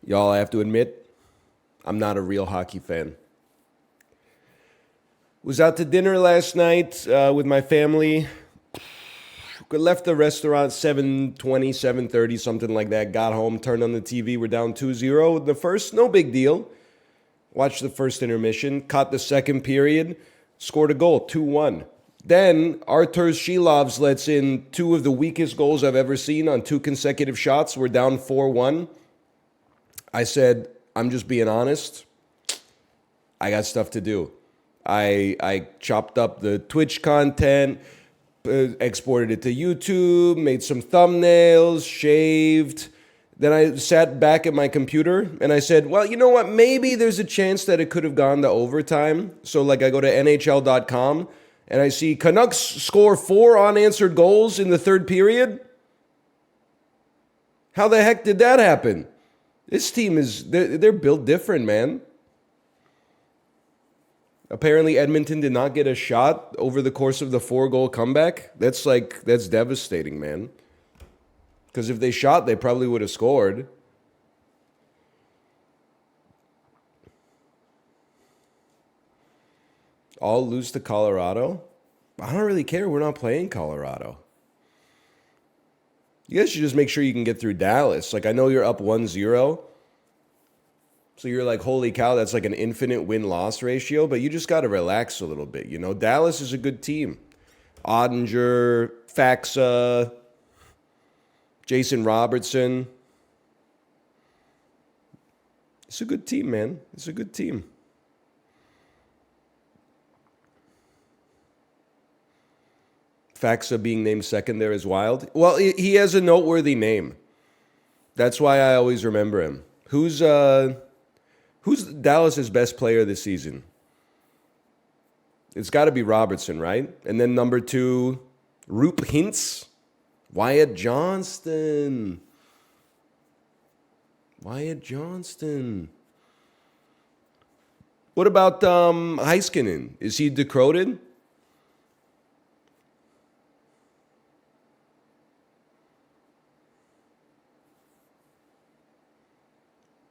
Y'all, I have to admit, I'm not a real hockey fan. Was out to dinner last night with my family. Left the restaurant 7:20, 7:30, something like that. Got home, turned on the TV. We're down 2-0. The first, no big deal. Watched the first intermission. Caught the second period. Scored a goal, 2-1. Then Artur Shilovs lets in two of the weakest goals I've ever seen on two consecutive shots. We're down 4-1. I said, I'm just being honest. I got stuff to do. I chopped up the Twitch content, exported it to YouTube, made some thumbnails, shaved. Then I sat back at my computer and I said, well, you know what? Maybe there's a chance that it could have gone to overtime. So like I go to NHL.com and I see Canucks score 4 unanswered goals in the third period. How the heck did that happen? This team they're built different, man. Apparently Edmonton did not get a shot over the course of the 4-goal comeback. That's devastating, man. Because if they shot, they probably would have scored. All lose to Colorado? I don't really care. We're not playing Colorado. You guys should just make sure you can get through Dallas. Like, I know you're up 1-0. So you're like, holy cow, that's like an infinite win-loss ratio. But you just got to relax a little bit. You know, Dallas is a good team. Ottinger, Faxa, Jason Robertson. It's a good team, man. It's a good team. Faxa being named second there is wild. Well, he has a noteworthy name. That's why I always remember him. Who's Dallas's best player this season? It's got to be Robertson, right? And then number 2, Roop Hintz, Wyatt Johnston. Wyatt Johnston. What about Heiskanen? Is he decroded?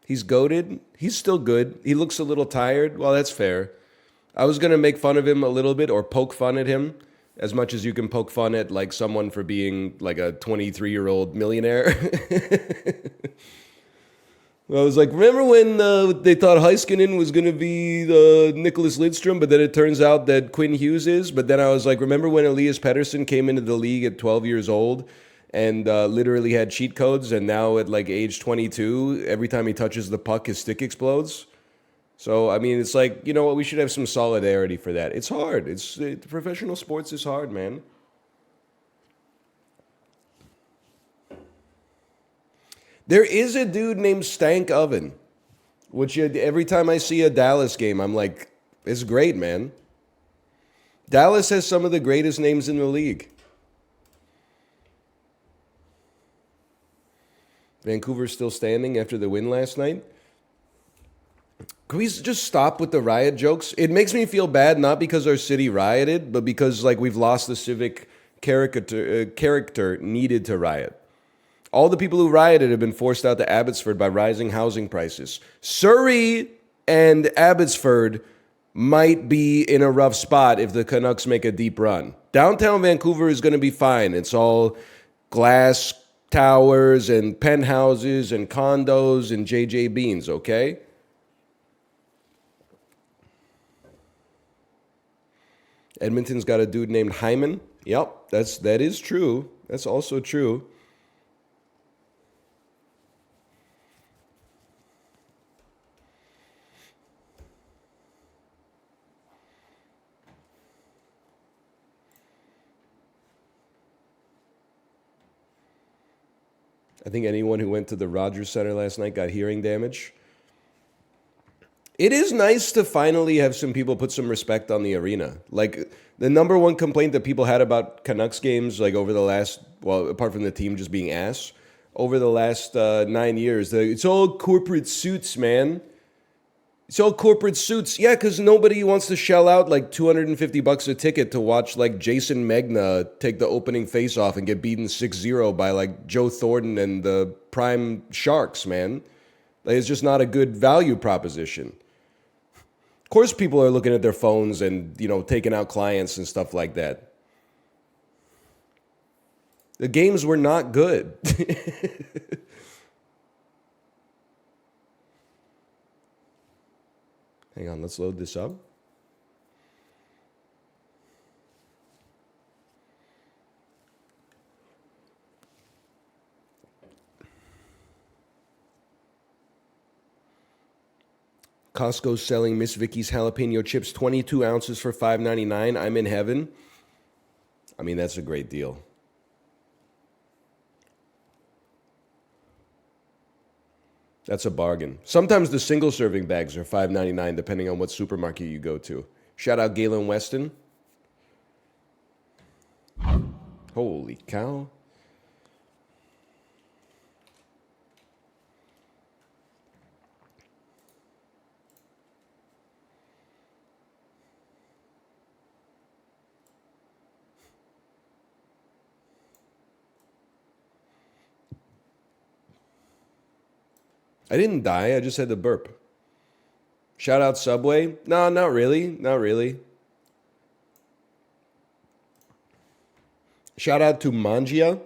He's goated. He's still good. He looks a little tired. Well, that's fair. I was going to make fun of him a little bit or poke fun at him as much as you can poke fun at like someone for being like a 23-year-old millionaire. I was like, remember when they thought Heiskanen was going to be Nicholas Lidstrom, but then it turns out that Quinn Hughes is? But then I was like, remember when Elias Pettersson came into the league at 12 years old and literally had cheat codes, and now at like age 22, every time he touches the puck, his stick explodes? So, I mean, it's like, you know what? We should have some solidarity for that. It's hard. Professional sports is hard, man. There is a dude named Stank Oven, which every time I see a Dallas game, I'm like, it's great, man. Dallas has some of the greatest names in the league. Vancouver's still standing after the win last night. Can we just stop with the riot jokes? It makes me feel bad, not because our city rioted, but because like we've lost the civic character needed to riot. All the people who rioted have been forced out to Abbotsford by rising housing prices. Surrey and Abbotsford might be in a rough spot if the Canucks make a deep run. Downtown Vancouver is going to be fine. It's all glass towers and penthouses and condos and JJ Beans, okay? Edmonton's got a dude named Hyman. Yep, that is true. That's also true. I think anyone who went to the Rogers Center last night got hearing damage. It is nice to finally have some people put some respect on the arena. Like, the number one complaint that people had about Canucks games, like over the last, well, apart from the team just being ass, over the last 9 years, it's all corporate suits, man. It's all corporate suits. Yeah, because nobody wants to shell out like $250 a ticket to watch like Jason Megna take the opening face-off and get beaten 6-0 by like Joe Thornton and the Prime Sharks, man. Like, it's just not a good value proposition. Of course, people are looking at their phones and, taking out clients and stuff like that. The games were not good. Hang on, let's load this up. Costco's selling Miss Vicky's jalapeno chips, 22 ounces for $5.99. I'm in heaven. I mean, that's a great deal. That's a bargain. Sometimes the single serving bags are $5.99 depending on what supermarket you go to. Shout out Galen Weston. Holy cow. I didn't die, I just had to burp. Shout out Subway. No, not really. Not really. Shout out to Mangia.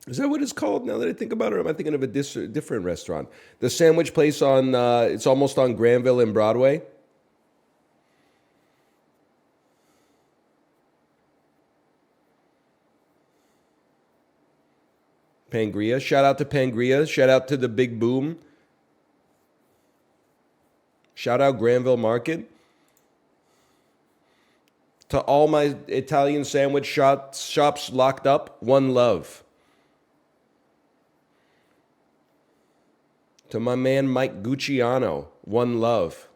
Is that what it's called now that I think about it? Or am I thinking of a different restaurant? The sandwich place on, it's almost on Granville and Broadway. Pangria. Shout out to Pangria. Shout out to the Big Boom. Shout out Granville Market. To all my Italian sandwich shops locked up, one love. To my man Mike Gucciano, one love.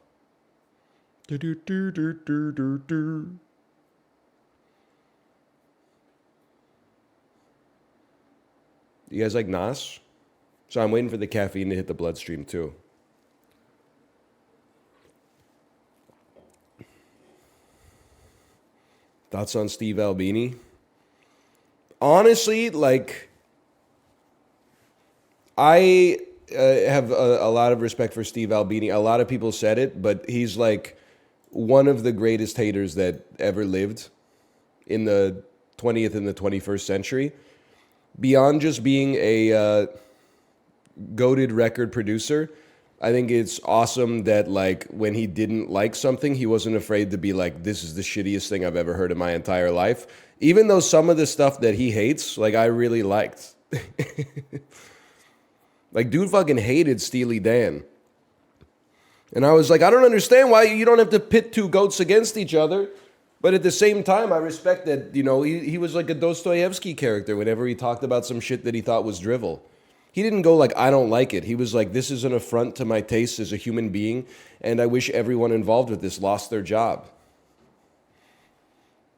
You guys like Nas? So I'm waiting for the caffeine to hit the bloodstream too. Thoughts on Steve Albini? Honestly, I have a lot of respect for Steve Albini. A lot of people said it, but he's one of the greatest haters that ever lived in the 20th and the 21st century. Beyond just being a goated record producer, I think it's awesome that when he didn't like something, he wasn't afraid to be like, this is the shittiest thing I've ever heard in my entire life. Even though some of the stuff that he hates, I really liked. Dude fucking hated Steely Dan. And I was like, I don't understand why you don't have to pit two goats against each other. But at the same time, I respect that, he was like a Dostoevsky character whenever he talked about some shit that he thought was drivel. He didn't go I don't like it. He was like, this is an affront to my taste as a human being, and I wish everyone involved with this lost their job.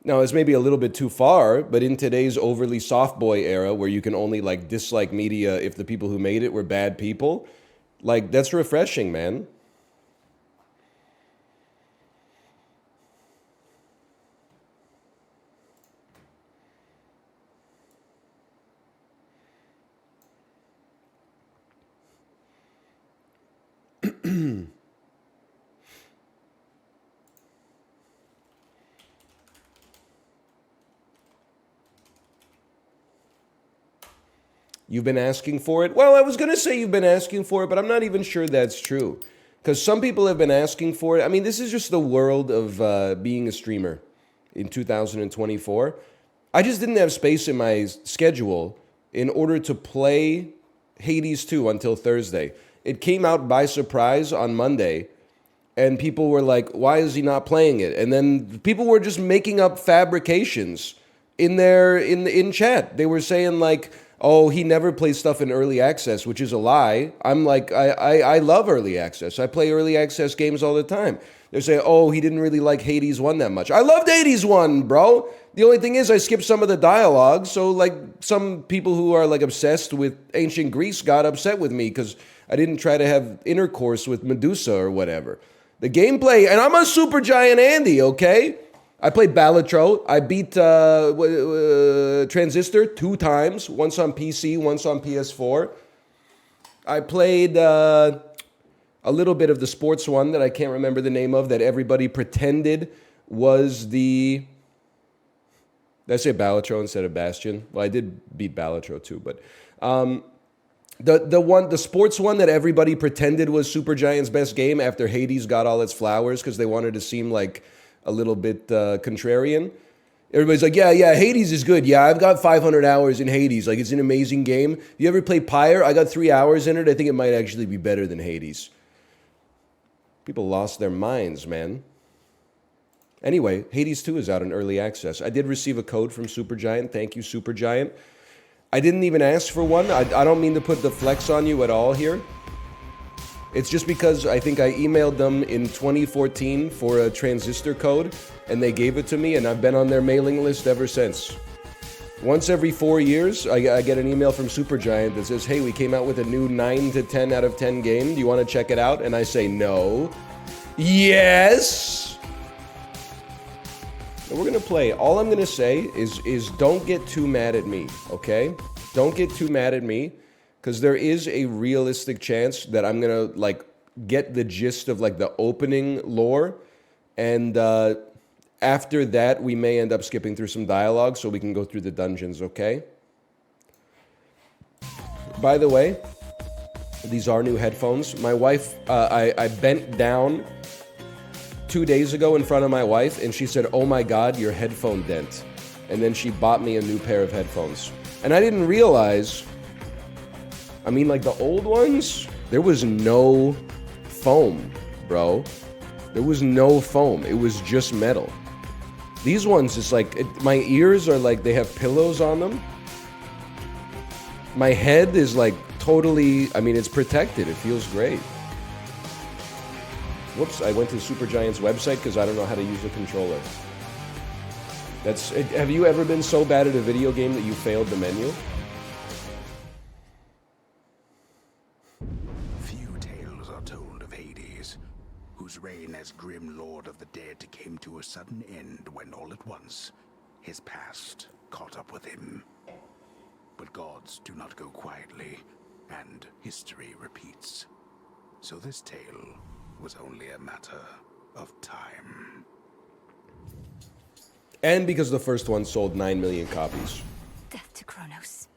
Now, it's maybe a little bit too far, but in today's overly soft boy era where you can only dislike media if the people who made it were bad people, that's refreshing, man. You've been asking for it? Well, I was going to say you've been asking for it, but I'm not even sure that's true. Because some people have been asking for it. I mean, this is just the world of being a streamer in 2024. I just didn't have space in my schedule in order to play Hades 2 until Thursday. It came out by surprise on Monday, and people were like, why is he not playing it? And then people were just making up fabrications in chat. They were saying oh, he never plays stuff in early access, which is a lie. I'm I love early access. I play early access games all the time. They're saying, oh, he didn't really like Hades 1 that much. I loved Hades 1, bro. The only thing is I skipped some of the dialogue, so some people who are obsessed with ancient Greece got upset with me because I didn't try to have intercourse with Medusa or whatever. The gameplay, and I'm a super giant Andy, okay? I played Balatro. I beat Transistor 2 times, once on PC, once on PS4. I played a little bit of the sports one that I can't remember the name of, that everybody pretended was the... Did I say Balatro instead of Bastion? Well, I did beat Balatro too, but the sports one that everybody pretended was Supergiant's best game after Hades got all its flowers because they wanted to seem like a little bit contrarian. Everybody's like, yeah, Hades is good. Yeah, I've got 500 hours in Hades. Like, it's an amazing game. You ever play Pyre? I got 3 hours in it. I think it might actually be better than Hades. People lost their minds, man. Anyway, Hades 2 is out in early access. I did receive a code from Supergiant. Thank you, Supergiant. I didn't even ask for one. I don't mean to put the flex on you at all here. It's just because I think I emailed them in 2014 for a transistor code, and they gave it to me, and I've been on their mailing list ever since. Once every 4 years, I get an email from Supergiant that says, hey, we came out with a new 9 to 10 out of 10 game. Do you want to check it out? And I say, no. Yes! And we're going to play. All I'm going to say is don't get too mad at me, okay? Don't get too mad at me, because there is a realistic chance that I'm going to, like, get the gist of, like, the opening lore, and after that, we may end up skipping through some dialogue so we can go through the dungeons, okay? By the way, these are new headphones. My wife, I bent down 2 days ago in front of my wife, and she said, oh my God, your headphone dent. And then she bought me a new pair of headphones. And I didn't realize, I mean, like the old ones, there was no foam, bro. There was no foam. It was just metal. These ones, it's like, my ears are like, they have pillows on them. My head is like totally, I mean, it's protected. It feels great. Whoops, I went to Supergiant's website because I don't know how to use a controller. Have you ever been so bad at a video game that you failed the menu? Few tales are told of Hades, whose reign as grim lord of the dead came to a sudden end when all at once his past caught up with him. But gods do not go quietly, and history repeats. So this tale was only a matter of time. And because the first one sold 9 million copies. Death to Kronos.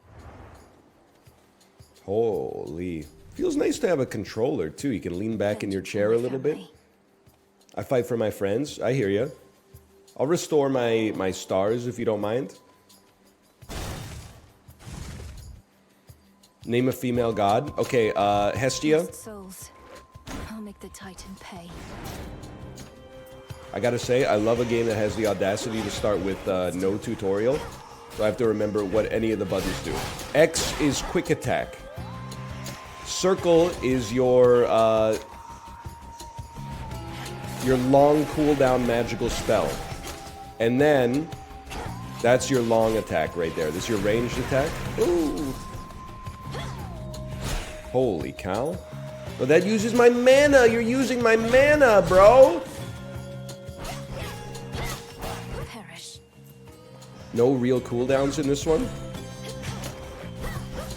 Holy. Feels nice to have a controller, too. You can lean back in your chair a little bit. I fight for my friends. I hear you. I'll restore my stars, if you don't mind. Name a female god. Okay, Hestia. Souls. I'll make the Titan pay. I gotta say, I love a game that has the audacity to start with no tutorial. So I have to remember what any of the buttons do. X is quick attack. Circle is your long cooldown magical spell. And then, that's your long attack right there. This is your ranged attack. Ooh. Holy cow. Well, that uses my mana. You're using my mana, bro. Perish. No real cooldowns in this one?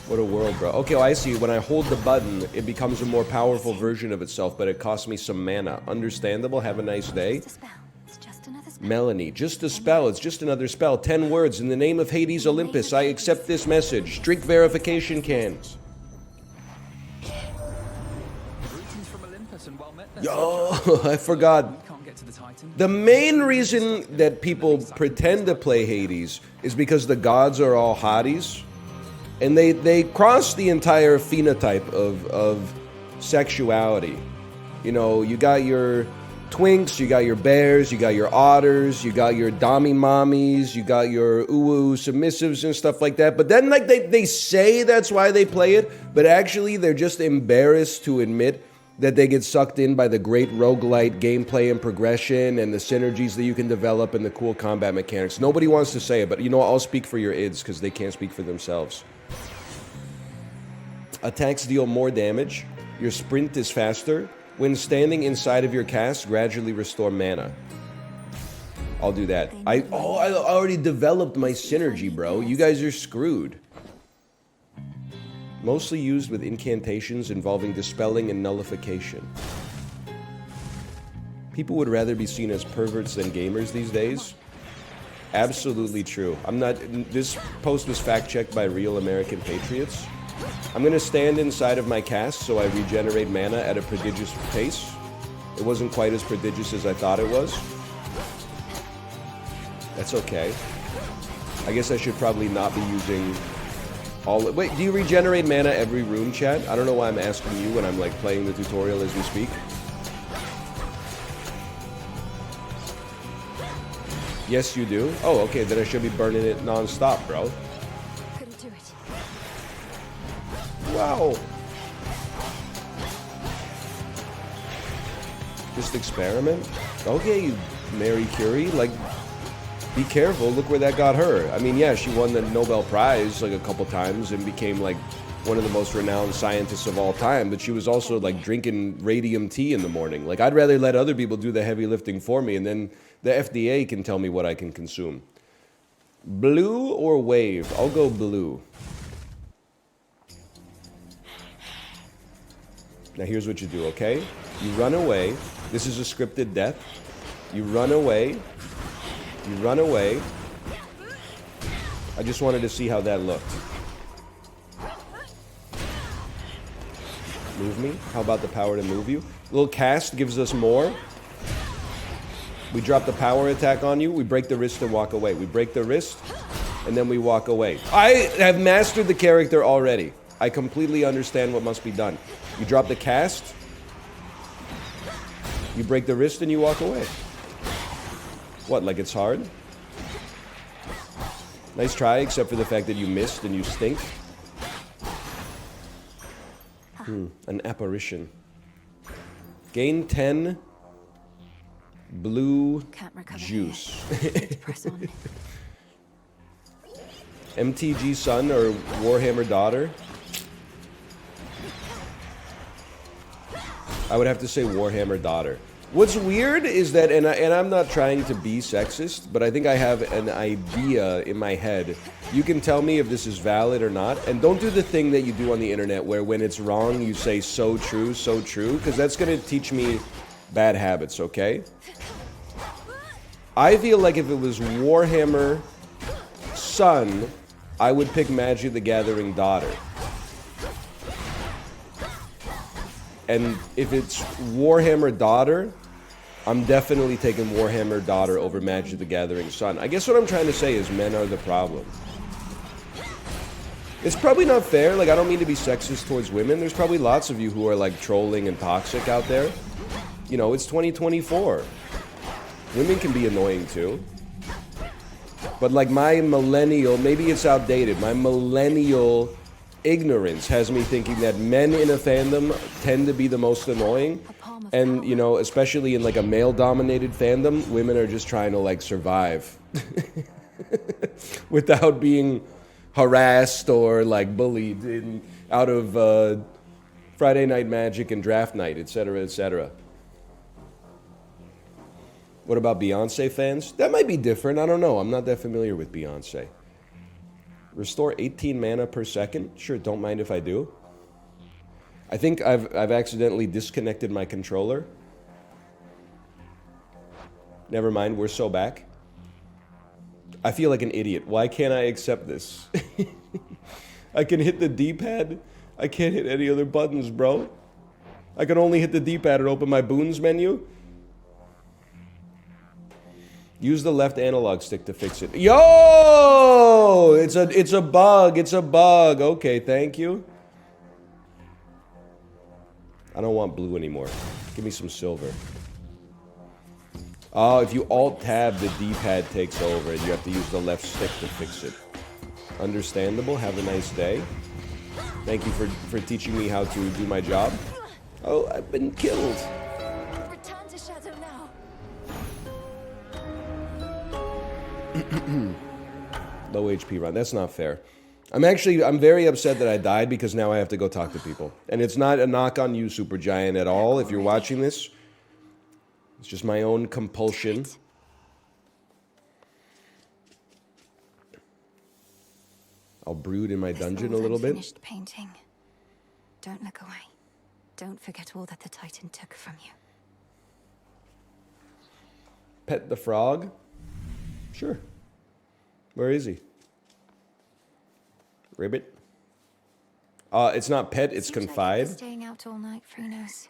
What a world, bro. Okay, well, I see. When I hold the button, it becomes a more powerful version of itself, but it costs me some mana. Understandable. Have a nice day. Just a spell. It's just another spell. Melanie, just a spell. It's just another spell. 10 words. In the name of Hades Olympus, I accept this message. Drink verification cans. Yo, I forgot. The main reason that people pretend to play Hades is because the gods are all hotties. And they cross the entire phenotype of sexuality. You know, you got your twinks, you got your bears, you got your otters, you got your dommy mommies, you got your ooh submissives and stuff like that. But then, like, they say that's why they play it, but actually they're just embarrassed to admit that they get sucked in by the great roguelite gameplay and progression and the synergies that you can develop and the cool combat mechanics. Nobody wants to say it, but you know, I'll speak for your ids because they can't speak for themselves. Attacks deal more damage. Your sprint is faster. When standing inside of your cast, gradually restore mana. I'll do that. I already developed my synergy, bro. You guys are screwed. Mostly used with incantations involving dispelling and nullification. People would rather be seen as perverts than gamers these days. Absolutely true. I'm not. This post was fact-checked by real American patriots. I'm gonna stand inside of my cast so I regenerate mana at a prodigious pace. It wasn't quite as prodigious as I thought it was. That's okay. I guess I should probably not be using all... Wait, do you regenerate mana every room, chat? I don't know why I'm asking you when I'm like playing the tutorial as we speak. Yes, you do? Oh, okay, then I should be burning it non-stop, bro. Couldn't do it. Wow. Just experiment? Okay, Mary Curie, like, be careful, look where that got her. I mean, yeah, she won the Nobel Prize, like, a couple times and became, like, one of the most renowned scientists of all time, but she was also, like, drinking radium tea in the morning. Like, I'd rather let other people do the heavy lifting for me, and then the FDA can tell me what I can consume. Blue or wave? I'll go blue. Now here's what you do, okay? You run away. This is a scripted death. You run away. You run away. I just wanted to see how that looked. Move me? How about the power to move you? Little cast gives us more. We drop the power attack on you. We break the wrist and walk away. We break the wrist and then we walk away. I have mastered the character already. I completely understand what must be done. You drop the cast. You break the wrist and you walk away. What, like it's hard? Nice try, except for the fact that you missed and you stink. An apparition. Gain 10 blue juice. Press on. MTG son or Warhammer daughter? I would have to say Warhammer daughter. What's weird is that, and I'm not trying to be sexist, but I think I have an idea in my head. You can tell me if this is valid or not, and don't do the thing that you do on the internet where when it's wrong you say so true, because that's going to teach me bad habits, okay? I feel like if it was Warhammer son, I would pick Magic the Gathering daughter. And if it's Warhammer daughter, I'm definitely taking Warhammer daughter over Magic the Gathering son. I guess what I'm trying to say is men are the problem. It's probably not fair. Like, I don't mean to be sexist towards women. There's probably lots of you who are, like, trolling and toxic out there. You know, it's 2024. Women can be annoying, too. But, like, my millennial, maybe it's outdated, my millennial ignorance has me thinking that men in a fandom tend to be the most annoying. And, you know, especially in, like, a male-dominated fandom, women are just trying to, like, survive. Without being harassed or, like, bullied out of Friday Night Magic and Draft Night, etc., etc. What about Beyonce fans? That might be different. I don't know. I'm not that familiar with Beyonce. Restore 18 mana per second? Sure, don't mind if I do. I think I've accidentally disconnected my controller. Never mind, we're so back. I feel like an idiot. Why can't I accept this? I can hit the D-pad. I can't hit any other buttons, bro. I can only hit the D-pad and open my boons menu. Use the left analog stick to fix it. Yo! It's a bug. It's a bug. Okay, thank you. I don't want blue anymore. Give me some silver. Oh, if you Alt-Tab, the D-pad takes over and you have to use the left stick to fix it. Understandable. Have a nice day. Thank you for teaching me how to do my job. Oh, I've been killed. Return to shadow now. Low HP run. That's not fair. I'm very upset that I died because now I have to go talk to people. And it's not a knock on you, Supergiant, at all. If you're watching this, it's just my own compulsion. I'll brood in my dungeon a little bit. Finished painting. Don't look away. Don't forget all that the Titan took from you. Pet the frog? Sure. Where is he? Ribbit? It's not pet, it's Seems confide. Like you're staying out all night, Freenos.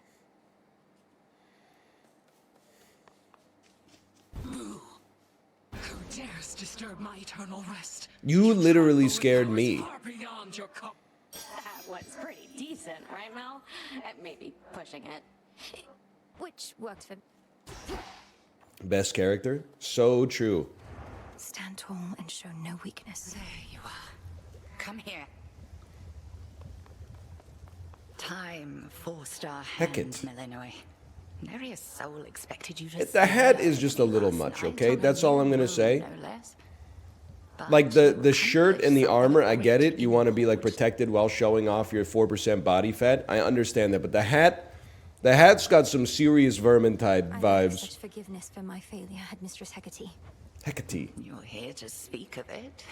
Who dares disturb my eternal rest? You literally scared me. Far beyond your That was pretty decent, right, Mel? Maybe pushing it. Which worked for... Best character? So true. Stand tall and show no weakness. There you are. Come here. Time forced our Heck hands, it. Melinoy. Nary a soul expected you to. The hat is just a little much, okay? That's all I'm gonna say. No less. But Like the you shirt and the accomplished armor, I something get it. great. You want to be like protected while showing off your 4% body fat. I understand that, but the hat's got some serious Vermintide I vibes. would such forgiveness for my failure, Headmistress Hecate. Hecate. You're here to speak of it.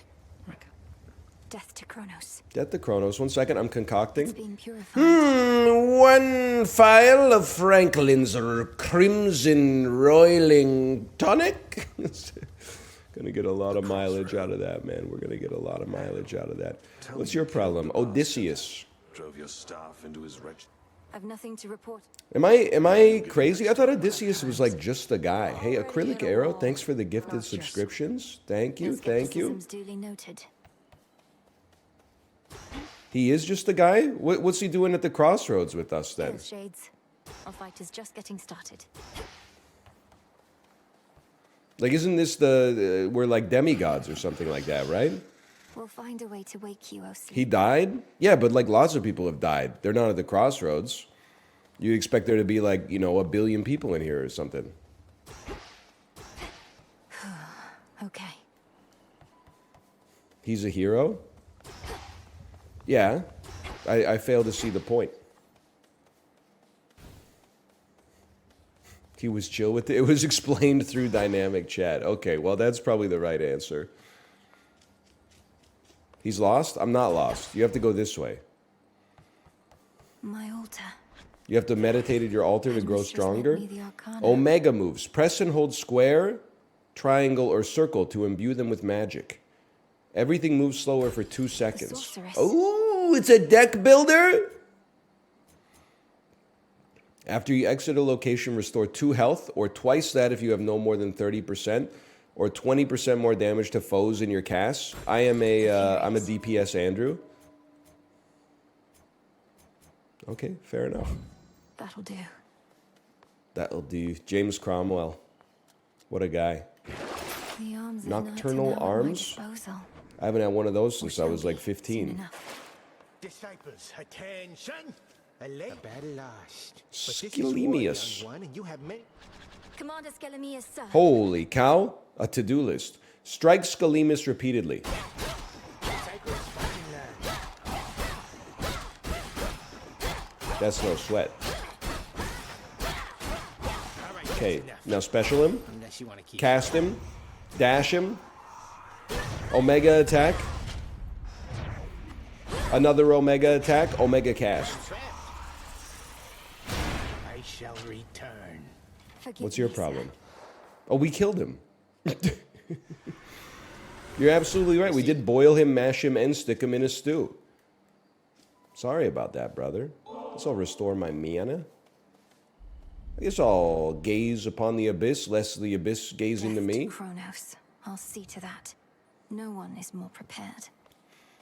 Death to Kronos. Death to Kronos. 1 second, I'm It's concocting. being purified. One phial of Franklin's Crimson Roiling Tonic. Gonna get a lot of mileage out of that, man. We're gonna get a lot of mileage out of that. What's your problem? Odysseus. Drove your staff into his wretched. I've nothing to report. Am I crazy? I thought Odysseus was like just a guy. Hey, Acrylic Arrow, thanks for the gifted subscriptions. Thank you, Your thank you. skepticism's duly noted. He is just a guy? What's he doing at the crossroads with us then? Yes, Shades. Our fight is just getting started. Like, isn't this we're like demigods or something like that, right? We'll find a way to wake you, O sleep. He died? Yeah, but like lots of people have died. They're not at the crossroads. You expect there to be like, you know, 1 billion people in here or something. Okay. He's a hero? Yeah. I fail to see the point. He was chill with it. It was explained through dynamic chat. Okay, well, that's probably the right answer. He's lost? I'm not lost. You have to go this way. My altar. You have to meditate at your altar to grow Headmistress lent stronger. me the Arcana. Omega moves. Press and hold square, triangle, or circle to imbue them with magic. Everything moves slower for 2 seconds. sorceress. Oh, it's a deck builder? After you exit a location, restore 2 health, or twice that if you have no more than 30%, or 20% more damage to foes in your casts. I'm a DPS Andrew. Okay, fair enough. That'll do. That'll do. James Cromwell. What a guy. The arms of Nocturnal Night are now at my arms? disposal. I haven't had one of those Or since I shall was like be soon 15. enough. Disciples, attention! A late battle lost. Scalemius. One, and you have many. Commander Skelemius, sir. Holy cow. A to-do list. Strike Scalemus repeatedly. Cycles fighting line. That's no sweat. All right, Okay, that's enough. now special him. Unless you want to keep. Cast him. Dash him. Omega attack. Another Omega attack. Omega cast. I shall return. Forgive What's your me, sir. problem? Oh, we killed him. You're absolutely right. We did boil him, mash him, and stick him in a stew. Sorry about that, brother. I guess I'll restore my mana. I guess I'll gaze upon the abyss, lest the abyss gaze into Death me. to Kronos. I'll see to that. No one is more prepared.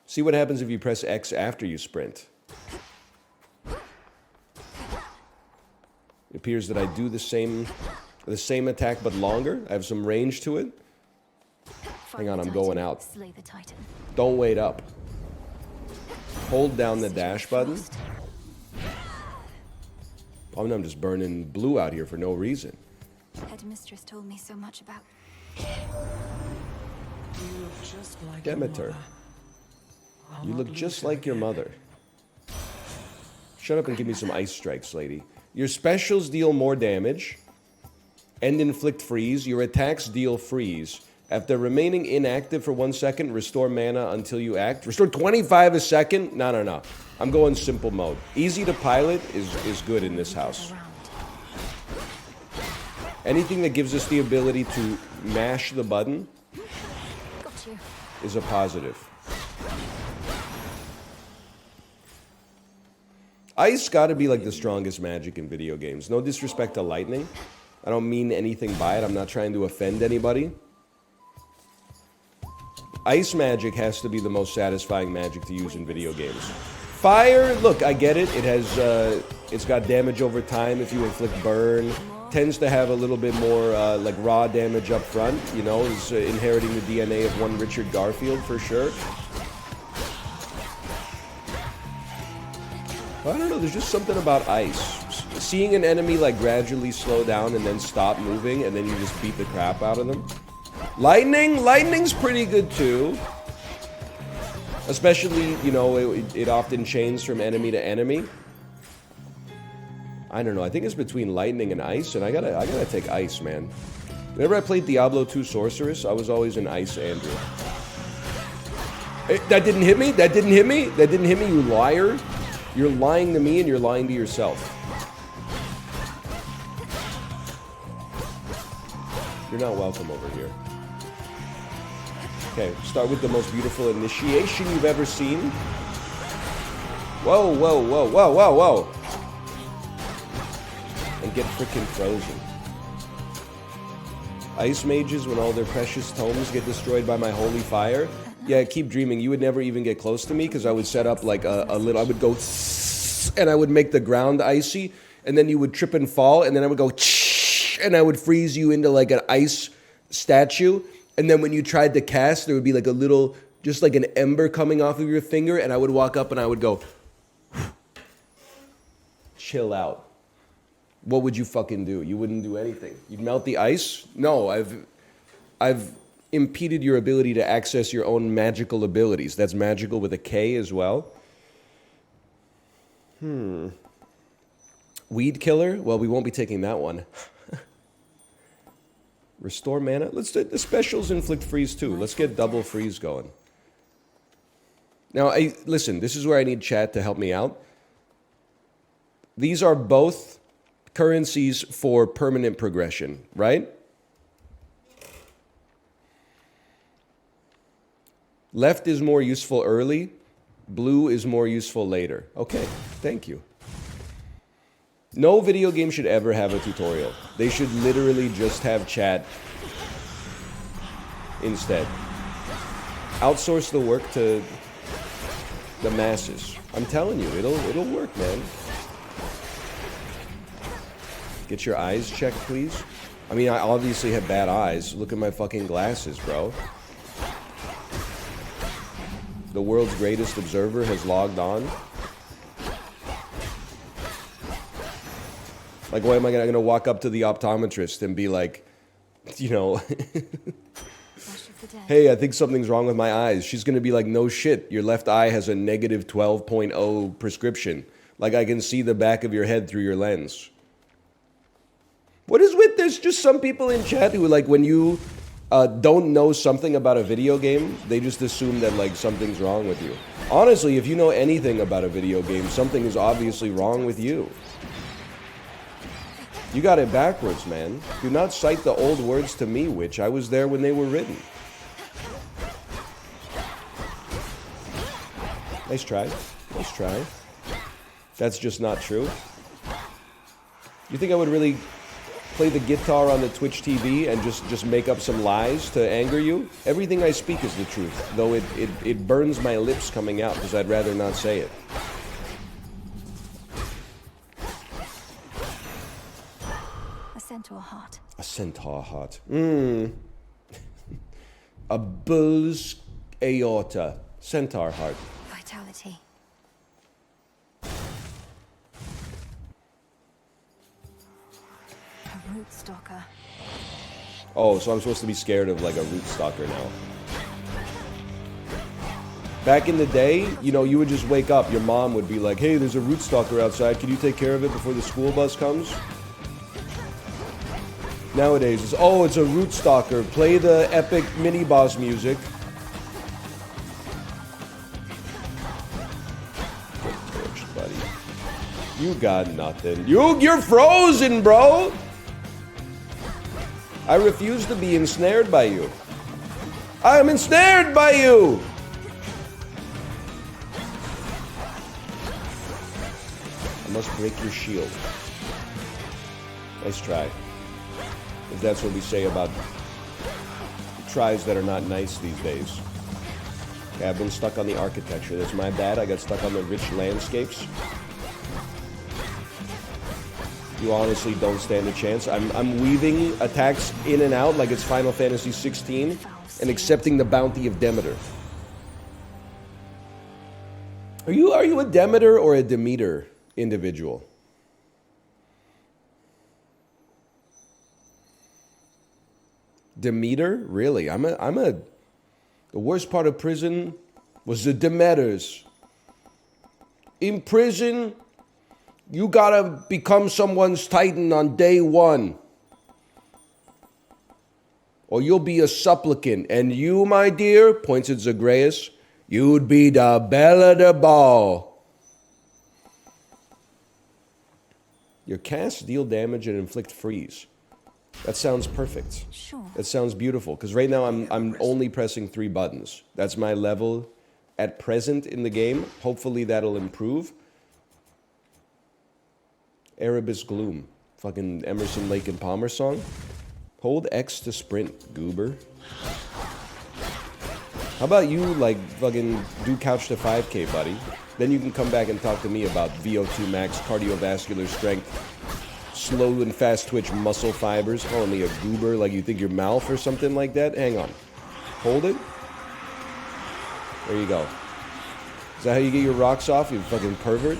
See what happens if you press X after you sprint. It appears that I do the same attack but longer. I have some range to it. Find on, the I'm going Titan, out. Slay the Titan. Don't wait up. Hold down the City of dash button. Frost. Oh no, I'm just burning blue out here for no reason. Headmistress told me so much about. Just like Demeter, you look just like your mother. Shut up and give me some ice strikes, lady. Your specials deal more damage and inflict freeze. Your attacks deal freeze. After remaining inactive for 1 second, restore mana until you act. Restore 25 a second? No, no, no. I'm going simple mode. Easy to pilot is good in this house. Anything that gives us the ability to mash the button Got you. is a positive. Ice gotta be like the strongest magic in video games. No disrespect to lightning. I don't mean anything by it. I'm not trying to offend anybody. Ice magic has to be the most satisfying magic to use in video games. Fire, look, I get it. It has, it's got damage over time if you inflict burn. Tends to have a little bit more, like, raw damage up front. You know, is inheriting the DNA of one Richard Garfield for sure. I don't know, there's just something about ice. Seeing an enemy, like, gradually slow down and then stop moving, and then you just beat the crap out of them. Lightning? Lightning's pretty good, too. Especially, you know, it often chains from enemy to enemy. I don't know, I think it's between lightning and ice, and I gotta take ice, man. Whenever I played Diablo 2 Sorceress, I was always an ice Andrew. Hey, that didn't hit me? That didn't hit me? That didn't hit me, you liar? You're lying to me and you're lying to yourself. You're not welcome over here. Okay, start with the most beautiful initiation you've ever seen. Whoa, whoa, whoa, whoa, whoa, whoa. And get freaking frozen. Ice mages, when all their precious tomes get destroyed by my holy fire. Yeah, keep dreaming. You would never even get close to me because I would set up like a little, I would go and I would make the ground icy, and then you would trip and fall, and then I would go and I would freeze you into like an ice statue. And then when you tried to cast, there would be like a little, just like an ember coming off of your finger, and I would walk up and I would go, chill out. What would you fucking do? You wouldn't do anything. You'd melt the ice? No, I've impeded your ability to access your own magical abilities. That's magical with a K as well. Weed killer? Well, we won't be taking that one. Restore mana. Let's do the specials inflict freeze too. Let's get double freeze going. Now, listen, this is where I need chat to help me out. These are both currencies for permanent progression, right? Left is more useful early. Blue is more useful later. Okay, thank you. No video game should ever have a tutorial. They should literally just have chat instead. Outsource the work to the masses. I'm telling you, it'll work, man. Get your eyes checked, please. I mean, I obviously have bad eyes. Look at my fucking glasses, bro. The world's greatest observer has logged on. Like, why am I gonna walk up to the optometrist and be like, you know, hey, I think something's wrong with my eyes. She's gonna be like, no shit, your left eye has a negative 12.0 prescription. Like, I can see the back of your head through your lens. What is with, there's just some people in chat who, like, when you don't know something about a video game, they just assume that, like, something's wrong with you. Honestly, if you know anything about a video game, something is obviously wrong with you. You got it backwards, man. Do not cite the old words to me, witch. I was there when they were written. Nice try. Nice try. That's just not true. You think I would really play the guitar on the Twitch TV and just make up some lies to anger you? Everything I speak is the truth, though it burns my lips coming out because I'd rather not say it. A centaur heart. A centaur heart. A bull's aorta. Centaur heart. Vitality. A root stalker. Oh, so I'm supposed to be scared of like a root stalker now. Back in the day, you know, you would just wake up. Your mom would be like, hey, there's a root stalker outside. Can you take care of it before the school bus comes? Nowadays, it's, oh, it's a root stalker. Play the epic mini-boss music. Get torched, buddy. You got nothing. You're frozen, bro! I refuse to be ensnared by you. I am ensnared by you! I must break your shield. Nice try. If that's what we say about tries that are not nice these days. Okay, I've been stuck on the architecture. That's my bad. I got stuck on the rich landscapes. You honestly don't stand a chance. I'm weaving attacks in and out like it's Final Fantasy 16 and accepting the bounty of Demeter. Are you a Demeter or a Demeter individual? Demeter? Really? The worst part of prison was the Demeters. In prison, you gotta become someone's titan on day one. Or you'll be a supplicant. And you, my dear, points at Zagreus, you'd be the belle of the ball. Your casts deal damage and inflict freeze. That sounds perfect. Sure. That sounds beautiful. Because right now I'm only pressing 3 buttons. That's my level at present in the game. Hopefully that'll improve. Erebus Gloom. Fucking Emerson, Lake and Palmer song. Hold X to sprint, goober. How about you, like, fucking do couch to 5K, buddy? Then you can come back and talk to me about VO2 max, cardiovascular strength, slow and fast twitch muscle fibers, calling me a goober like you think you're Malf or something like that. Hang on. Hold it. There you go. Is that how you get your rocks off, you fucking pervert?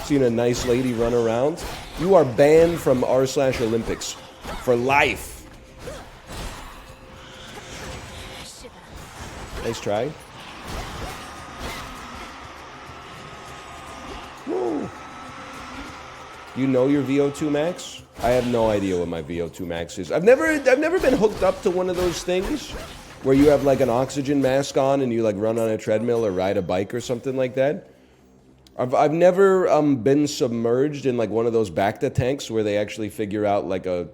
Seen a nice lady run around? You are banned from r/Olympics for life. Nice try. Woo. You know your VO2 max? I have no idea what my VO2 max is. I've never been hooked up to one of those things where you have like an oxygen mask on and you like run on a treadmill or ride a bike or something like that. I've never been submerged in like one of those Bacta tanks where they actually figure out like an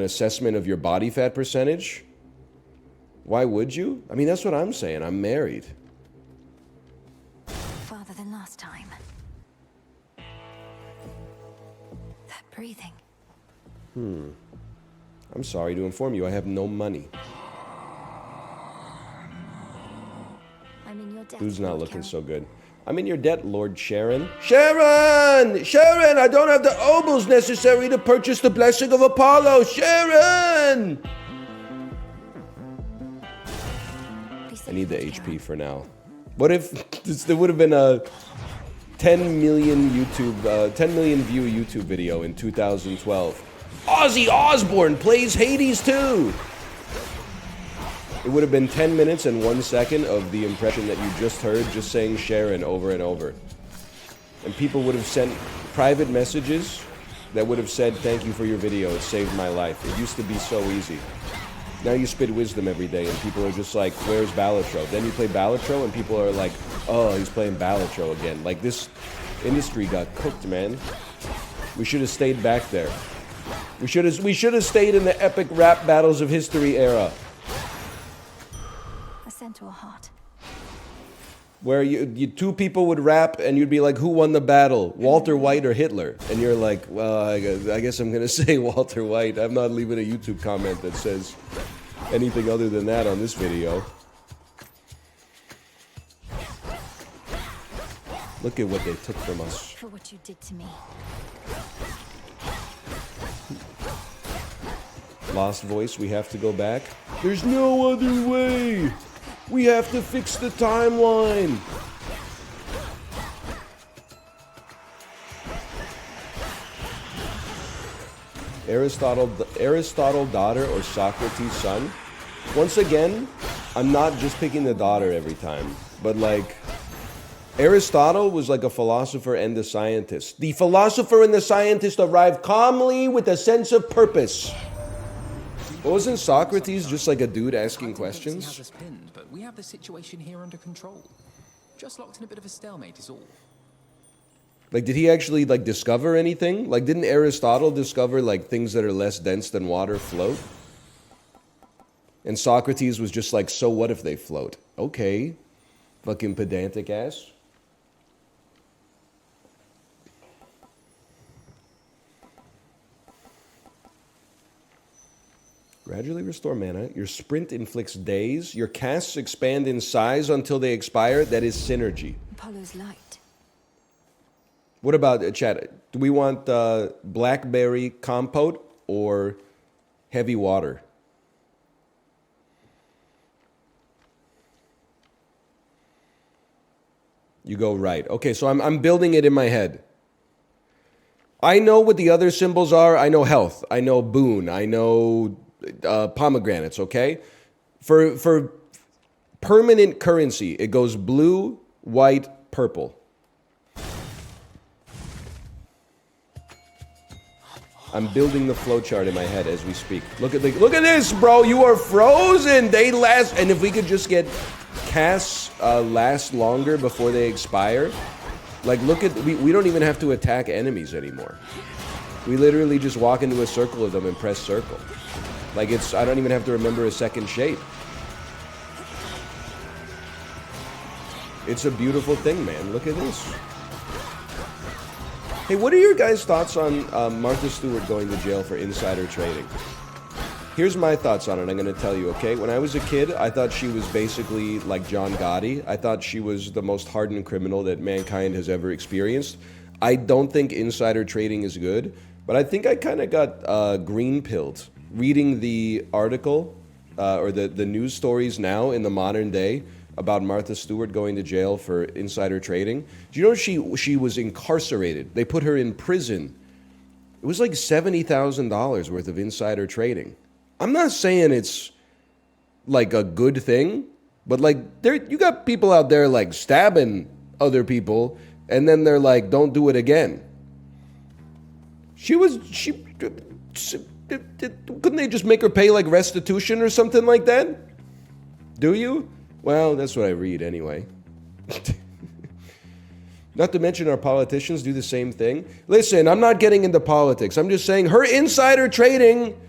assessment of your body fat percentage. Why would you? I mean, that's what I'm saying. I'm married. Farther than last time. That breathing. I'm sorry to inform you, I have no money. I'm in your debt. Who's not Lord looking Carroll. so good? I'm in your debt, Lord Sharon. Sharon! Sharon! I don't have the obols necessary to purchase the blessing of Apollo! Sharon! I need the HP for now. What if there would have been a 10 million view YouTube video in 2012? Ozzy Osbourne plays Hades 2! It would have been 10 minutes and 1 second of the impression that you just heard just saying Sharon over and over. And people would have sent private messages that would have said, thank you for your video, it saved my life. It used to be so easy. Now you spit wisdom every day and people are just like, where's Balatro? Then you play Balatro and people are like, oh, he's playing Balatro again. Like, this industry got cooked, man. We should have stayed back there. We should have stayed in the epic rap battles of history era. A centaur heart. Where you two people would rap and you'd be like, who won the battle? Walter White or Hitler? And you're like, well, I guess I'm going to say Walter White. I'm not leaving a YouTube comment that says anything other than that on this video. Look at what they took from us. For what you did to me. Lost voice, we have to go back. There's no other way. We have to fix the timeline. Aristotle daughter or Socrates son? Once again, I'm not just picking the daughter every time, but like Aristotle was like a philosopher and a scientist. The philosopher and the scientist arrived calmly with a sense of purpose. Wasn't Socrates just like a dude asking He has questions? us pinned, but we have the situation here under control. Just locked in a bit of a stalemate is all. Like, did he actually like discover anything? Like, didn't Aristotle discover like things that are less dense than water float? And Socrates was just like, so what if they float? Okay, fucking pedantic ass. Gradually restore mana. Your sprint inflicts days. Your casts expand in size until they expire. That is synergy. Apollo's light. What about, chat? Do we want blackberry compote or heavy water? You go right. Okay, so I'm building it in my head. I know what the other symbols are. I know health. I know boon. I know pomegranates, okay? For permanent currency, it goes blue, white, purple. I'm building the flowchart in my head as we speak. Look at this, bro. You are frozen. They last, and if we could just get casts last longer before they expire. Like, look at, we don't even have to attack enemies anymore. We literally just walk into a circle of them and press circle. Like, it's, I don't even have to remember a second shape. It's a beautiful thing, man. Look at this. Hey, what are your guys' thoughts on Martha Stewart going to jail for insider trading? Here's my thoughts on it. I'm going to tell you, okay? When I was a kid, I thought she was basically like John Gotti. I thought she was the most hardened criminal that mankind has ever experienced. I don't think insider trading is good, but I think I kind of got green-pilled reading the article or the news stories now in the modern day about Martha Stewart going to jail for insider trading. Do you know she was incarcerated? They put her in prison. It was like $70,000 worth of insider trading. I'm not saying it's like a good thing, but like there, you got people out there like stabbing other people, and then they're like, "Don't do it again." Couldn't they just make her pay like restitution or something like that? Do you? Well, that's what I read anyway. Not to mention our politicians do the same thing. Listen, I'm not getting into politics. I'm just saying her insider trading,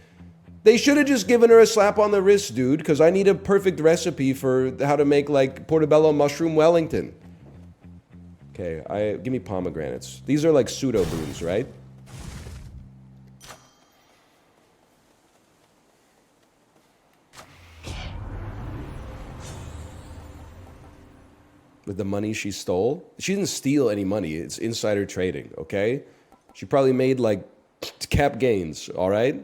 they should have just given her a slap on the wrist, dude, because I need a perfect recipe for how to make like portobello mushroom Wellington. Okay, give me pomegranates. These are like pseudo boons, right? With the money she stole. She didn't steal any money. It's insider trading, okay? She probably made like cap gains, all right?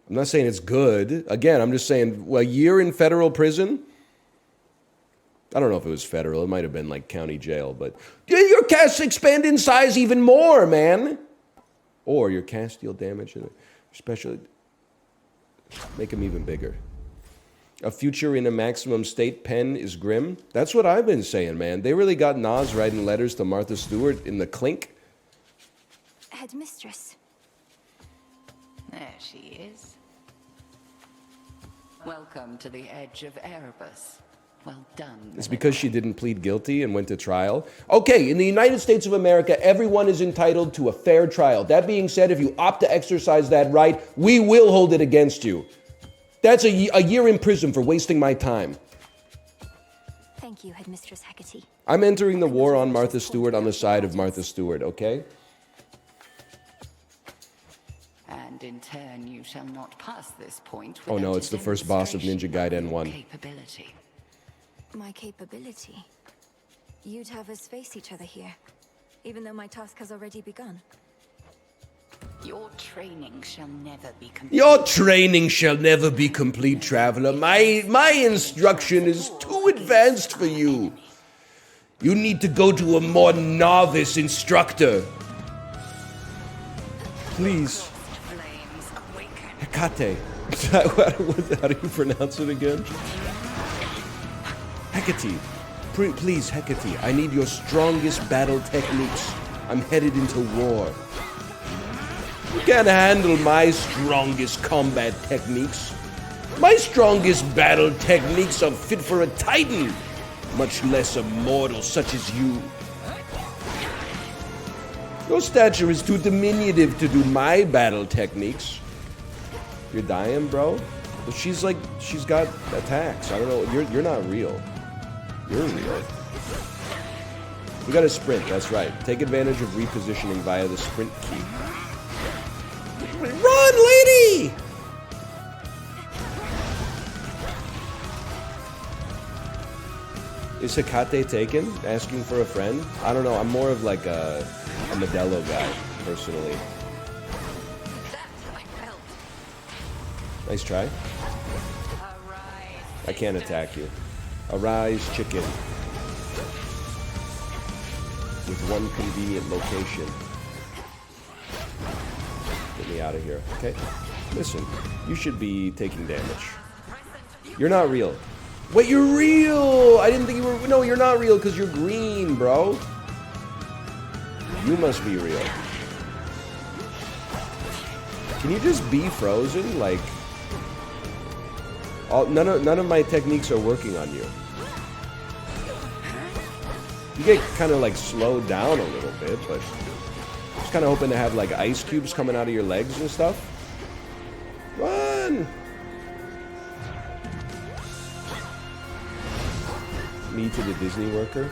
I'm not saying it's good. Again, I'm just saying a year in federal prison. I don't know if it was federal. It might have been like county jail, but your casts expand in size even more, man. Or your cast deal damage, especially make them even bigger. A future in a maximum state pen is grim. That's what I've been saying, man. They really got Nas writing letters to Martha Stewart in the clink. Headmistress. There she is. Welcome to the edge of Erebus. Well done. It's because she didn't plead guilty and went to trial. Okay, in the United States of America, everyone is entitled to a fair trial. That being said, if you opt to exercise that right, we will hold it against you. That's a year in prison for wasting my time. Thank you, Headmistress Hecate. I'm entering the war on Martha Stewart on the side of Martha Stewart, okay? And in turn, you shall not pass this point Oh no, without it's a the first boss of Ninja demonstration Gaiden your 1. Capability. My capability. You'd have us face each other here, even though my task has already begun. Your training shall never be complete. Your training shall never be complete, traveler. My instruction is too advanced for you. You need to go to a more novice instructor. Please. Flames awaken. Hecate. How do you pronounce it again? Hecate. Please, Hecate, I need your strongest battle techniques. I'm headed into war. You can't handle my strongest combat techniques. My strongest battle techniques are fit for a titan, much less a mortal such as you. Your stature is too diminutive to do my battle techniques. You're dying, bro? Well, she's got attacks. I don't know. You're not real. You're real. We gotta sprint, that's right. Take advantage of repositioning via the sprint key. Run, lady! Is Hecate taken? Asking for a friend? I don't know. I'm more of like a Modelo guy, personally. Nice try. I can't attack you. Arise, chicken. With one convenient location. Get me out of here, okay? Listen, you should be taking damage. You're not real. Wait, you're real! I didn't think you were... No, you're not real because you're green, bro. You must be real. Can you just be frozen? Like... None of my techniques are working on you. You get kind of like slowed down a little bit, but just kind of hoping to have like ice cubes coming out of your legs and stuff. Run! Me to the Disney worker.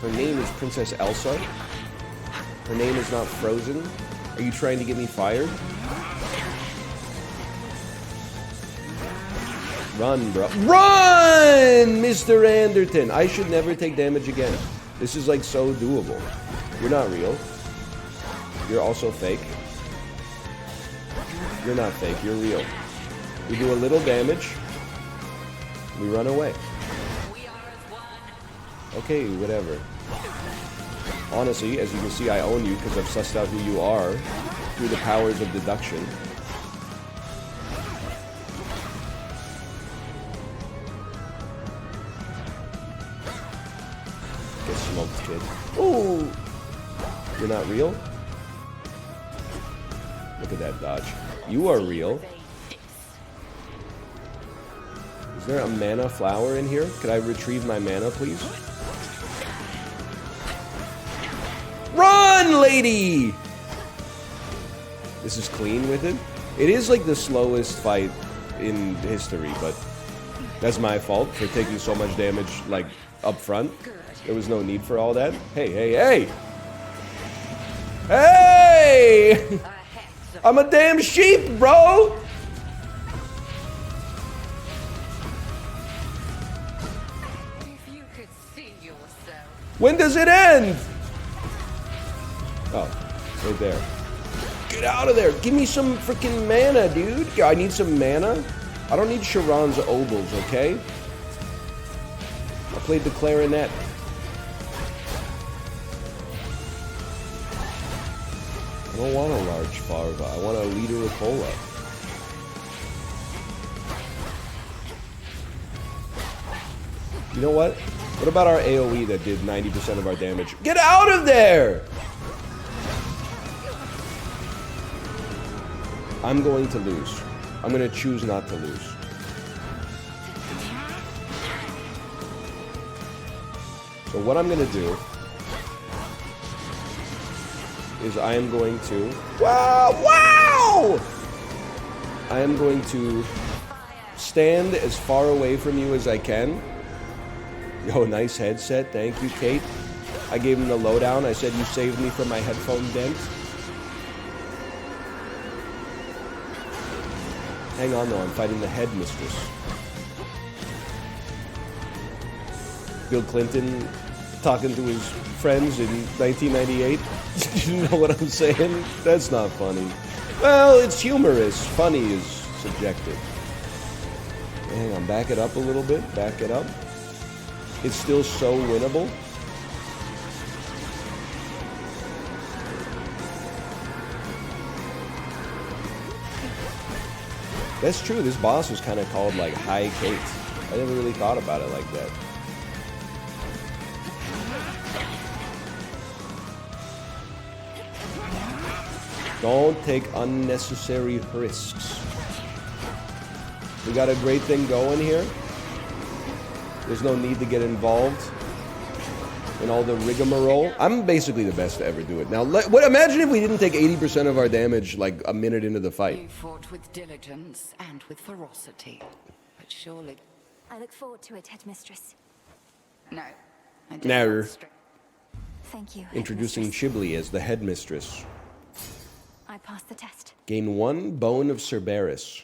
Her name is Princess Elsa. Her name is not Frozen. Are you trying to get me fired? Run, bro. Run, Mr. Anderton. I should never take damage again. This is like so doable. You're not real. You're also fake. You're not fake. You're real. We do a little damage. We run away. Okay, whatever. Honestly, as you can see, I own you because I've sussed out who you are through the powers of deduction. Get smoked, kid. Ooh! You're not real? Look at that dodge. You are real. Is there a mana flower in here? Could I retrieve my mana, please? Run, lady! This is clean with it. It is like the slowest fight in history, but that's my fault for taking so much damage, like, up front. There was no need for all that. Hey, hey, hey! Hey! I'm a damn sheep, bro! If you could see yourself. When does it end? Oh, right there. Get out of there. Give me some freaking mana, dude. Yeah, I need some mana. I don't need Sharon's obols, okay? I played the clarinet. I don't want a large Farva. I want a liter of cola. You know what? What about our AoE that did 90% of our damage? Get out of there! I'm going to lose. I'm going to choose not to lose. So what I'm going to do is I am going to... Wow! Wow! I am going to stand as far away from you as I can. Yo, nice headset. Thank you, Kate. I gave him the lowdown. I said you saved me from my headphone dent. Hang on, though. I'm fighting the headmistress. Bill Clinton talking to his friends in 1998. You know what I'm saying? That's not funny. Well, it's humorous. Funny is subjective. Hang on. Back it up a little bit. Back it up. It's still so winnable. That's true. This boss was kind of called like High Kate. I never really thought about it like that. Don't take unnecessary risks. We got a great thing going here. There's no need to get involved in all the rigmarole. I'm basically the best to ever do it. Now, imagine if we didn't take 80% of our damage like a minute into the fight. You fought with diligence and with ferocity, but surely... I look forward to it, Headmistress. No. I did Now, not Thank you. introducing Headmistress. Chibli as the headmistress. I passed the test. Gain 1 bone of Cerberus.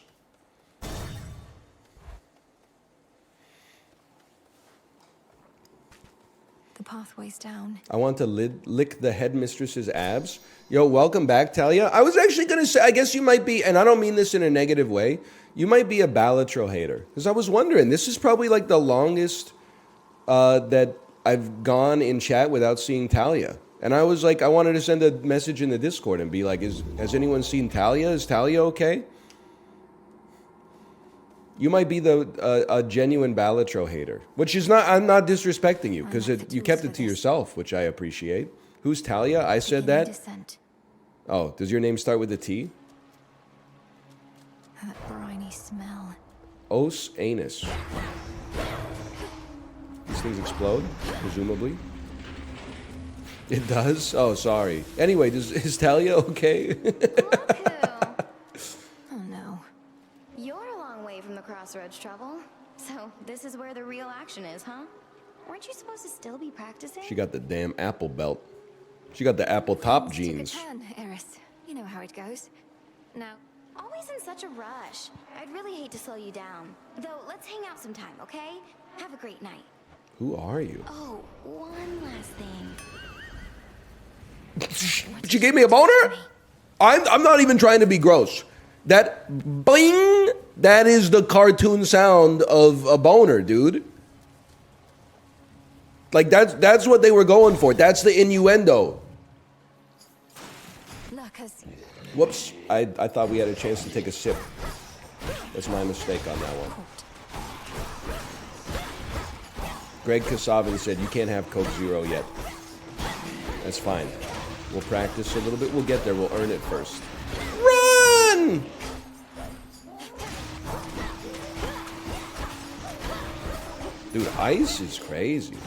The pathway's down. I want to lick the headmistress's abs. Yo, welcome back, Talia. I was actually going to say, I guess you might be, and I don't mean this in a negative way, you might be a Balatro hater. Because I was wondering, this is probably like the longest that I've gone in chat without seeing Talia. And I was like, I wanted to send a message in the Discord and be like, has anyone seen Talia? Is Talia okay? You might be a genuine Balatro hater, which is not. I'm not disrespecting you because you kept it to yourself, which I appreciate. Who's Talia? I said that. Descent. Oh, does your name start with a T? That briny smell. Os anus. These things explode, presumably. It does? Oh, sorry. Anyway, is Talia okay? Oh no. You're a long way from the crossroads trouble. So this is where the real action is, huh? Weren't you supposed to still be practicing? She got the damn apple belt. She got the apple top Took a jeans. turn, Eris. You know how it goes. Now, Always in such a rush. I'd really hate to slow you down. Though, let's hang out sometime, okay? Have a great night. Who are you? Oh, one last thing. But you gave me a boner? I'm not even trying to be gross. That bling, that is the cartoon sound of a boner, dude. Like that's what they were going for. That's the innuendo. Lurkers. Whoops. I thought we had a chance to take a sip. That's my mistake on that one. Greg Kasavin said you can't have Coke Zero yet. That's fine. We'll practice a little bit. We'll get there. We'll earn it first. Run! Dude, ice is crazy.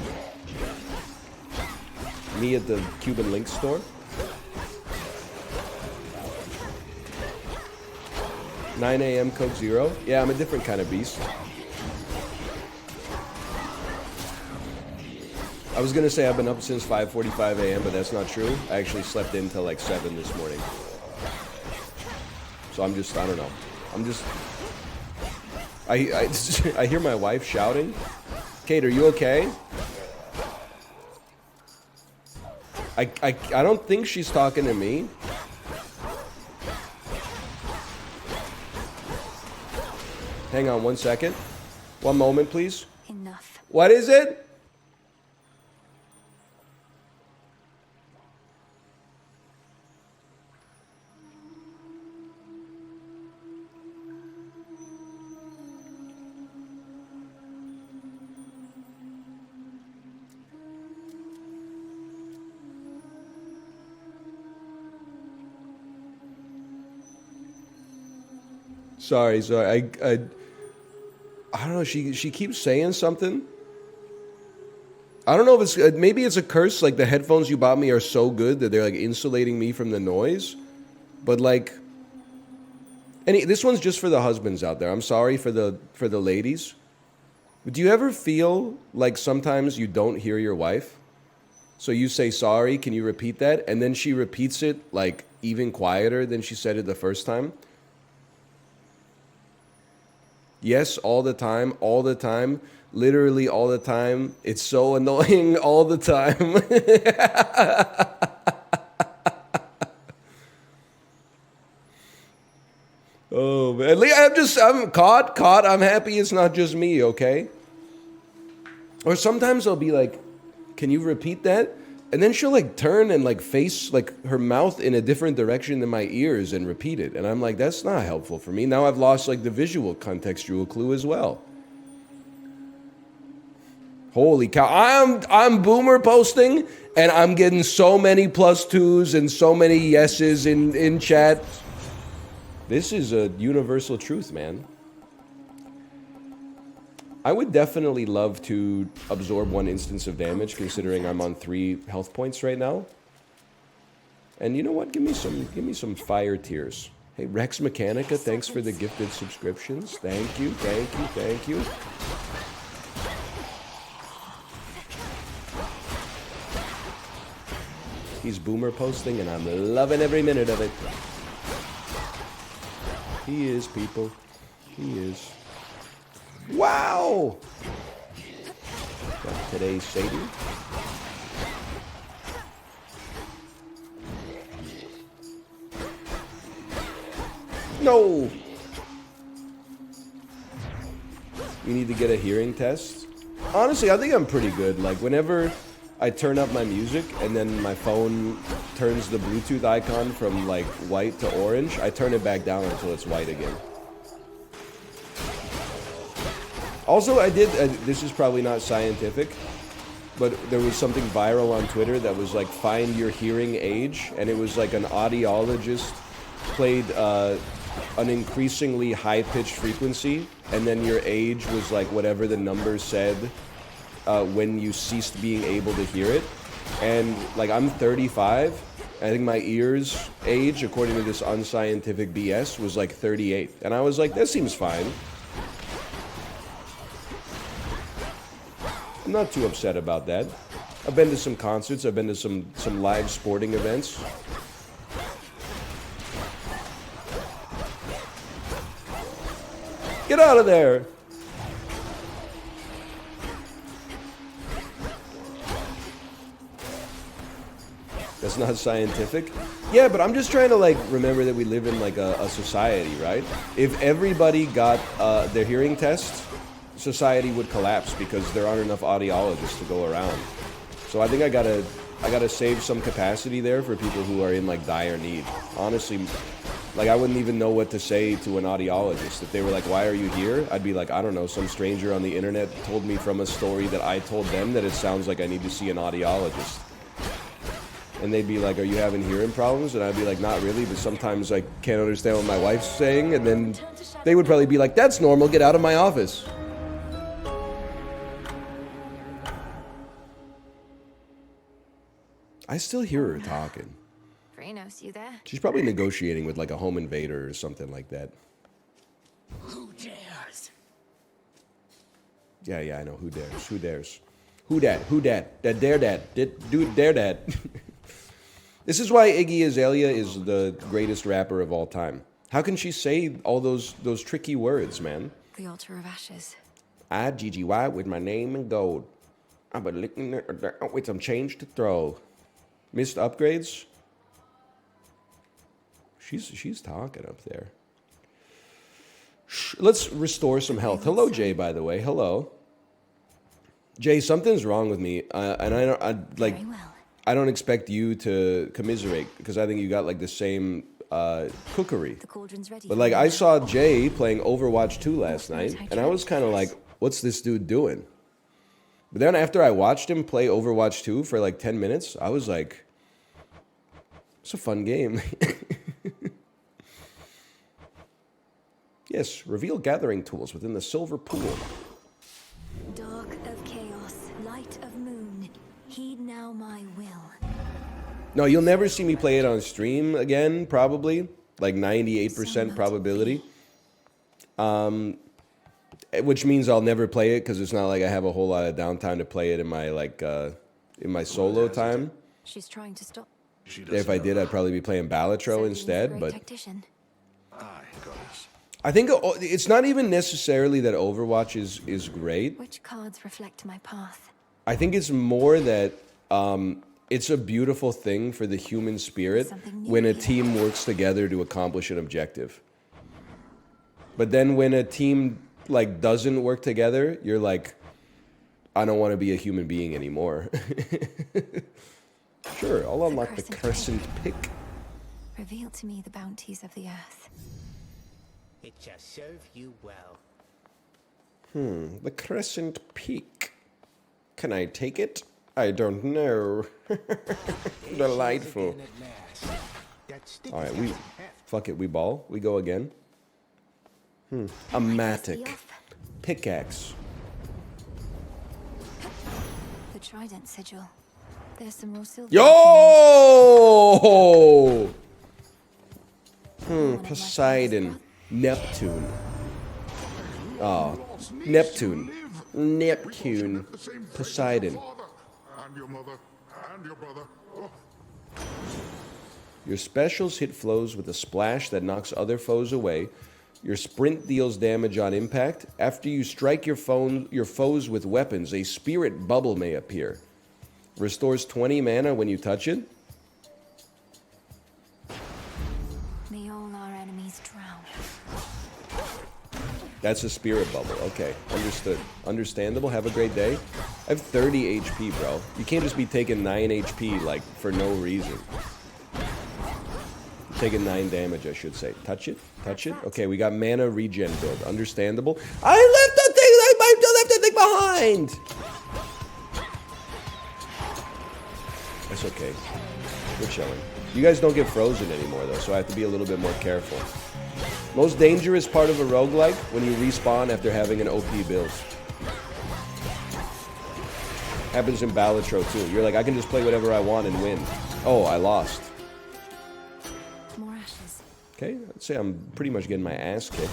Me at the Cuban Link store. 9 a.m. Coke Zero. Yeah, I'm a different kind of beast. I was gonna say I've been up since 5:45 a.m., but that's not true. I actually slept in till like 7 this morning. So I don't know. I hear my wife shouting. Kate, are you okay? I don't think she's talking to me. Hang on 1 second. 1 moment, please. Enough. What is it? Sorry. I don't know. She keeps saying something. I don't know if it's maybe it's a curse. Like the headphones you bought me are so good that they're like insulating me from the noise. But like, this one's just for the husbands out there. I'm sorry for the ladies. But do you ever feel like sometimes you don't hear your wife? So you say sorry. Can you repeat that? And then she repeats it like even quieter than she said it the first time. Yes, all the time, literally all the time. It's so annoying all the time. Oh, man. I'm caught. I'm happy it's not just me, okay? Or sometimes I'll be like, can you repeat that? And then she'll like turn and like face like her mouth in a different direction than my ears and repeat it. And I'm like, that's not helpful for me. Now I've lost like the visual contextual clue as well. Holy cow. I'm boomer posting and I'm getting so many +2s and so many yeses in chat. This is a universal truth, man. I would definitely love to absorb 1 instance of damage, considering I'm on 3 health points right now. And you know what? Give me some fire tears. Hey, Rex Mechanica, thanks for the gifted subscriptions. Thank you, thank you, thank you. He's boomer posting, and I'm loving every minute of it. He is, people. He is. Wow! Got today's Sadie. No! You need to get a hearing test? Honestly, I think I'm pretty good. Like, whenever I turn up my music and then my phone turns the Bluetooth icon from, like, white to orange, I turn it back down until it's white again. Also, I did, this is probably not scientific, but there was something viral on Twitter that was like, find your hearing age, and it was like an audiologist played an increasingly high-pitched frequency, and then your age was like whatever the number said when you ceased being able to hear it. And like, I'm 35, I think my ears age, according to this unscientific BS, was like 38. And I was like, that seems fine. I'm not too upset about that. I've been to some concerts, I've been to some live sporting events. Get out of there! That's not scientific? Yeah, but I'm just trying to like remember that we live in like a society, right? If everybody got their hearing tests, society would collapse because there aren't enough audiologists to go around. So I think I gotta save some capacity there for people who are in like dire need. Honestly, like I wouldn't even know what to say to an audiologist. If they were like, why are you here? I'd be like, I don't know, some stranger on the internet told me from a story that I told them that it sounds like I need to see an audiologist. And they'd be like, are you having hearing problems? And I'd be like, not really, but sometimes I can't understand what my wife's saying. And then they would probably be like, that's normal, get out of my office. I still hear her talking. Frenos, you there? She's probably negotiating with like a home invader or something like that. Who dares? Yeah, I know. Who dares? Who dares? Who dat? Who dat? That dare dat? Dude, dare dat? This is why Iggy Azalea is the greatest rapper of all time. How can she say all those tricky words, man? The altar of ashes. I, Gigi White, with my name in gold. I'm a licking with some change to throw. Missed upgrades? She's talking up there. Let's restore some health. Hello, Jay, by the way. Hello. Jay, something's wrong with me. And I don't expect you to commiserate because I think you got like the same cookery. The cauldron's ready. But like I saw Jay playing Overwatch 2 last night and I was kind of like, what's this dude doing? But then after I watched him play Overwatch 2 for like 10 minutes, I was like, it's a fun game. Yes, reveal gathering tools within the silver pool. Dark of chaos, light of moon, heed now my will. No, you'll never see me play it on stream again, probably. Like 98% probability. Which means I'll never play it because it's not like I have a whole lot of downtime to play it in my like in my solo time. She's trying to stop. If I did, I'd probably be playing Balatro instead, but Aye, goddess. I think it's not even necessarily that Overwatch is great. Which cards reflect my path? I think it's more that it's a beautiful thing for the human spirit when a team works together to accomplish an objective. But then when a team like doesn't work together, you're like, I don't want to be a human being anymore. Sure, I'll unlock the crescent pick. Reveal to me the bounties of the earth. It shall serve you well. The crescent peak. Can I take it? I don't know. Delightful. Alright, fuck it, we ball. We go again. A matic. Pickaxe. The trident sigil. There's some raw silver. Yo! Poseidon. Neptune. Oh, Neptune. Neptune. Poseidon. And your mother and your brother. Oh. Your specials hit foes with a splash that knocks other foes away. Your sprint deals damage on impact. After you strike your foes with weapons, a spirit bubble may appear. Restores 20 mana when you touch it. May all our enemies drown. That's a spirit bubble. Okay, understood. Understandable. Have a great day. I have 30 HP, bro. You can't just be taking 9 HP, like, for no reason. Taking 9 damage, I should say. Touch it? Touch it? Okay, we got mana regen build. Understandable. I left the thing! I left the thing behind! That's okay. We're chilling. You guys don't get frozen anymore, though, so I have to be a little bit more careful. Most dangerous part of a roguelike, when you respawn after having an OP build. Happens in Balatro, too. You're like, I can just play whatever I want and win. Oh, I lost. More ashes. Okay, I'd say I'm pretty much getting my ass kicked.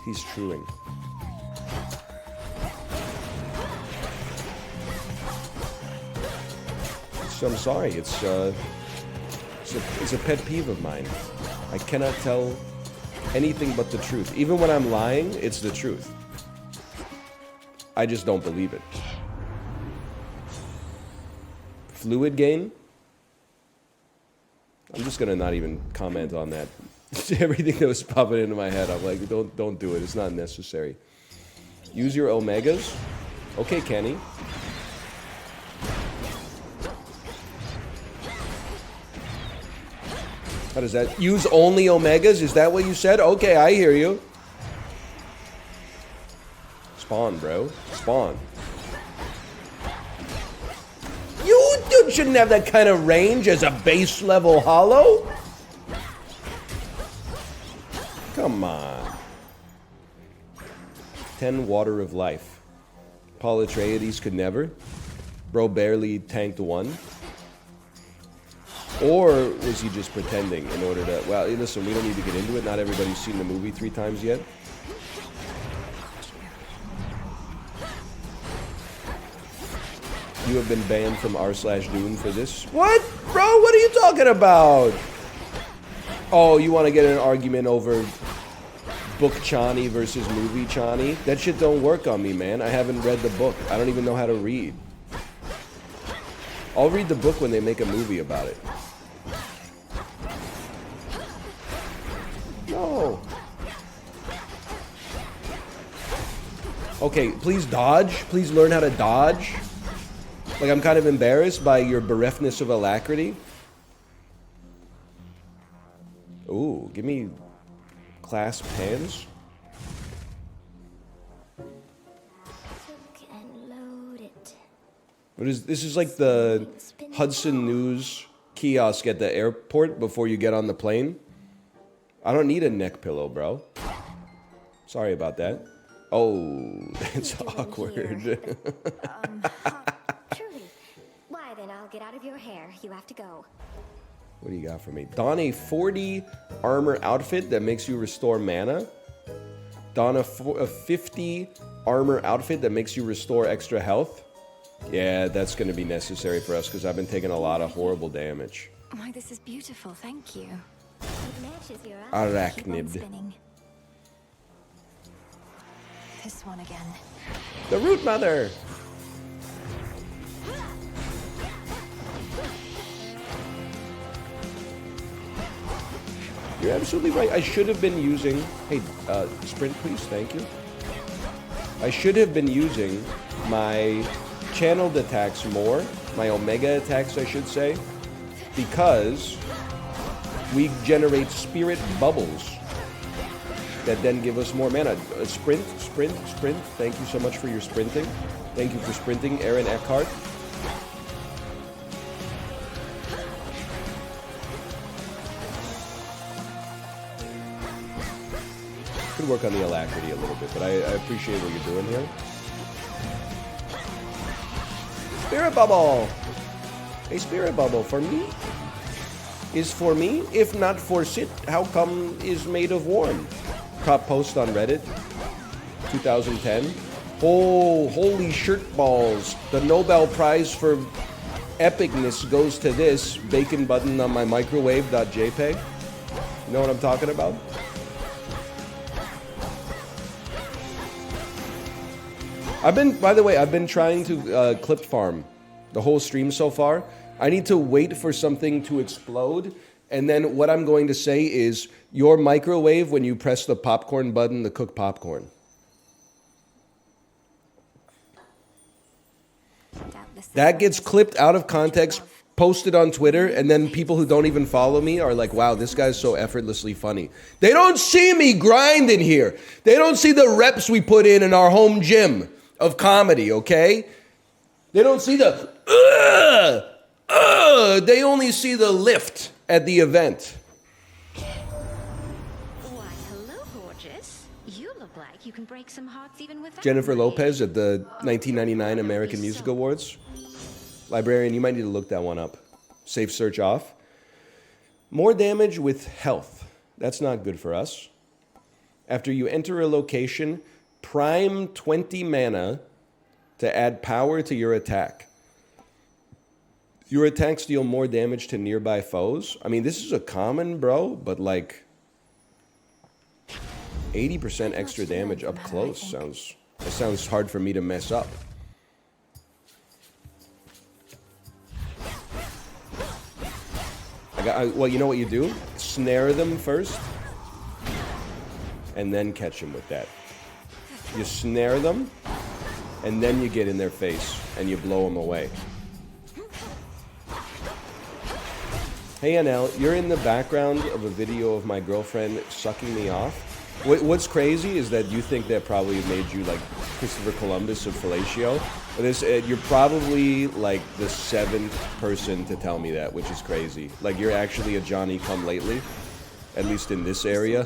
He's truing. So I'm sorry, it's a pet peeve of mine. I cannot tell anything but the truth. Even when I'm lying, it's the truth. I just don't believe it. Fluid gain? I'm just gonna not even comment on that. Everything that was popping into my head, I'm like, don't do it. It's not necessary. Use your omegas. Okay, Kenny. How does that? Use only omegas? Is that what you said? Okay, I hear you. Spawn, bro. Spawn. You shouldn't have that kind of range as a base level hollow. Come on. 10 Water of Life. Paul Atreides could never. Bro barely tanked 1. Or was he just pretending in order to... Well, listen, we don't need to get into it. Not everybody's seen the movie 3 times yet. You have been banned from r/Dune for this. What? Bro, what are you talking about? Oh, you want to get in an argument over book Chani versus movie Chani? That shit don't work on me, man. I haven't read the book. I don't even know how to read. I'll read the book when they make a movie about it. No. Okay, please dodge. Please learn how to dodge. Like, I'm kind of embarrassed by your bereftness of alacrity. Ooh, give me clasp hands. What is this? Is like the Hudson News kiosk at the airport before you get on the plane. I don't need a neck pillow, bro. Sorry about that. Oh, that's awkward. Truly. Why then, I'll get out of your hair. You have to go. What do you got for me? Don a 40 armor outfit that makes you restore mana. Don a 50 armor outfit that makes you restore extra health. Yeah, that's going to be necessary for us because I've been taking a lot of horrible damage. Why, this is beautiful. Thank you. It matches your outfit. Keep on Arachnid. spinning. This one again. The Root Mother! You're absolutely right. I should have been using... Hey, sprint please, thank you. I should have been using my channeled attacks more, my omega attacks I should say, because we generate spirit bubbles that then give us more mana. Sprint. Thank you so much for your sprinting. Thank you for sprinting, Aaron Eckhart. Could work on the alacrity a little bit, but I appreciate what you're doing here. Spirit bubble! A spirit bubble for me? Is for me? If not for Sit, how come is made of worn? Top post on Reddit, 2010. Oh, holy shirt balls. The Nobel Prize for epicness goes to this. Bacon button on my microwave.jpg. You know what I'm talking about? By the way, I've been trying to clip farm the whole stream so far. I need to wait for something to explode, and then what I'm going to say is your microwave when you press the popcorn button to cook popcorn. That gets clipped out of context, posted on Twitter, and then people who don't even follow me are like, wow, this guy's so effortlessly funny. They don't see me grinding here. They don't see the reps we put in our home gym of comedy, okay? They don't see the they only see the lift at the event. Why, hello, gorgeous. You look like you can break some hearts even without Jennifer Lopez at the 1999 American Music Awards. Librarian, you might need to look that one up. Safe search off. More damage with health. That's not good for us. After you enter a location, prime 20 mana to add power to your attack. Your attacks deal more damage to nearby foes. I mean, this is a common, bro, but like 80% extra damage up close sounds hard for me to mess up. Well, you know what you do? Snare them first, and then catch them with that. You snare them, and then you get in their face, and you blow them away. Hey, NL, you're in the background of a video of my girlfriend sucking me off. What's crazy is that you think that probably made you like Christopher Columbus of fellatio. You're probably like the 7th person to tell me that, which is crazy. Like you're actually a Johnny come lately, at least in this area.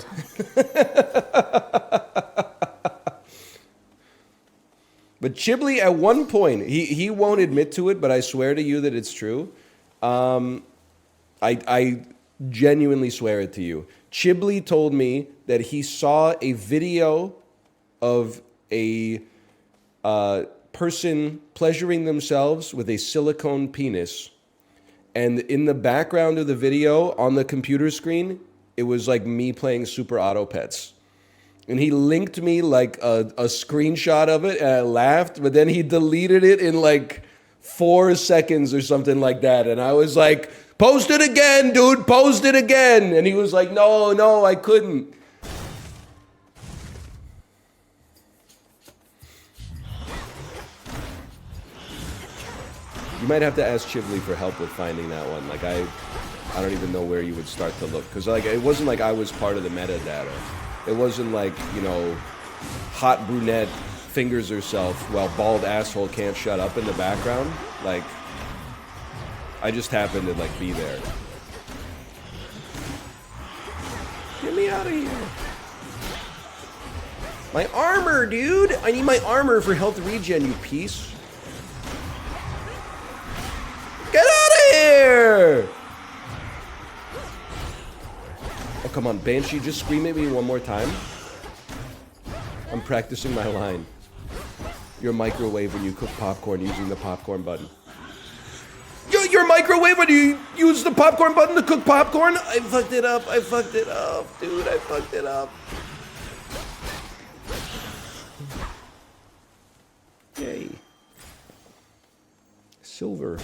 But Chiblee, at one point, he won't admit to it, but I swear to you that it's true. I genuinely swear it to you. Chiblee told me that he saw a video of a person pleasuring themselves with a silicone penis. And in the background of the video, on the computer screen, it was like me playing Super Auto Pets. And he linked me like a screenshot of it, and I laughed, but then he deleted it in like 4 seconds or something like that. And I was like, post it again, dude, post it again. And he was like, no, I couldn't. You might have to ask Chiblee for help with finding that one. Like I don't even know where you would start to look. Because like it wasn't like I was part of the metadata. It wasn't like, you know, hot brunette fingers herself while bald asshole can't shut up in the background. Like, I just happened to like be there. Get me out of here. My armor, dude! I need my armor for health regen, you piece. Get out of here! Oh, come on, Banshee, just scream at me one more time. I'm practicing my line. Your microwave when you cook popcorn using the popcorn button. Your microwave when you use the popcorn button to cook popcorn? I fucked it up, dude, I fucked it up. Yay. Silver.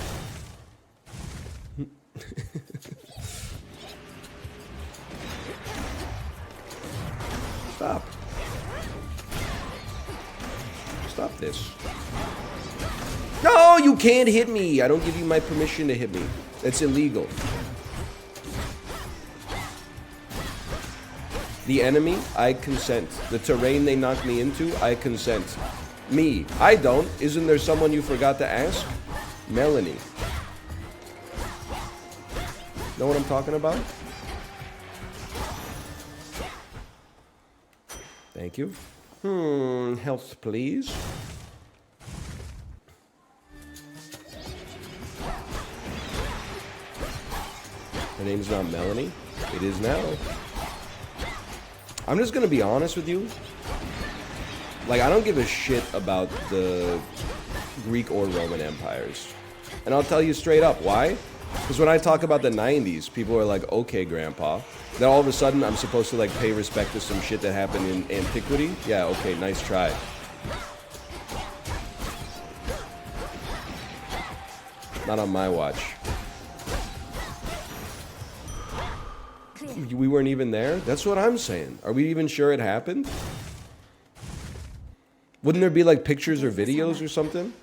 Stop this. No, you can't hit me. I don't give you my permission to hit me. It's illegal. The enemy, I consent. The terrain they knock me into, I consent. Me, I don't. Isn't there someone you forgot to ask? Melanie. Know what I'm talking about? Thank you. Health, please. Her name's not Melanie. It is now. I'm just gonna be honest with you. Like, I don't give a shit about the Greek or Roman empires. And I'll tell you straight up, why? Because when I talk about the 90s, people are like, okay, Grandpa. Then all of a sudden, I'm supposed to, like, pay respect to some shit that happened in antiquity? Yeah, okay, nice try. Not on my watch. We weren't even there? That's what I'm saying. Are we even sure it happened? Wouldn't there be, like, pictures or videos or something?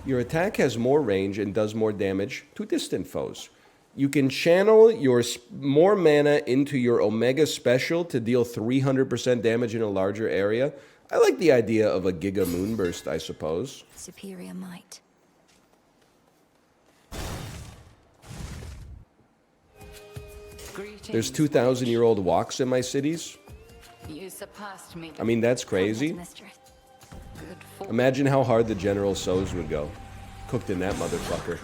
Your attack has more range and does more damage to distant foes. You can channel your more mana into your Omega Special to deal 300% damage in a larger area. I like the idea of a Giga Moonburst, I suppose. Superior might. There's 2,000-year-old walks in my cities. You surpassed me. I mean, that's crazy. Imagine how hard the General So's would go. Cooked in that motherfucker.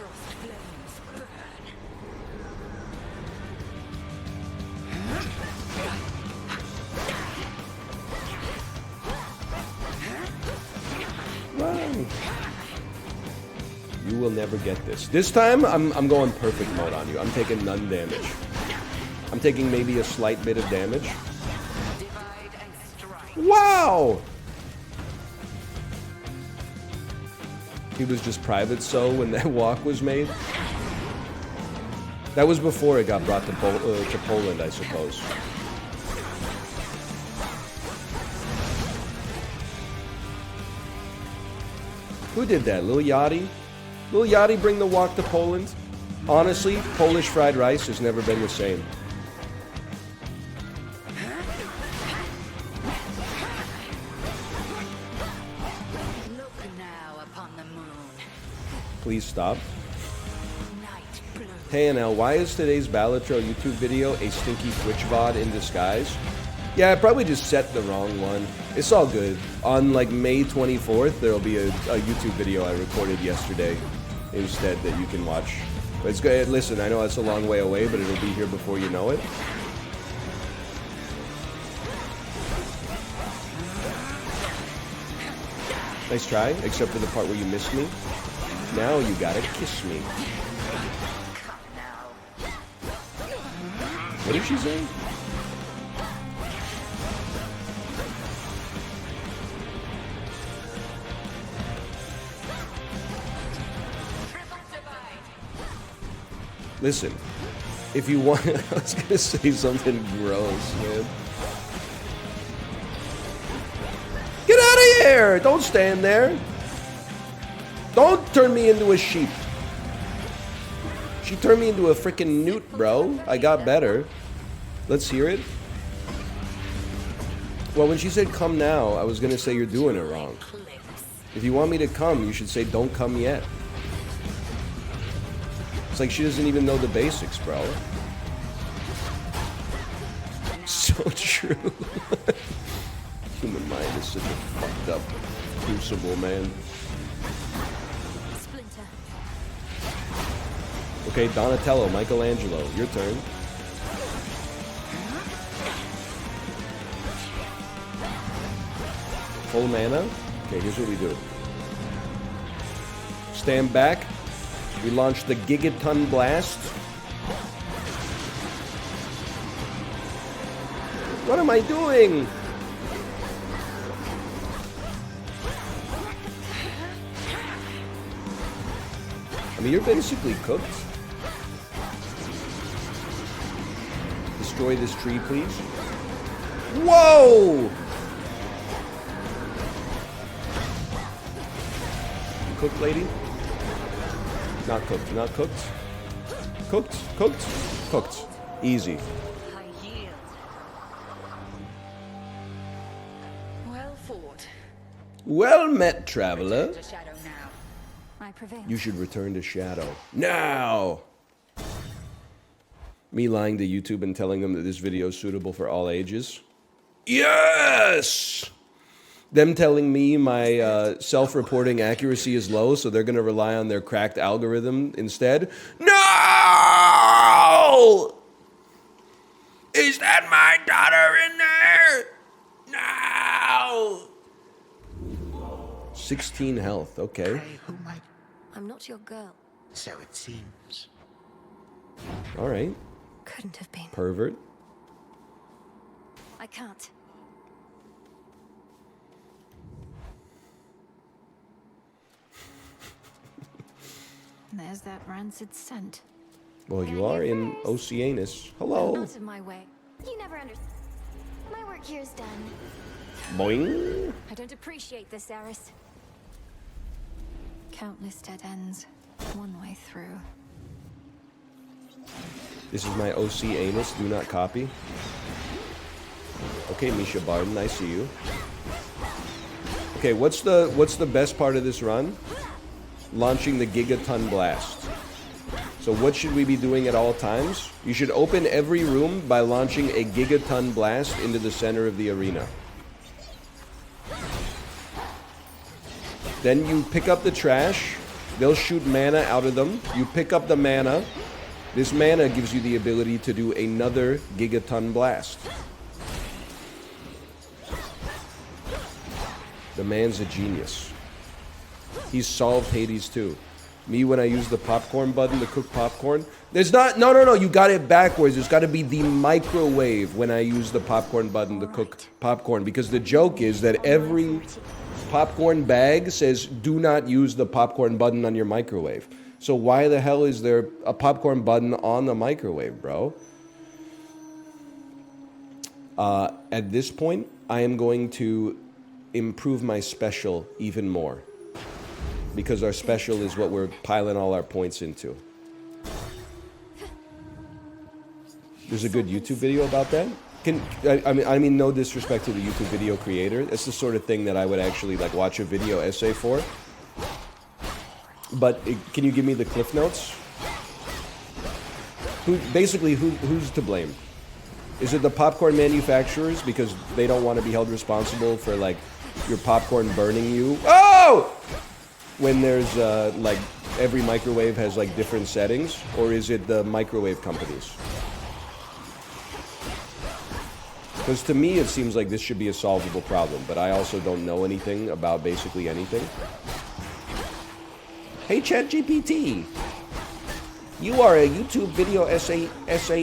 Wow. You will never get this. This time, I'm going perfect mode on you. I'm taking none damage. I'm taking maybe a slight bit of damage. Wow! He was just private so when that walk was made. That was before it got brought to Poland, I suppose. Who did that? Lil Yachty? Lil Yachty bring the walk to Poland? Honestly, Polish fried rice has never been the same. Please stop. Hey NL, why is today's Balatro YouTube video a stinky Twitch VOD in disguise? Yeah, I probably just set the wrong one. It's all good. On like May 24th, there'll be a YouTube video I recorded yesterday instead that you can watch. But it's good. Listen, I know it's a long way away, but it'll be here before you know it. Nice try, except for the part where you missed me. Now you gotta kiss me. What did she say? Listen, if you want, I was gonna say something gross, man. Get out of here! Don't stand there. Don't turn me into a sheep. She turned me into a freaking newt, bro. I got better. Let's hear it. Well, when she said come now, I was gonna say you're doing it wrong. If you want me to come, you should say don't come yet. It's like she doesn't even know the basics, bro. So true. Human mind is such a fucked up crucible, man. Okay, Donatello, Michelangelo, your turn. Full mana? Okay, here's what we do. Stand back. We launch the Gigaton Blast. What am I doing? I mean, you're basically cooked. Destroy this tree, please. Whoa! Cooked, lady? Not cooked, not cooked. Cooked, cooked, cooked. Easy. I yield. Well fought. Well met, traveler. To shadow now. I prevail. You should return to Shadow. Now! Me lying to YouTube and telling them that this video is suitable for all ages. Yes! Them telling me my self-reporting accuracy is low, so they're going to rely on their cracked algorithm instead. No! Is that my daughter in there? No! 16 health, okay. Who might... I'm not your girl. So it seems. All right. Couldn't have been. Pervert. I can't. There's that rancid scent. Well, you are in Oceanus. Hello. Out of my way. You never understand. My work here is done. Boing. I don't appreciate this, Eris. Countless dead ends. One way through. This is my OC anus. Do not copy. Okay, Misha Barden, I see you. Okay, what's the best part of this run? Launching the Gigaton Blast. So what should we be doing at all times? You should open every room by launching a Gigaton Blast into the center of the arena. Then you pick up the trash. They'll shoot mana out of them. You pick up the mana. This mana gives you the ability to do another Gigaton Blast. The man's a genius. He's solved Hades too. Me, when I use the popcorn button to cook popcorn, there's not, no, you got it backwards. There's got to be the microwave when I use the popcorn button to cook popcorn, because the joke is that every popcorn bag says do not use the popcorn button on your microwave. So why the hell is there a popcorn button on the microwave, bro? At this point, I am going to improve my special even more, because our special is what we're piling all our points into. There's a good YouTube video about that. I mean, no disrespect to the YouTube video creator. It's the sort of thing that I would actually like watch a video essay for. But can you give me the cliff notes? Who's to blame? Is it the popcorn manufacturers because they don't want to be held responsible for like your popcorn burning you? Oh! When there's like every microwave has like different settings, or is it the microwave companies? Because to me it seems like this should be a solvable problem, but I also don't know anything about basically anything. Hey ChatGPT, you are a YouTube video essay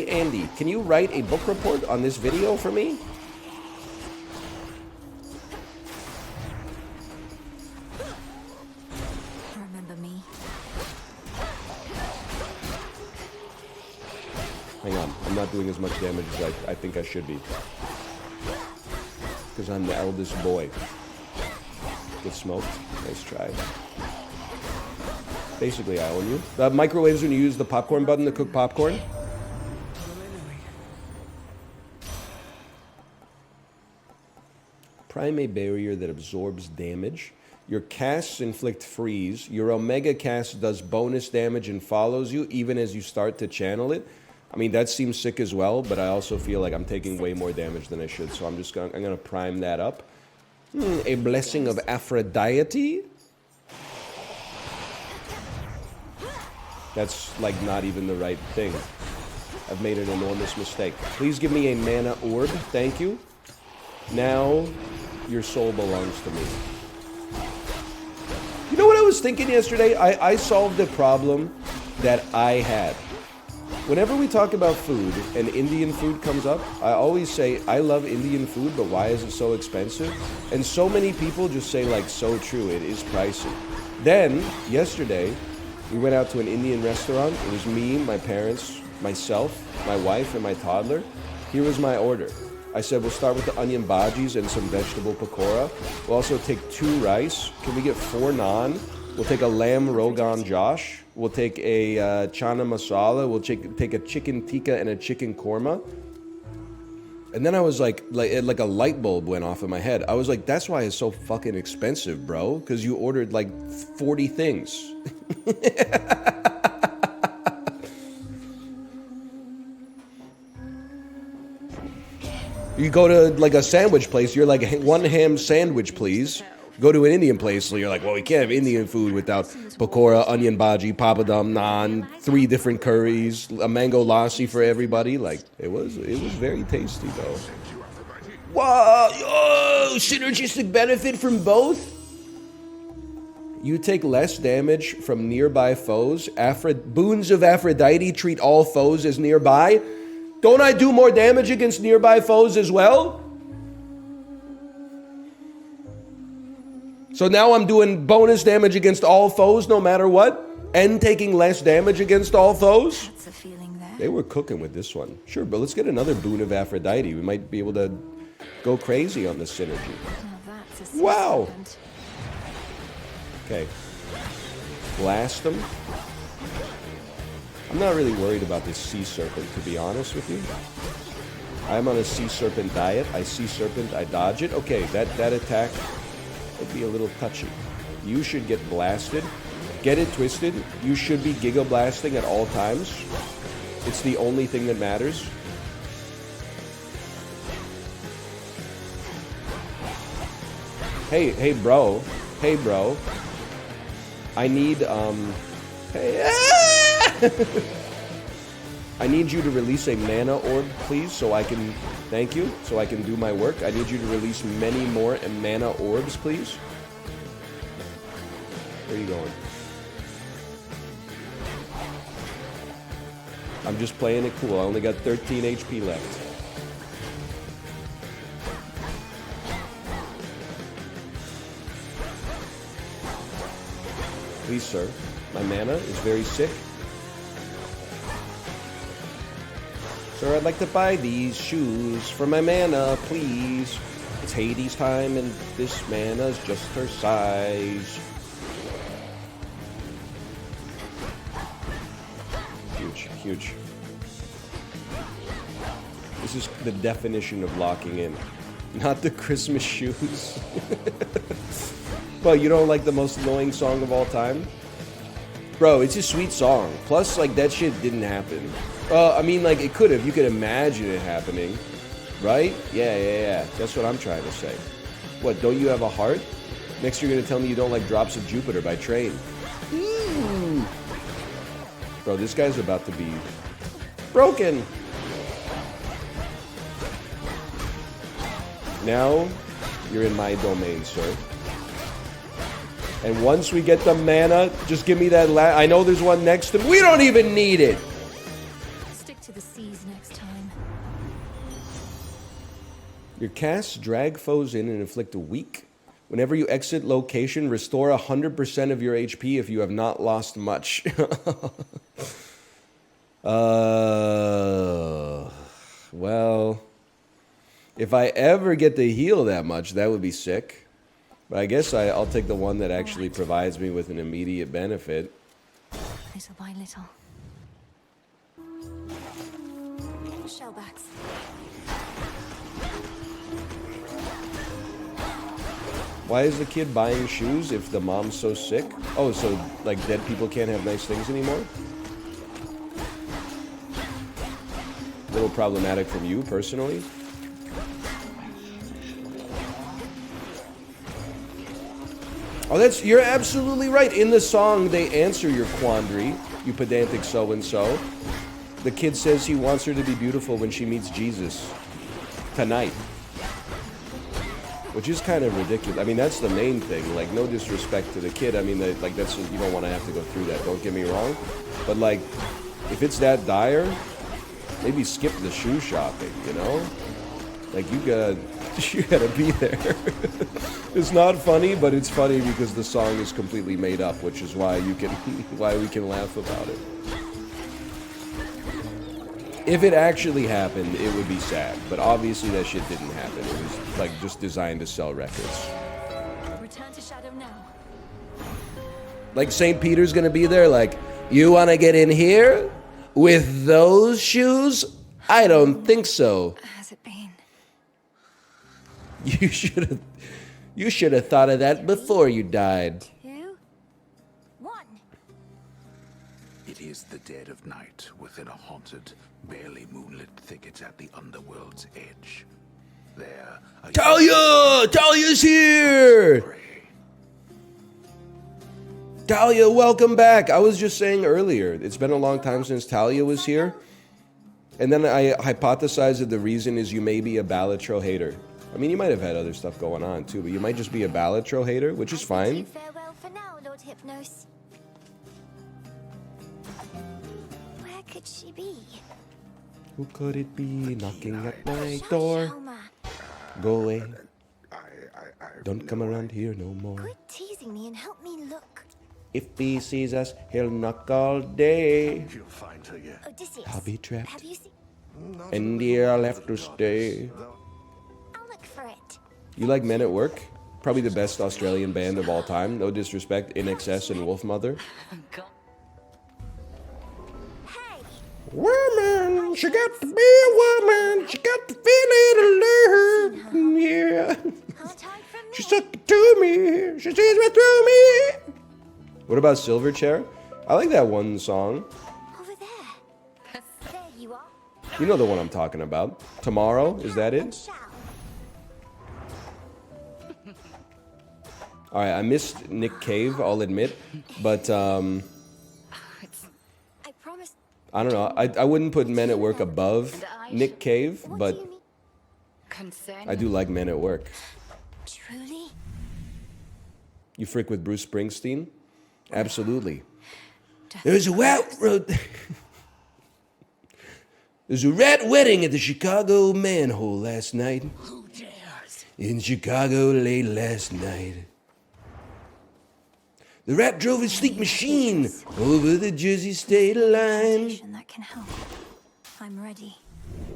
Andy. Can you write a book report on this video for me? Remember me? Hang on, I'm not doing as much damage as I think I should be. Because I'm the eldest boy. Get smoked. Nice try. Basically, I own you. The microwaves when you use the popcorn button to cook popcorn. Prime a barrier that absorbs damage. Your casts inflict freeze. Your Omega cast does bonus damage and follows you even as you start to channel it. I mean, that seems sick as well, but I also feel like I'm taking way more damage than I should, so I'm gonna prime that up. A blessing of Aphrodite. That's like not even the right thing. I've made an enormous mistake. Please give me a mana orb, thank you. Now, your soul belongs to me. You know what I was thinking yesterday? I solved a problem that I had. Whenever we talk about food and Indian food comes up, I always say, I love Indian food, but why is it so expensive? And so many people just say, like, so true, it is pricey. Then, yesterday, we went out to an Indian restaurant. It was me, my parents, myself, my wife, and my toddler. Here was my order. I said we'll start with the onion bhajis and some vegetable pakora. We'll also take 2 rice. Can we get 4 naan? We'll take a lamb rogan josh. We'll take a chana masala. We'll take a chicken tikka and a chicken korma. And then I was like a light bulb went off in my head. I was like, that's why it's so fucking expensive, bro. Because you ordered like 40 things. You go to like a sandwich place, you're like, 1 ham sandwich, please. Go to an Indian place, so you're like, well, we can't have Indian food without pakora, onion bhaji, papadum, naan, 3 different curries, a mango lassi for everybody. Like, it was very tasty, though. Whoa! Oh, synergistic benefit from both? You take less damage from nearby foes. Boons of Aphrodite treat all foes as nearby. Don't I do more damage against nearby foes as well? So now I'm doing bonus damage against all foes no matter what? And taking less damage against all foes? That's a feeling there. They were cooking with this one. Sure, but let's get another boon of Aphrodite. We might be able to go crazy on this synergy. Now that's a Wow! serpent. Okay. Blast them. I'm not really worried about this sea serpent, to be honest with you. I'm on a sea serpent diet. I see serpent, I dodge it. Okay, that attack would be a little touchy. You should get blasted. Get it twisted. You should be giga blasting at all times. It's the only thing that matters. Hey bro. Hey bro. I need hey, I need you to release a mana orb, please, so I can, thank you, so I can do my work. I need you to release many more mana orbs, please. Where are you going? I'm just playing it cool. I only got 13 HP left. Please, sir. My mana is very sick. Sir, I'd like to buy these shoes for my mana, please. It's Hades time and this mana's just her size. Huge, huge. This is the definition of locking in. Not the Christmas shoes. Well, you don't like the most annoying song of all time? Bro, it's a sweet song. Plus, like, that shit didn't happen. I mean, like, it could have. You could imagine it happening. Right? Yeah. That's what I'm trying to say. What, don't you have a heart? Next you're gonna tell me you don't like Drops of Jupiter by Train. Bro, this guy's about to be broken. Now, you're in my domain, sir. And once we get the mana, just give me that I know there's one next to me. We don't even need it! Stick to the seas next time. Your casts drag foes in and inflict a weak. Whenever you exit location, restore 100% of your HP if you have not lost much. Well, if I ever get to heal that much, that would be sick. But I guess I'll take the one that actually provides me with an immediate benefit. Little by little. Shellbacks. Why is the kid buying shoes if the mom's so sick? Oh, so like dead people can't have nice things anymore? A little problematic from you personally. Oh, you're absolutely right. In the song, they answer your quandary, you pedantic so-and-so. The kid says he wants her to be beautiful when she meets Jesus. Tonight. Which is kind of ridiculous. I mean, that's the main thing. Like, no disrespect to the kid. I mean, like, that's, you don't want to have to go through that. Don't get me wrong. But, like, if it's that dire, maybe skip the shoe shopping, you know? Like, you gotta be there. It's not funny, but it's funny because the song is completely made up, which is why we can laugh about it. If it actually happened, it would be sad. But obviously that shit didn't happen. It was like just designed to sell records. Return to Shadow now. Like St. Peter's gonna be there like, you wanna get in here? With those shoes? I don't think so. Has it been? You should have thought of that before you died. 2, 1. It is the dead of night within a haunted, barely moonlit thicket at the underworld's edge. There, Talia! Talia's here! Talia, welcome back. I was just saying earlier, it's been a long time since Talia was here. And then I hypothesized that the reason is you may be a Balatro hater. I mean, you might have had other stuff going on too, but you might just be a Balatro hater, which is fine. Farewell for now, Lord Hypnos. Where could she be? Who could it be knocking at my door? Go away. Don't come around here no more. Quit teasing me and help me look. If he sees us, he'll knock all day. You'll find her yet. Odysseus, I'll be trapped. have you seen? And here I'll have to stay. I'll look for it. You like Men at Work? Probably the best Australian band of all time. No disrespect, In Excess and Wolfmother. Hey, Woman, she got to be a woman. She got to feel it alert. Yeah. can't hide from me. She stuck it to me. She sees right through me. What about Silverchair? I like that one song. Over there. There you are. You know the one I'm talking about. Tomorrow, is that And it? shall. All right, I missed Nick Cave, I'll admit, but I promise. I don't know. I wouldn't put Men at Work above Nick Cave, What but do you mean? Concern. I do like Men at Work. Truly? You freak with Bruce Springsteen? Absolutely. There's a rat There's a rat wedding at the Chicago manhole last night. Who dares? In Chicago late last night. The rat drove his sleek machine over the Jersey state line. That can help. I'm ready.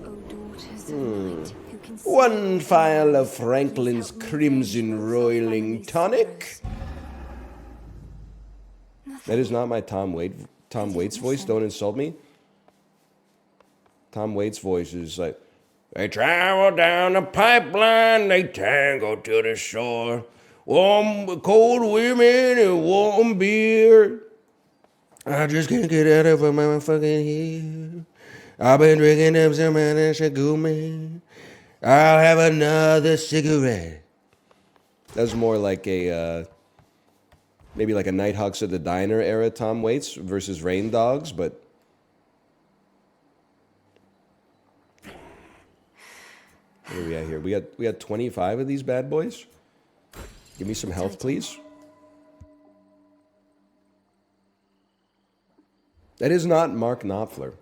O daughters of night, who can see One phial of Franklin's Crimson Roiling Tonic. That is not my Tom Waits voice. Don't insult me. Tom Waits' voice is like, they travel down the pipeline, they tangle to the shore. Warm, cold women and warm beer. I just can't get out of my fucking head. I've been drinking up some Shagumi. I'll have another cigarette. That's more like a, maybe like a Nighthawks at the Diner era Tom Waits versus Rain Dogs, but what are we at here? We got 25 of these bad boys. Give me some health, please. That is not Mark Knopfler.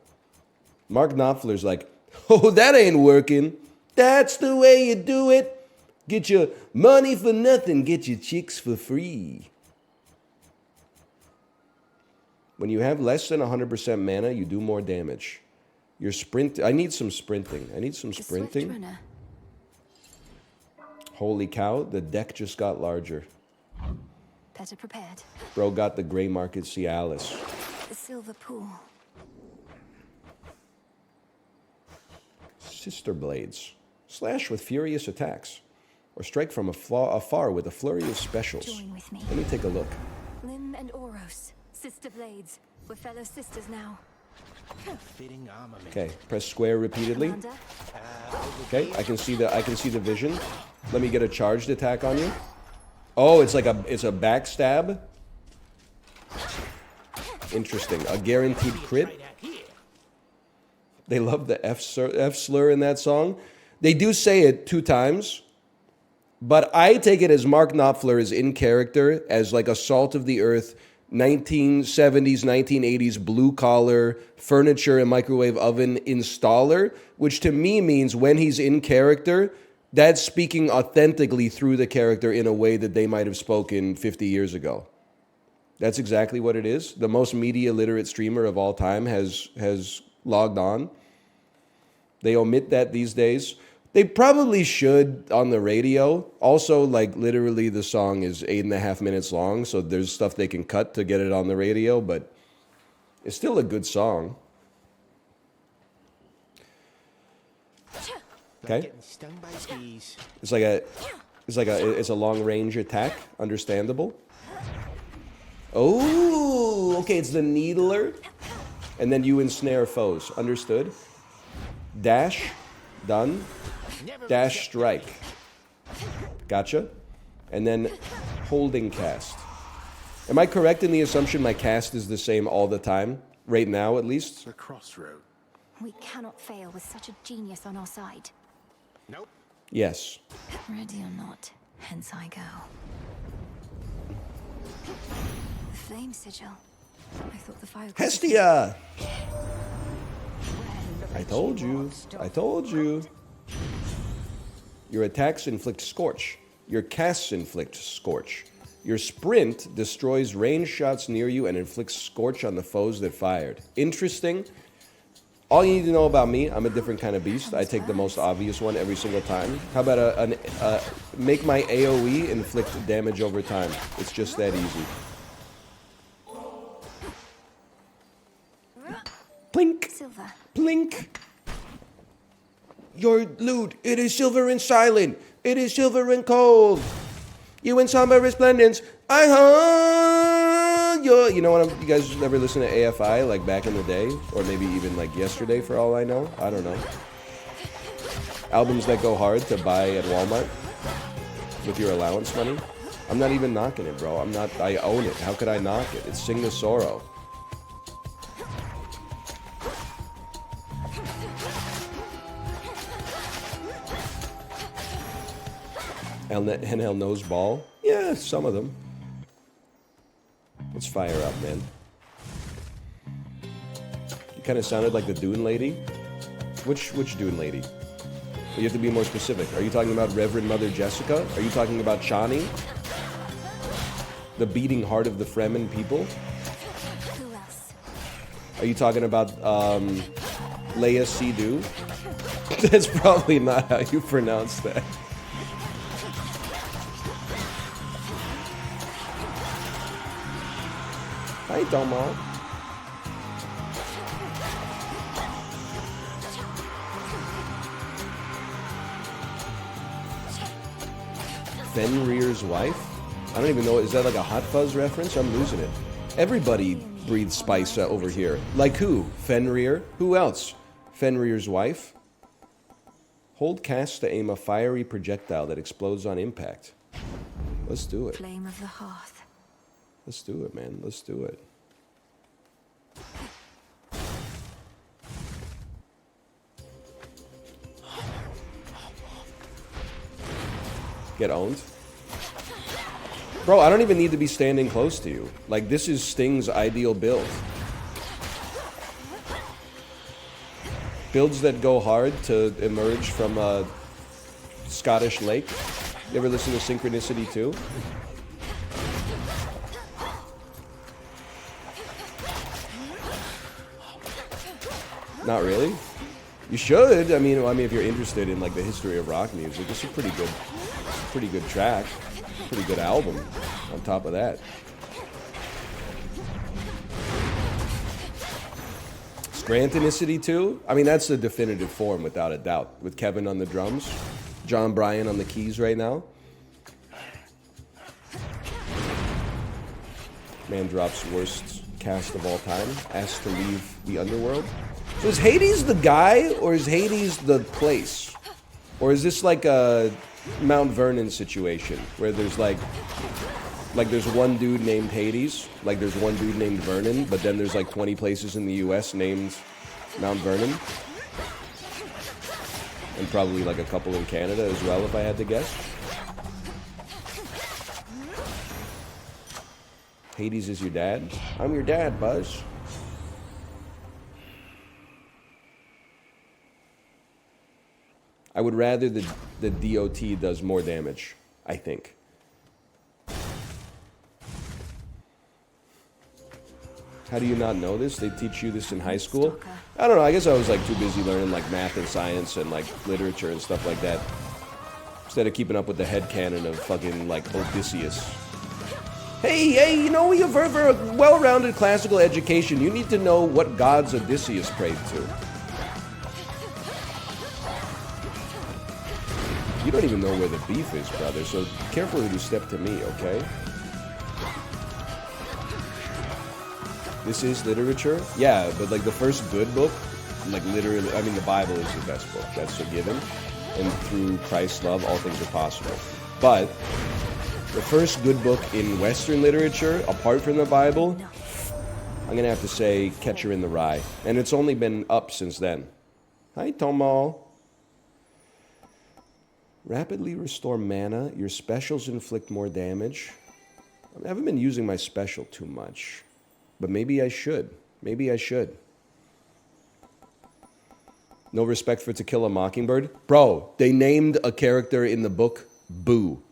Mark Knopfler's like, oh, that ain't working. That's the way you do it. Get your money for nothing. Get your chicks for free. When you have less than 100% mana, you do more damage. Your sprint. I need some sprinting. I need some the sprinting. Swift runner. Holy cow, the deck just got larger. Better prepared. Bro got the Gray Market Cialis. The silver pool. Sister Blades. Slash with furious attacks. Or strike from afar with a flurry of specials. Join with me. Let me take a look. Lim and Oros, sister blades. We're fellow sisters now. Fitting armament. Okay, press square repeatedly. Commander, Okay, I can see the vision. Let me get a charged attack on you. Oh, it's a backstab. Interesting. A guaranteed crit. They love the F slur in that song. They do say it 2 times, but I take it as Mark Knopfler is in character as like a salt of the earth 1970s, 1980s blue collar furniture and microwave oven installer, which to me means when he's in character, that's speaking authentically through the character in a way that they might have spoken 50 years ago. That's exactly what it is. The most media literate streamer of all time has logged on. They omit that these days. They probably should on the radio. Also, like, literally the song is 8.5 minutes long, so there's stuff they can cut to get it on the radio, but it's still a good song. Okay? Stung by skis. It's a long range attack. Understandable. Oh, okay, it's the needler. And then you ensnare foes. Understood. Dash. Done. Dash strike. Gotcha. And then holding cast. Am I correct in the assumption my cast is the same all the time? Right now, at least? The crossroad. We cannot fail with such a genius on our side. Nope. Yes. Ready or not, hence I go. The flame sigil. I thought the fire... Hestia! I told you. I told you. Your attacks inflict scorch. Your casts inflict scorch. Your sprint destroys ranged shots near you and inflicts scorch on the foes that fired. Interesting. All you need to know about me, I'm a different kind of beast. I take the most obvious one every single time. How about make my AoE inflict damage over time? It's just that easy. Plink. Silver. Plink. Your loot, it is silver and silent. It is silver and cold. You in somber resplendence. I hunt your... You know what? You guys never listen to AFI like back in the day? Or maybe even like yesterday for all I know? I don't know. Albums that go hard to buy at Walmart with your allowance money. I'm not even knocking it, bro. I own it. How could I knock it? It's Sing the Sorrow. Hell knows ball? Yeah, some of them. Let's fire up, man. You kind of sounded like the Dune lady. Which Dune lady? You have to be more specific. Are you talking about Reverend Mother Jessica? Are you talking about Chani? The beating heart of the Fremen people? Who else? Are you talking about Leia Seydoux? That's probably not how you pronounce that. Hi, Domo. Fenrir's wife? I don't even know. Is that like a Hot Fuzz reference? I'm losing it. Everybody breathes spice over here. Like who? Fenrir? Who else? Fenrir's wife? Hold cast to aim a fiery projectile that explodes on impact. Let's do it. Flame of the hearth. Let's do it, man. Let's do it. Get owned. Bro, I don't even need to be standing close to you. Like, this is Sting's ideal build. Builds that go hard to emerge from a Scottish lake. You ever listen to Synchronicity 2? Not really? You should. I mean, if you're interested in like the history of rock music, it's a pretty good track, pretty good album. On top of that, Scrantonicity 2. I mean, that's the definitive form without a doubt. With Kevin on the drums, John Bryan on the keys right now. Man drops worst cast of all time, asked to leave the underworld. So is Hades the guy, or is Hades the place? Or is this like a Mount Vernon situation, where there's like there's one dude named Hades, like there's one dude named Vernon, but then there's like 20 places in the US named Mount Vernon? And probably like a couple in Canada as well, if I had to guess. Hades is your dad? I'm your dad, Buzz. I would rather the DOT does more damage, I think. How do you not know this? They teach you this in high school? I don't know, I guess I was like too busy learning like math and science and like literature and stuff like that. Instead of keeping up with the headcanon of fucking like Odysseus. Hey, you know, for a well-rounded classical education, you need to know what gods Odysseus prayed to. You don't even know where the beef is, brother, so careful when you step to me, okay? This is literature? Yeah, but like the first good book, like literally, I mean the Bible is the best book, that's a given. And through Christ's love, all things are possible. But the first good book in Western literature, apart from the Bible, I'm gonna have to say Catcher in the Rye. And it's only been up since then. Hi, Tomo. Rapidly restore mana. Your specials inflict more damage. I haven't been using my special too much. But maybe I should. Maybe I should. No respect for To Kill a Mockingbird? Bro, they named a character in the book Boo.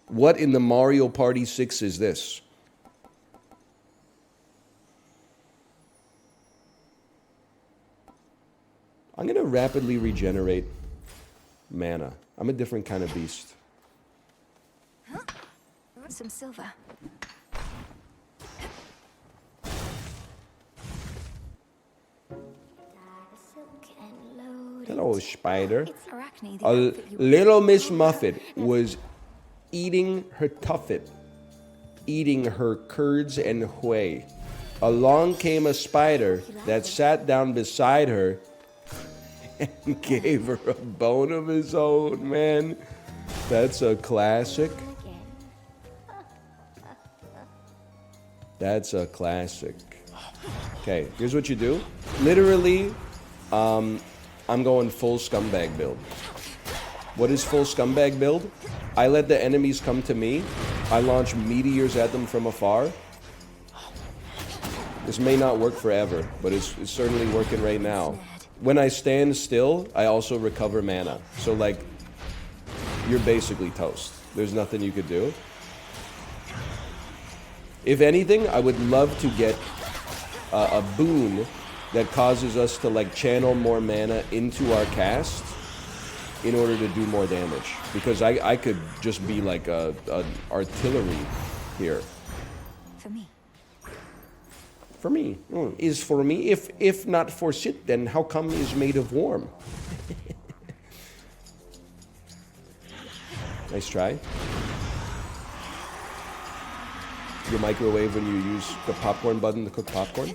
What in the Mario Party 6 is this? I'm gonna rapidly regenerate mana. I'm a different kind of beast. Huh? Some silver. Hello, spider. A little Miss Muffet was eating her tuffet, eating her curds and whey. Along came a spider that sat down beside her and gave her a bone of his own, man. That's a classic. That's a classic. Okay, here's what you do. Literally, I'm going full scumbag build. What is full scumbag build? I let the enemies come to me. I launch meteors at them from afar. This may not work forever, but it's certainly working right now. When I stand still, I also recover mana. So like, you're basically toast. There's nothing you could do. If anything, I would love to get a boon that causes us to like channel more mana into our cast in order to do more damage. Because I could just be like an artillery here. For me. For me. Is for me. If not for sit, then how come is made of warm? Nice try. You microwave when you use the popcorn button to cook popcorn?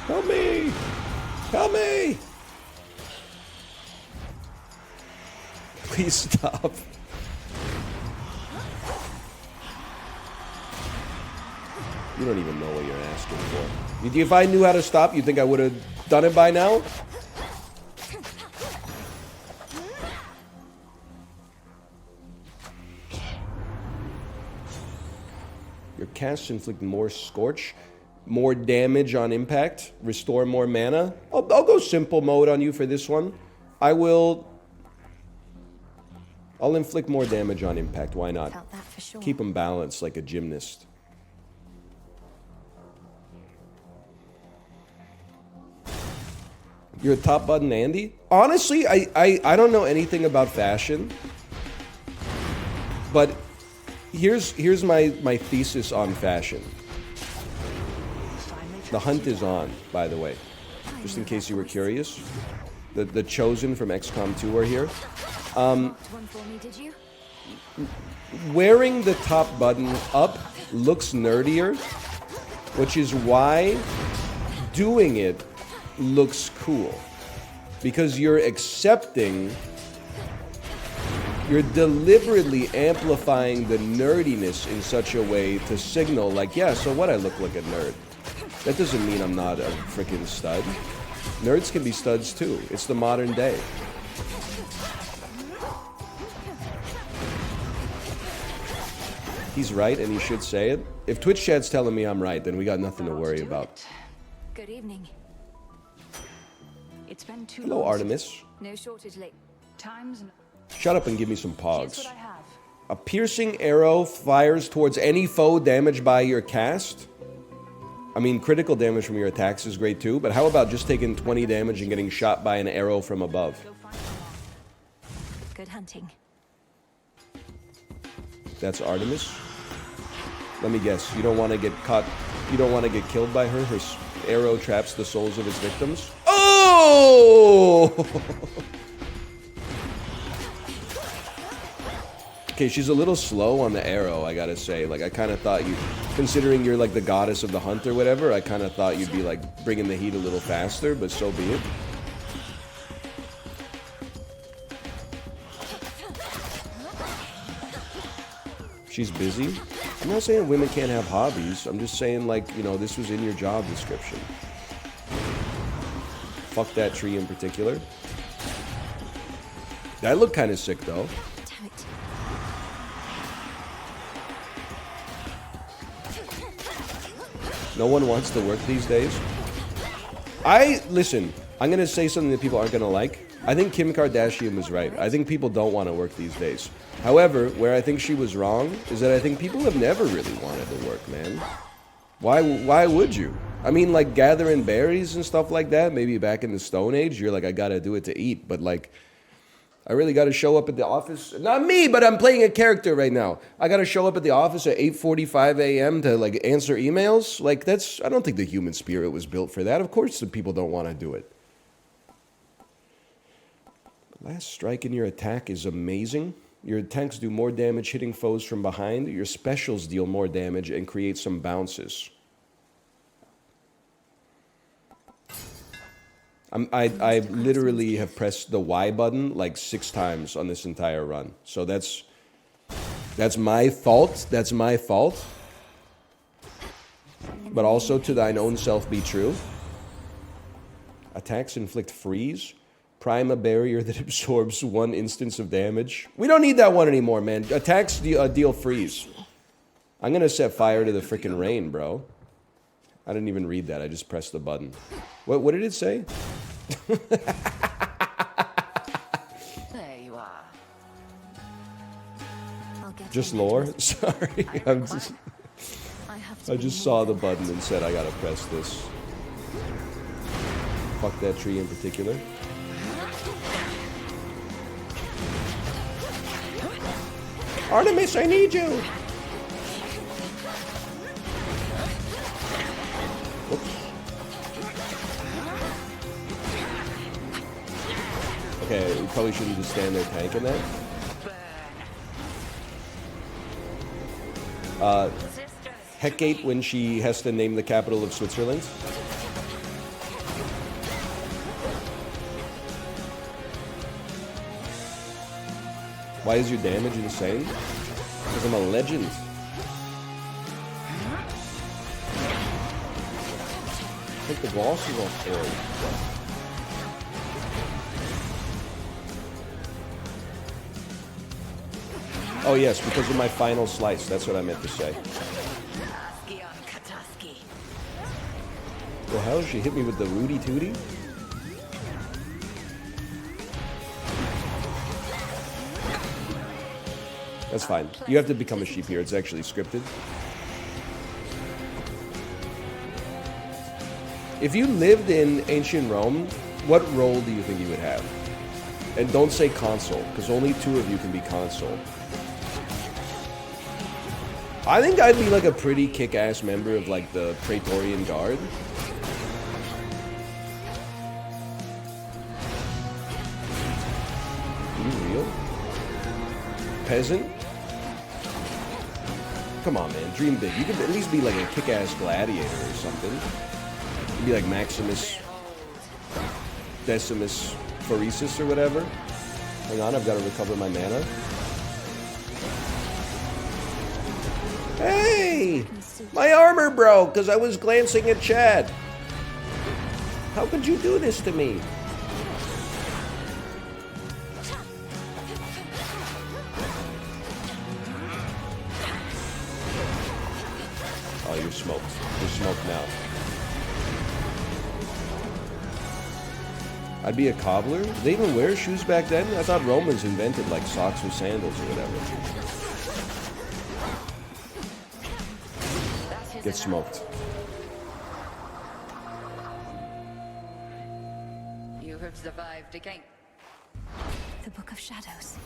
Help me! Help me! Please stop. You don't even know what you're asking for. If I knew how to stop, you think I would have done it by now? Your casts inflict more scorch, more damage on impact, restore more mana. I'll go simple mode on you for this one. I'll inflict more damage on impact. Why not? Keep them balanced like a gymnast. You're a top button Andy? Honestly, I don't know anything about fashion. But here's my thesis on fashion. The hunt is on, by the way. Just in case you were curious. The Chosen from XCOM 2 are here. Wearing the top button up looks nerdier, which is why doing it looks cool. Because you're deliberately amplifying the nerdiness in such a way to signal like, yeah, so what, I look like a nerd. That doesn't mean I'm not a freaking stud. Nerds can be studs too. It's the modern day. He's right, and he should say it. If Twitch chat's telling me I'm right, then we got nothing to worry about. Good evening. It's been too Hello, long. Artemis. No shortage late. Times and Shut up and give me some here's pogs. what I have. A piercing arrow fires towards any foe damaged by your cast. I mean, critical damage from your attacks is great too, but how about just taking 20 damage and getting shot by an arrow from above? Go find someone. Good hunting. That's Artemis. Let me guess, you don't want to get caught, you don't want to get killed by her? Her arrow traps the souls of its victims? Oh! Okay, she's a little slow on the arrow, I gotta say. Like, I kind of thought you, considering you're like the goddess of the hunt or whatever, I kind of thought you'd be like bringing the heat a little faster, but so be it. She's busy. I'm not saying women can't have hobbies. I'm just saying, like, you know, this was in your job description. Fuck that tree in particular. That looked kind of sick, though. Damn it. No one wants to work these days. Listen, I'm going to say something that people aren't going to like. I think Kim Kardashian was right. I think people don't want to work these days. However, where I think she was wrong is that I think people have never really wanted to work, man. Why would you? I mean, like, gathering berries and stuff like that, maybe back in the Stone Age, you're like, I gotta do it to eat. But, like, I really gotta show up at the office. Not me, but I'm playing a character right now. I gotta show up at the office at 8:45 a.m. to, like, answer emails. Like, I don't think the human spirit was built for that. Of course the people don't want to do it. Last strike in your attack is amazing. Your attacks do more damage hitting foes from behind. Your specials deal more damage and create some bounces. I literally have pressed the Y button like 6 times on this entire run. So that's my fault. That's my fault. But also to thine own self be true. Attacks inflict freeze. Prime a barrier that absorbs 1 instance of damage. We don't need that one anymore, man. Attacks deal freeze. I'm gonna set fire to the freaking rain, bro. I didn't even read that. I just pressed the button. What did it say? There you are. Just lore? Sorry. I just saw the button and said I gotta press this. Fuck that tree in particular. Artemis, I need you! Whoops. Okay, we probably shouldn't just stand there tanking that. Hecate when she has to name the capital of Switzerland. Why is your damage insane? Because I'm a legend. I think the boss is off there. Oh yes, because of my final slice. That's what I meant to say. The hell? She hit me with the Rudy Tooty? That's fine. You have to become a sheep here. It's actually scripted. If you lived in ancient Rome, what role do you think you would have? And don't say consul, because only 2 of you can be consul. I think I'd be like a pretty kick-ass member of like the Praetorian Guard. Are you real? Peasant? Come on, man. Dream big. You could at least be like a kick-ass gladiator or something. You'd be like Maximus Decimus Phoresis or whatever. Hang on, I've got to recover my mana. Hey! My armor broke because I was glancing at Chad. How could you do this to me? Oh, you're smoked. You're smoked now. I'd be a cobbler. Did they even wear shoes back then? I thought Romans invented like socks or sandals or whatever. Get smoked. You have survived again. The Book of Shadows.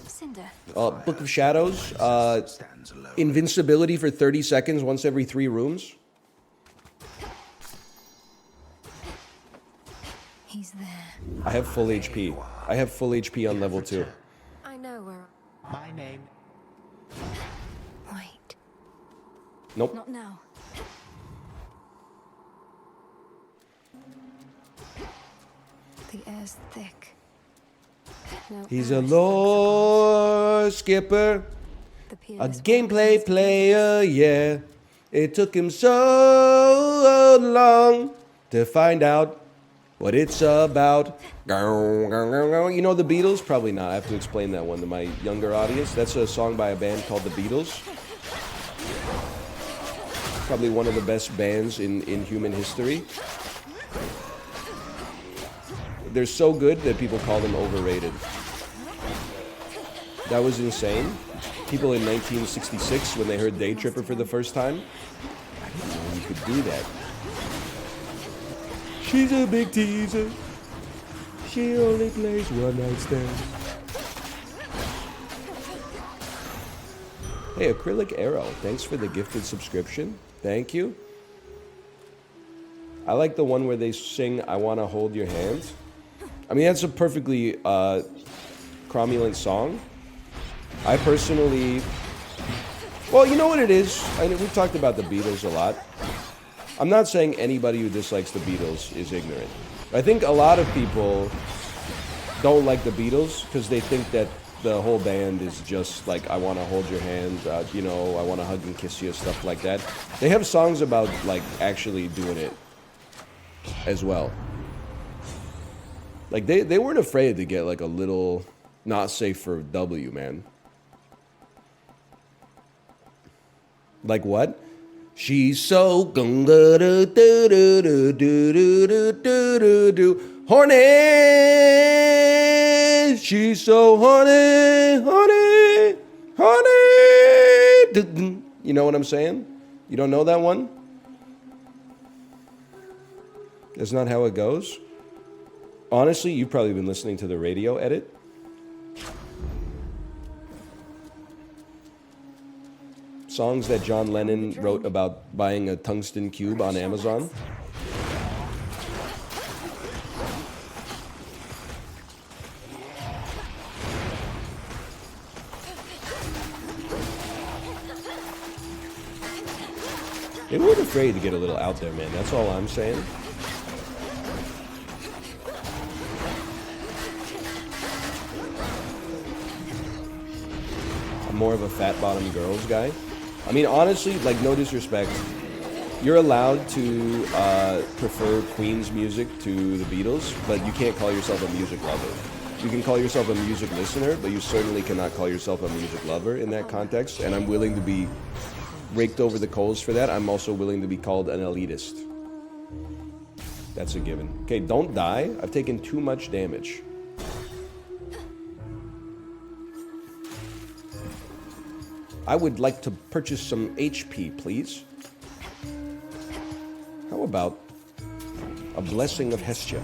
Cinder. Book of Shadows. Invincibility for 30 seconds once every 3 rooms. He's there. I have full HP. I have full HP on level 2. I know where. My name. Wait. Nope. Not now. The air's thick. No He's air a is lore skipper. The A peerless gameplay weapons player, yeah. It took him so long to find out what it's about. You know the Beatles? Probably not. I have to explain that one to my younger audience. That's a song by a band called the Beatles. Probably one of the best bands in human history. They're so good that people call them overrated. That was insane. People in 1966, when they heard Day Tripper for the first time, I didn't know you could do that. She's a big teaser. She only plays one night stands. Hey, Acrylic Arrow, thanks for the gifted subscription. Thank you. I like the one where they sing, I Wanna Hold Your Hand. I mean, that's a perfectly cromulent song. I personally... Well, you know what it is? We've talked about the Beatles a lot. I'm not saying anybody who dislikes the Beatles is ignorant. I think a lot of people don't like the Beatles because they think that the whole band is just like, I want to hold your hand, you know, I want to hug and kiss you, stuff like that. They have songs about, like, actually doing it as well. Like, they weren't afraid to get, like, a little not safe for W, man. Like what? She's so horny. She's so horny, horny, horny. You know what I'm saying? You don't know that one? That's not how it goes. Honestly, you've probably been listening to the radio edit. Songs that John Lennon wrote about buying a tungsten cube on Amazon. They weren't afraid to get a little out there, man. That's all I'm saying. I'm more of a fat bottom girls guy. I mean, honestly, like, no disrespect. You're allowed to prefer Queen's music to the Beatles, but you can't call yourself a music lover. You can call yourself a music listener, but you certainly cannot call yourself a music lover in that context, and I'm willing to be raked over the coals for that. I'm also willing to be called an elitist. That's a given. Okay, don't die. I've taken too much damage. I would like to purchase some HP, please. How about a blessing of Hestia?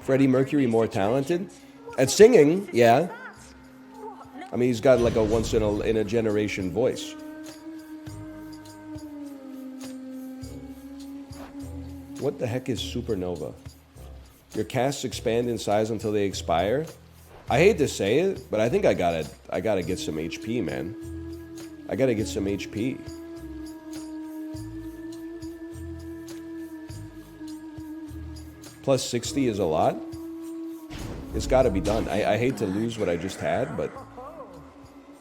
Freddie Mercury more talented? At singing, yeah. I mean, he's got like a once in a generation voice. What the heck is supernova? Your casts expand in size until they expire? I hate to say it, but I think I gotta get some HP, man. I gotta get some HP. Plus 60 is a lot. It's gotta be done. I hate to lose what I just had, but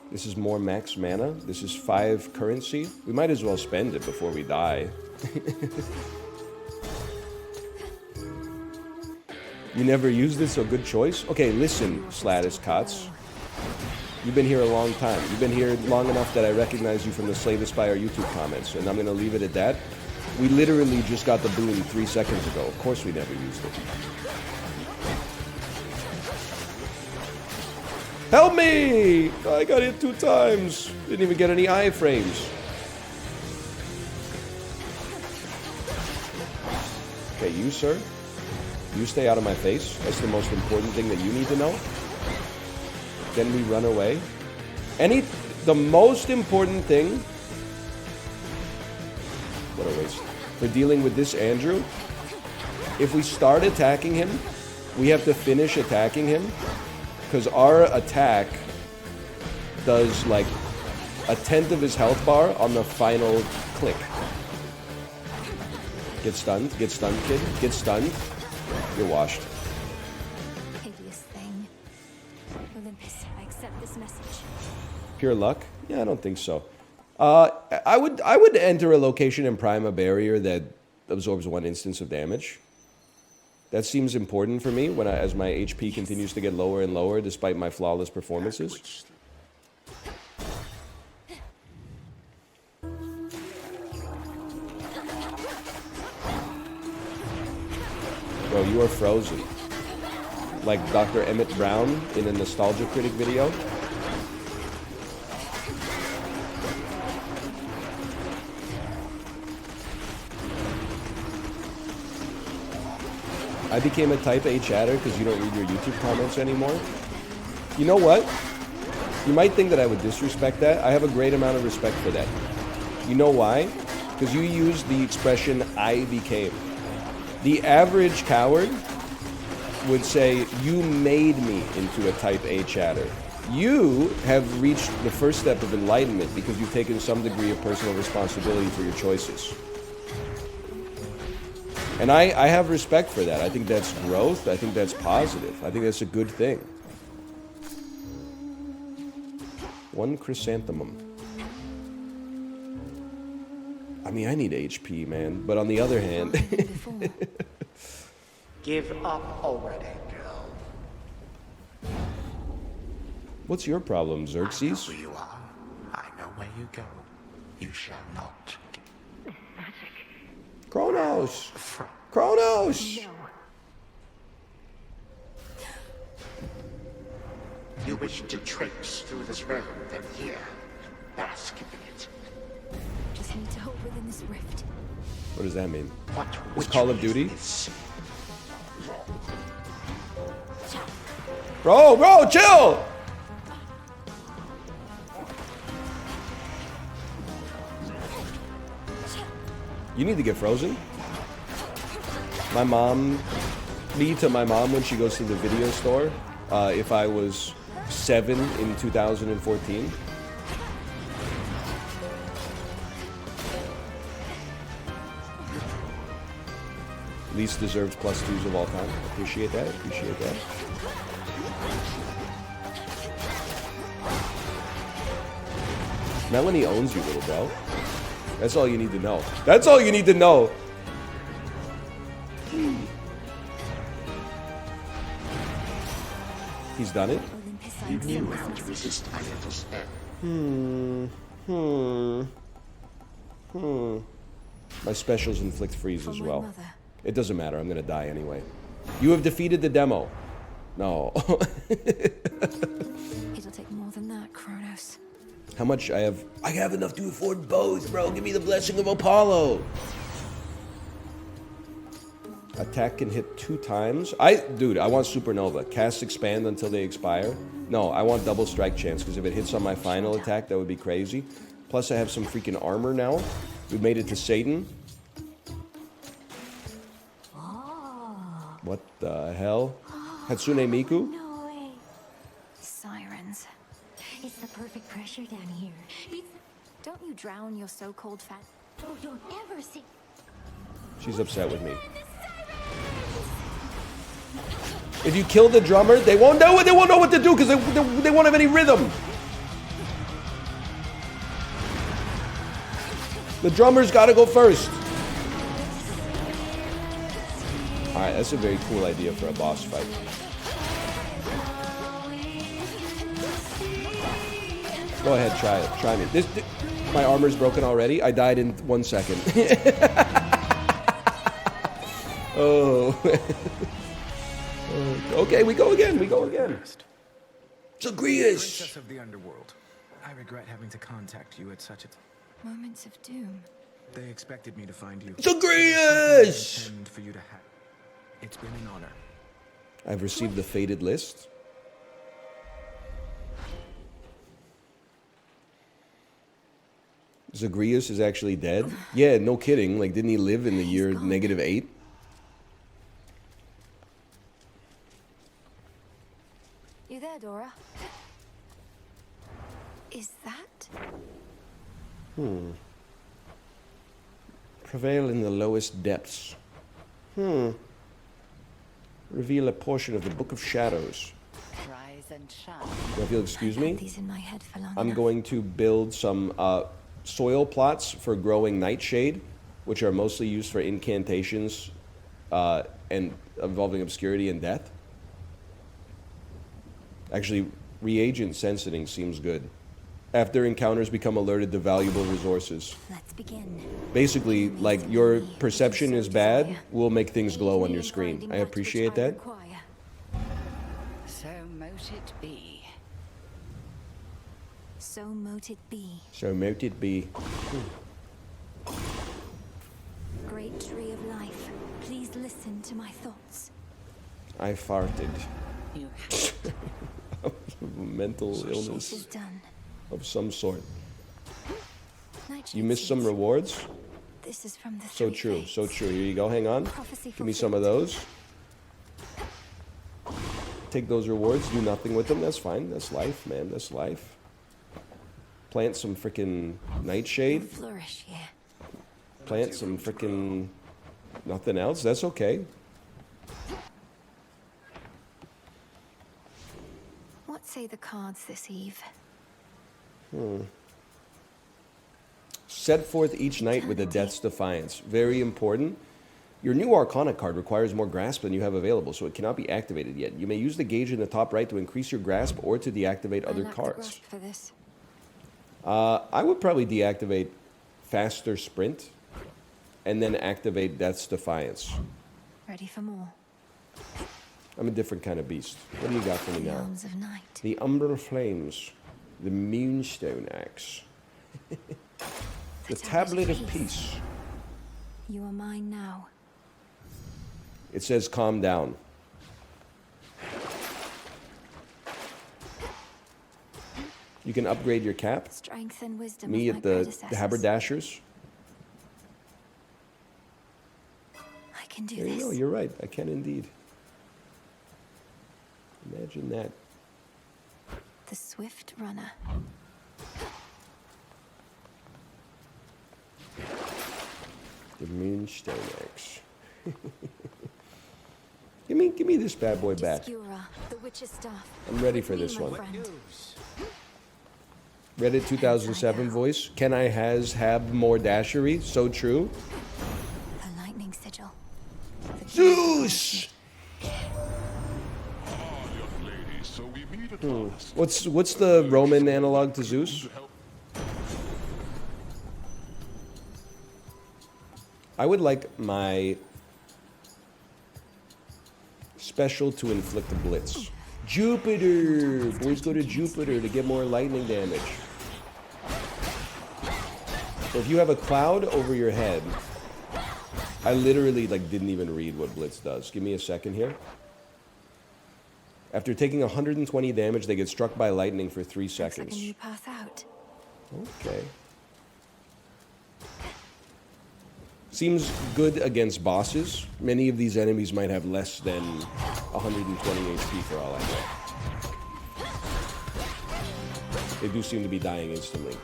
this is more max mana. This is 5 currency. We might as well spend it before we die. You never used it, so good choice? Okay, listen, Slatus Cots. You've been here a long time. You've been here long enough that I recognize you from the Slay the Spire YouTube comments, and I'm going to leave it at that. We literally just got the boon 3 seconds ago. Of course we never used it. Help me! I got hit 2 times. Didn't even get any iframes. Okay, you, sir. You stay out of my face. That's the most important thing that you need to know. Then we run away. The most important thing... What a waste. For dealing with this Andrew, if we start attacking him, we have to finish attacking him. Because our attack does like 1/10 of his health bar on the final click. Get stunned, kid. Get stunned. You're washed. Hideous thing. Olympus, I accept this message. Pure luck? Yeah, I don't think so. I would enter a location and prime a barrier that absorbs 1 instance of damage. That seems important for me as my HP continues to get lower and lower despite my flawless performances. Bro, you are frozen. Like Dr. Emmett Brown in a Nostalgia Critic video. I became a type A chatter because you don't read your YouTube comments anymore. You know what? You might think that I would disrespect that. I have a great amount of respect for that. You know why? Because you use the expression, I became. The average coward would say, you made me into a type A chatter. You have reached the first step of enlightenment because you've taken some degree of personal responsibility for your choices. And I have respect for that. I think that's growth. I think that's positive. I think that's a good thing. 1 chrysanthemum. I mean, I need HP, man. But on the other hand... Give up already, girl. What's your problem, I know Xerxes? who you are. I know where you go. You shall not. Kronos! Kronos! You wish to traipse through this realm, then here, bask in it. Just need to hold within this rift. What does that mean? What Is Call of Duty? Is Bro, chill! You need to get frozen. My mom, to my mom when she goes to the video store, if I was 7 in 2014. Least deserved +2s of all time. Appreciate that, appreciate that. Melanie owns you, little bro. That's all you need to know. That's all you need to know. He's done it? you knew how to resist my little spell. My specials inflict freeze as well. It doesn't matter, I'm gonna die anyway. You have defeated the demo. No. It'll take more than that, Kronos. How much I have? I have enough to afford both, bro. Give me the blessing of Apollo. Attack can hit 2 times. Dude, I want Supernova. Cast expand until they expire. No, I want double strike chance, because if it hits on my final attack, that would be crazy. Plus, I have some freaking armor now. We made it to Satan. What the hell? Hatsune Miku? No way. Sirens. It's the perfect pressure down here. Don't you drown your so-called fat... Oh, don't ever see... She's upset with me. If you kill the drummer, they won't know what to do because they won't have any rhythm. The drummer's got to go first. All right, that's a very cool idea for a boss fight. Go ahead, try it. Try me. My armor's broken already. I died in 1 second. Oh. Okay, we go again. We go again. Zagreus. Princess of the underworld. I regret having to contact you at such a Moments of doom. They expected me to find you. Zagreus. And for you to have. It's been an honor. I've received the fated list. Zagreus is actually dead? Yeah, no kidding. Like, didn't he live in the year -8? You there, Dora? Is that? Prevail in the lowest depths. Reveal a portion of the Book of Shadows. Rise and shine. Now, if you'll excuse me, These in my head for long I'm enough. going to build some soil plots for growing nightshade, which are mostly used for incantations and involving obscurity and death. Actually, reagent sensing seems good. After encounters become alerted to valuable resources. Let's begin. Basically, like, your perception is bad, we'll make things glow on your screen. I appreciate that. So mote it be. So mote it be. So mote it be. Great tree of life, please listen to my thoughts. I farted. You Mental This illness is done. of some sort. Nightshade You missed some seeds. rewards? This is from the So three true, fates. so true. Here you go, hang on. Prophecy Give me some of those. Take those rewards, do nothing with them, that's fine. That's life, man, that's life. Plant some frickin' nightshade. Flourish here. Plant some frickin' nothing else, that's okay. What say the cards this eve? Set forth each night with a Death's Defiance. Very important. Your new Arcana card requires more grasp than you have available, so it cannot be activated yet. You may use the gauge in the top right to increase your grasp or to deactivate other I lack the cards. grasp for this. I would probably deactivate Faster Sprint and then activate Death's Defiance. Ready for more. I'm a different kind of beast. What do you got for me The now? arms of night. The Umbral Flames. The Moonstone Axe. The Tablet of Peace. You are mine now. It says calm down. You can upgrade your cap. Strength and wisdom Me of at my the predecessors. Haberdashers. I can do There you this. go, you're right. I can indeed. Imagine that. The swift runner. The Moonstone Axe. give me this bad boy back. Obscura, the witch's staff. I'm ready With for me, this my one. friend. Reddit 2007 voice. Can I have more dashery? So true. The lightning sigil. The Zeus! Young lady, so we meet at last. What's the Roman analog to Zeus? I would like my special to inflict a blitz. Jupiter! Boys go to Jupiter to get more lightning damage. So if you have a cloud over your head, I literally didn't even read what blitz does. Give me a second here. After taking 120 damage, they get struck by lightning for 3 Looks like a seconds. new path out. Okay. Seems good against bosses. Many of these enemies might have less than 120 HP for all I know. They do seem to be dying instantly.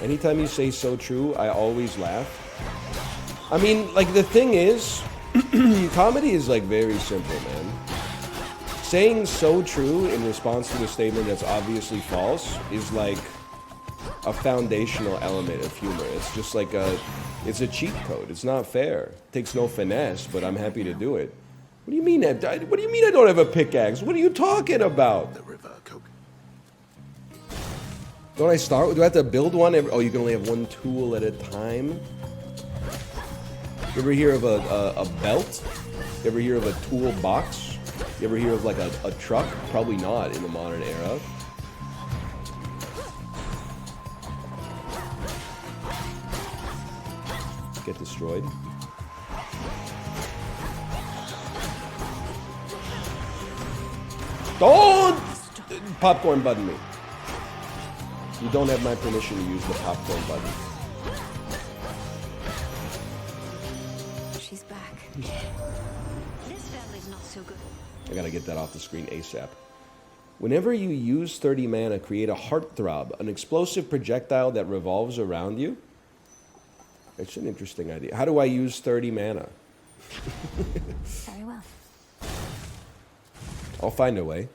Anytime you say so true, I always laugh. I mean, the thing is, comedy is very simple, man. Saying so true in response to a statement that's obviously false is a foundational element of humor. It's just it's a cheat code. It's not fair. It takes no finesse, but I'm happy to do it. What do you mean? What do you mean I don't have a pickaxe? What are you talking about? The river, Coke. Don't I start? Do I have to build one? Oh, you can only have one tool at a time. You ever hear of a belt? You ever hear of a toolbox? You ever hear of like a truck? Probably not in the modern era. Get destroyed. Don't popcorn button me. You don't have my permission to use the popcorn button. She's back. This family's not so good. I gotta get that off the screen ASAP. Whenever you use 30 mana, create a heartthrob, an explosive projectile that revolves around you. It's an interesting idea. How do I use 30 mana? Very well. I'll find a way.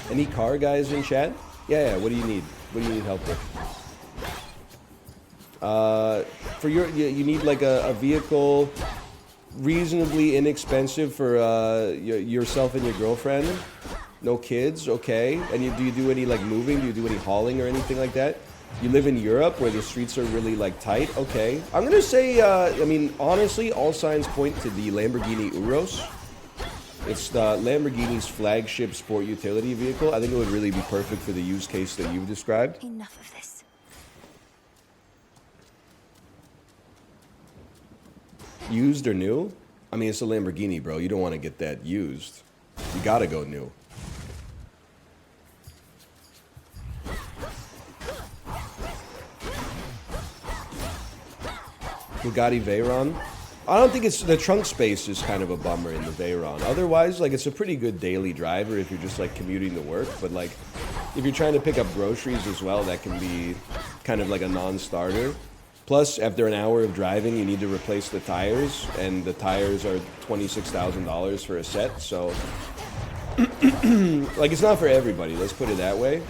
Any car guys in chat? Yeah, what do you need? What do you need help with? For you need like a vehicle reasonably inexpensive for yourself and your girlfriend. No kids, okay. And do you do any like moving? Do you do any hauling or anything like that? You live in Europe where the streets are really like tight, okay. I'm gonna say, I mean, honestly, all signs point to the Lamborghini Urus. It's the Lamborghini's flagship sport utility vehicle. I think it would really be perfect for the use case that you've described. Enough of this. Used or new? I mean, it's a Lamborghini, bro. You don't want to get that used. You gotta go new. Bugatti Veyron. I don't think it's the trunk space is kind of a bummer in the Veyron. Otherwise, like it's a pretty good daily driver if you're just like commuting to work. But like if you're trying to pick up groceries as well, that can be kind of like a non-starter. Plus, after an hour of driving, you need to replace the tires, and the tires are $26,000 for a set. So, like, it's not for everybody. Let's put it that way.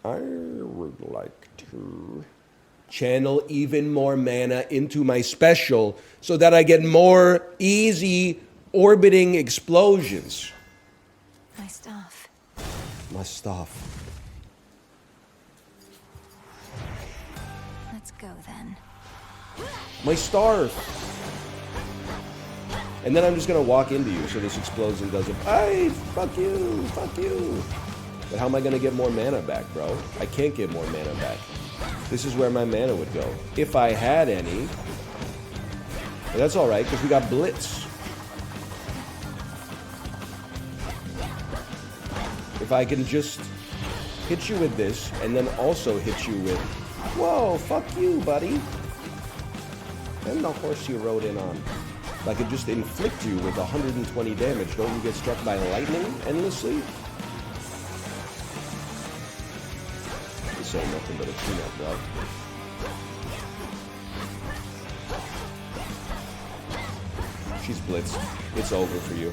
I would like to channel even more mana into my special so that I get more easy orbiting explosions. My stuff. My stuff. Let's go then. My star. And then I'm just gonna walk into you so this explosion doesn't. Hey, fuck you, fuck you. But how am I gonna get more mana back, bro? I can't get more mana back. This is where my mana would go. If I had any. But that's alright, because we got Blitz. If I can just hit you with this, and then also hit you with, whoa, fuck you, buddy. And the horse you rode in on. If I could just inflict you with 120 damage, don't you get struck by lightning endlessly? This ain't nothing but a peanut, bro. She's blitzed. It's over for you.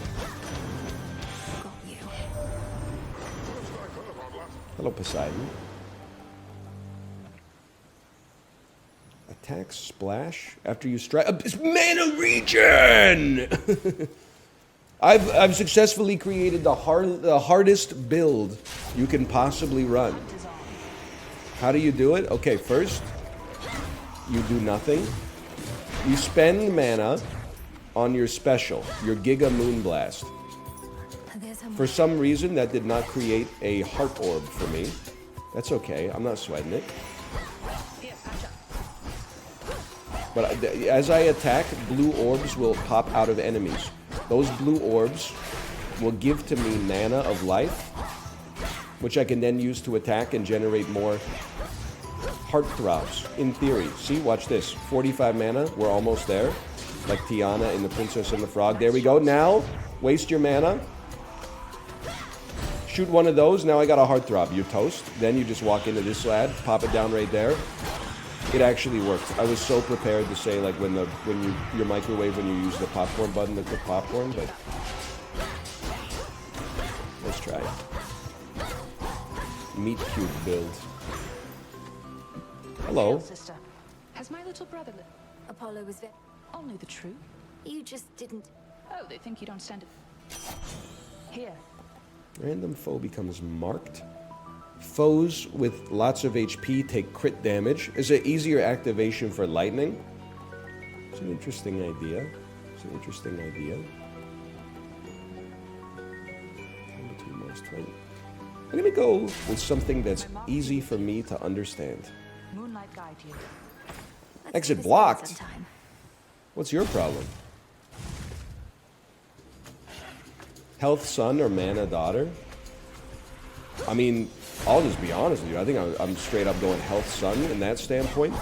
Hello, Poseidon. Attack splash after you strike. It's mana regen. I've successfully created the hardest build you can possibly run. How do you do it? Okay, first you do nothing. You spend mana on your special, your Giga Moonblast. For some reason, that did not create a heart orb for me. That's okay. I'm not sweating it. But as I attack, blue orbs will pop out of enemies. Those blue orbs will give to me mana of life, which I can then use to attack and generate more heartthrobs, in theory. See, watch this. 45 mana. We're almost there. Like Tiana in The Princess and the Frog. There we go. Now, waste your mana. Shoot one of those, now I got a heartthrob. You're toast. Then you just walk into this lad, pop it down right there. It actually worked. I was so prepared to say like when your microwave when you use the popcorn button to cook popcorn, but let's try it. Meat cube build. Hello. Sister. Has my little brother Apollo was only the truth? You just didn't. Oh, they think you don't stand it. Here. Random foe becomes marked. Foes with lots of HP take crit damage. Is it easier activation for lightning? It's an interesting idea. It's an interesting idea. I'm gonna go with something that's easy for me to understand. Moonlight guide you. Exit blocked? What's your problem? Health son or mana daughter? I mean, I'll just be honest with you. I think I'm straight up going health son in that standpoint.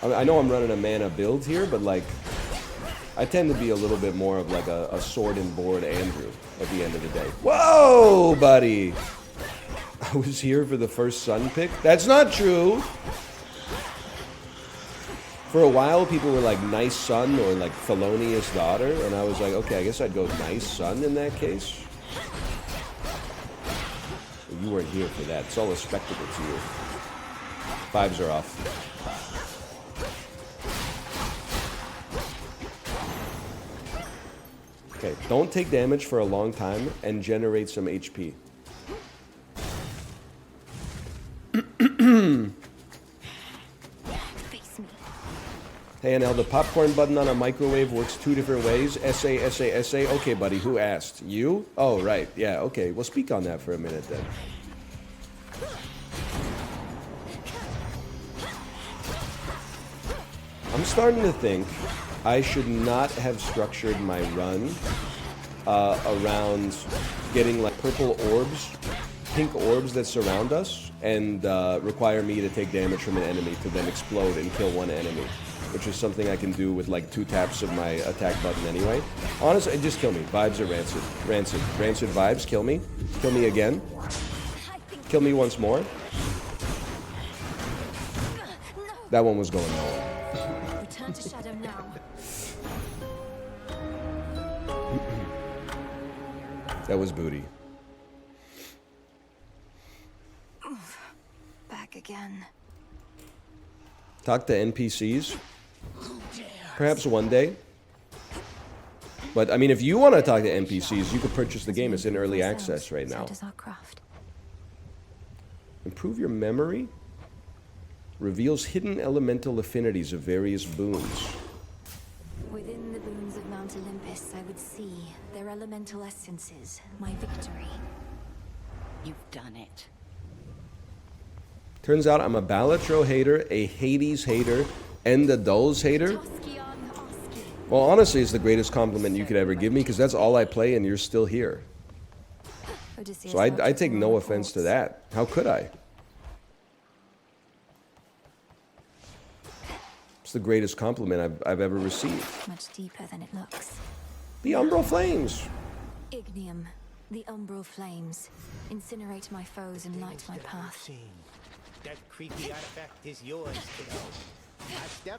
I know I'm running a mana build here, but like, I tend to be a little bit more of like a sword and board Andrew at the end of the day. Whoa, buddy! I was here for the first sun pick? That's not true! For a while, people were like, nice son or like felonious daughter, and I was like, okay, I guess I'd go nice son in that case. You weren't here for that. It's all a spectacle to you. Vibes are off. Okay, don't take damage for a long time and generate some HP. Hey, NL, the popcorn button on a microwave works 2 different ways. SA, SA, SA. Okay, buddy, who asked? You? Oh, right. Yeah, okay. Well, speak on that for a minute then. I'm starting to think I should not have structured my run around getting like purple orbs, pink orbs that surround us and require me to take damage from an enemy to then explode and kill one enemy, which is something I can do with like 2 taps of my attack button anyway. Honestly, just kill me. Vibes are rancid. Rancid. Rancid vibes. Kill me. Kill me again. Kill me once more. That one was going nowhere. Return to shadow now. That was booty. Back again. Talk to NPCs. Perhaps one day. But, I mean, if you want to talk to NPCs, you could purchase the game. It's in early access right now. Improve your memory. Reveals hidden elemental affinities of various boons. Within the boons of Mount Olympus, I would see their elemental essences, my victory. You've done it. Turns out I'm a Balatro hater, a Hades hater, and a Dulls hater. Well, honestly, it's the greatest compliment you could ever give me, because that's all I play and you're still here. So I take no offense to that. How could I? It's the greatest compliment I've ever received. Much deeper than it looks. The Umbral Flames. Ignium, the umbral flames. Incinerate my foes and light my path. That creepy artifact is yours, kiddo.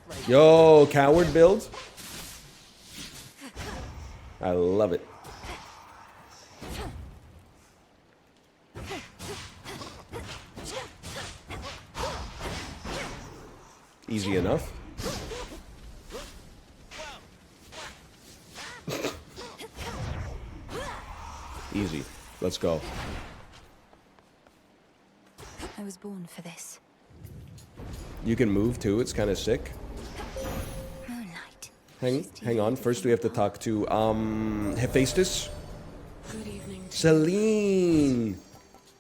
Right. Yo, coward build. I love it. Easy enough. Easy. Let's go. I was born for this. You can move too. It's kind of sick. Moonlight. Hang on. First, we have to talk to Hephaestus. Good evening. Celine.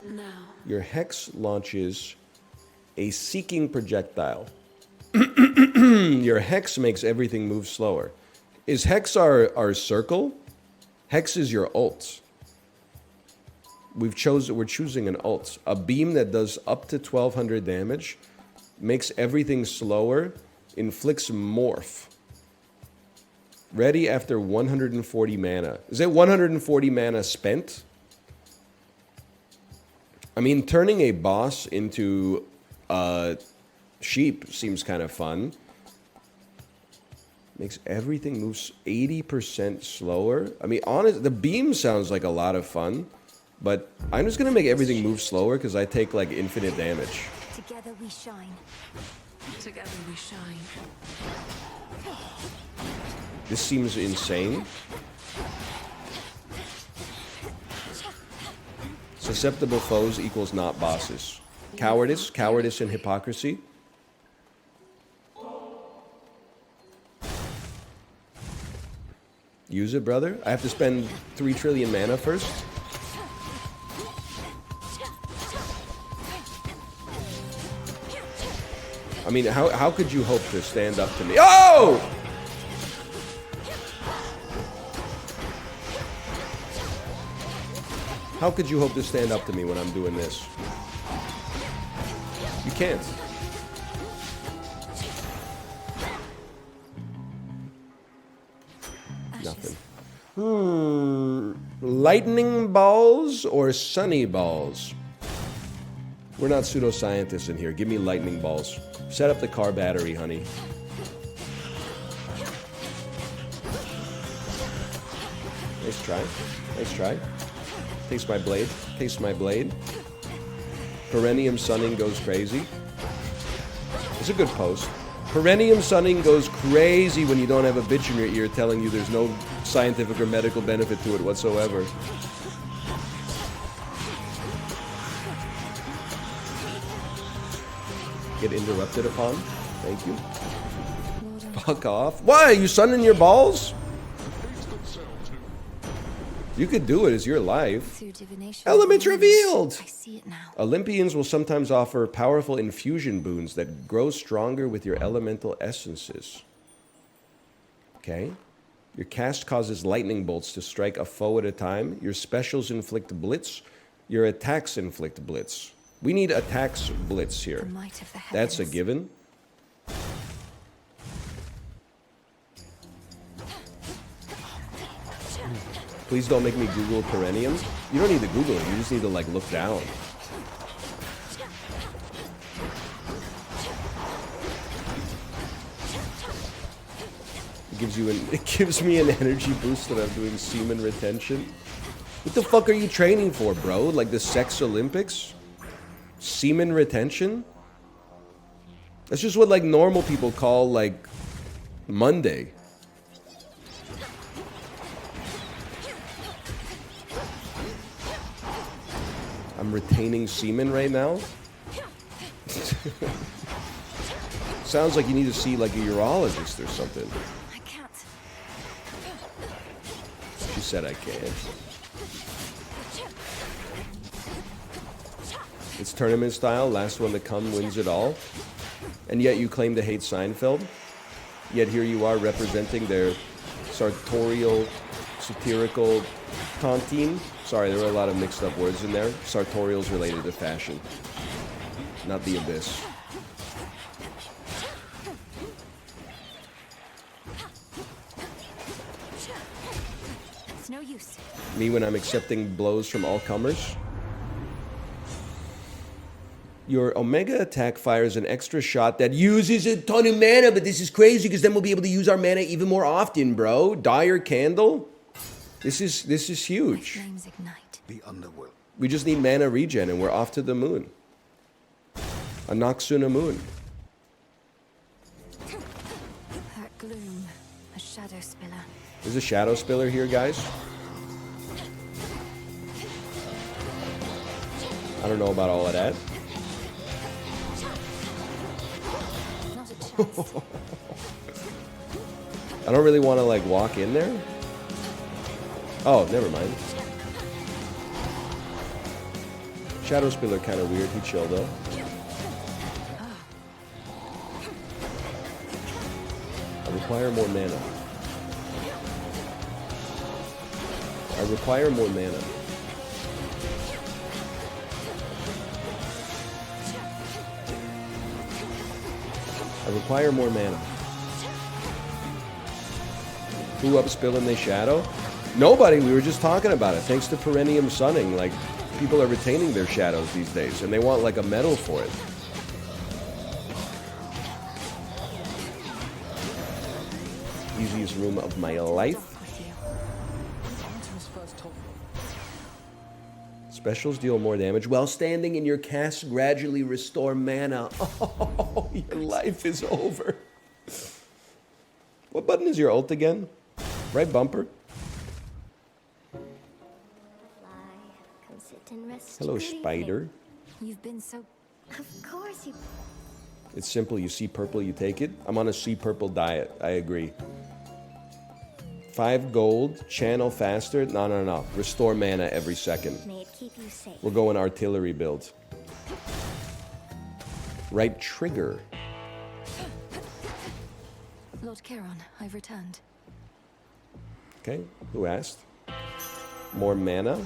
Now. Your hex launches a seeking projectile. Your hex makes everything move slower. Is hex our circle? Hex is your ult. We're choosing an ult. A beam that does up to 1200 damage, makes everything slower, inflicts morph. Ready after 140 mana. Is it 140 mana spent? I mean, turning a boss into a sheep seems kind of fun. Makes everything move 80% slower. I mean, honest, the beam sounds like a lot of fun. But I'm just going to make everything move slower because I take, like, infinite damage. Together we shine. Together we shine. This seems insane. Susceptible foes equals not bosses. Cowardice, cowardice and hypocrisy. Use it, brother. I have to spend 3 trillion mana first. I mean, how could you hope to stand up to me? Oh! How could you hope to stand up to me when I'm doing this? You can't. Nothing. Lightning balls or sunny balls? We're not pseudoscientists in here. Give me lightning balls. Set up the car battery, honey. Nice try. Nice try. Taste my blade. Taste my blade. Perennium sunning goes crazy. It's a good post. Perennium sunning goes crazy when you don't have a bitch in your ear telling you there's no scientific or medical benefit to it whatsoever. Get interrupted upon. Thank you. Fuck off. Why? You sunning your balls? You could do it. It's your life. Elements revealed! I see it now. Olympians will sometimes offer powerful infusion boons that grow stronger with your elemental essences. Okay. Your cast causes lightning bolts to strike a foe at a time. Your specials inflict blitz. Your attacks inflict blitz. We need attacks blitz here. That's a given. Please don't make me Google Perennium. You don't need to Google it. You just need to, like, look down. It gives me an energy boost when I'm doing semen retention. What the fuck are you training for, bro? Like the sex Olympics? Semen retention? That's just what, like, normal people call, like, Monday. I'm retaining semen right now? Sounds like you need to see, like, a urologist or something. I can't. She said I can't. It's tournament style, last one to come wins it all. And yet you claim to hate Seinfeld. Yet here you are representing their sartorial, satirical tontine. Sorry, there were a lot of mixed up words in there. Sartorial's related to fashion, not the abyss. It's no use. Me when I'm accepting blows from all comers. Your Omega attack fires an extra shot that uses a ton of mana, but this is crazy because then we'll be able to use our mana even more often, bro. Dire Candle? This is huge. Flames ignite. The underworld. We just need mana regen and we're off to the moon. A Noxuna moon. That gloom, a shadow spiller. There's a shadow spiller here, guys. I don't know about all of that. Not a chance. I don't really want to, like, walk in there. Oh, never mind. Shadow Spiller kind of weird. He chill though. I require more mana. I require more mana. I require more mana. Who up Spill in the Shadow? Nobody. We were just talking about it. Thanks to Perennium Sunning, like, people are retaining their shadows these days, and they want, like, a medal for it. Easiest room of my life. It's Specials deal more damage. While standing in your cast, gradually restore mana. Oh, your life is over. What button is your ult again? Right bumper? Hello, spider. You've been so... Of course you... It's simple. You see purple, you take it. I'm on a see purple diet. I agree. 5 gold, channel faster. No. Restore mana every second. May it keep you safe. We're going artillery build. Right trigger. Lord Charon, I've returned. Okay, who asked? More mana?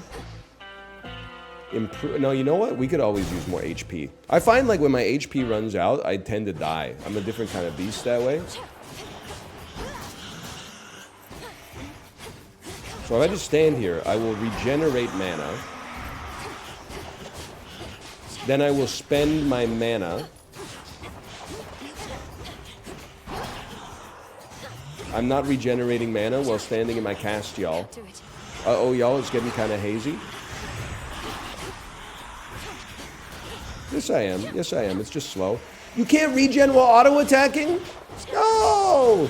No, you know what? We could always use more HP. I find like when my HP runs out, I tend to die. I'm a different kind of beast that way. So if I just stand here, I will regenerate mana. Then I will spend my mana. I'm not regenerating mana while standing in my cast, y'all. Uh-oh, y'all, it's getting kind of hazy. Yes, I am. Yes, I am. It's just slow. You can't regen while auto-attacking? No!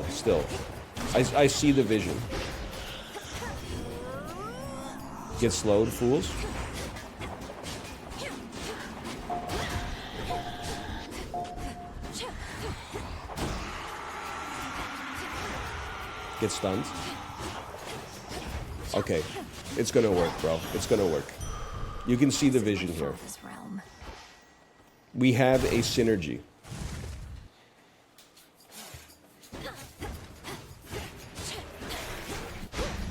Still. I see the vision. Get slowed, fools. Get stunned. Okay. It's gonna work, bro. It's gonna work. You can see the vision here. We have a synergy.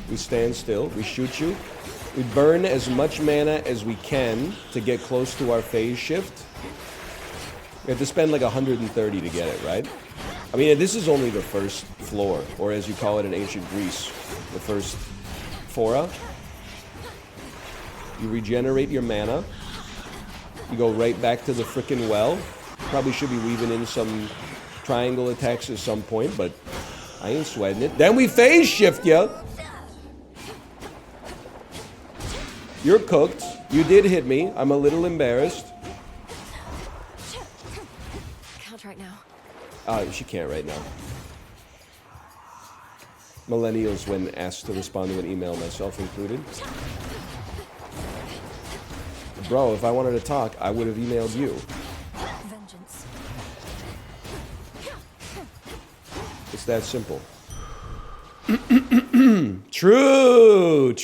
We stand still. We shoot you. We burn as much mana as we can to get close to our phase shift. We have to spend like 130 to get it, right? I mean, this is only the first floor, or as you call it in ancient Greece, the first fora. You regenerate your mana. You go right back to the frickin' well. Probably should be weaving in some triangle attacks at some point, but I ain't sweating it. Then we phase shift ya. You're cooked. You did hit me. I'm a little embarrassed. Can't right now. She can't right now. Millennials, when asked to respond to an email, myself included. Bro, if I wanted to talk, I would have emailed you. Vengeance. It's that simple. True.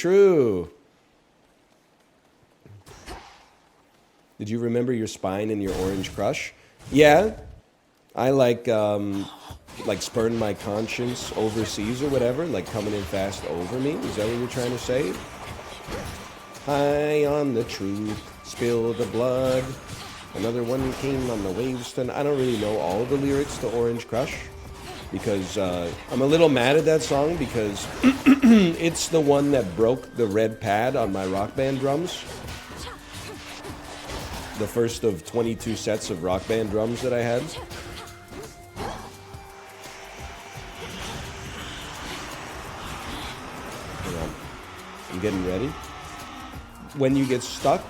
Did you remember your spine and your orange crush? Yeah. I like spurn my conscience overseas or whatever, like coming in fast over me. Is that what you're trying to say? High on the truth, spill the blood. Another one came on the waves. I don't really know all the lyrics to Orange Crush because I'm a little mad at that song because it's the one that broke the red pad on my Rock Band drums. The first of 22 sets of Rock Band drums that I had. I'm getting ready. When you get stuck,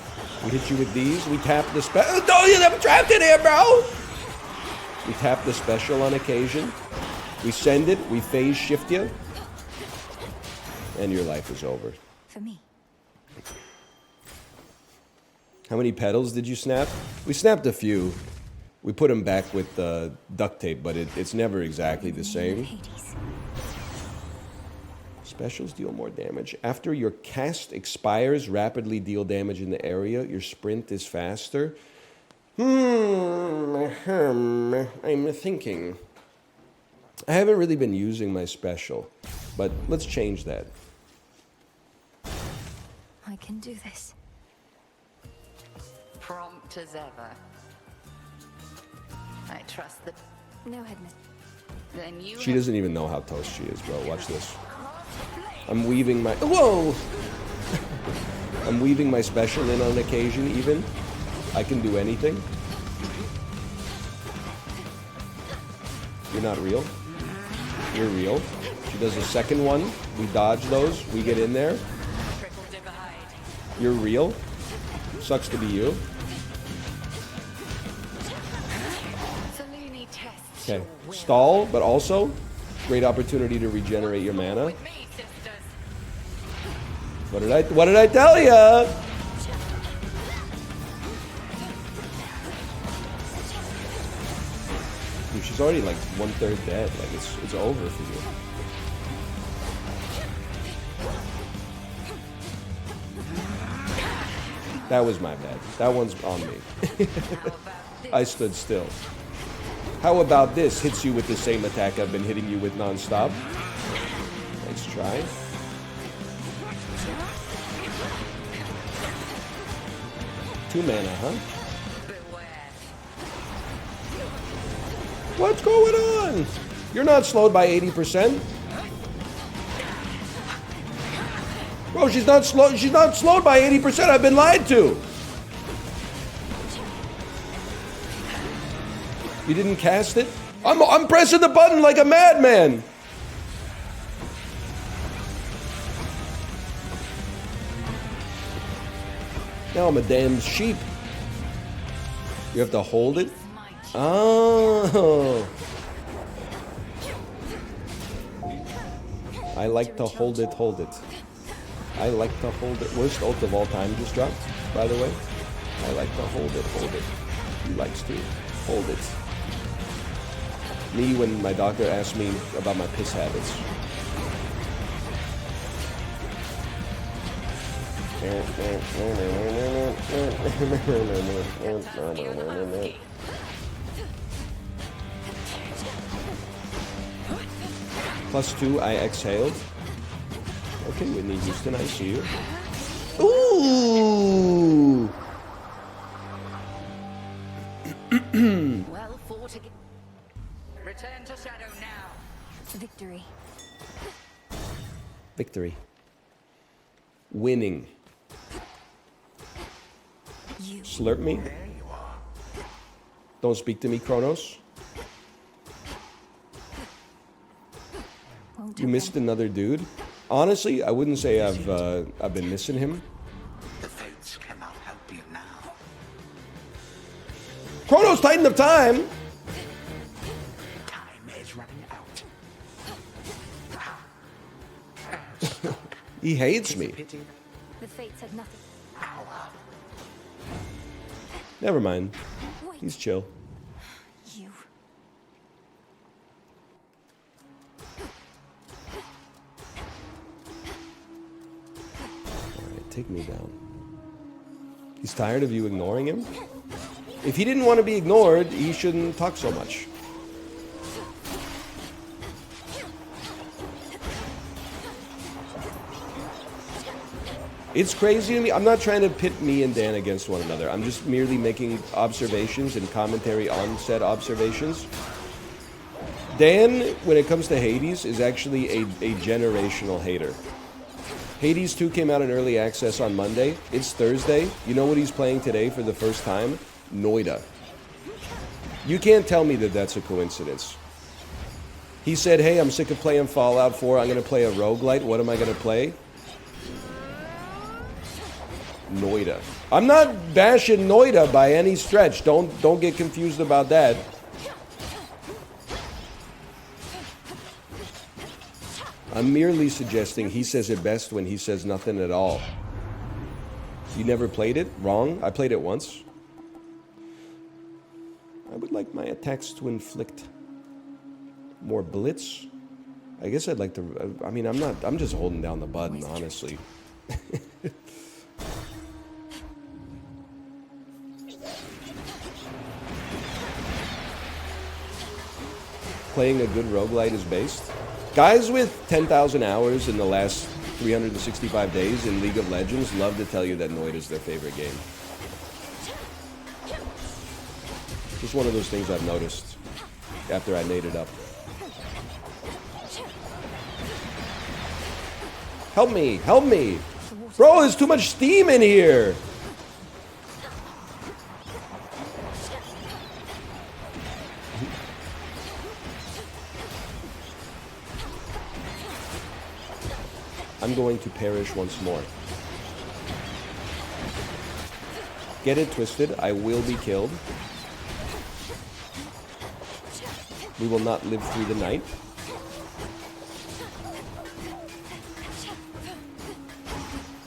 we hit you with these. We tap the special. Oh, you're trapped in here, bro! We tap the special on occasion. We send it. We phase shift you. And your life is over. For me. How many petals did you snap? We snapped a few. We put them back with duct tape, but it's never exactly the same. Specials deal more damage. After your cast expires, rapidly deal damage in the area. Your sprint is faster. I'm thinking. I haven't really been using my special, but let's change that. I can do this. Prompt as ever. I trust that. No, Headman. Then you. She doesn't even know how toast she is, bro. Watch this. I'm weaving my... Whoa! I'm weaving my special in on occasion, even. I can do anything. You're not real? You're real. She does the second one. We dodge those. We get in there. You're real. Sucks to be you. Okay. Stall, but also great opportunity to regenerate your mana. What did I tell ya? Dude, she's already like 1/3 dead. Like it's over for you. That was my bad. That one's on me. I stood still. How about this? Hits you with the same attack I've been hitting you with non-stop. Nice try. Two mana, huh? What's going on? You're not slowed by 80%. Bro, she's not slowed by 80%. I've been lied to. You didn't cast it? I'm pressing the button like a madman. Now I'm a damn sheep. You have to hold it? Oh. I like to hold it. I like to hold it. Worst ult of all time just dropped, by the way. I like to hold it. He likes to hold it. Me, when my doctor asked me about my piss habits. +2, I exhaled. Okay, Whitney Houston, I see you. Ooh! Well fought again. Return to shadow now. Victory. Victory. Winning. Slurp me. Don't speak to me, Kronos. You missed another dude. Honestly, I wouldn't say I've been missing him. The fates cannot help you now. Kronos, Titan of Time. Time is running out. He hates me. The fates had nothing. Never mind. He's chill. You. Alright, take me down. He's tired of you ignoring him? If he didn't want to be ignored, he shouldn't talk so much. It's crazy to me. I'm not trying to pit me and Dan against one another. I'm just merely making observations and commentary on said observations. Dan, when it comes to Hades, is actually a generational hater. Hades 2 came out in early access on Monday. It's Thursday. You know what he's playing today for the first time? Noida. You can't tell me that that's a coincidence. He said, hey, I'm sick of playing Fallout 4. I'm going to play a roguelite. What am I going to play? Noida. I'm not bashing Noida by any stretch. Don't get confused about that. I'm merely suggesting he says it best when he says nothing at all. You never played it? Wrong. I played it once. I would like my attacks to inflict more blitz. I guess I'd like to... I mean, I'm just holding down the button, honestly. Playing a good roguelite is based. Guys with 10,000 hours in the last 365 days in League of Legends love to tell you that Noid is their favorite game. Just one of those things I've noticed after I made it up. Help me! Help me! Bro, there's too much steam in here! I'm going to perish once more. Get it twisted. I will be killed. We will not live through the night.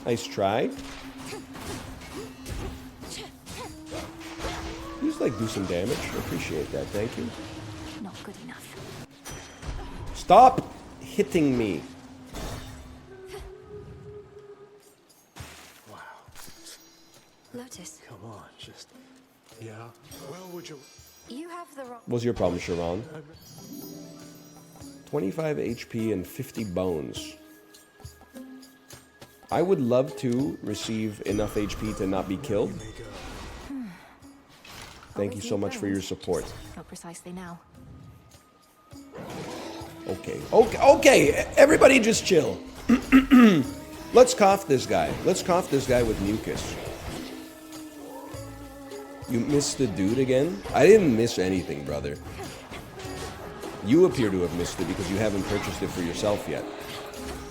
Nice try. Just like do some damage. I appreciate that. Thank you. Not good enough. Stop hitting me. Wow. Lotus. Come on, just... Yeah? Well, would you... You have the wrong... What's your problem, Sharon? 25 HP and 50 bones. I would love to receive enough HP to not be killed. Thank you so much for your support. Not precisely now. Okay, okay, everybody just chill. Let's cough this guy. Let's cough this guy with mucus. You missed the dude again? I didn't miss anything, brother. You appear to have missed it because you haven't purchased it for yourself yet.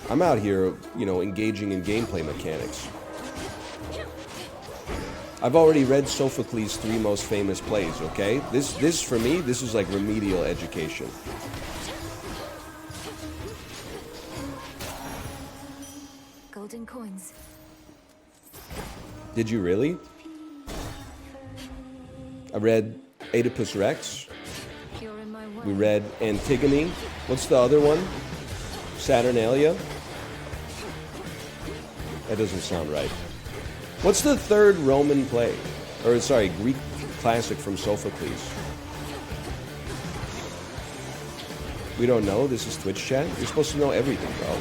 I'm out here, you know, engaging in gameplay mechanics. I've already read Sophocles' 3 most famous plays, okay? This for me, this is like remedial education. Golden coins. Did you really? I read Oedipus Rex. You're in my way. We read Antigone. What's the other one? Saturnalia? That doesn't sound right. What's the third Roman play? Or, sorry, Greek classic from Sophocles? We don't know? This is Twitch chat? You're supposed to know everything, bro.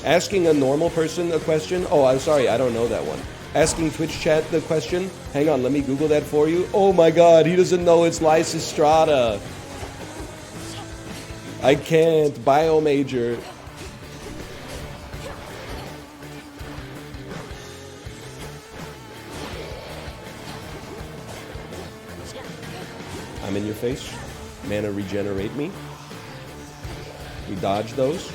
Asking a normal person a question? Oh, I'm sorry, I don't know that one. Asking Twitch chat the question? Hang on, let me Google that for you. Oh my god, he doesn't know it's Lysistrata. I can't. Bio major. I'm in your face. Mana regenerate me. We dodge those.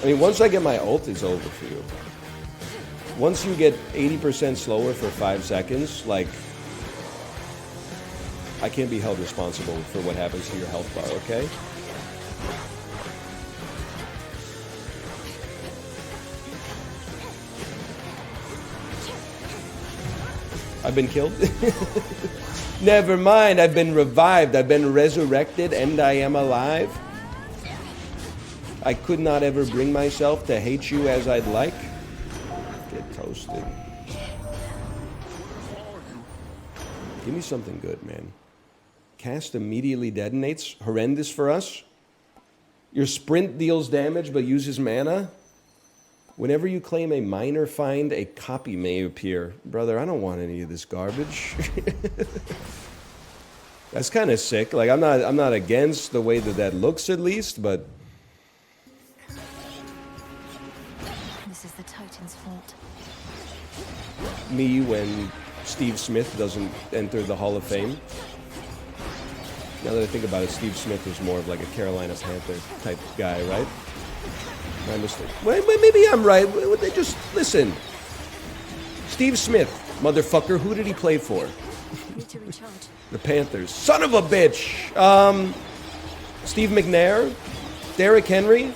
I mean, once I get my ult, it's over for you. Once you get 80% slower for 5 seconds, like, I can't be held responsible for what happens to your health bar, okay? I've been killed? Never mind, I've been revived, I've been resurrected, and I am alive. I could not ever bring myself to hate you as I'd like. Get toasted. Give me something good, man. Cast immediately detonates. Horrendous for us. Your sprint deals damage but uses mana. Whenever you claim a minor find, a copy may appear. Brother, I don't want any of this garbage. That's kind of sick. Like, I'm not against the way that looks, at least, but This is the Titan's fault. me when Steve Smith doesn't enter the Hall of Fame. Now that I think about it, Steve Smith was more of like a Carolina Panther type guy, right? My mistake. Well, maybe I'm right. They just listen. Steve Smith, motherfucker. Who did he play for? Need to recharge. The Panthers. Son of a bitch. Steve McNair, Derrick Henry.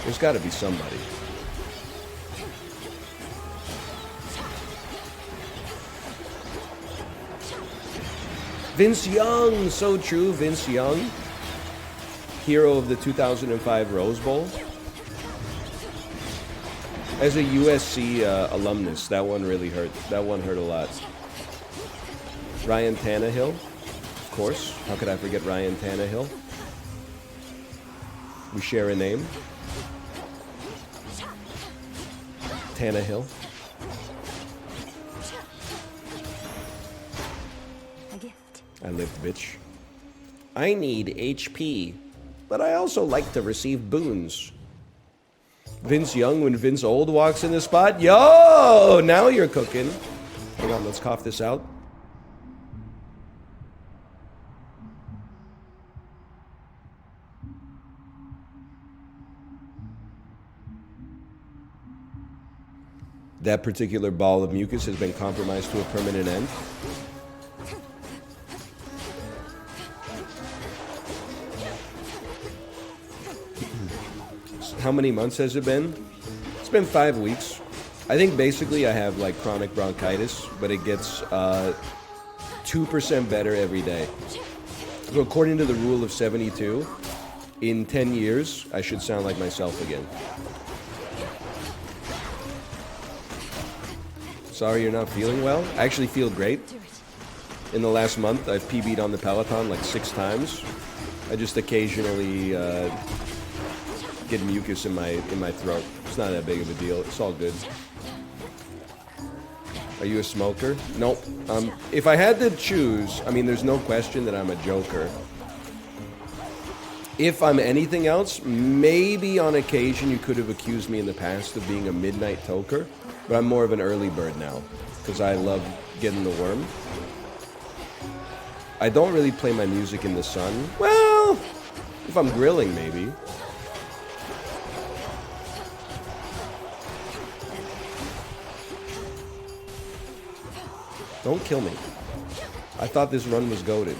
There's got to be somebody. Vince Young, so true, Vince Young. Hero of the 2005 Rose Bowl. As a USC alumnus, that one really hurt. That one hurt a lot. Ryan Tannehill, of course. How could I forget Ryan Tannehill? We share a name. Tannehill. A gift. I lived, bitch. I need HP, but I also like to receive boons. Vince Young when Vince Old walks in the spot. Yo, now you're cooking. Hang on, let's cough this out. That particular ball of mucus has been compromised to a permanent end. How many months has it been? It's been 5 weeks. I think basically I have like chronic bronchitis, but it gets 2% better every day. So according to the rule of 72, in 10 years, I should sound like myself again. Sorry you're not feeling well. I actually feel great. In the last month, I've PB'd on the Peloton like 6 times. I just occasionally get mucus in my throat. It's not that big of a deal. It's all good. Are you a smoker? Nope. If I had to choose, I mean, there's no question that I'm a joker. If I'm anything else, maybe on occasion you could have accused me in the past of being a midnight toker, but I'm more of an early bird now because I love getting the worm. I don't really play my music in the sun. Well, if I'm grilling, maybe. Don't kill me. I thought this run was goated.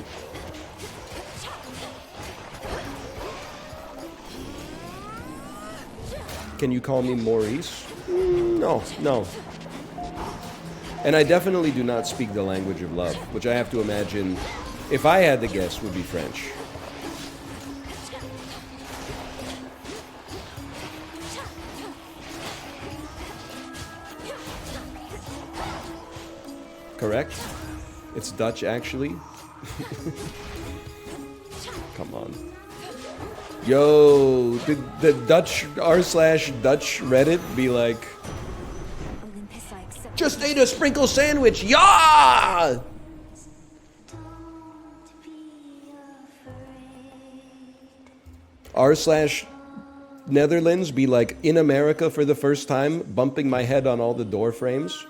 Can you call me Maurice? No, no. And I definitely do not speak the language of love, which I have to imagine, if I had to guess, would be French. Correct? It's Dutch, actually. Come on. Yo, did the Dutch r/Dutch Reddit be like, just ate a sprinkle sandwich, yeah! r/Netherlands be like, in America for the first time, bumping my head on all the door frames?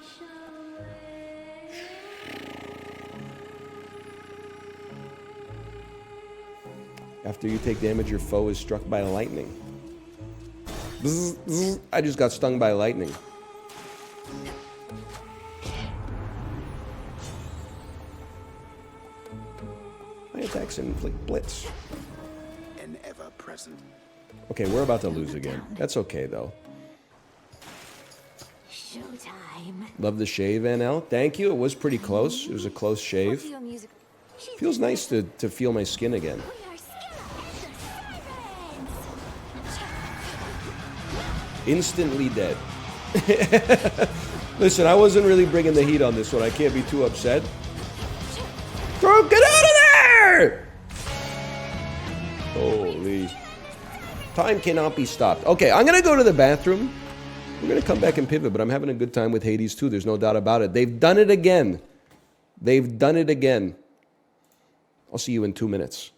After you take damage, your foe is struck by lightning. Bzz, bzz. I just got stung by lightning. My attacks inflict blitz. An ever-present. Okay, we're about to lose again. That's okay, though. Showtime. Love the shave, NL. Thank you. It was pretty close. It was a close shave. Feels nice to feel my skin again. Instantly dead. Listen, I wasn't really bringing the heat on this one. I can't be too upset. Bro, get out of there! Holy. Time cannot be stopped. Okay, I'm going to go to the bathroom. We're going to come back and pivot, but I'm having a good time with Hades too. There's no doubt about it. They've done it again. They've done it again. I'll see you in 2 minutes.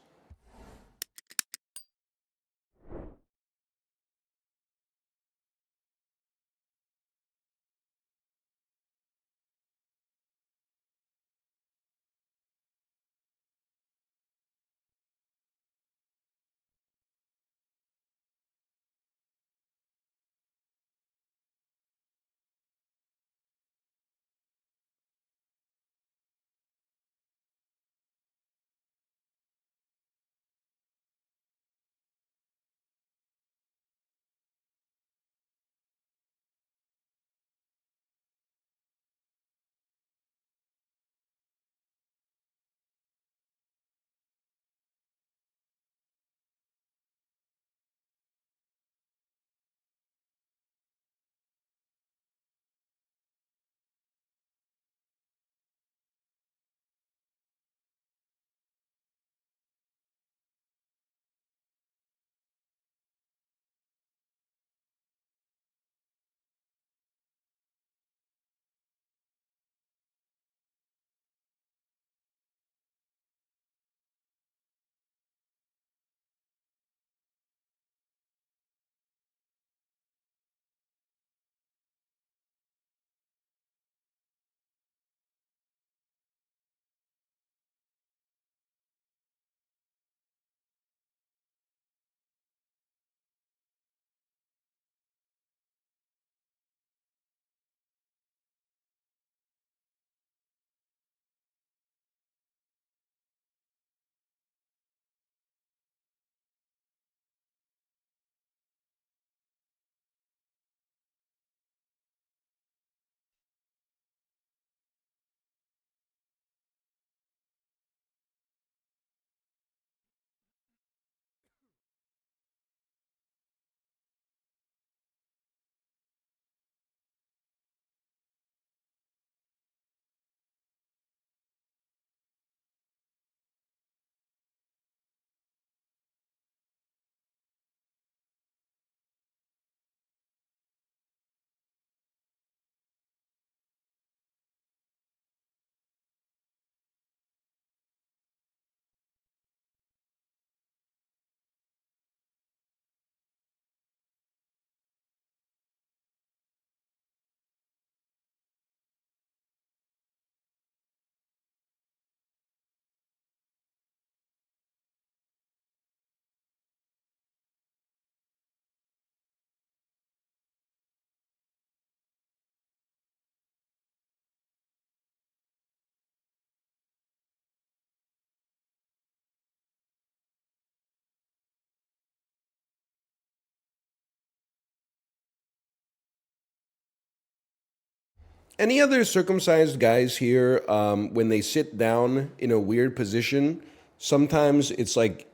Any other circumcised guys here, when they sit down in a weird position, sometimes it's like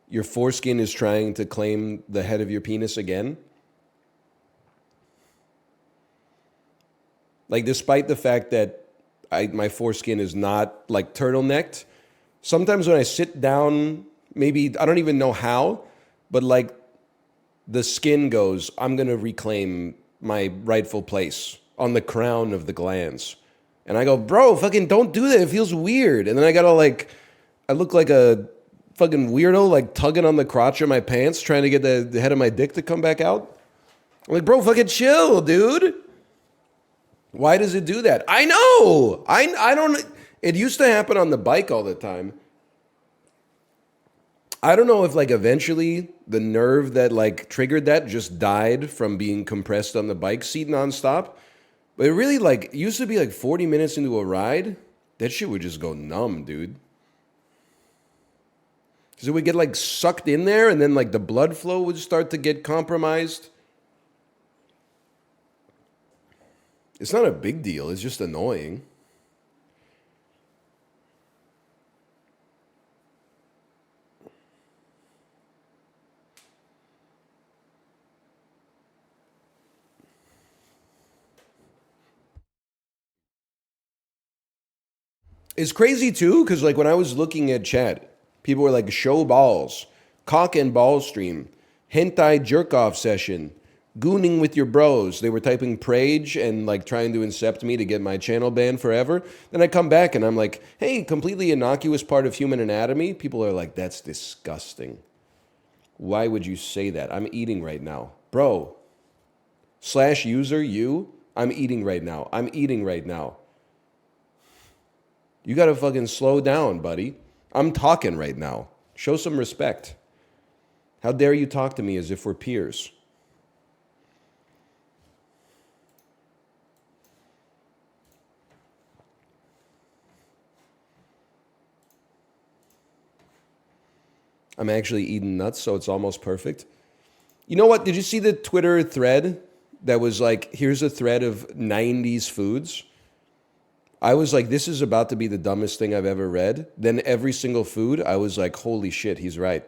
your foreskin is trying to claim the head of your penis again? Like, despite the fact that my foreskin is not, like, turtlenecked, sometimes when I sit down, maybe, I don't even know how, but, like, the skin goes, I'm going to reclaim my rightful place on the crown of the glands. And I go, bro, fucking don't do that. It feels weird. And then I gotta, like, I look like a fucking weirdo, like, tugging on the crotch of my pants, trying to get the head of my dick to come back out. I'm like, bro, fucking chill, dude. Why does it do that? I know. I don't. It used to happen on the bike all the time. I don't know if, like, eventually the nerve that, like, triggered that just died from being compressed on the bike seat nonstop. But it really, like, used to be like 40 minutes into a ride. That shit would just go numb, dude. Because it would get, like, sucked in there, and then, like, the blood flow would start to get compromised. It's not a big deal. It's just annoying. It's crazy, too, because, like, when I was looking at chat, people were like, show balls, cock and ball stream, hentai jerk-off session, gooning with your bros. They were typing Prage and, like, trying to incept me to get my channel banned forever. Then I come back and I'm like, hey, completely innocuous part of human anatomy. People are like, that's disgusting. Why would you say that? I'm eating right now. Bro, /user, you, I'm eating right now. I'm eating right now. You gotta fucking slow down, buddy. I'm talking right now. Show some respect. How dare you talk to me as if we're peers? I'm actually eating nuts, so it's almost perfect. You know what? Did you see the Twitter thread that was like, here's a thread of 90s foods? I was like, this is about to be the dumbest thing I've ever read. Then every single food, I was like, holy shit, he's right.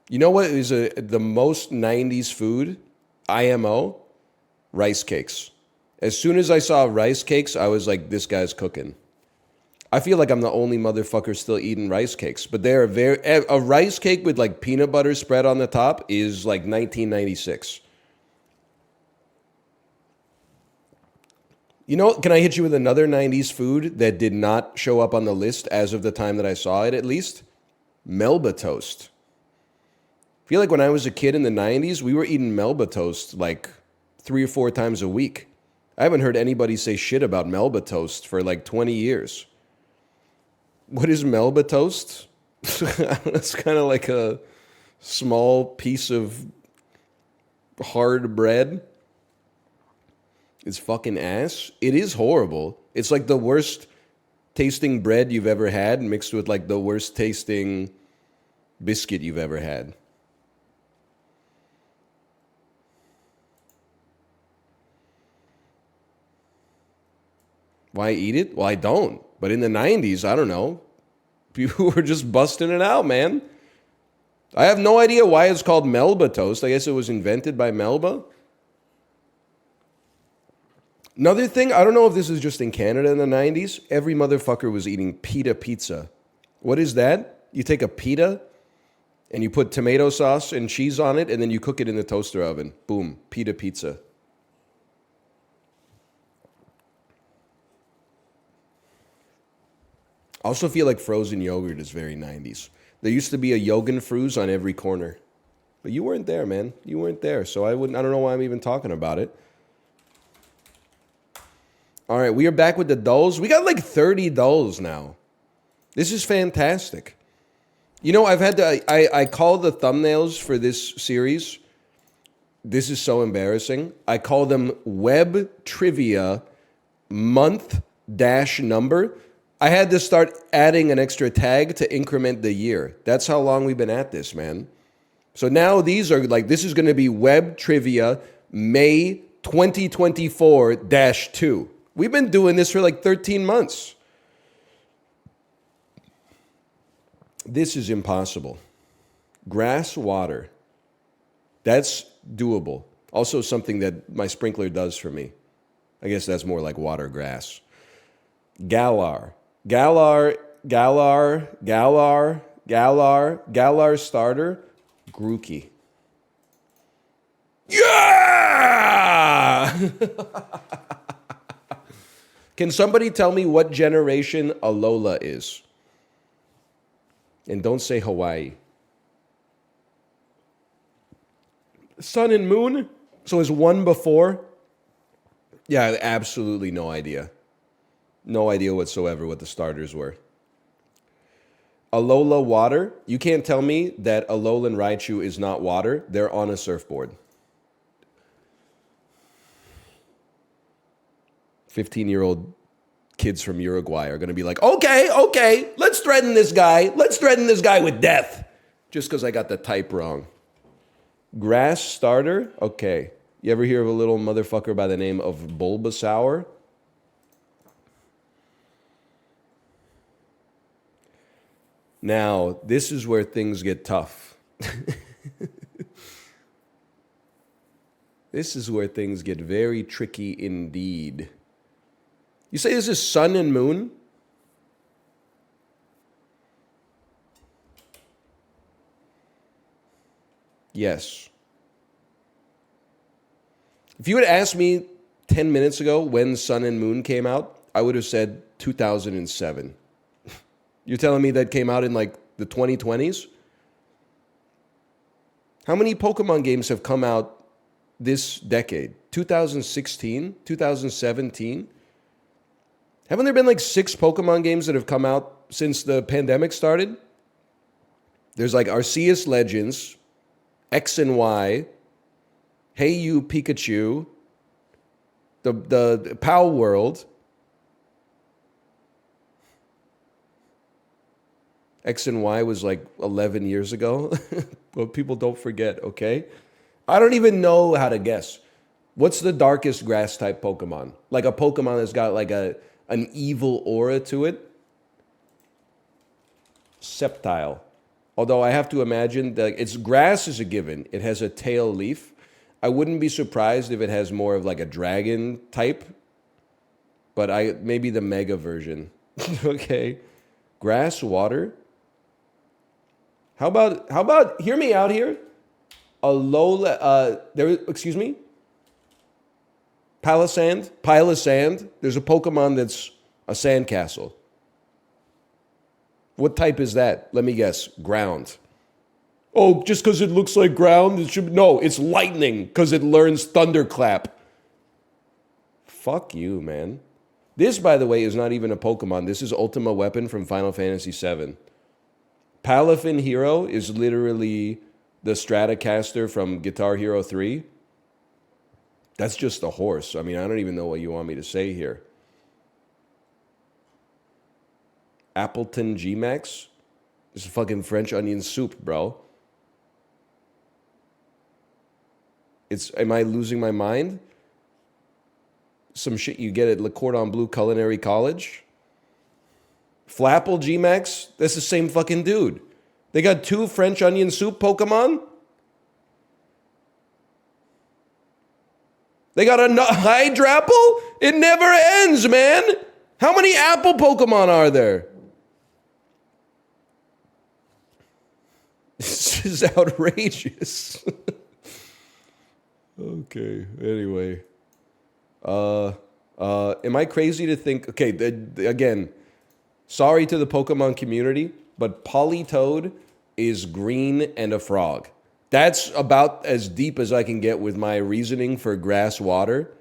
You know what is the most 90s food? IMO? Rice cakes. As soon as I saw rice cakes, I was like, this guy's cooking. I feel like I'm the only motherfucker still eating rice cakes. But they're a rice cake with like peanut butter spread on the top is like 1996. You know, can I hit you with another 90s food that did not show up on the list as of the time that I saw it, at least? Melba toast. I feel like when I was a kid in the 90s, we were eating Melba toast like 3 or 4 times a week. I haven't heard anybody say shit about Melba toast for like 20 years. What is Melba toast? It's kind of like a small piece of hard bread. It's fucking ass. It is horrible. It's like the worst tasting bread you've ever had mixed with like the worst tasting biscuit you've ever had. Why eat it? Well, I don't. But in the 90s, I don't know. People were just busting it out, man. I have no idea why it's called Melba toast. I guess it was invented by Melba. Another thing, I don't know if this is just in Canada in the 90s. Every motherfucker was eating pita pizza. What is that? You take a pita and you put tomato sauce and cheese on it and then you cook it in the toaster oven. Boom, pita pizza. I also feel like frozen yogurt is very 90s. There used to be a Yogen-Fruz on every corner. But you weren't there, man. You weren't there. So I don't know why I'm even talking about it. All right, we are back with the dulls. We got like 30 dulls now. This is fantastic. You know, I call the thumbnails for this series. This is so embarrassing. I call them web trivia month-number. I had to start adding an extra tag to increment the year. That's how long we've been at this, man. So now these are like, this is going to be web trivia May 2024-2. We've been doing this for like 13 months. This is impossible. Grass, water. That's doable. Also something that my sprinkler does for me. I guess that's more like water, grass. Galar. Galar starter. Grookey. Yeah! Can somebody tell me what generation Alola is? And don't say Hawaii. Sun and Moon? So is one before? Yeah, absolutely no idea. No idea whatsoever what the starters were. Alola water? You can't tell me that Alolan Raichu is not water. They're on a surfboard. 15-year-old kids from Uruguay are going to be like, okay, let's threaten this guy. Let's threaten this guy with death. Just because I got the type wrong. Grass starter? Okay. You ever hear of a little motherfucker by the name of Bulbasaur? Now, this is where things get tough. This is where things get very tricky indeed. You say this is Sun and Moon? Yes. If you had asked me 10 minutes ago when Sun and Moon came out, I would have said 2007. You're telling me that came out in like the 2020s? How many Pokemon games have come out this decade? 2016? 2017? Haven't there been like 6 Pokemon games that have come out since the pandemic started? There's like Arceus Legends, X and Y, Hey You Pikachu, the Pow World, X and Y was like 11 years ago. Well, people don't forget, okay? I don't even know how to guess. What's the darkest grass type Pokemon? Like a Pokemon that's got like an evil aura to it? Sceptile. Although I have to imagine that its grass is a given. It has a tail leaf. I wouldn't be surprised if it has more of like a dragon type. But maybe the mega version. Okay. Grass, water. How about hear me out here? Excuse me? Pile of sand. There's a Pokemon that's a sandcastle. What type is that? Let me guess. Ground. Oh, just because it looks like ground, it should... No, it's lightning because it learns thunderclap. Fuck you, man. This, by the way, is not even a Pokemon. This is Ultima Weapon from Final Fantasy VII. Palafin Hero is literally the Stratocaster from Guitar Hero 3. That's just a horse. I mean, I don't even know what you want me to say here. Appleton G-Max? This is fucking French onion soup, bro. Am I losing my mind? Some shit you get at Le Cordon Bleu Culinary College? Flapple G-Max? That's the same fucking dude. They got 2 French onion soup Pokemon? They got a Hydrapple? It never ends, man! How many apple Pokemon are there? This is outrageous. Okay, anyway. Am I crazy to think... Okay, again, sorry to the Pokemon community, but Politoed is green and a frog. That's about as deep as I can get with my reasoning for grass water.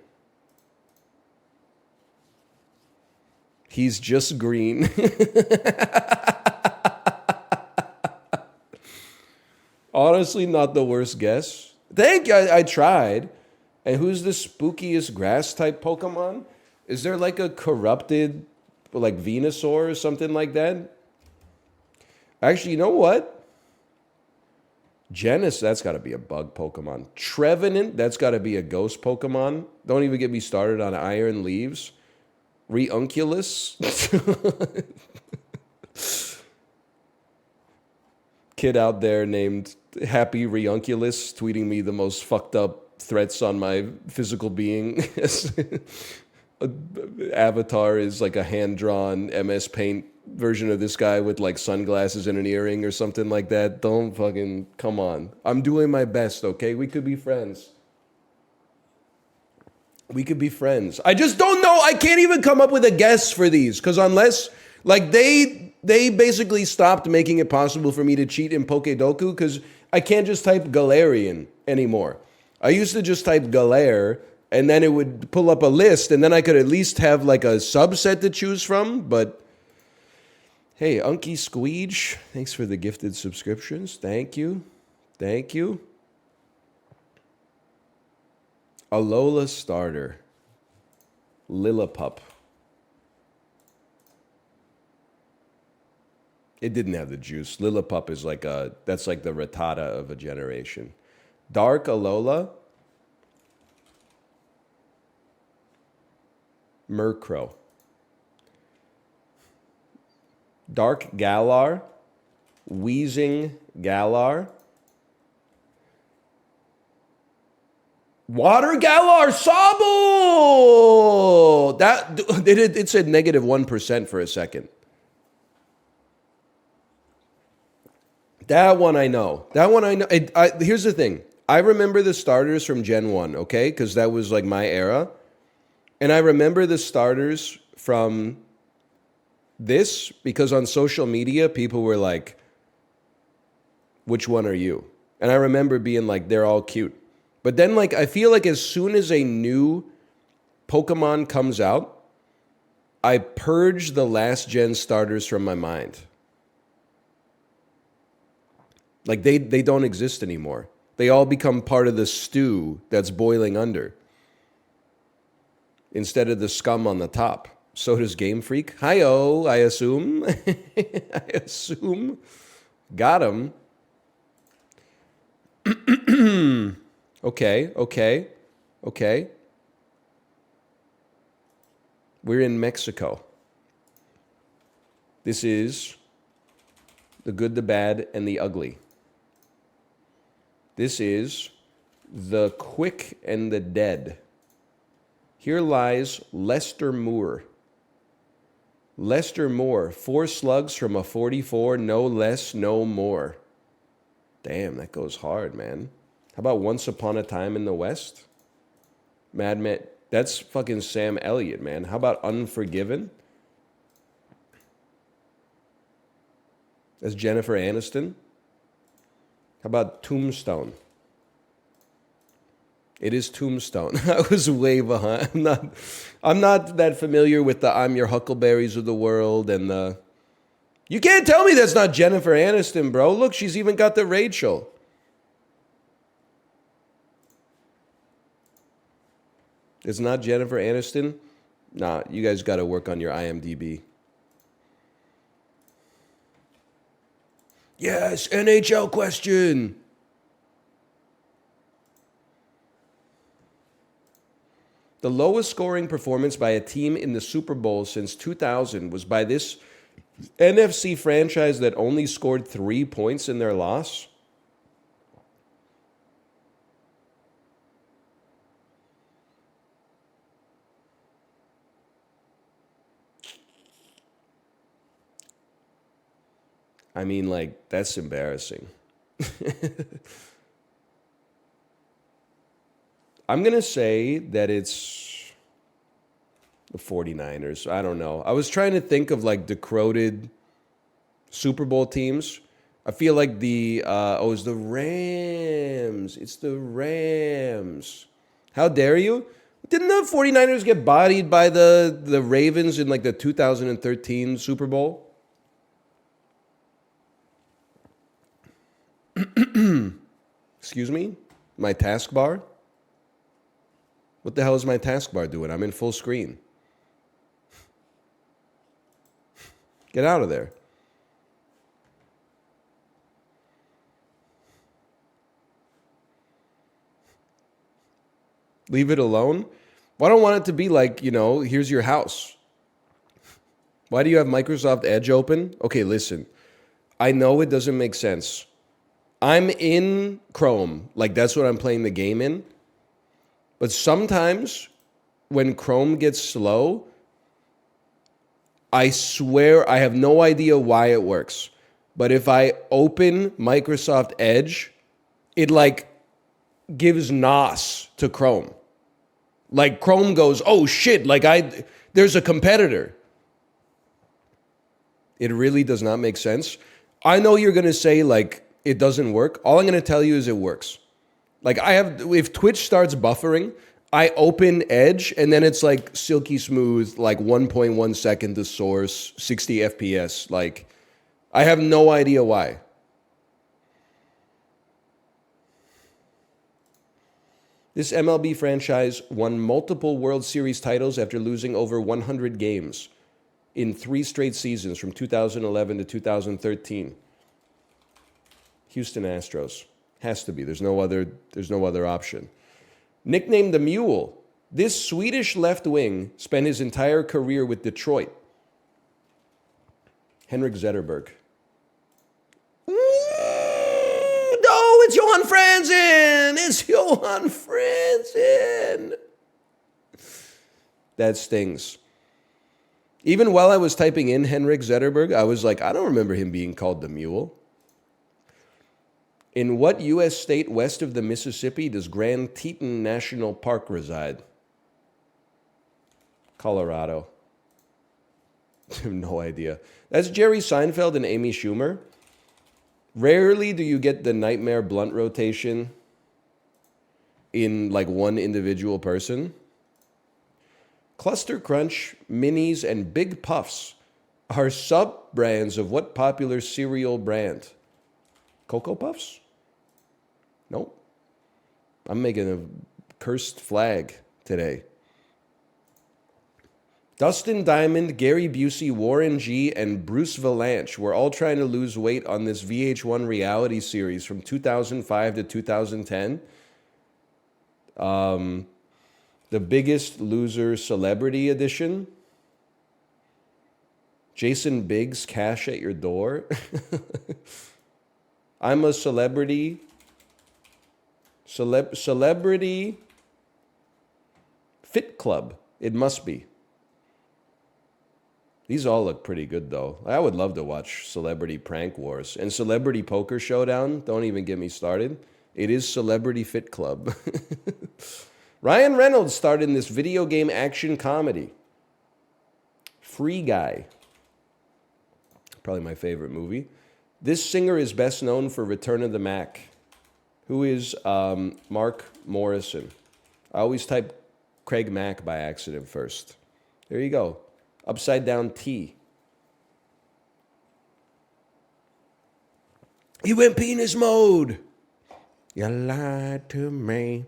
He's just green. Honestly, not the worst guess. Thank you. I tried. And who's the spookiest grass type Pokemon? Is there like a corrupted, like Venusaur or something like that? Actually, you know what? Genis, that's got to be a bug Pokemon. Trevenant, that's got to be a ghost Pokemon. Don't even get me started on Iron Leaves. Reunculus. Kid out there named Happy Reunculus tweeting me the most fucked up threats on my physical being. Avatar is like a hand-drawn MS Paint version of this guy with like sunglasses and an earring or something like that. Don't fucking, come on. I'm doing my best, okay? We could be friends. We could be friends. I just don't know. I can't even come up with a guess for these, because unless, like, they basically stopped making it possible for me to cheat in Pokedoku, because I can't just type Galarian anymore. I used to just type Galare, and then it would pull up a list, and then I could at least have like a subset to choose from. But hey, Unky Squeege, thanks for the gifted subscriptions. Thank you. Thank you. Alola starter. Lillipup. It didn't have the juice. Lillipup is like that's like the Rattata of a generation. Dark Alola. Murkrow. Dark Galar. Wheezing Galar. Water Galar Sabo! That it said negative 1% for a second. That one I know. That one I know. Here's the thing. I remember the starters from Gen 1, okay? Because that was like my era. And I remember the starters from this because on social media, people were like, which one are you? And I remember being like, they're all cute. But then, like, I feel like as soon as a new Pokemon comes out, I purge the last gen starters from my mind. Like, they don't exist anymore. They all become part of the stew that's boiling under instead of the scum on the top. So does Game Freak. Hi-oh, I assume. I assume. Got him. Okay. We're in Mexico. This is the good, the bad, and the ugly. This is the quick and the dead. Here lies Lester Moore. Lester Moore, 4 slugs from a 44, no less, no more. Damn, that goes hard, man. How about Once Upon a Time in the West? Madman, that's fucking Sam Elliott, man. How about Unforgiven? That's Jennifer Aniston. How about Tombstone? It is Tombstone. I was way behind. I'm not that familiar with the I'm Your Huckleberries of the world and the... You can't tell me that's not Jennifer Aniston, bro. Look, she's even got the Rachel. It's not Jennifer Aniston? Nah, you guys got to work on your IMDb. Yes, NHL question. The lowest scoring performance by a team in the Super Bowl since 2000 was by this NFC franchise that only scored 3 points in their loss. I mean, like, that's embarrassing. I'm going to say that it's the 49ers. I don't know. I was trying to think of, like, decroded Super Bowl teams. I feel like it's the Rams. It's the Rams. How dare you? Didn't the 49ers get bodied by the Ravens in, like, the 2013 Super Bowl? Excuse me? My taskbar? What the hell is my taskbar doing? I'm in full screen. Get out of there. Leave it alone? Well, I don't want it to be like, here's your house. Why do you have Microsoft Edge open? Okay, listen. I know it doesn't make sense. I'm in Chrome. Like, that's what I'm playing the game in. But sometimes when Chrome gets slow, I swear I have no idea why it works. But if I open Microsoft Edge, it like gives NOS to Chrome. Like Chrome goes, oh shit, like there's a competitor. It really does not make sense. I know you're going to say like it doesn't work. All I'm going to tell you is it works. Like if Twitch starts buffering, I open Edge and then it's like silky smooth, like 1.1 second to source, 60 FPS. Like I have no idea why. This MLB franchise won multiple World Series titles after losing over 100 games in 3 straight seasons from 2011 to 2013. Houston Astros. Has to be. There's no other option. Nicknamed the Mule, this Swedish left wing spent his entire career with Detroit. Henrik Zetterberg. No, it's Johan Franzen! It's Johan Franzen! That stings. Even while I was typing in Henrik Zetterberg, I was like, I don't remember him being called the Mule. In what U.S. state west of the Mississippi does Grand Teton National Park reside? Colorado. I have no idea. That's Jerry Seinfeld and Amy Schumer. Rarely do you get the nightmare blunt rotation in like one individual person. Cluster Crunch, Minis, and Big Puffs are sub-brands of what popular cereal brand? Cocoa Puffs? Nope. I'm making a cursed flag today. Dustin Diamond, Gary Busey, Warren G., and Bruce Valanche were all trying to lose weight on this VH1 reality series from 2005 to 2010. The Biggest Loser Celebrity Edition. Jason Biggs, Cash at Your Door. I'm a Celebrity. Celebrity Fit Club. It must be. These all look pretty good, though. I would love to watch Celebrity Prank Wars. And Celebrity Poker Showdown, don't even get me started. It is Celebrity Fit Club. Ryan Reynolds starred in this video game action comedy. Free Guy. Probably my favorite movie. This singer is best known for Return of the Mac. Who is Mark Morrison? I always type Craig Mack by accident first. There you go. Upside down T. He went penis mode. You lied to me.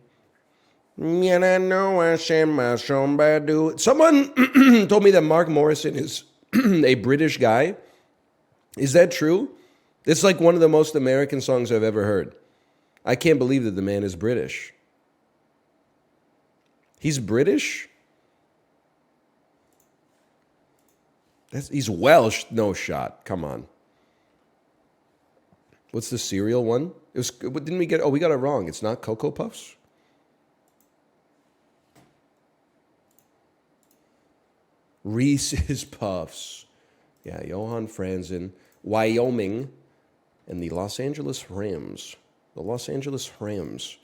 And I know I said my somebody do it. Someone told me that Mark Morrison is a British guy. Is that true? It's like one of the most American songs I've ever heard. I can't believe that the man is British. He's British? He's Welsh. No shot. Come on. What's the cereal one? Didn't we get? Oh, we got it wrong. It's not Cocoa Puffs? Reese's Puffs. Yeah, Johan Franzen, Wyoming, and the Los Angeles Rams. The Los Angeles Rams.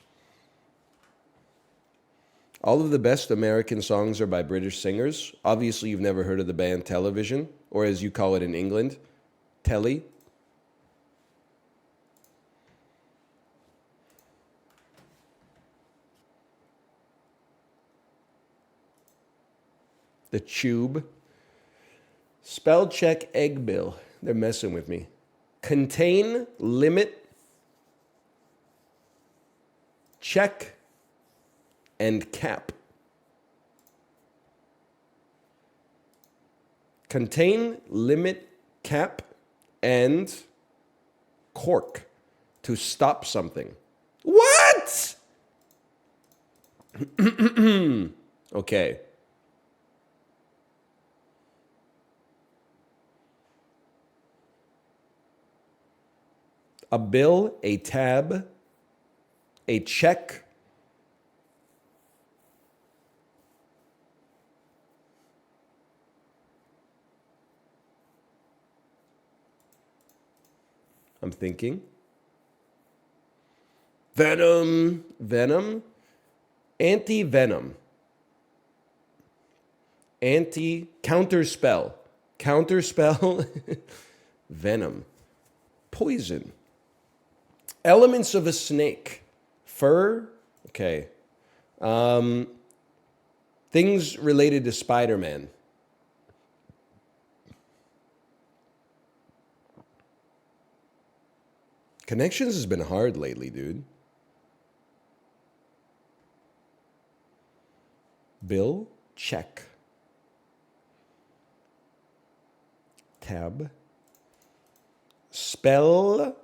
All of the best American songs are by British singers. Obviously, you've never heard of the band Television, or as you call it in England, Telly. The Tube. Spell check egg bill. They're messing with me. Contain, limit, check, and cap. Contain, limit, cap, and cork to stop something. What? Okay. A bill, a tab, a check. I'm thinking. Venom. Venom. Anti-venom. Counterspell. Counterspell. Venom. Poison. Elements of a snake. Fur. Okay. Things related to Spider-Man. Connections has been hard lately, dude. Bill, check. Tab. Spell.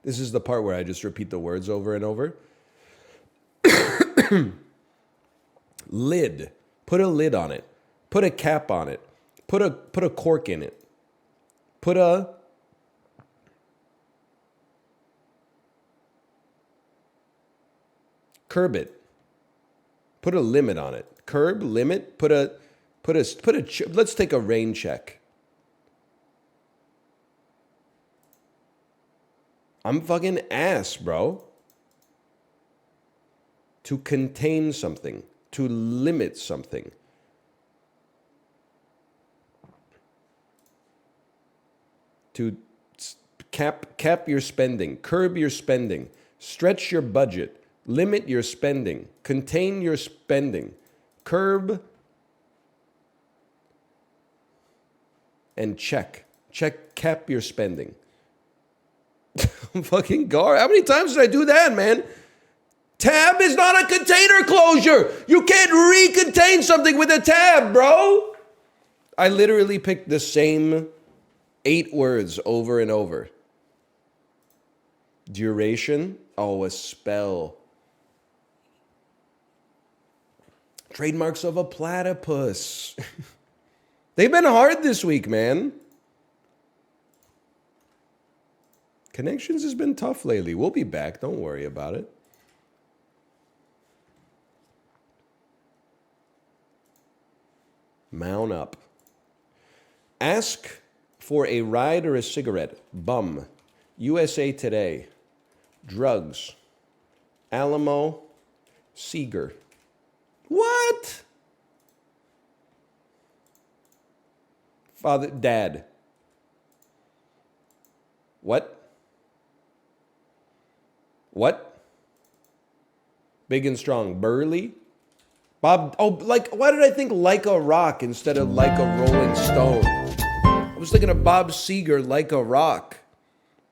This is the part where I just repeat the words over and over. Lid. Put a lid on it. Put a cap on it. Put a cork in it. Put a curb it. Put a limit on it. Curb, limit, let's take a rain check. I'm fucking ass, bro. To contain something. To limit something. To cap your spending. Curb your spending. Stretch your budget. Limit your spending. Contain your spending. Curb and check. Cap your spending. I'm fucking gar. How many times did I do that, man? Tab is not a container closure. You can't recontain something with a tab, bro. I literally picked the same 8 words over and over. Duration. Oh, a spell. Trademarks of a platypus. They've been hard this week, man. Connections has been tough lately. We'll be back. Don't worry about it. Mount up. Ask for a ride or a cigarette. Bum. USA Today. Drugs. Alamo. Seeger. What? Father, dad. What? What? Big and strong. Burly. Bob, oh, like, why did I think like a rock instead of like a Rolling Stone? I was thinking of Bob Seger, like a rock.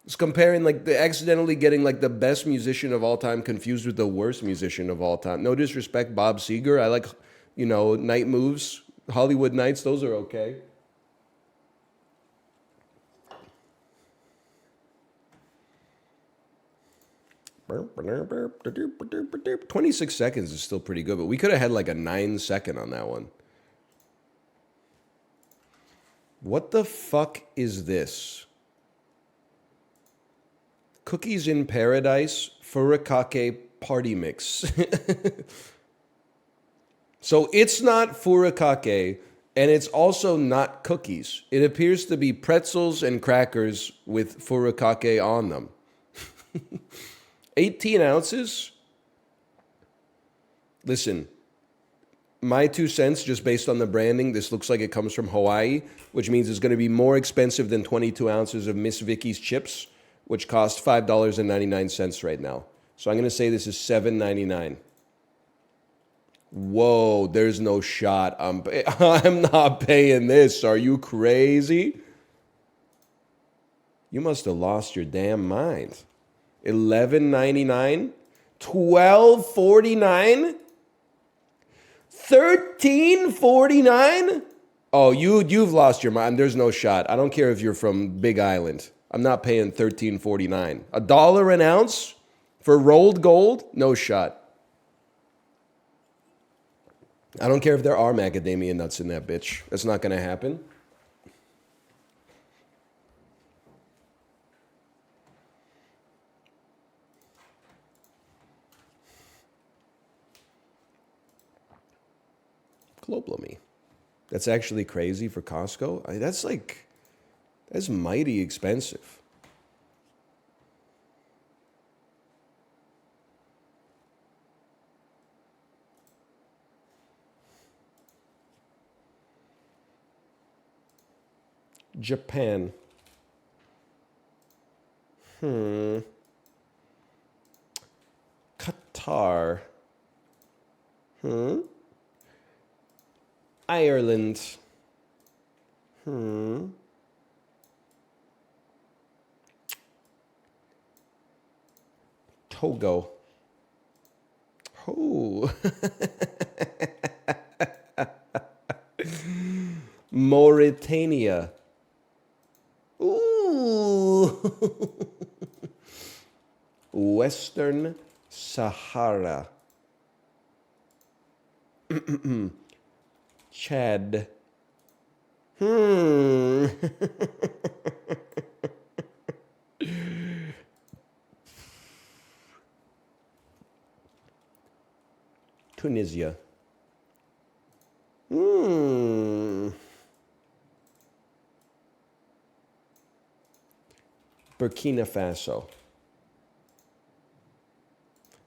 It's comparing, like, accidentally getting, like, the best musician of all time confused with the worst musician of all time. No disrespect, Bob Seger. I like, you know, Night Moves, Hollywood Nights. Those are okay. Burp, 26 seconds is still pretty good, but we could have had like a 9-second on that one. What the fuck is this? Cookies in Paradise Furikake Party Mix. So it's not furikake, and it's also not cookies. It appears to be pretzels and crackers with furikake on them. 18 ounces? Listen, my 2 cents, just based on the branding, this looks like it comes from Hawaii, which means it's going to be more expensive than 22 ounces of Miss Vicky's chips, which cost $5.99 right now. So I'm going to say this is $7.99. Whoa, there's no shot. I'm not paying this. Are you crazy? You must have lost your damn mind. $11.99, $12.49, $13.49. Oh, you've lost your mind. There's no shot. I don't care if you're from Big Island. I'm not paying $13.49. $1 an ounce for rolled gold? No shot. I don't care if there are macadamia nuts in that bitch. That's not going to happen. Globally. That's actually crazy for Costco. That's mighty expensive. Japan. Qatar. Ireland. Togo. Oh. Mauritania. Ooh. Western Sahara. Chad. Tunisia. Burkina Faso.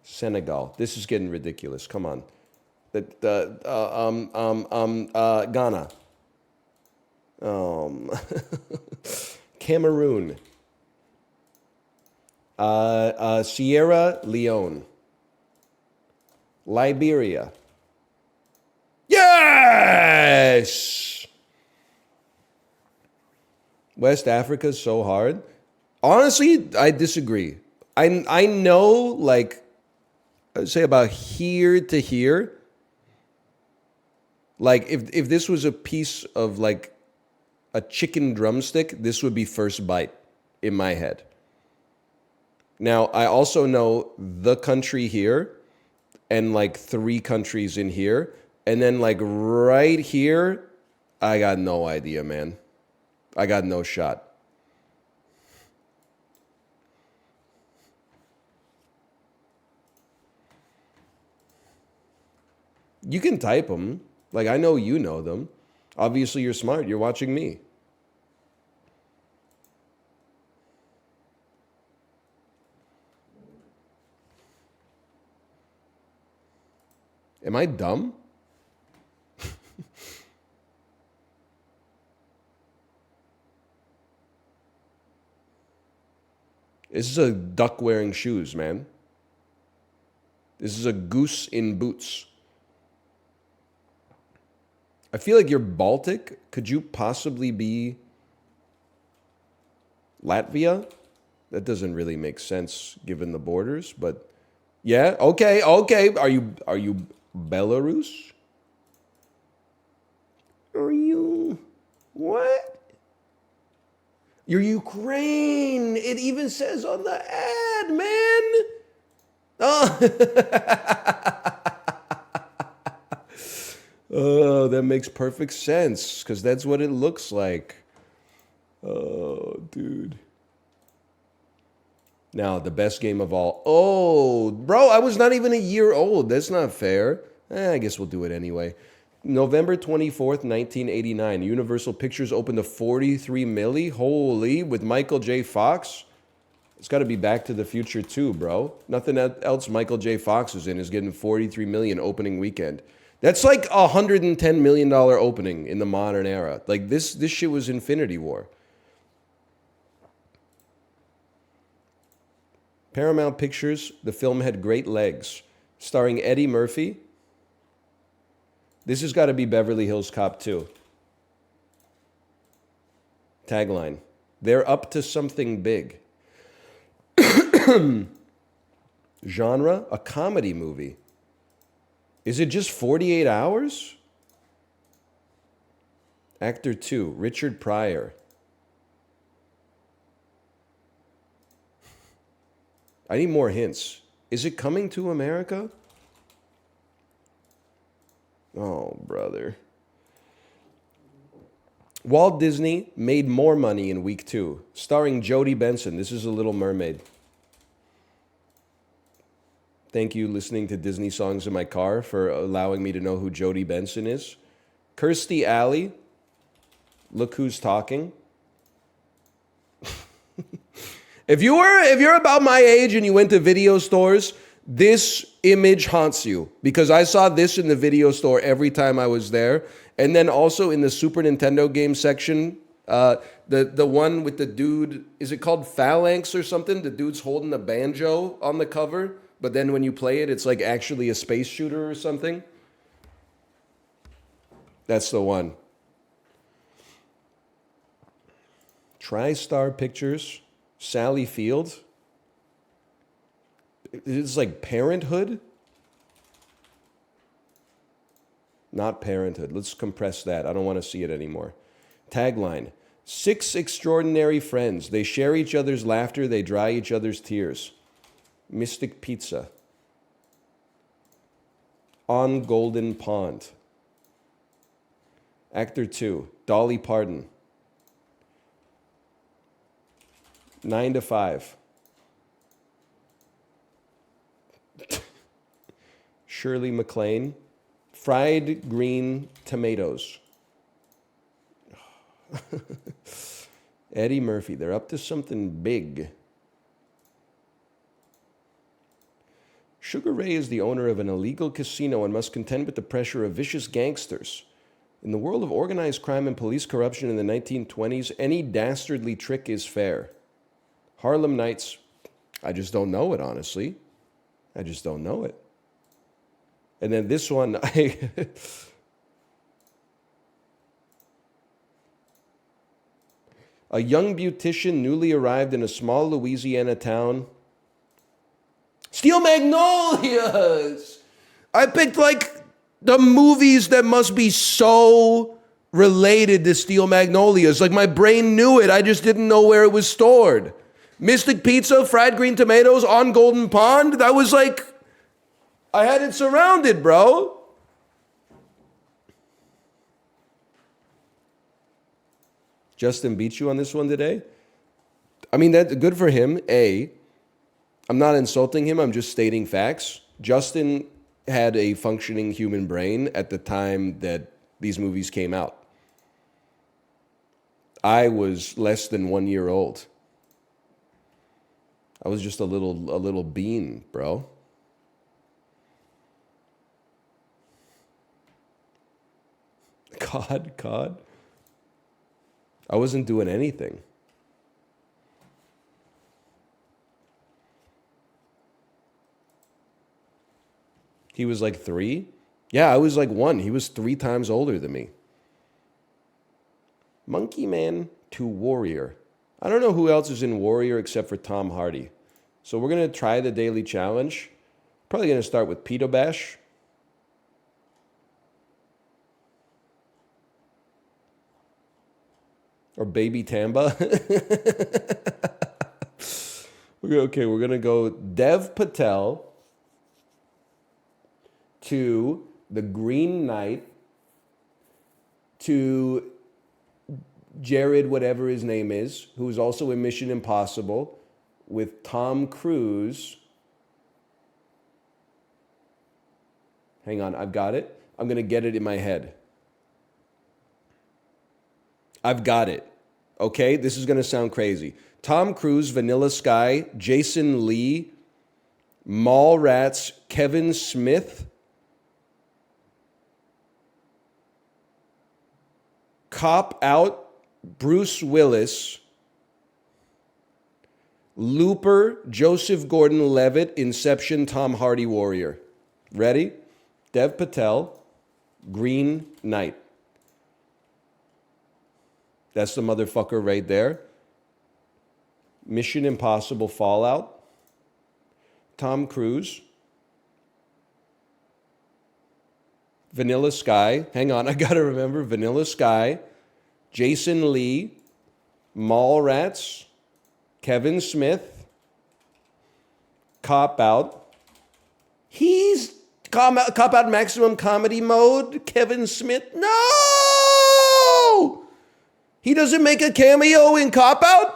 Senegal. This is getting ridiculous. Come on. Ghana. Cameroon. Sierra Leone. Liberia. Yes! West Africa is so hard. Honestly, I disagree. I know, like, I'd say about here to here. Like, if this was a piece of, like, a chicken drumstick, this would be first bite in my head. Now, I also know the country here and, like, 3 countries in here. And then, like, right here, I got no idea, man. I got no shot. You can type them. Like, I know you know them. Obviously, you're smart. You're watching me. Am I dumb? This is a duck wearing shoes, man. This is a goose in boots. I feel like you're Baltic. Could you possibly be Latvia? That doesn't really make sense given the borders, but yeah, okay. Are you Belarus? Are you what? You're Ukraine. It even says on the ad, man. Oh. Oh, that makes perfect sense, because that's what it looks like. Oh, dude. Now, the best game of all. Oh, bro, I was not even a year old. That's not fair. I guess we'll do it anyway. November 24th, 1989. Universal Pictures opened to 43 milli. Holy, with Michael J. Fox. It's got to be Back to the Future too, bro. Nothing else Michael J. Fox is in is getting 43 million opening weekend. That's like a $110 million opening in the modern era. Like, this shit was Infinity War. Paramount Pictures, the film had great legs. Starring Eddie Murphy. This has got to be Beverly Hills Cop 2. Tagline. They're up to something big. Genre, a comedy movie. Is it just 48 hours? Actor 2, Richard Pryor. I need more hints. Is it coming to America? Oh, brother. Walt Disney made more money in week 2, starring Jodie Benson. This is a Little Mermaid. Thank you, listening to Disney songs in my car, for allowing me to know who Jodie Benson is. Kirstie Alley. Look who's talking. If you're about my age and you went to video stores, this image haunts you because I saw this in the video store every time I was there. And then also in the Super Nintendo game section, the one with the dude, is it called Phalanx or something? The dude's holding a banjo on the cover, but then when you play it, it's like actually a space shooter or something. That's the one. TriStar Pictures, Sally Field. It's like Parenthood? Not Parenthood. Let's compress that. I don't want to see it anymore. Tagline: 6 extraordinary friends. They share each other's laughter. They dry each other's tears. Mystic Pizza. On Golden Pond. Actor 2, Dolly Parton. 9 to 5. Shirley MacLaine. Fried green tomatoes. Eddie Murphy. They're up to something big. Sugar Ray is the owner of an illegal casino and must contend with the pressure of vicious gangsters. In the world of organized crime and police corruption in the 1920s, any dastardly trick is fair. Harlem Nights. I just don't know it, honestly. I just don't know it. And then this one, a young beautician newly arrived in a small Louisiana town. Steel Magnolias! I picked like the movies that must be so related to Steel Magnolias. Like my brain knew it, I just didn't know where it was stored. Mystic Pizza, Fried Green Tomatoes, On Golden Pond. That was like, I had it surrounded, bro. Justin beat you on this one today? I mean, that's good for him, A. I'm not insulting him, I'm just stating facts. Justin had a functioning human brain at the time that these movies came out. I was less than 1 year old. I was just a little bean, bro. COD. I wasn't doing anything. He was like 3? Yeah, I was like 1. He was 3 times older than me. Monkey Man to Warrior. I don't know who else is in Warrior except for Tom Hardy. So we're going to try the daily challenge. Probably going to start with Pedo Bash. Or Baby Tamba. Okay, we're going to go Dev Patel to the Green Knight to Jared, whatever his name is, who's also in Mission Impossible, with Tom Cruise. Hang on, I've got it. I'm going to get it in my head. I've got it. Okay, this is going to sound crazy. Tom Cruise, Vanilla Sky, Jason Lee, Mallrats, Kevin Smith, Cop Out, Bruce Willis, Looper, Joseph Gordon-Levitt, Inception, Tom Hardy, Warrior. Ready? Dev Patel, Green Knight. That's the motherfucker right there. Mission Impossible Fallout. Tom Cruise. Vanilla Sky. Hang on, I gotta remember. Vanilla Sky. Jason Lee. Mallrats. Kevin Smith. Cop Out. He's Cop Out Maximum Comedy Mode. Kevin Smith. No! He doesn't make a cameo in Cop Out?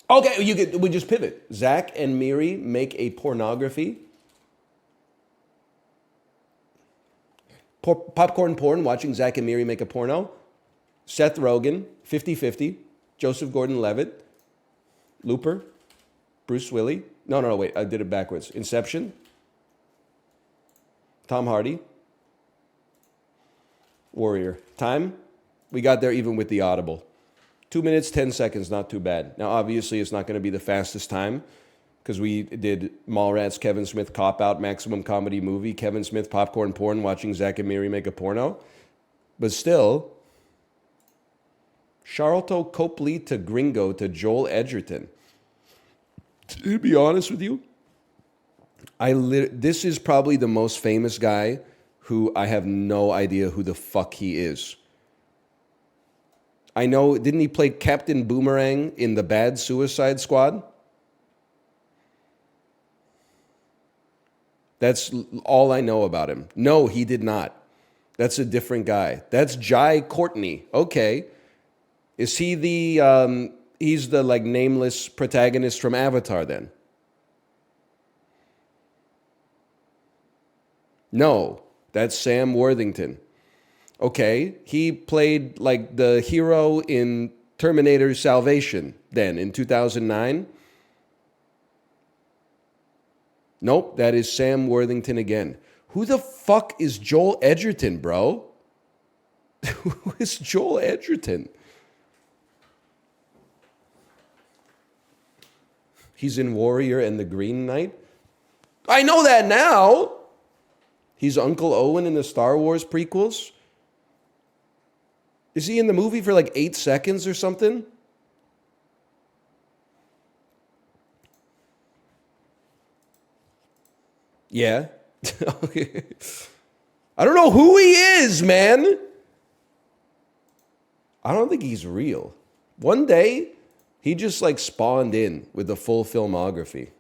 Okay, we just pivot. Zach and Miri make a pornography. Popcorn porn, watching Zach and Miri make a porno. Seth Rogen, 50-50. Joseph Gordon-Levitt. Looper. Bruce Willis. No, wait, I did it backwards. Inception. Tom Hardy. Warrior. Time. We got there even with the audible. 2 minutes, 10 seconds, not too bad. Now, obviously, it's not going to be the fastest time because we did Mallrats, Kevin Smith, Cop Out, Maximum Comedy Movie, Kevin Smith, Popcorn Porn, watching Zach and Miri make a porno. But still, Charlton Copley to Gringo to Joel Edgerton. To be honest with you, this is probably the most famous guy who I have no idea who the fuck he is. I know, didn't he play Captain Boomerang in the Bad Suicide Squad? That's all I know about him. No, he did not. That's a different guy. That's Jai Courtney. Okay. Is he the, he's the like nameless protagonist from Avatar then? No, that's Sam Worthington. Okay, he played like the hero in Terminator Salvation then in 2009. Nope, that is Sam Worthington again. Who the fuck is Joel Edgerton, bro? Who is Joel Edgerton? He's in Warrior and the Green Knight. I know that now. He's Uncle Owen in the Star Wars prequels. Is he in the movie for like 8 seconds or something? Yeah. Okay. I don't know who he is, man. I don't think he's real. One day, he just like spawned in with the full filmography.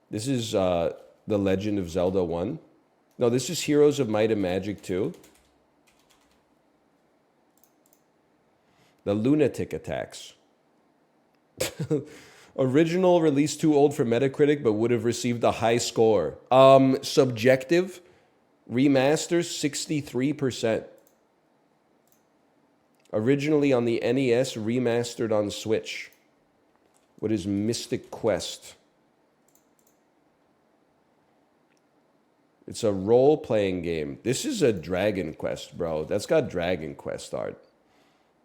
This is The Legend of Zelda 1. No, this is Heroes of Might and Magic 2. The Lunatic Attacks. Original release too old for Metacritic, but would have received a high score. Subjective remaster 63%. Originally on the NES, remastered on Switch. What is Mystic Quest? It's a role-playing game. This is a Dragon Quest, bro. That's got Dragon Quest art.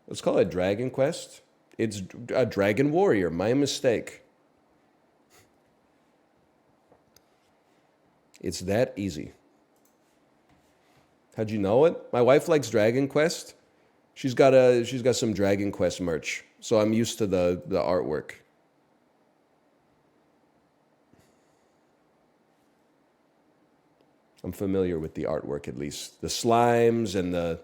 Let's call it Dragon Quest. It's a Dragon Warrior. My mistake. It's that easy. How'd you know it? My wife likes Dragon Quest. She's got some Dragon Quest merch, so I'm used to the artwork. I'm familiar with the artwork, at least. The slimes and the...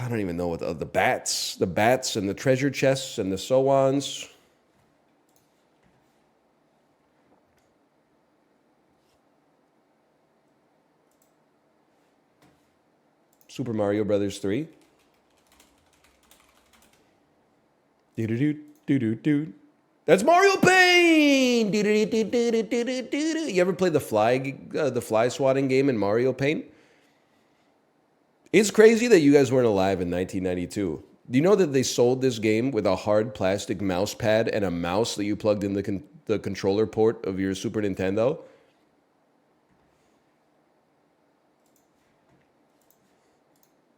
I don't even know what the bats. The bats and the treasure chests and the so-ons. Super Mario Brothers 3. Do-do-do-do-do-do. That's Mario Paint! You ever play the fly swatting game in Mario Paint? It's crazy that you guys weren't alive in 1992. Do you know that they sold this game with a hard plastic mouse pad and a mouse that you plugged in the controller port of your Super Nintendo?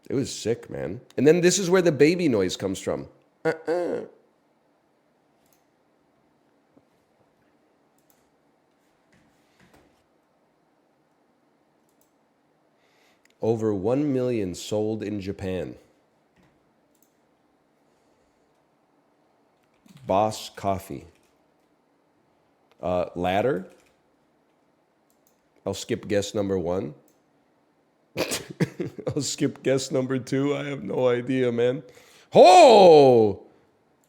It was sick, man. And then this is where the baby noise comes from. Over 1 million sold in Japan. Boss Coffee. Ladder. I'll skip guess number 1. I'll skip guess number 2. I have no idea, man. Oh!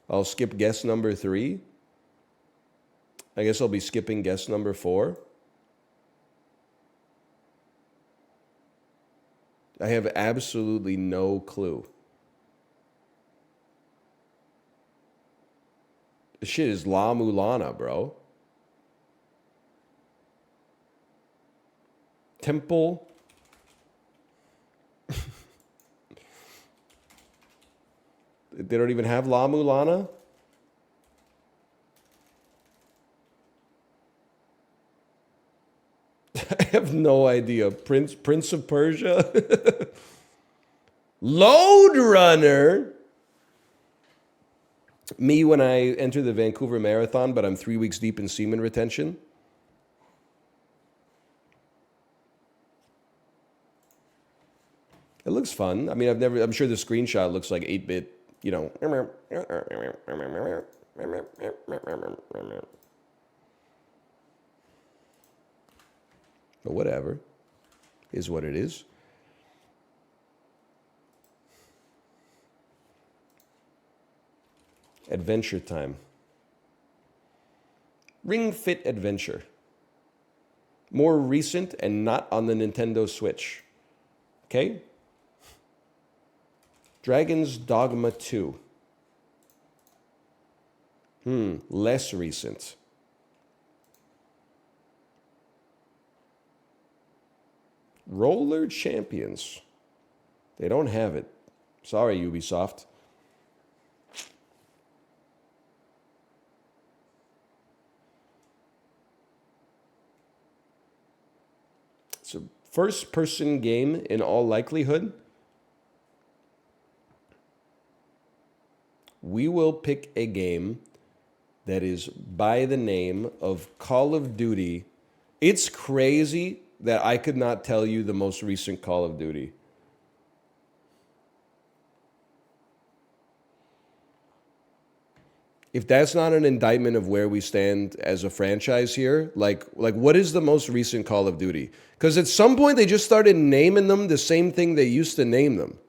I'll skip guess number 3. I guess I'll be skipping guess number 4. I have absolutely no clue. This shit is La Mulana, bro. Temple. They don't even have La Mulana? I have no idea. Prince of Persia? Load Runner? Me when I enter the Vancouver Marathon, but I'm 3 weeks deep in semen retention. It looks fun. I mean, I'm sure the screenshot looks like 8-bit, you know. But whatever. Is what it is. Adventure Time. Ring Fit Adventure. More recent and not on the Nintendo Switch. Okay? Dragon's Dogma 2. Less recent. Roller Champions. They don't have it. Sorry, Ubisoft. It's a first-person game in all likelihood. We will pick a game that is by the name of Call of Duty. It's crazy that I could not tell you the most recent Call of Duty. If that's not an indictment of where we stand as a franchise here, like what is the most recent Call of Duty? Because at some point they just started naming them the same thing they used to name them.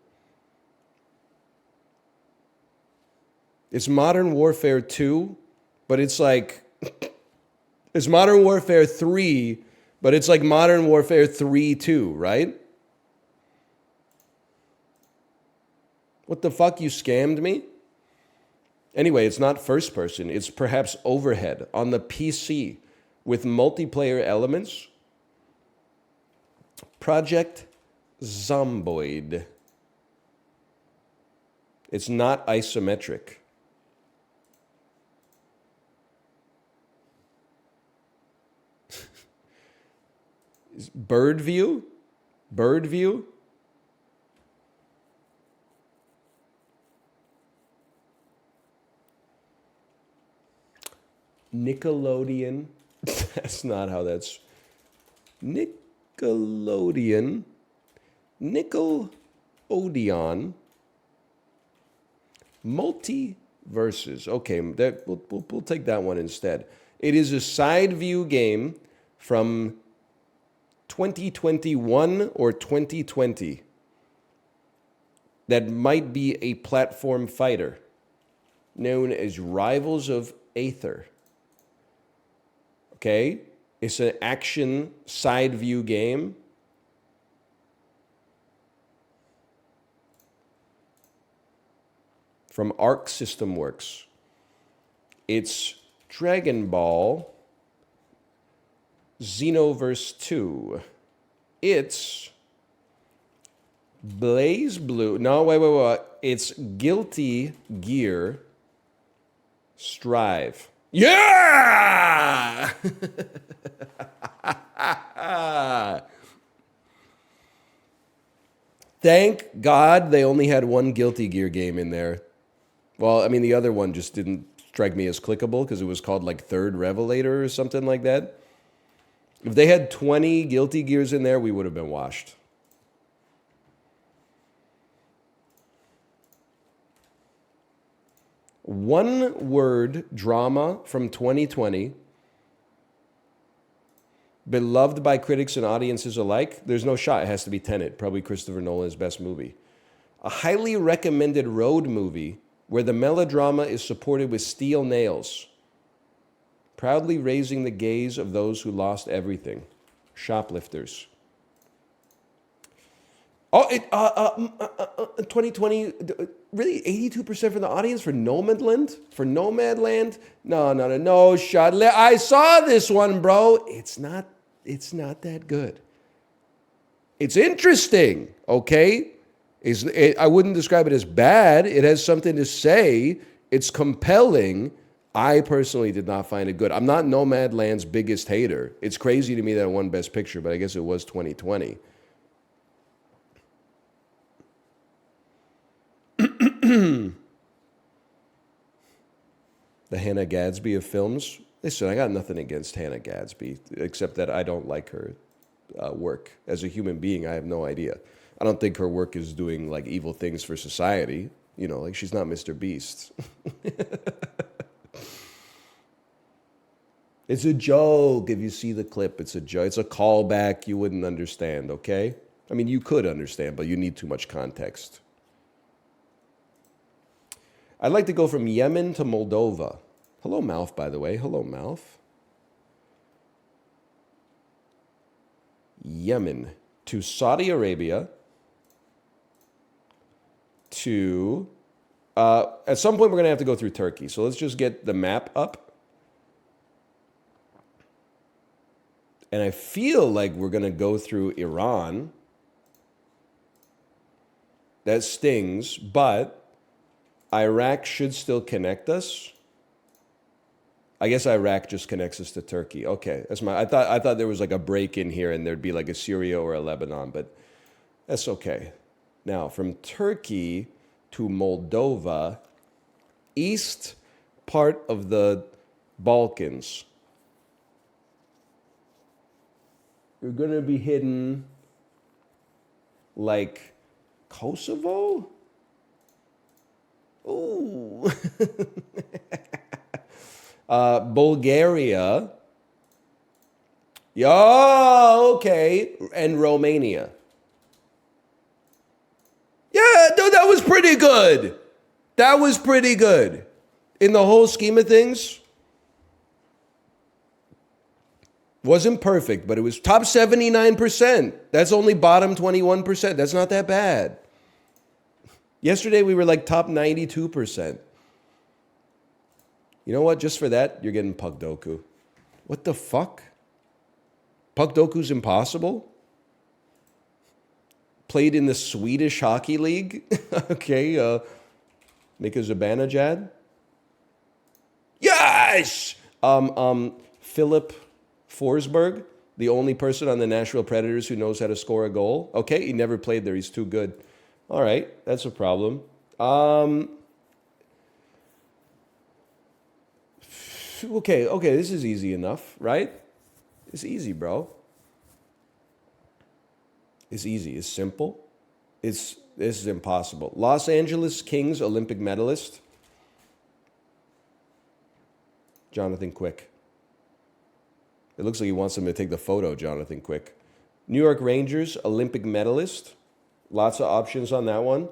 It's Modern Warfare 2, but it's like it's Modern Warfare 3, but it's like Modern Warfare 3-2, right? What the fuck? You scammed me? Anyway, it's not first person. It's perhaps overhead on the PC with multiplayer elements. Project Zomboid. It's not isometric. Bird view? Bird view? Nickelodeon. That's not how that's. Nickelodeon. Nickelodeon. Multiverses. Okay, we'll take that one instead. It is a side view game from 2021 or 2020 that might be a platform fighter known as Rivals of Aether. Okay? It's an action side view game. From Arc System Works. It's Dragon Ball Xenoverse 2. It's Blaze Blue. No, wait. It's Guilty Gear Strive. Yeah! Thank God they only had one Guilty Gear game in there. Well, I mean, the other one just didn't strike me as clickable because it was called like Third Revelator or something like that. If they had 20 Guilty Gears in there, we would have been washed. One word drama from 2020. Beloved by critics and audiences alike. There's no shot. It has to be Tenet. Probably Christopher Nolan's best movie. A highly recommended road movie where the melodrama is supported with steel nails. Proudly raising the gaze of those who lost everything. Shoplifters. Oh, 2020, really 82% from the audience for Nomadland? For Nomadland? No, shot. I saw this one, bro. It's not that good. It's interesting, okay? I wouldn't describe it as bad. It has something to say. It's compelling. I personally did not find it good. I'm not Nomadland's biggest hater. It's crazy to me that it won Best Picture, but I guess it was 2020. The Hannah Gadsby of films. Listen, I got nothing against Hannah Gadsby, except that I don't like her work. As a human being, I have no idea. I don't think her work is doing like evil things for society. You know, like she's not Mr. Beast. It's a joke. If you see the clip, it's a joke. It's a callback. You wouldn't understand, okay? I mean, you could understand, but you need too much context. I'd like to go from Yemen to Moldova. Hello, Mouth, by the way. Hello, Mouth. Yemen to Saudi Arabia to... at some point, we're going to have to go through Turkey. So let's just get the map up. And I feel like we're going to go through Iran. That stings, but Iraq should still connect us. I guess Iraq just connects us to Turkey. Okay, that's I thought there was like a break in here and there'd be like a Syria or a Lebanon, but that's okay. Now, from Turkey to Moldova, east part of the Balkans. You're going to be hitting like Kosovo? Ooh. Bulgaria. Yeah, okay. And Romania. Yeah, no, that was pretty good. That was pretty good. In the whole scheme of things, wasn't perfect, but it was top 79%. That's only bottom 21%. That's not that bad. Yesterday, we were like top 92%. You know what? Just for that, you're getting Pugdoku. What the fuck? Pugdoku's impossible? Played in the Swedish Hockey League? Okay, Mika Zibanejad? Yes! Philip Forsberg, the only person on the Nashville Predators who knows how to score a goal. Okay, he never played there. He's too good. All right, that's a problem. Okay, this is easy enough, right? It's easy, bro. It's easy. It's simple. This is impossible. Los Angeles Kings Olympic medalist, Jonathan Quick. It looks like he wants him to take the photo, Jonathan Quick. New York Rangers Olympic medalist. Lots of options on that one.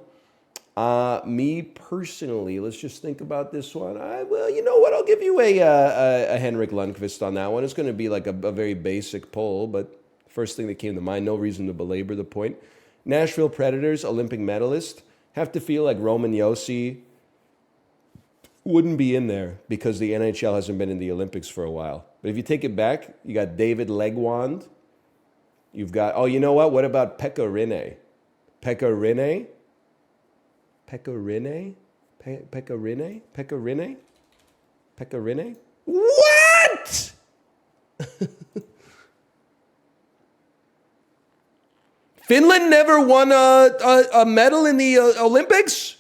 Me personally, let's just think about this one. Well, you know what? I'll give you a Henrik Lundqvist on that one. It's going to be like a very basic poll, but first thing that came to mind, no reason to belabor the point. Nashville Predators Olympic medalist. Have to feel like Roman Josi wouldn't be in there because the NHL hasn't been in the Olympics for a while. But if you take it back, you got David Legwand. You've got, oh, you know what? What about Pekka Rinne? Pekka Rinne? Pekka Rinne? Pekka Rinne? Pekka Rinne? Pekka Rinne? What? Finland never won a medal in the Olympics?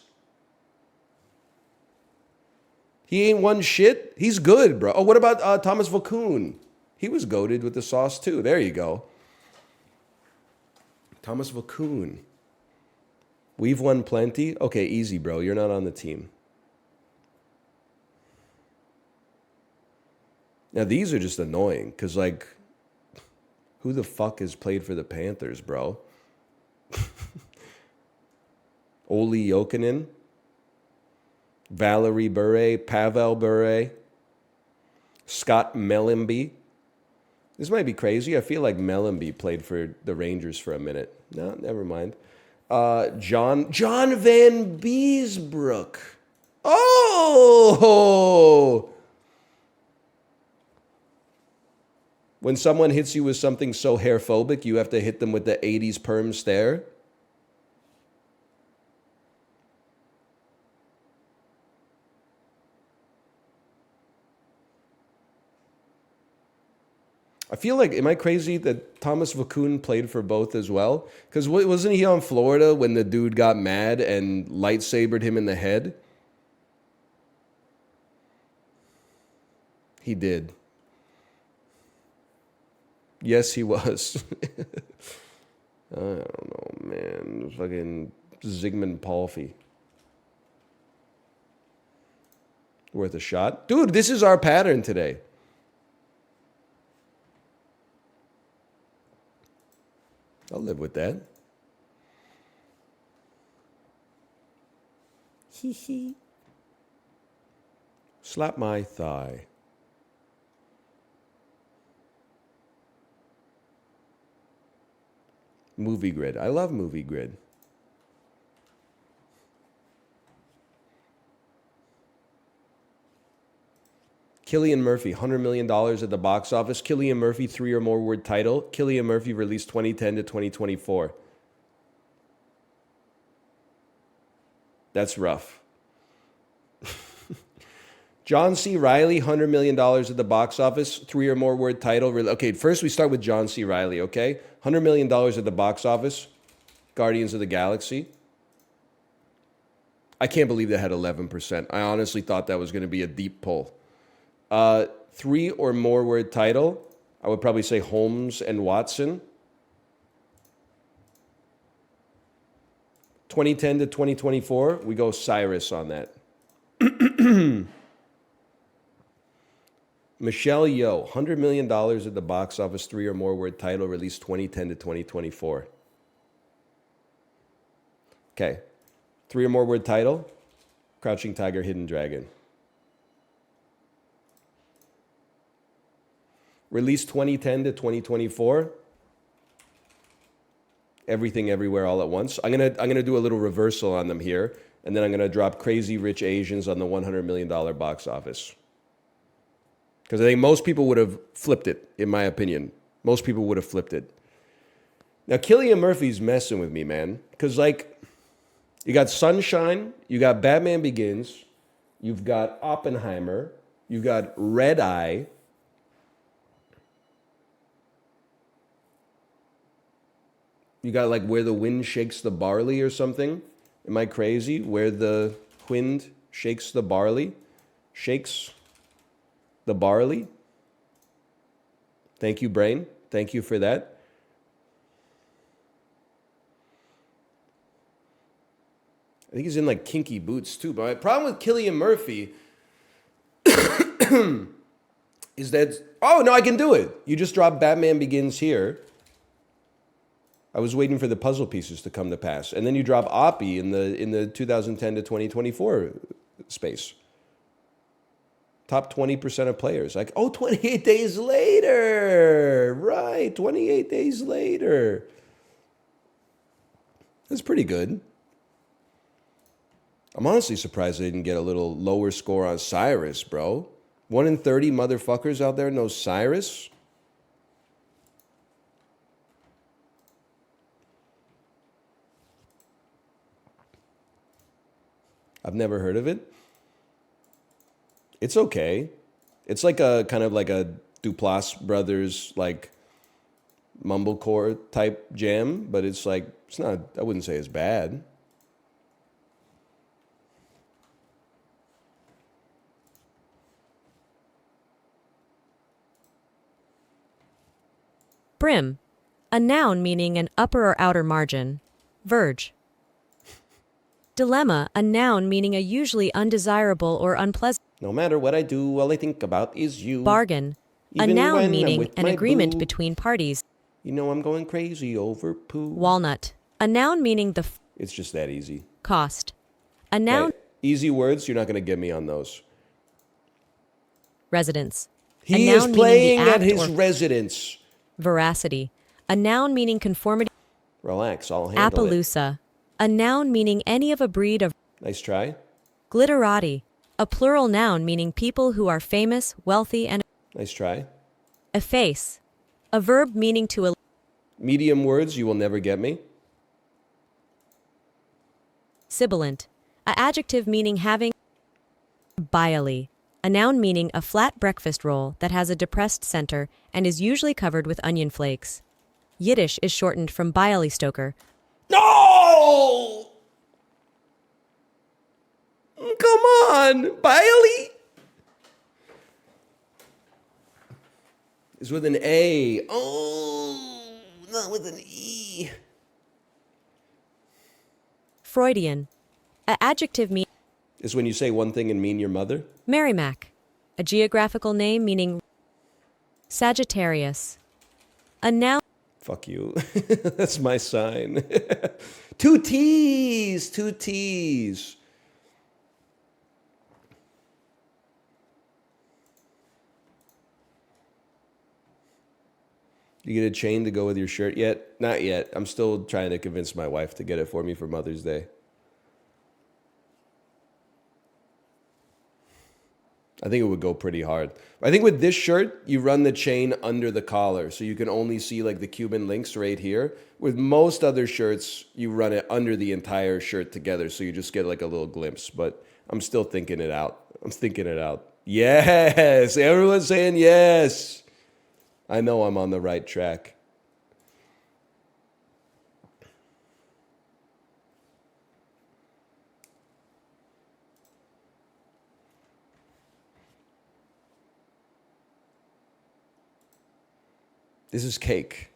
He ain't won shit. He's good, bro. Oh, what about Thomas Vokoun? He was goated with the sauce, too. There you go. Thomas Vokoun. We've won plenty. Okay, easy, bro. You're not on the team. Now, these are just annoying because, like, who the fuck has played for the Panthers, bro? Olli Jokinen? Valerie Bure, Pavel Bure, Scott Mellenby. This might be crazy. I feel like Mellenby played for the Rangers for a minute. No, never mind. John Van Beesbrook. Oh! When someone hits you with something so hairphobic, you have to hit them with the 80s perm stare. I feel like, am I crazy that Thomas Vakun played for both as well? Because wasn't he on Florida when the dude got mad and lightsabered him in the head? He did. Yes, he was. I don't know, man. Fucking Zygmunt Palfy. Worth a shot? Dude, this is our pattern today. I'll live with that. Hee hee. Slap my thigh. Movie Grid. I love Movie Grid. Cillian Murphy, $100 million at the box office. Cillian Murphy, 3 or more word title. Cillian Murphy released 2010 to 2024. That's rough. John C. Reilly, $100 million at the box office. 3 or more word title. Okay, first we start with John C. Reilly, okay? $100 million at the box office. Guardians of the Galaxy. I can't believe that had 11%. I honestly thought that was going to be a deep pull. 3 or more word title. I would probably say Holmes and Watson. 2010 to 2024, we go Cyrus on that. Michelle Yeoh, $100 million at the box office, 3 or more word title, released 2010 to 2024. Okay. 3 or more word title, Crouching Tiger, Hidden Dragon. Released 2010 to 2024. Everything Everywhere All at Once. I'm gonna do a little reversal on them here, and then I'm gonna drop Crazy Rich Asians on the $100 million box office. Because I think most people would have flipped it, in my opinion. Most people would have flipped it. Now, Cillian Murphy's messing with me, man. Because, like, you got Sunshine, you got Batman Begins, you've got Oppenheimer, you've got Red Eye. You got, like, Where the Wind Shakes the Barley or something. Am I crazy? Where the wind shakes the barley. Shakes the barley. Thank you, brain. Thank you for that. I think he's in, like, Kinky Boots, too. But my problem with Cillian Murphy is that... Oh, no, I can do it. You just drop Batman Begins here. I was waiting for the puzzle pieces to come to pass. And then you drop Oppie in the 2010 to 2024 space. Top 20% of players. Like, oh, 28 days later. Right, 28 days later. That's pretty good. I'm honestly surprised they didn't get a little lower score on Cyrus, bro. 1 in 30 motherfuckers out there know Cyrus. I've never heard of it. It's okay. It's like a kind of like a Duplass Brothers like mumblecore type jam, but it's like it's not. I wouldn't say it's bad. Brim, a noun meaning an upper or outer margin. Verge. Dilemma, a noun meaning a usually undesirable or unpleasant. No matter what I do, all I think about is you. Bargain, a noun meaning an agreement between parties. You know I'm going crazy over poo. Walnut, a noun meaning the It's just that easy. Cost, a noun. Hey, easy words, you're not going to get me on those. Residence. He is playing at his residence. Veracity, a noun meaning conformity. Relax, I'll handle it. Appaloosa, a noun meaning any of a breed of. Nice try. Glitterati, a plural noun meaning people who are famous, wealthy, and. Nice try. Efface, A verb meaning to Medium words, you will never get me. sibilant. A adjective meaning having biley. A noun meaning a flat breakfast roll that has a depressed center and is usually covered with onion flakes. Yiddish is shortened from Bialystoker. No! Come on, Bailey. It's with an A. Oh, not with an E. Freudian. A adjective meaning Is when you say one thing and mean your mother? Merrimack. A geographical name meaning Sagittarius. A noun Fuck you. That's my sign. Two T's. Two T's. You get a chain to go with your shirt yet? Not yet. I'm still trying to convince my wife to get it for me for Mother's Day. I think it would go pretty hard. I think with this shirt, you run the chain under the collar, so you can only see like the Cuban links right here. With most other shirts, you run it under the entire shirt together, so you just get like a little glimpse. But I'm still thinking it out. I'm thinking it out. Yes! Everyone's saying yes! I know I'm on the right track. This is cake.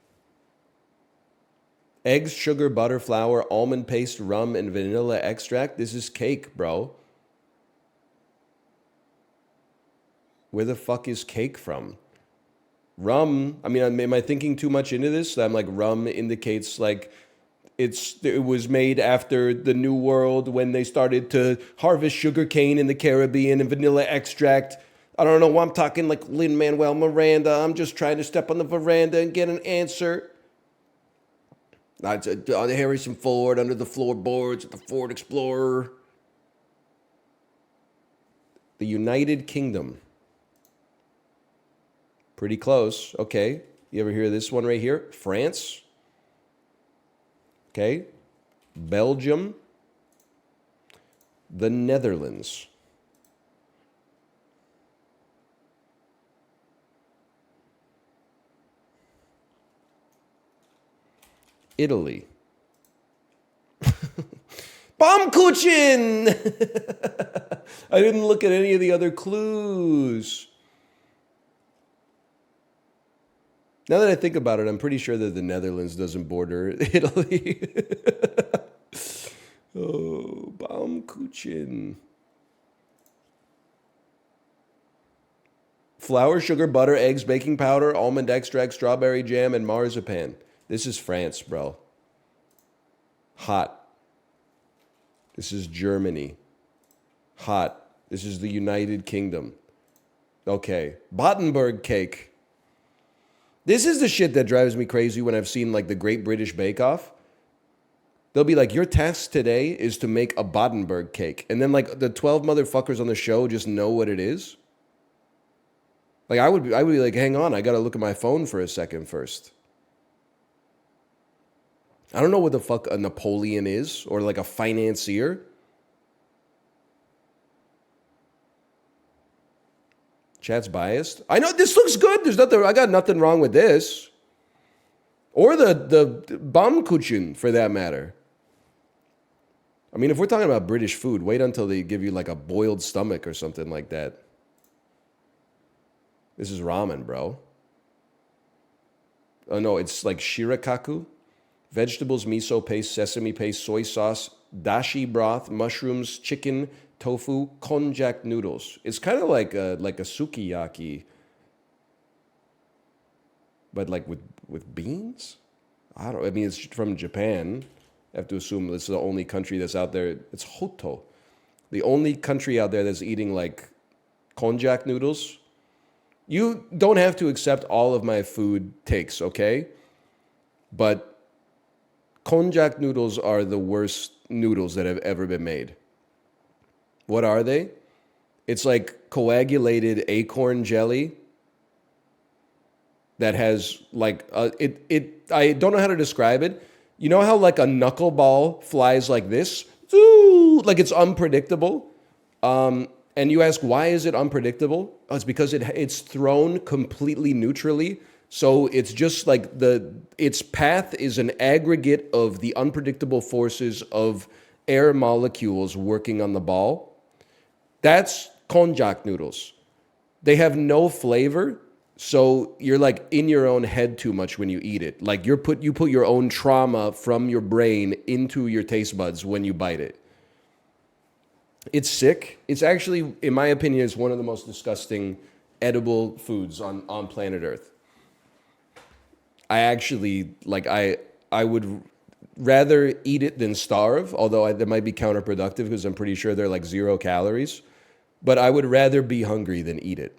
Eggs, sugar, butter, flour, almond paste, rum, and vanilla extract. This is cake, bro. Where the fuck is cake from? Rum, I mean, am I thinking too much into this? I'm like, rum indicates like it was made after the New World when they started to harvest sugar cane in the Caribbean and vanilla extract. I don't know. I'm talking like Lin-Manuel Miranda. I'm just trying to step on the veranda and get an answer. Harrison Ford under the floorboards at the Ford Explorer. The United Kingdom. Pretty close. Okay. You ever hear this one right here? France. Okay. Belgium. The Netherlands. Italy. Baumkuchen! I didn't look at any of the other clues. Now that I think about it, I'm pretty sure that the Netherlands doesn't border Italy. Oh, Baumkuchen. Flour, sugar, butter, eggs, baking powder, almond extract, strawberry jam, and marzipan. This is France, bro. Hot. This is Germany. Hot. This is the United Kingdom. Okay. Battenberg cake. This is the shit that drives me crazy when I've seen like the Great British Bake Off. They'll be like, your task today is to make a Battenberg cake. And then like the 12 motherfuckers on the show just know what it is. Like I would be like, hang on, I got to look at my phone for a second first. I don't know what the fuck a Napoleon is or like a financier. Chat's biased. I know this looks good. There's nothing. I got nothing wrong with this. Or the Baumkuchen for that matter. I mean, if we're talking about British food, wait until they give you like a boiled stomach or something like that. This is ramen, bro. Oh no, it's like shirakaku. Vegetables, miso paste, sesame paste, soy sauce, dashi broth, mushrooms, chicken, tofu, konjac noodles. It's kind of like a sukiyaki, but like with beans. I mean, it's from Japan. I have to assume this is the only country that's out there. It's Hoto, the only country out there that's eating like konjac noodles. You don't have to accept all of my food takes, okay? But konjac noodles are the worst noodles that have ever been made. What are they? It's like coagulated acorn jelly that has like I don't know how to describe it. You know how like a knuckleball flies like this? Ooh, like it's unpredictable. And you ask, why is it unpredictable? Oh, it's because it's thrown completely neutrally. So it's just like its path is an aggregate of the unpredictable forces of air molecules working on the ball. That's konjac noodles. They have no flavor, so you're like in your own head too much when you eat it. Like you put your own trauma from your brain into your taste buds when you bite it. It's sick. It's actually, in my opinion, it's one of the most disgusting edible foods on planet Earth. I actually, like, I would rather eat it than starve, although that might be counterproductive because I'm pretty sure they're like 0 calories. But I would rather be hungry than eat it.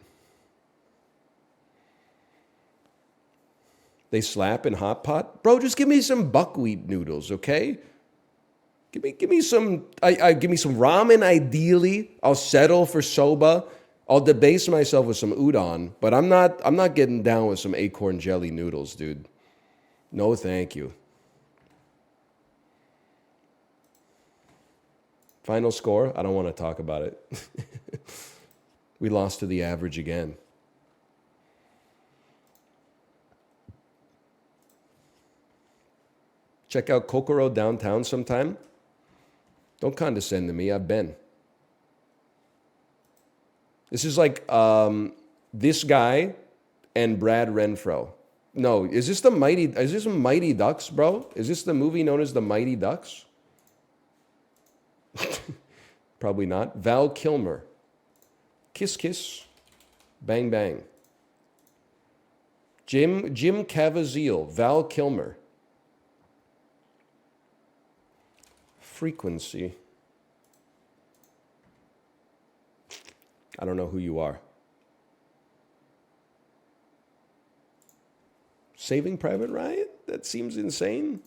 They slap in hot pot? Bro, just give me some buckwheat noodles, okay? Give me some give me some ramen ideally. I'll settle for soba. I'll debase myself with some udon, but I'm not getting down with some acorn jelly noodles, dude. No, thank you. Final score? I don't want to talk about it. We lost to the average again. Check out Kokoro downtown sometime. Don't condescend to me. I've been. This is like this guy and Brad Renfro. No, is this Mighty Ducks, bro? Is this the movie known as The Mighty Ducks? Probably not. Val Kilmer. Kiss Kiss. Bang Bang. Jim Caviezel. Val Kilmer. Frequency. I don't know who you are. Saving Private Ryan? That seems insane.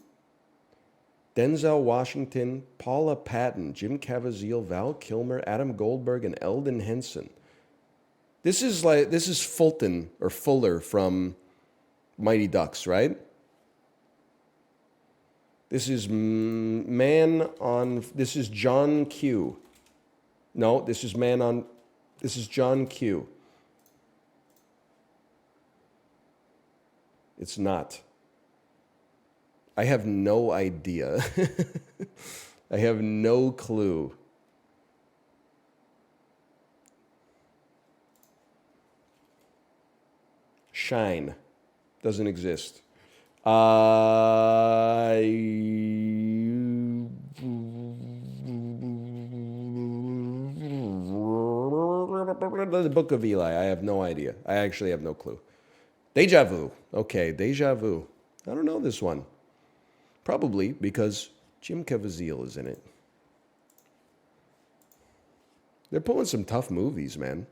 Denzel Washington, Paula Patton, Jim Caviezel, Val Kilmer, Adam Goldberg, and Eldon Henson. This is Fulton or Fuller from Mighty Ducks, right? This is this is John Q. No, this is John Q. It's not. I have no idea. I have no clue. Shine. Doesn't exist. The Book of Eli. I have no idea. I actually have no clue. Deja Vu. Okay, Deja Vu. I don't know this one. Probably because Jim Caviezel is in it. They're pulling some tough movies, man.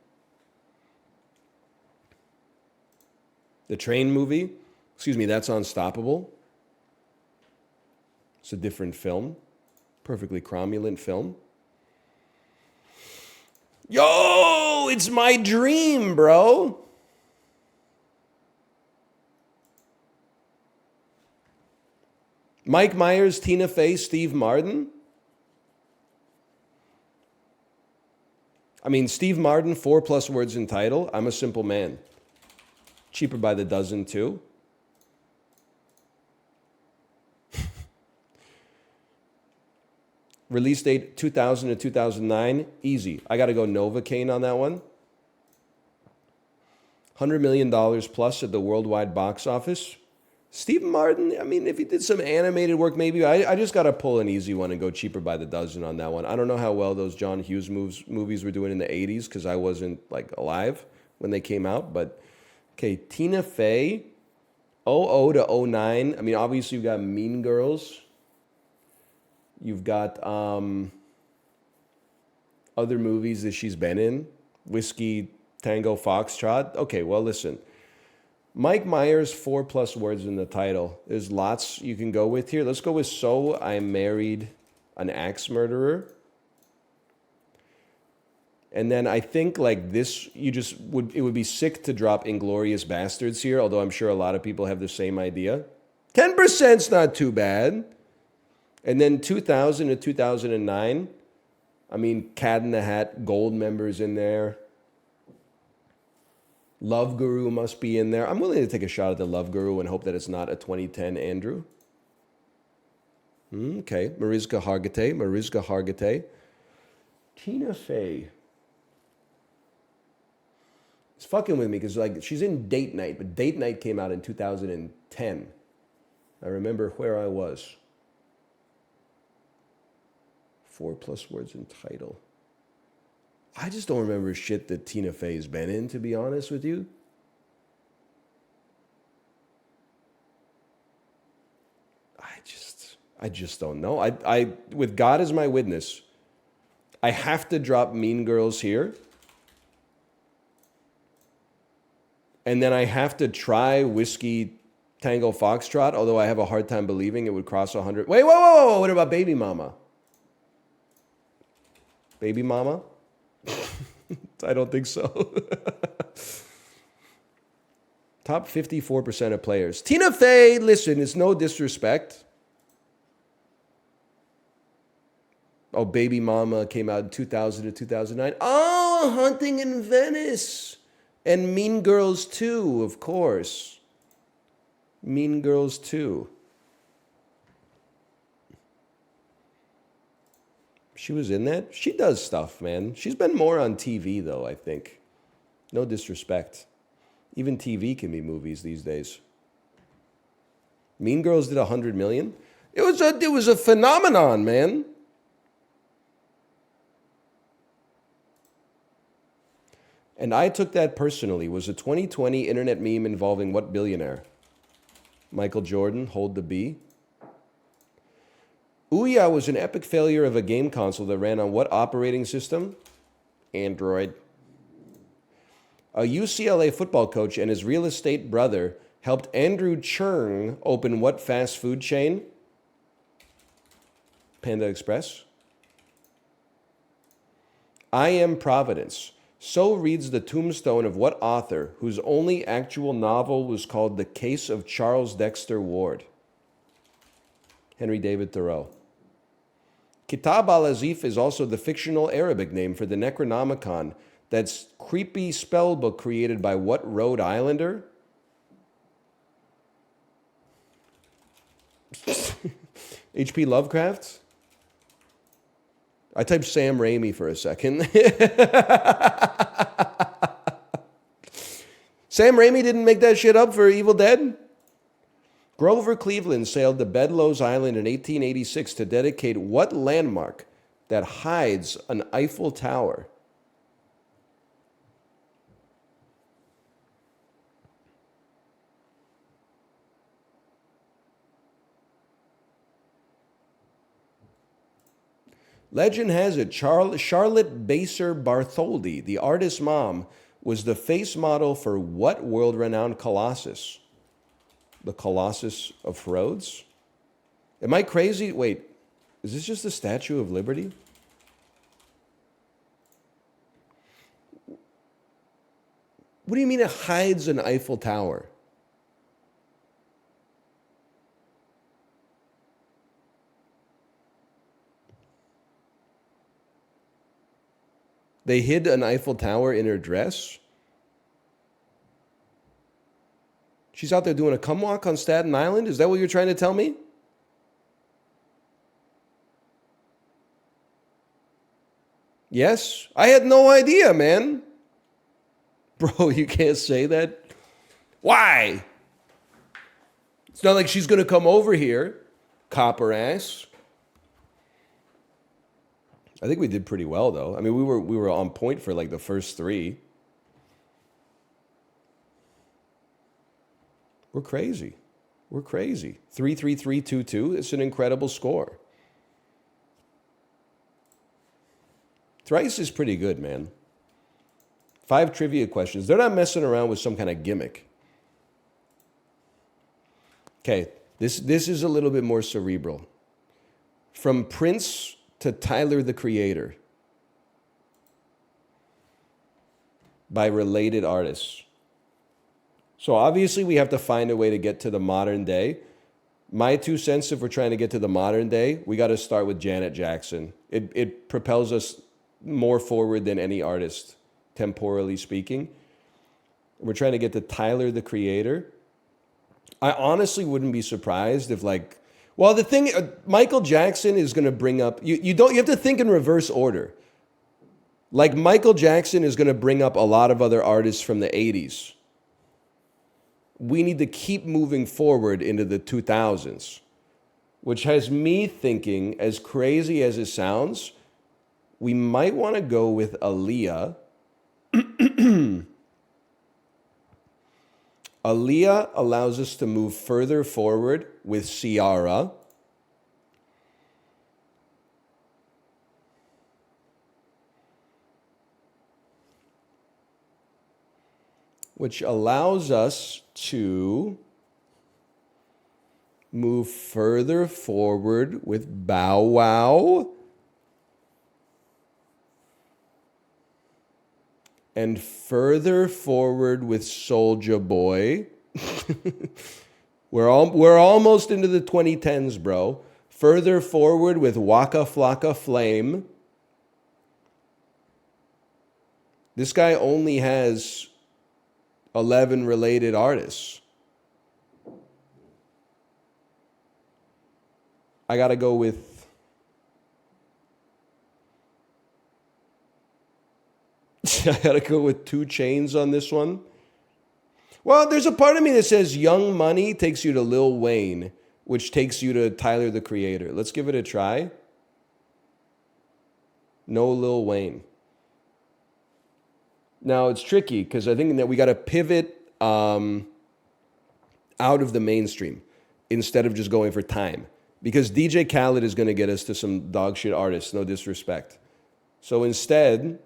The Train movie, that's Unstoppable. It's a different film. Perfectly cromulent film. Yo, it's my dream, bro. Mike Myers, Tina Fey, Steve Martin. I mean, Steve Martin, 4+ words in title. I'm a Simple Man. Cheaper by the dozen, too. Release date 2000 to 2009. Easy. I got to go Novocaine on that one. $100 million plus at the worldwide box office. Steve Martin, I mean, if he did some animated work, maybe. I just got to pull an easy one and go cheaper by the dozen on that one. I don't know how well those John Hughes movies were doing in the 80s because I wasn't, alive when they came out. But, okay, Tina Fey, 00 to 09. I mean, obviously you've got Mean Girls. You've got other movies that she's been in. Whiskey, Tango, Foxtrot. Okay, well, listen. Mike Myers, 4+ words in the title. There's lots you can go with here. Let's go with So I Married an Axe Murderer. And then I think like this, it would be sick to drop Inglorious Bastards here, although I'm sure a lot of people have the same idea. 10%'s not too bad. And then 2000 to 2009, I mean, Cat in the Hat, Gold Member's in there. Love Guru must be in there. I'm willing to take a shot at the Love Guru and hope that it's not a 2010 Andrew. Okay, Mariska Hargitay. Tina Fey. It's fucking with me because like she's in Date Night, but Date Night came out in 2010. I remember where I was. 4+ words in title. I just don't remember shit that Tina Fey's been in, to be honest with you. I just don't know. I with God as my witness, I have to drop Mean Girls here. And then I have to try Whiskey Tango Foxtrot, although I have a hard time believing it would cross 100. Wait, whoa. What about Baby Mama? Baby Mama? I don't think so. Top 54% of players. Tina Fey, listen, it's no disrespect. Oh, Baby Mama came out in 2000 to 2009. Oh, Hunting in Venice. And Mean Girls 2, of course. Mean Girls 2. She was in that? She does stuff, man. She's been more on TV, though, I think. No disrespect. Even TV can be movies these days. Mean Girls did 100 million. It was a phenomenon, man. And I took that personally. Was a 2020 internet meme involving what billionaire? Michael Jordan, hold the B. Ouya was an epic failure of a game console that ran on what operating system? Android. A UCLA football coach and his real estate brother helped Andrew Churn open what fast food chain? Panda Express. I Am Providence. So reads the tombstone of what author whose only actual novel was called The Case of Charles Dexter Ward? Henry David Thoreau. Kitab al-Azif is also the fictional Arabic name for the Necronomicon, that's creepy spell book created by what Rhode Islander? H.P. Lovecraft? I typed Sam Raimi for a second. Sam Raimi didn't make that shit up for Evil Dead? Grover Cleveland sailed to Bedloes Island in 1886 to dedicate what landmark that hides an Eiffel Tower? Legend has it, Charlotte Baser Bartholdi, the artist's mom, was the face model for what world-renowned colossus? The Colossus of Rhodes? Am I crazy? Wait, is this just the Statue of Liberty? What do you mean it hides an Eiffel Tower? They hid an Eiffel Tower in her dress? She's out there doing a cum walk on Staten Island? Is that what you're trying to tell me? Yes? I had no idea, man. Bro, you can't say that. Why? It's not like she's going to come over here, copper ass. I think we did pretty well, though. I mean, we were on point for like the first three. We're crazy. We're crazy. 33322. It's an incredible score. Thrice is pretty good, man. 5 trivia questions. They're not messing around with some kind of gimmick. Okay, this is a little bit more cerebral. From Prince to Tyler, the Creator. by related artists. So obviously we have to find a way to get to the modern day. My 2 cents, if we're trying to get to the modern day, we got to start with Janet Jackson. It propels us more forward than any artist, temporally speaking. We're trying to get to Tyler, the Creator. I honestly wouldn't be surprised if well, the thing, Michael Jackson is going to bring up, you have to think in reverse order. Like Michael Jackson is going to bring up a lot of other artists from the 80s. We need to keep moving forward into the 2000s, which has me thinking, as crazy as it sounds, we might want to go with Aaliyah. Aaliyah allows us to move further forward with Ciara. Which allows us to move further forward with Bow Wow. And further forward with Soulja Boy. We're almost into the 2010s, bro. Further forward with Waka Flocka Flame. This guy only has 11 related artists. I gotta go with I gotta go with 2 Chainz on this one. Well, there's a part of me that says Young Money takes you to Lil Wayne, which takes you to Tyler, the Creator. Let's give it a try. No Lil Wayne. Now, it's tricky because I think that we got to pivot out of the mainstream instead of just going for time. Because DJ Khaled is going to get us to some dog shit artists, no disrespect. So instead,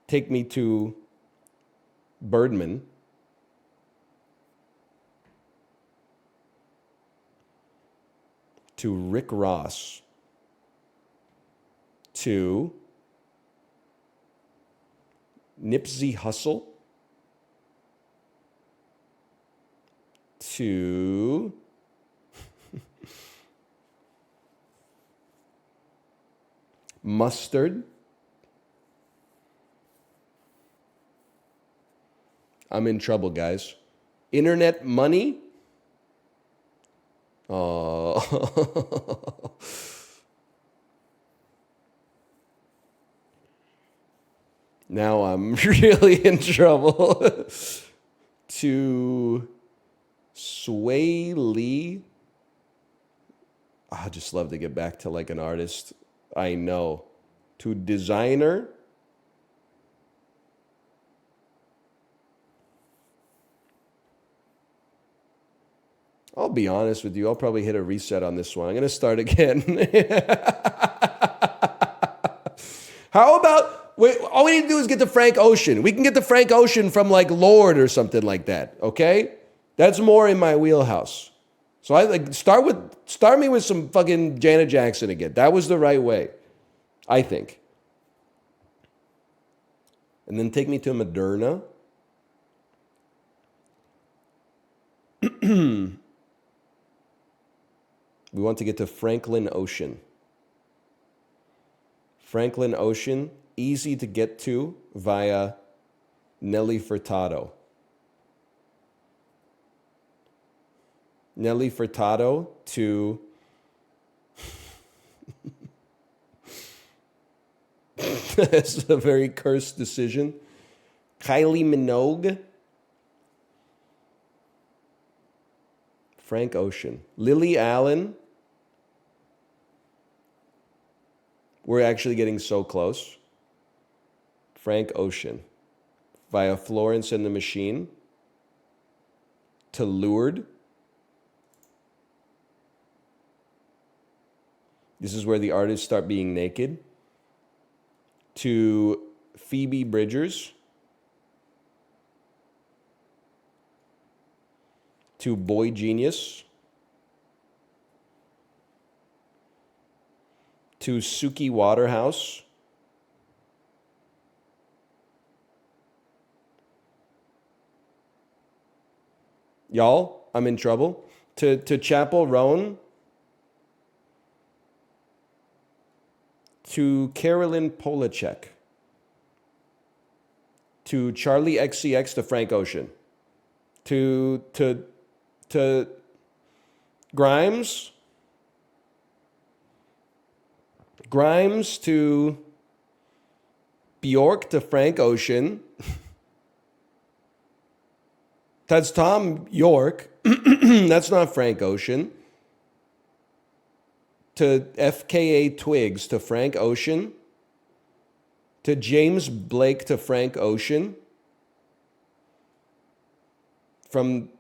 take me to Birdman. To Rick Ross. To Nipsey Hussle. To Mustard. I'm in trouble, guys. Internet Money. Oh. Now I'm really in trouble. To Sway Lee. I just love to get back to like an artist I know. To Designer. I'll be honest with you. I'll probably hit a reset on this one. I'm going to start again. How about, wait, all we need to do is get to Frank Ocean. We can get to Frank Ocean from like Lord or something like that. Okay? That's more in my wheelhouse. So I like start me with some fucking Janet Jackson again. That was the right way, I think. And then take me to Moderna. We want to get to Franklin Ocean. Franklin Ocean, easy to get to via Nelly Furtado. Nelly Furtado to that's a very cursed decision. Kylie Minogue. Frank Ocean. Lily Allen. We're actually getting so close. Frank Ocean. Via Florence and the Machine. To Lured. This is where the artists start being naked. To Phoebe Bridgers. To Boy Genius. To Suki Waterhouse. Y'all, I'm in trouble. To Chapel Roan. To Carolyn Polachek. To Charlie XCX to Frank Ocean. To Grimes. Grimes to Bjork to Frank Ocean. That's Tom York. That's not Frank Ocean. To FKA Twigs to Frank Ocean. To James Blake to Frank Ocean. From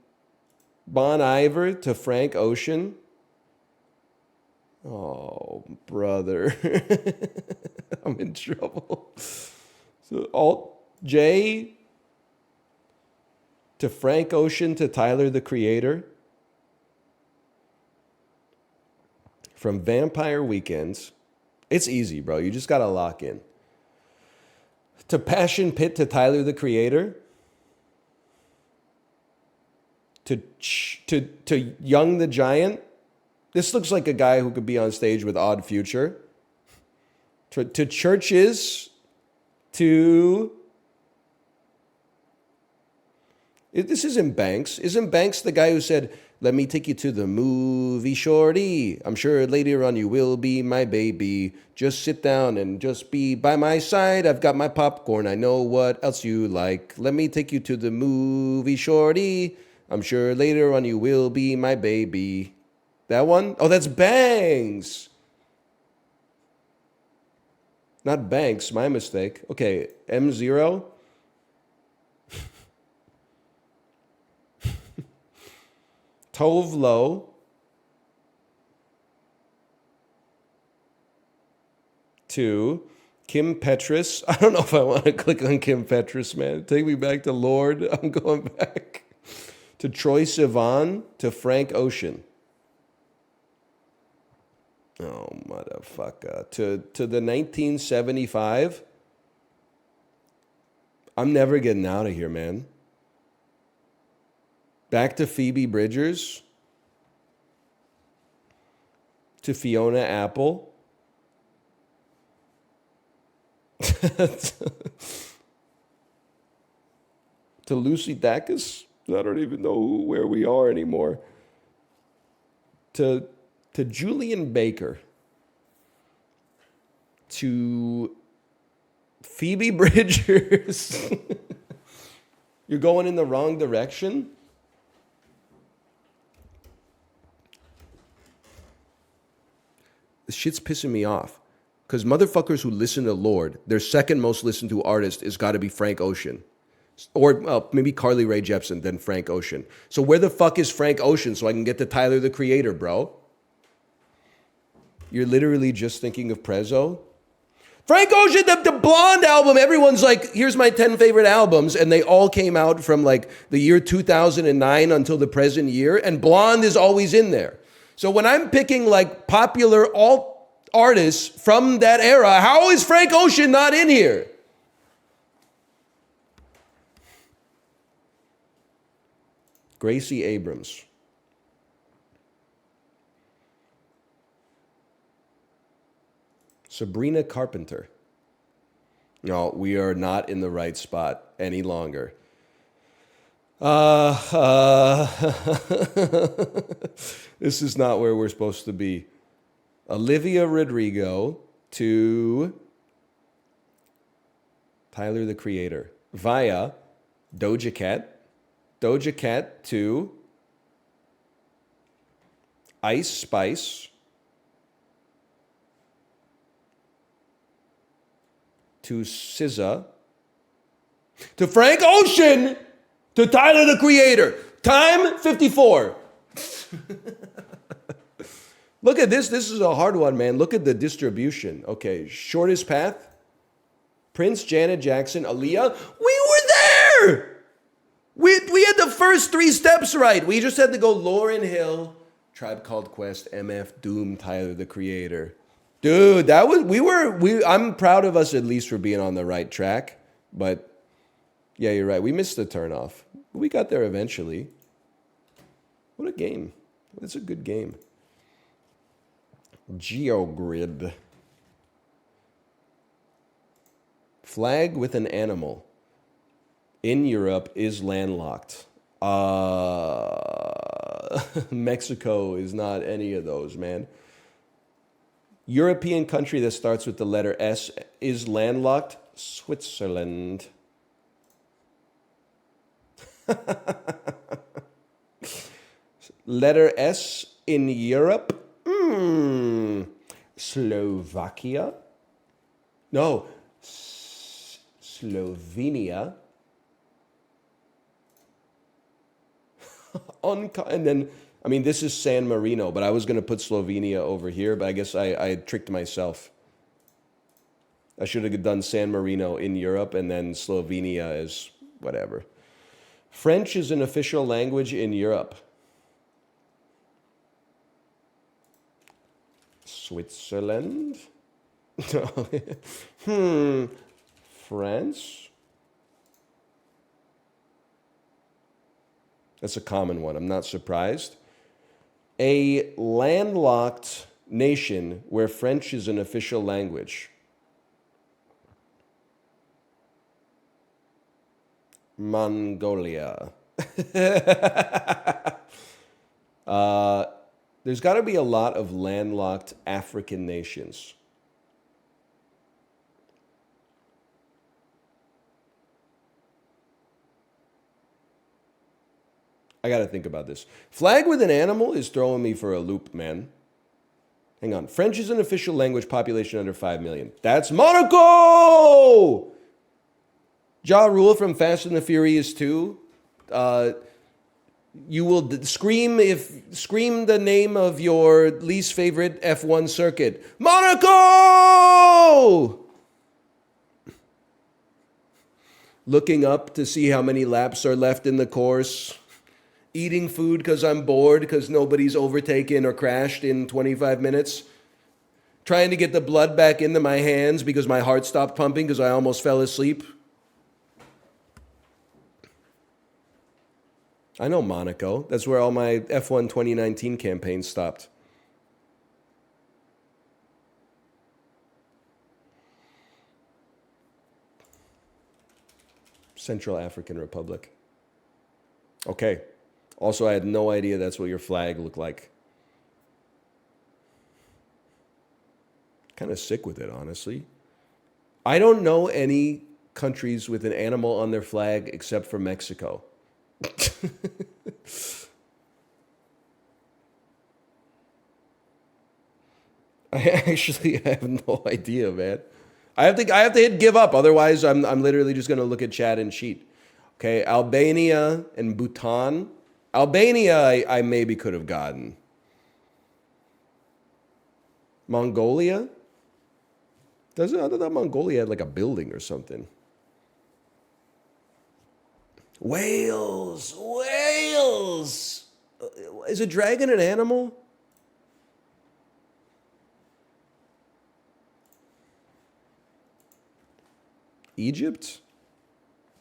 Bon Iver to Frank Ocean. Oh, brother. I'm in trouble. So Alt J to Frank Ocean to Tyler the Creator. From Vampire Weekends. It's easy, bro. You just got to lock in. To Passion Pit to Tyler the Creator. To Young the Giant. This looks like a guy who could be on stage with Odd Future. To Churches. To... This isn't Banks. Isn't Banks the guy who said, let me take you to the movie, shorty? I'm sure later on you will be my baby. Just sit down and just be by my side. I've got my popcorn. I know what else you like. Let me take you to the movie, shorty. I'm sure later on you will be my baby. That one? Oh, that's Bangs. Not Banks, my mistake. Okay, M0. Tove Lo. To Kim Petras. I don't know if I want to click on Kim Petras, man. Take me back to Lord. I'm going back. To Troye Sivan. To Frank Ocean. Oh, motherfucker. To the 1975. I'm never getting out of here, man. Back to Phoebe Bridgers. To Fiona Apple. To Lucy Dacus. I don't even know where we are anymore. To Julian Baker. To Phoebe Bridgers. You're going in the wrong direction? This shit's pissing me off. Because motherfuckers who listen to Lord, their second most listened to artist is got to be Frank Ocean. Or maybe Carly Rae Jepsen, then Frank Ocean. So where the fuck is Frank Ocean so I can get to Tyler the Creator, bro? You're literally just thinking of Prezzo? Frank Ocean, the Blonde album, everyone's like, here's my 10 favorite albums, and they all came out from like the year 2009 until the present year, and Blonde is always in there. So when I'm picking like popular alt artists from that era, how is Frank Ocean not in here? Gracie Abrams. Sabrina Carpenter. No, we are not in the right spot any longer. This is not where we're supposed to be. Olivia Rodrigo to Tyler the Creator via Doja Cat. Doja Cat to Ice Spice to SZA to Frank Ocean to Tyler the Creator. Time 54. Look at this. This is a hard one, man. Look at the distribution. Okay, Shortest Path. Prince, Janet Jackson, Aaliyah. We were there. We had the first 3 steps right. We just had to go Lauryn Hill, Tribe Called Quest, MF Doom, Tyler the Creator. Dude, that was I'm proud of us at least for being on the right track. But yeah, you're right. We missed the turnoff. We got there eventually. What a game. It's a good game. GeoGrid. Flag with an animal in Europe is landlocked. Mexico is not any of those, man. European country that starts with the letter S is landlocked. Switzerland. Letter S in Europe. Slovakia. No. Slovenia. And then, I mean, this is San Marino, but I was going to put Slovenia over here, but I guess I tricked myself. I should have done San Marino in Europe and then Slovenia as whatever. French is an official language in Europe. Switzerland? France? That's a common one. I'm not surprised. A landlocked nation where French is an official language. Mongolia. There's got to be a lot of landlocked African nations. I got to think about this. Flag with an animal is throwing me for a loop, man. Hang on. French is an official language, population under 5 million. That's Monaco! Ja Rule from Fast and the Furious 2. You will scream the name of your least favorite F1 circuit. Monaco! Looking up to see how many laps are left in the course. Eating food because I'm bored because nobody's overtaken or crashed in 25 minutes. Trying to get the blood back into my hands because my heart stopped pumping because I almost fell asleep. I know Monaco. That's where all my F1 2019 campaigns stopped. Central African Republic. Okay. Also, I had no idea that's what your flag looked like. Kind of sick with it, honestly. I don't know any countries with an animal on their flag except for Mexico. I actually have no idea, man. I have to hit give up. Otherwise, I'm literally just going to look at chat and cheat. Okay, Albania and Bhutan. Albania, I maybe could have gotten. Mongolia? I thought Mongolia had like a building or something. Wales! Wales! Is a dragon an animal? Egypt?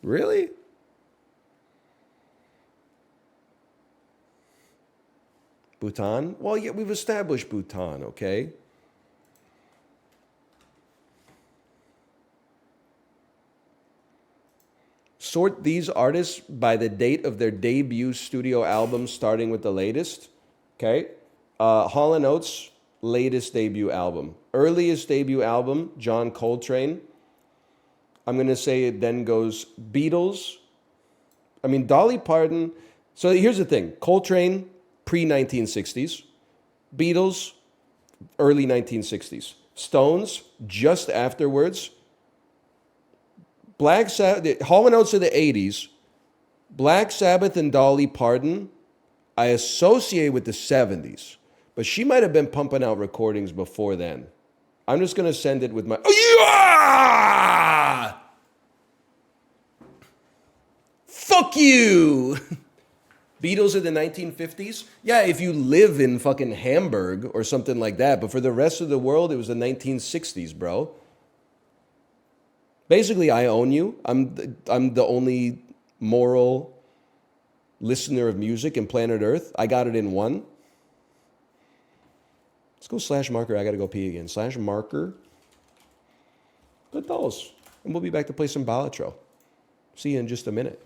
Really? Bhutan? Well, yeah, we've established Bhutan, okay? Sort these artists by the date of their debut studio album, starting with the latest. Okay? Hall & Oates, latest debut album. Earliest debut album, John Coltrane. I'm going to say it then goes Beatles. I mean, Dolly Parton. So here's the thing. Coltrane, pre-1960s. Beatles, early 1960s. Stones, just afterwards. Black Sabbath, Hall & Oates of the 80s. Black Sabbath and Dolly Parton, I associate with the 70s. But she might have been pumping out recordings before then. I'm just going to send it with my... Oh, yeah! Fuck you! Beatles of the 1950s? Yeah, if you live in fucking Hamburg or something like that. But for the rest of the world, it was the 1960s, bro. Basically, I own you. I'm the only moral, listener of music in planet Earth. I got it in one. Let's go /marker. I got to go pee again. /marker. Good those. And we'll be back to play some Balatro. See you in just a minute.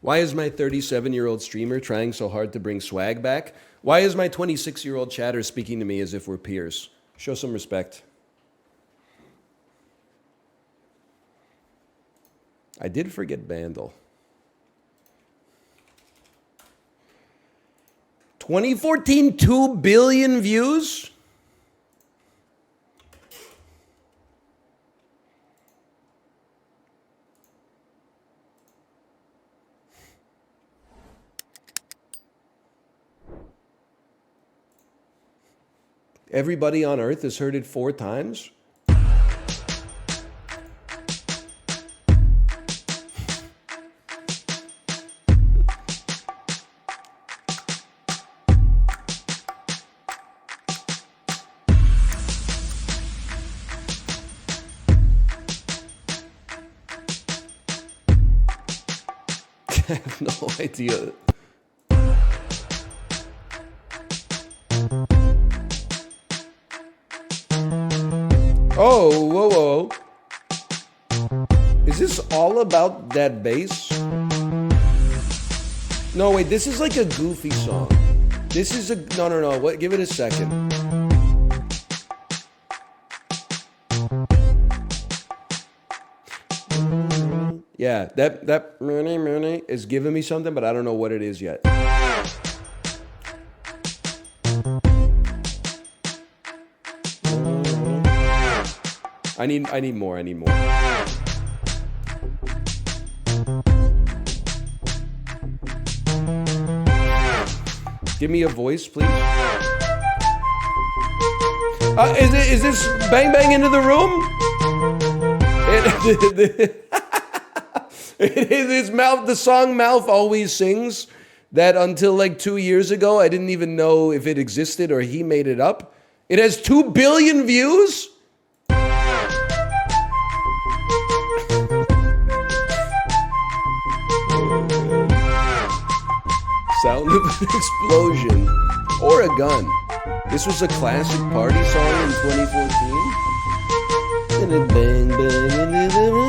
Why is my 37-year-old streamer trying so hard to bring swag back? Why is my 26-year-old chatter speaking to me as if we're peers? Show some respect. I did forget Bandle. 2014, 2 billion views? Everybody on Earth has heard it 4 times? I have no idea. Oh, whoa, whoa. Is this all about that bass? No, wait, this is like a goofy song. This is a... No. What? Give it a second. Yeah, that is giving me something, but I don't know what it is yet. I need more. Give me a voice, please. Is this Bang Bang Into the Room? It is his mouth. The song Mouth Always Sings, that until like 2 years ago, I didn't even know if it existed or he made it up. It has 2 billion views? Sound of an explosion or a gun. This was a classic party song in 2014. And it bang bang into the room.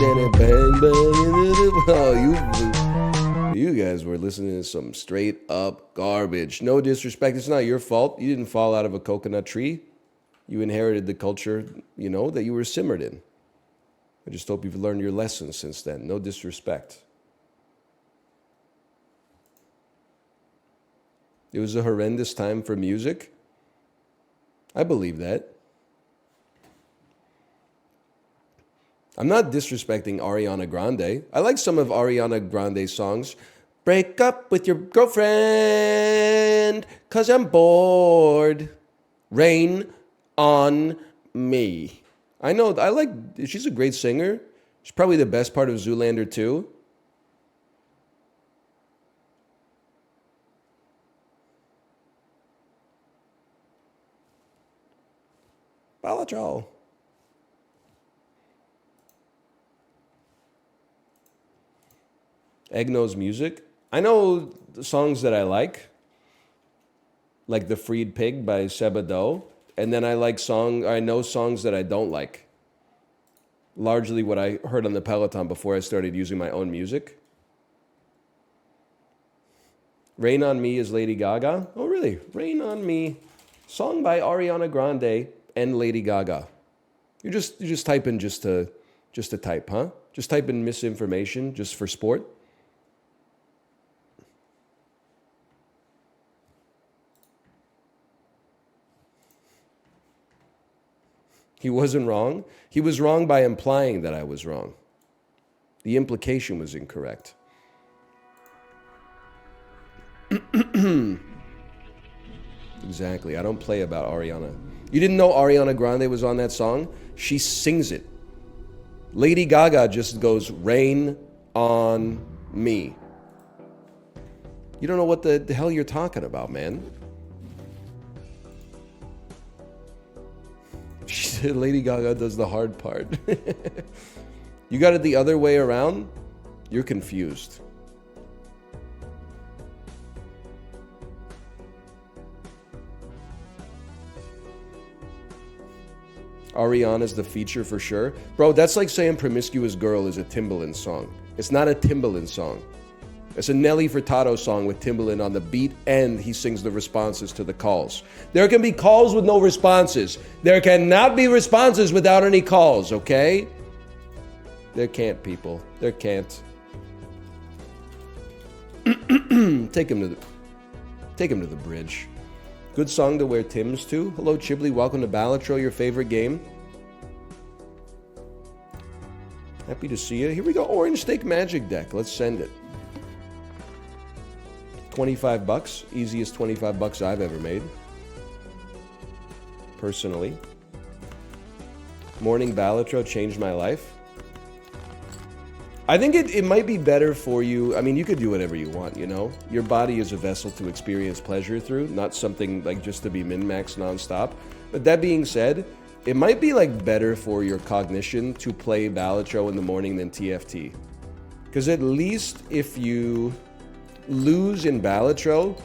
Then it bang bang into the... Oh, you guys were listening to some straight up garbage. No disrespect. It's not your fault. You didn't fall out of a coconut tree. You inherited the culture, that you were simmered in. I just hope you've learned your lessons since then. No disrespect. It was a horrendous time for music. I believe that. I'm not disrespecting Ariana Grande. I like some of Ariana Grande's songs. Break up with your girlfriend, 'cause I'm bored. Rain on me. I know, she's a great singer. She's probably the best part of Zoolander 2. Balatrol. Egno's music. I know the songs that I like The Freed Pig by Sebado, and then I know songs that I don't like. Largely what I heard on the Peloton before I started using my own music. Rain on Me is Lady Gaga. Oh, really? Rain on Me. Song by Ariana Grande and Lady Gaga. You just type in just to type, huh? Just type in misinformation just for sport. He wasn't wrong. He was wrong by implying that I was wrong. The implication was incorrect. Exactly. I don't play about Ariana. You didn't know Ariana Grande was on that song? She sings it. Lady Gaga just goes, rain on me. You don't know what the hell you're talking about, man. She said Lady Gaga does the hard part. You got it the other way around? You're confused. Ariana's the feature for sure. Bro, that's like saying Promiscuous Girl is a Timbaland song. It's not a Timbaland song. It's a Nelly Furtado song with Timbaland on the beat, and he sings the responses to the calls. There can be calls with no responses. There cannot be responses without any calls, okay? There can't, people. There can't. Take him to the bridge. Good song to wear Timbs to. Hello, Chibley. Welcome to Balatro, your favorite game. Happy to see you. Here we go. Orange Steak Magic deck. Let's send it. 25 bucks. Easiest 25 bucks I've ever made. Personally. Morning Balatro changed my life. I think it might be better for you. I mean, you could do whatever you want, you know? Your body is a vessel to experience pleasure through, not something like just to be min-max nonstop. But that being said, it might be like better for your cognition to play Balatro in the morning than TFT. Because at least if you lose in Balatro,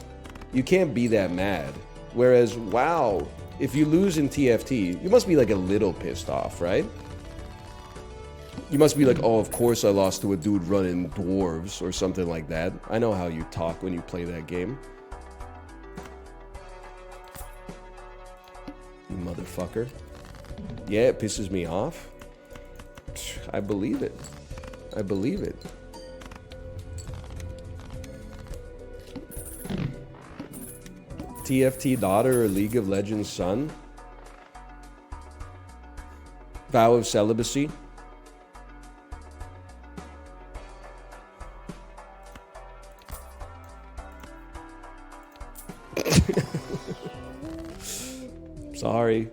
you can't be that mad. Whereas, wow, if you lose in TFT, you must be like a little pissed off, right? You must be like, oh, of course I lost to a dude running dwarves or something like that. I know how you talk when you play that game. You motherfucker. Yeah, it pisses me off. I believe it. I believe it. TFT daughter or League of Legends son? Vow of celibacy? Sorry.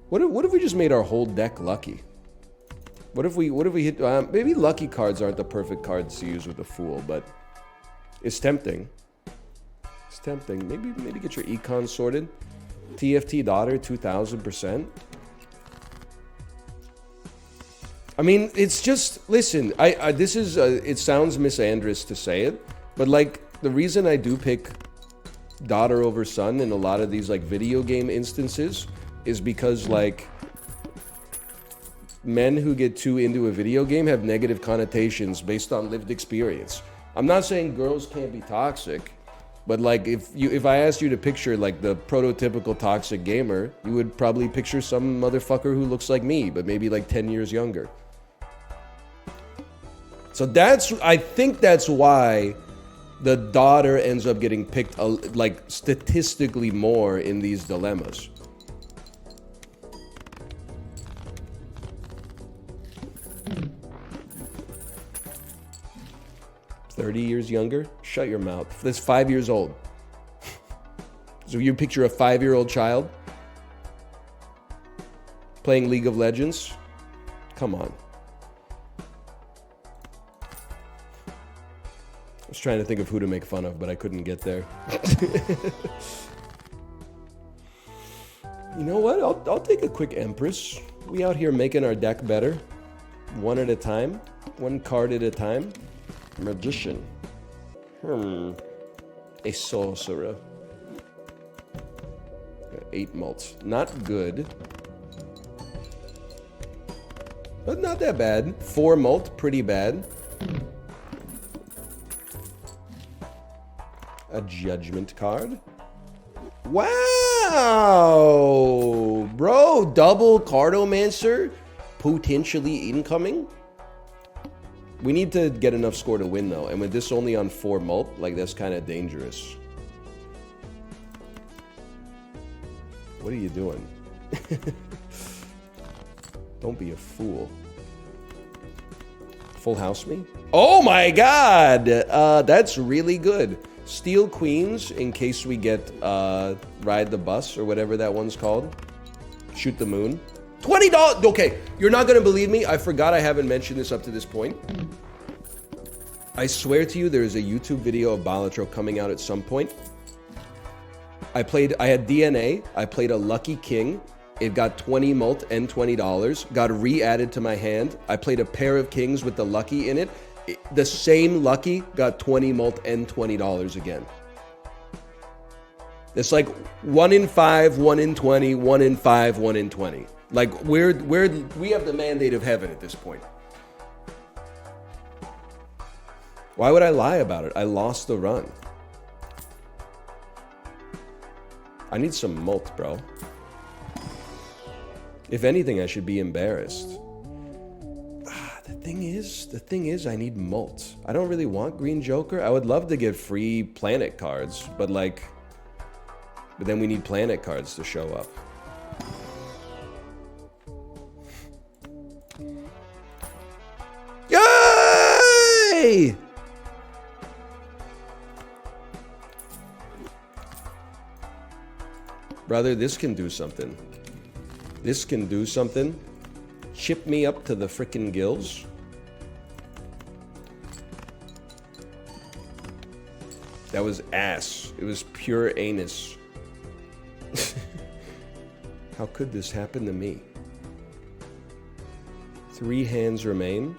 What if we just made our whole deck lucky? What if we hit maybe lucky cards aren't the perfect cards to use with a fool, but it's tempting. It's tempting. Maybe get your econ sorted. TFT daughter 2000%. I mean, it's just, listen, this is it sounds misandrous to say it, but like the reason I do pick daughter over son in a lot of these like video game instances is because like men who get too into a video game have negative connotations based on lived experience. I'm not saying girls can't be toxic, but like if I asked you to picture like the prototypical toxic gamer, you would probably picture some motherfucker who looks like me, but maybe like 10 years younger. So I think that's why the daughter ends up getting picked, like, statistically more in these dilemmas. "30 years younger? Shut your mouth. That's 5 years old." So you picture a 5-year-old child playing League of Legends? Come on. I was trying to think of who to make fun of, but I couldn't get there. You know what? I'll take a quick Empress. We out here making our deck better. One at a time. One card at a time. Magician. A sorcerer. 8 malts. Not good. But not that bad. 4 malt, pretty bad. A judgment card. Wow! Bro, double Cardomancer, potentially incoming. We need to get enough score to win, though. And with this only on 4 malt, like, that's kind of dangerous. What are you doing? Don't be a fool. Full house me? Oh my god! That's really good. Steal queens in case we get ride the bus or whatever that one's called. Shoot the moon. $20! Okay, you're not gonna believe me. I forgot I haven't mentioned this up to this point. I swear to you, there is a YouTube video of Balatro coming out at some point. I had DNA. I played a Lucky King. It got 20 mult and $20. Got re-added to my hand. I played a pair of kings with the Lucky in it. The same Lucky got 20 mult and $20 again. It's like 1 in 5, 1 in 20, 1 in 5, 1 in 20. Like we have the mandate of heaven at this point. Why would I lie about it? I lost the run. I need some mult, bro. If anything, I should be embarrassed. The thing is, I need mult. I don't really want Green Joker. I would love to get free planet cards, but then we need planet cards to show up. Yay! Brother, this can do something. This can do something. Chip me up to the frickin' gills. That was ass. It was pure anus. How could this happen to me? 3 hands remain.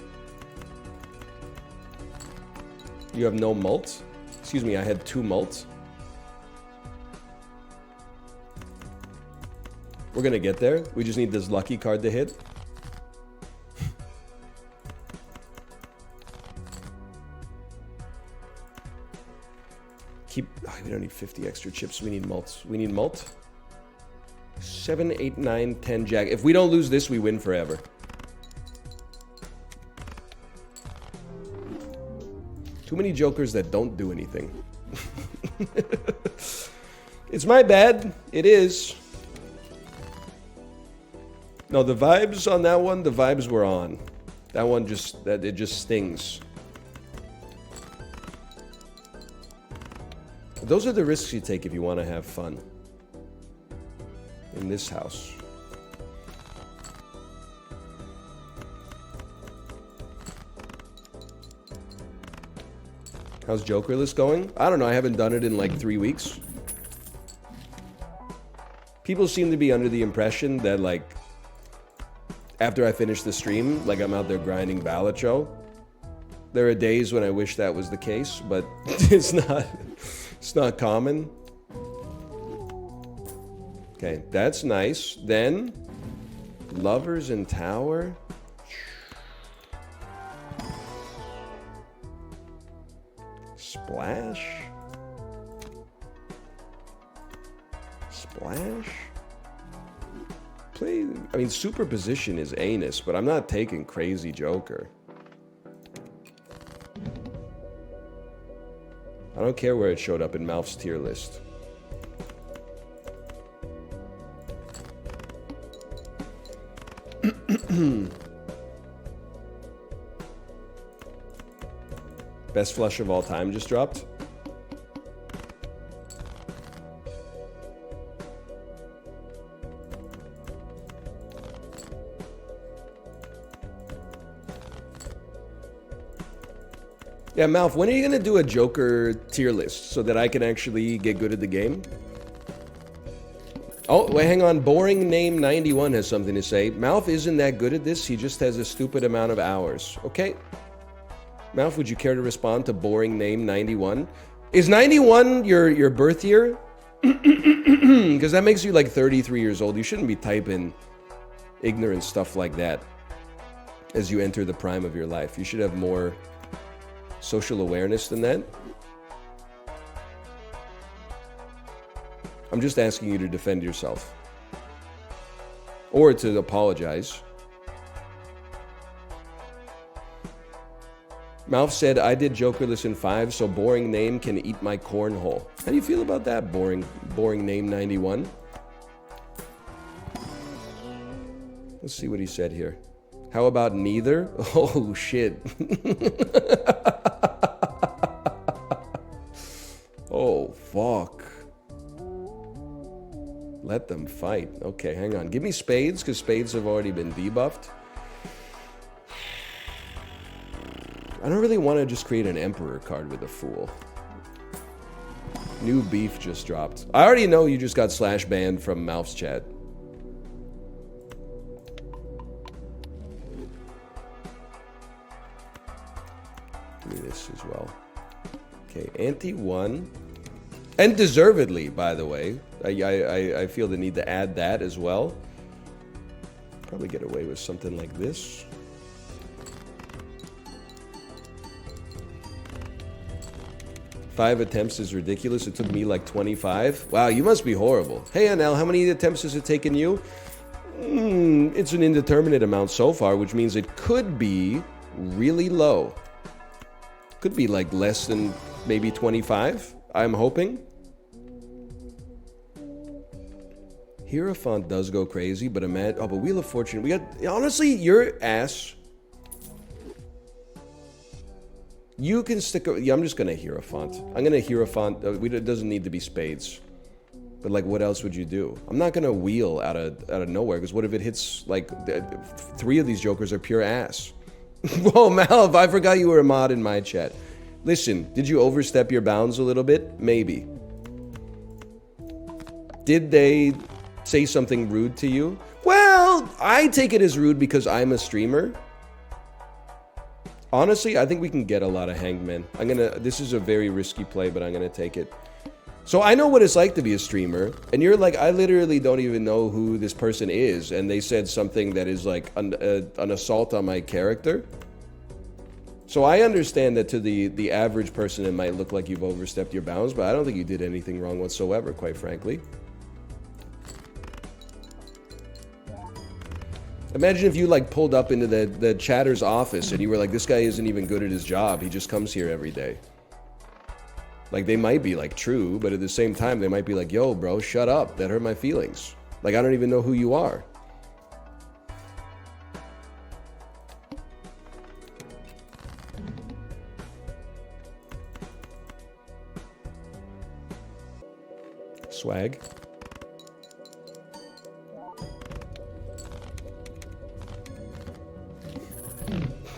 You have no mult? Excuse me, I had 2 mult. We're gonna get there. We just need this lucky card to hit. We don't need 50 extra chips. We need mult. We need mult. 7, 8, 9, 10 jack. If we don't lose this, we win forever. Too many jokers that don't do anything. It's my bad. It is. No, the vibes on that one, the vibes were on. That one it just stings. Those are the risks you take if you want to have fun. In this house. How's Jokerless going? I don't know, I haven't done it in like 3 weeks. People seem to be under the impression that like after I finish the stream, like I'm out there grinding Balatro. There are days when I wish that was the case, but it's not common. Okay, that's nice. Then Lovers and Tower. Splash. Splash. Play. I mean, superposition is anus, but I'm not taking Crazy Joker. I don't care where it showed up in Malf's tier list. Best flush of all time just dropped. Yeah, Malf, when are you gonna do a Joker tier list so that I can actually get good at the game? Oh, wait, hang on. Boring Name 91 has something to say. Malf isn't that good at this. He just has a stupid amount of hours. Okay. Malf, would you care to respond to Boring Name 91? Is 91 your birth year? Because that makes you like 33 years old. You shouldn't be typing ignorant stuff like that as you enter the prime of your life. You should have more social awareness than that. I'm just asking you to defend yourself. Or to apologize. Malf said, I did Jokerless in 5, so Boring Name can eat my cornhole. How do you feel about that, Boring Name 91? Let's see what he said here. How about neither? Oh, shit. Oh, fuck. Let them fight. Okay, hang on. Give me spades, because spades have already been debuffed. I don't really want to just create an Emperor card with a Fool. New beef just dropped. I already know you just got slash banned from Malf's chat. Give me this as well. Okay, anti-1. And deservedly, by the way. I feel the need to add that as well. Probably get away with something like this. Five attempts is ridiculous. It took me like 25. Wow, you must be horrible. Hey, Anel, how many attempts has it taken you? It's an indeterminate amount so far, which means it could be really low. Could be like less than maybe 25, I'm hoping. Hierophant does go crazy, but imagine... Oh, but Wheel of Fortune, we got... Honestly, your ass... You can stick... Yeah, I'm just gonna Hierophant. I'm gonna Hierophant... It doesn't need to be spades. But, like, what else would you do? I'm not gonna wheel out of nowhere, because what if it hits, like... 3 of these jokers are pure ass. Whoa, Malv, I forgot you were a mod in my chat. Listen, did you overstep your bounds a little bit? Maybe. Did they say something rude to you? Well, I take it as rude because I'm a streamer. Honestly, I think we can get a lot of hangmen. This is a very risky play, but I'm gonna take it. So I know what it's like to be a streamer, and you're like, I literally don't even know who this person is, and they said something that is like an assault on my character. So I understand that to the average person, it might look like you've overstepped your bounds, but I don't think you did anything wrong whatsoever, quite frankly. Imagine if you like pulled up into the chatter's office and you were like, this guy isn't even good at his job. He just comes here every day. Like, they might be like true, but at the same time, they might be like, yo, bro, shut up. That hurt my feelings. Like, I don't even know who you are. Swag.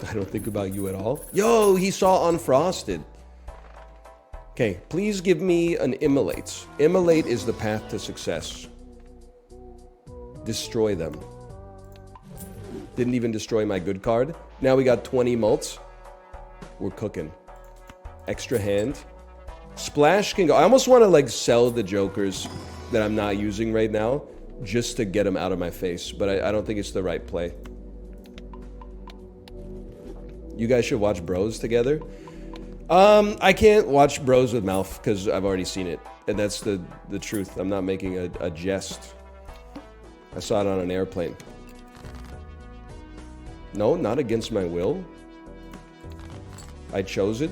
I don't think about you at all. Yo, he saw Unfrosted. Okay, please give me an Immolate. Immolate is the path to success. Destroy them. Didn't even destroy my good card. Now we got 20 mults. We're cooking. Extra hand. Splash can go. I almost want to like sell the jokers that I'm not using right now just to get them out of my face, but I don't think it's the right play. You guys should watch Bros together. I can't watch Bros with Malf because I've already seen it, and that's the truth. I'm not making a jest. I saw it on an airplane. No, not against my will. I chose it.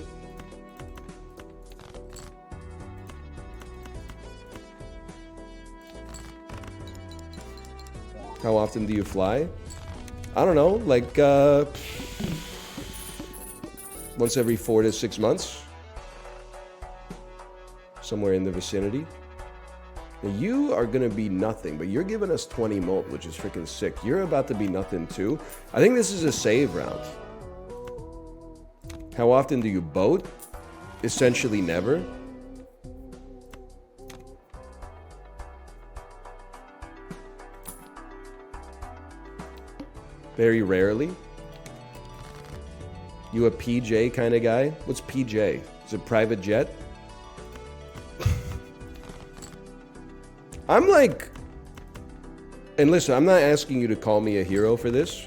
How often do you fly? I don't know, like once every 4 to 6 months. Somewhere in the vicinity. Now you are gonna be nothing, but you're giving us 20 molt, which is freaking sick. You're about to be nothing too. I think this is a save round. How often do you boat? Essentially never. Very rarely. You a PJ kind of guy? What's PJ? Is it private jet? I'm like... And listen, I'm not asking you to call me a hero for this.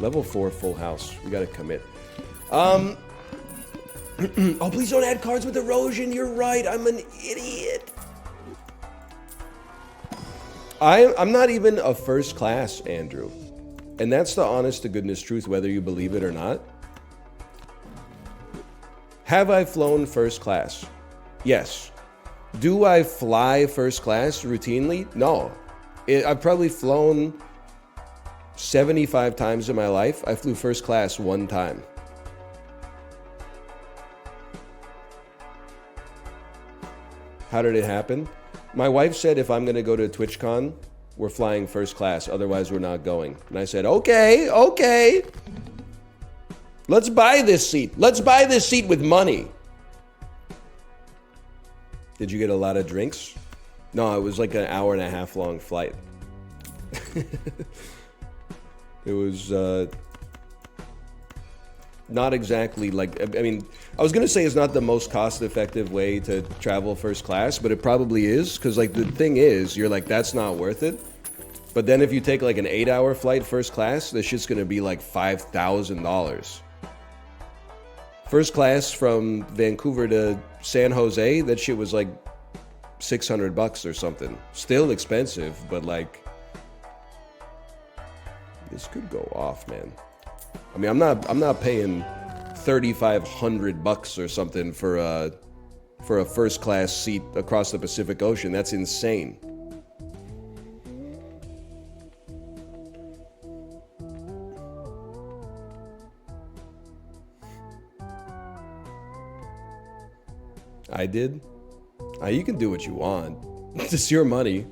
Level 4 full house. We gotta commit. Oh, please don't add cards with erosion. You're right. I'm an idiot. I'm not even a first class, Andrew. And that's the honest to goodness truth, whether you believe it or not. Have I flown first class? Yes. Do I fly first class routinely? No. I've probably flown 75 times in my life. I flew first class 1 time. How did it happen? My wife said if I'm going to go to TwitchCon, we're flying first class. Otherwise, we're not going. And I said, okay, okay. Let's buy this seat. Let's buy this seat with money. Did you get a lot of drinks? No, it was like an 1.5 hour long flight. It was not exactly like, I mean, I was going to say it's not the most cost-effective way to travel first class, but it probably is, because like the thing is, you're like, that's not worth it. But then if you take like an 8-hour flight first class, this shit's going to be like $5,000. First class from Vancouver to San Jose, that shit was like $600 or something. Still expensive, but like, this could go off, man. I mean, I'm not paying $3,500 or something for a first class seat across the Pacific Ocean. That's insane. I did. You can do what you want. It's your money.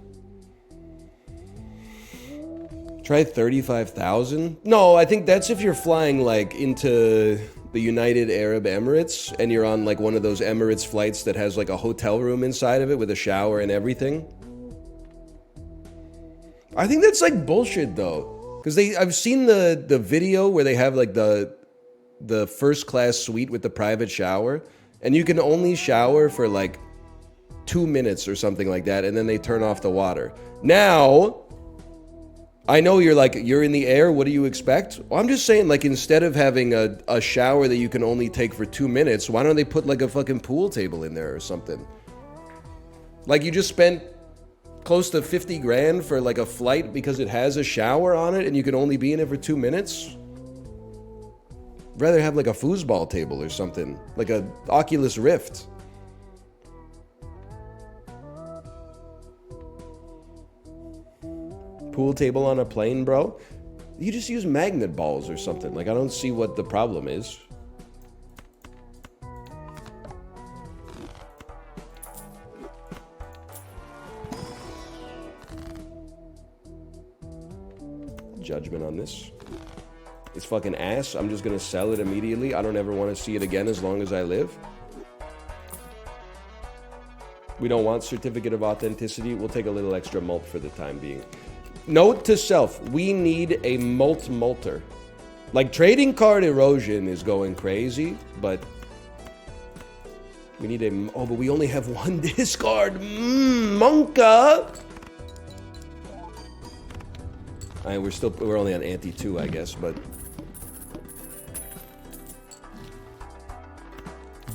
Try 35,000? No, I think that's if you're flying like into the United Arab Emirates and you're on like one of those Emirates flights that has like a hotel room inside of it with a shower and everything. I think that's like bullshit though, because I've seen the video where they have like the first class suite with the private shower, and you can only shower for like 2 minutes or something like that, and then they turn off the water. Now, I know you're like, you're in the air, what do you expect? Well, I'm just saying, like, instead of having a shower that you can only take for 2 minutes, why don't they put like a fucking pool table in there or something? Like, you just spent close to 50 grand for like a flight because it has a shower on it and you can only be in it for 2 minutes? I'd rather have like a foosball table or something, like a Oculus Rift. Pool table on a plane, bro? You just use magnet balls or something. Like, I don't see what the problem is. Judgment on this. It's fucking ass. I'm just gonna sell it immediately. I don't ever want to see it again as long as I live. We don't want certificate of authenticity. We'll take a little extra mult for the time being. Note to self, we need a multer. Like, trading card erosion is going crazy, but we need a... Oh, but we only have 1 discard. Monka! I mean, we're only on ante 2, I guess, but...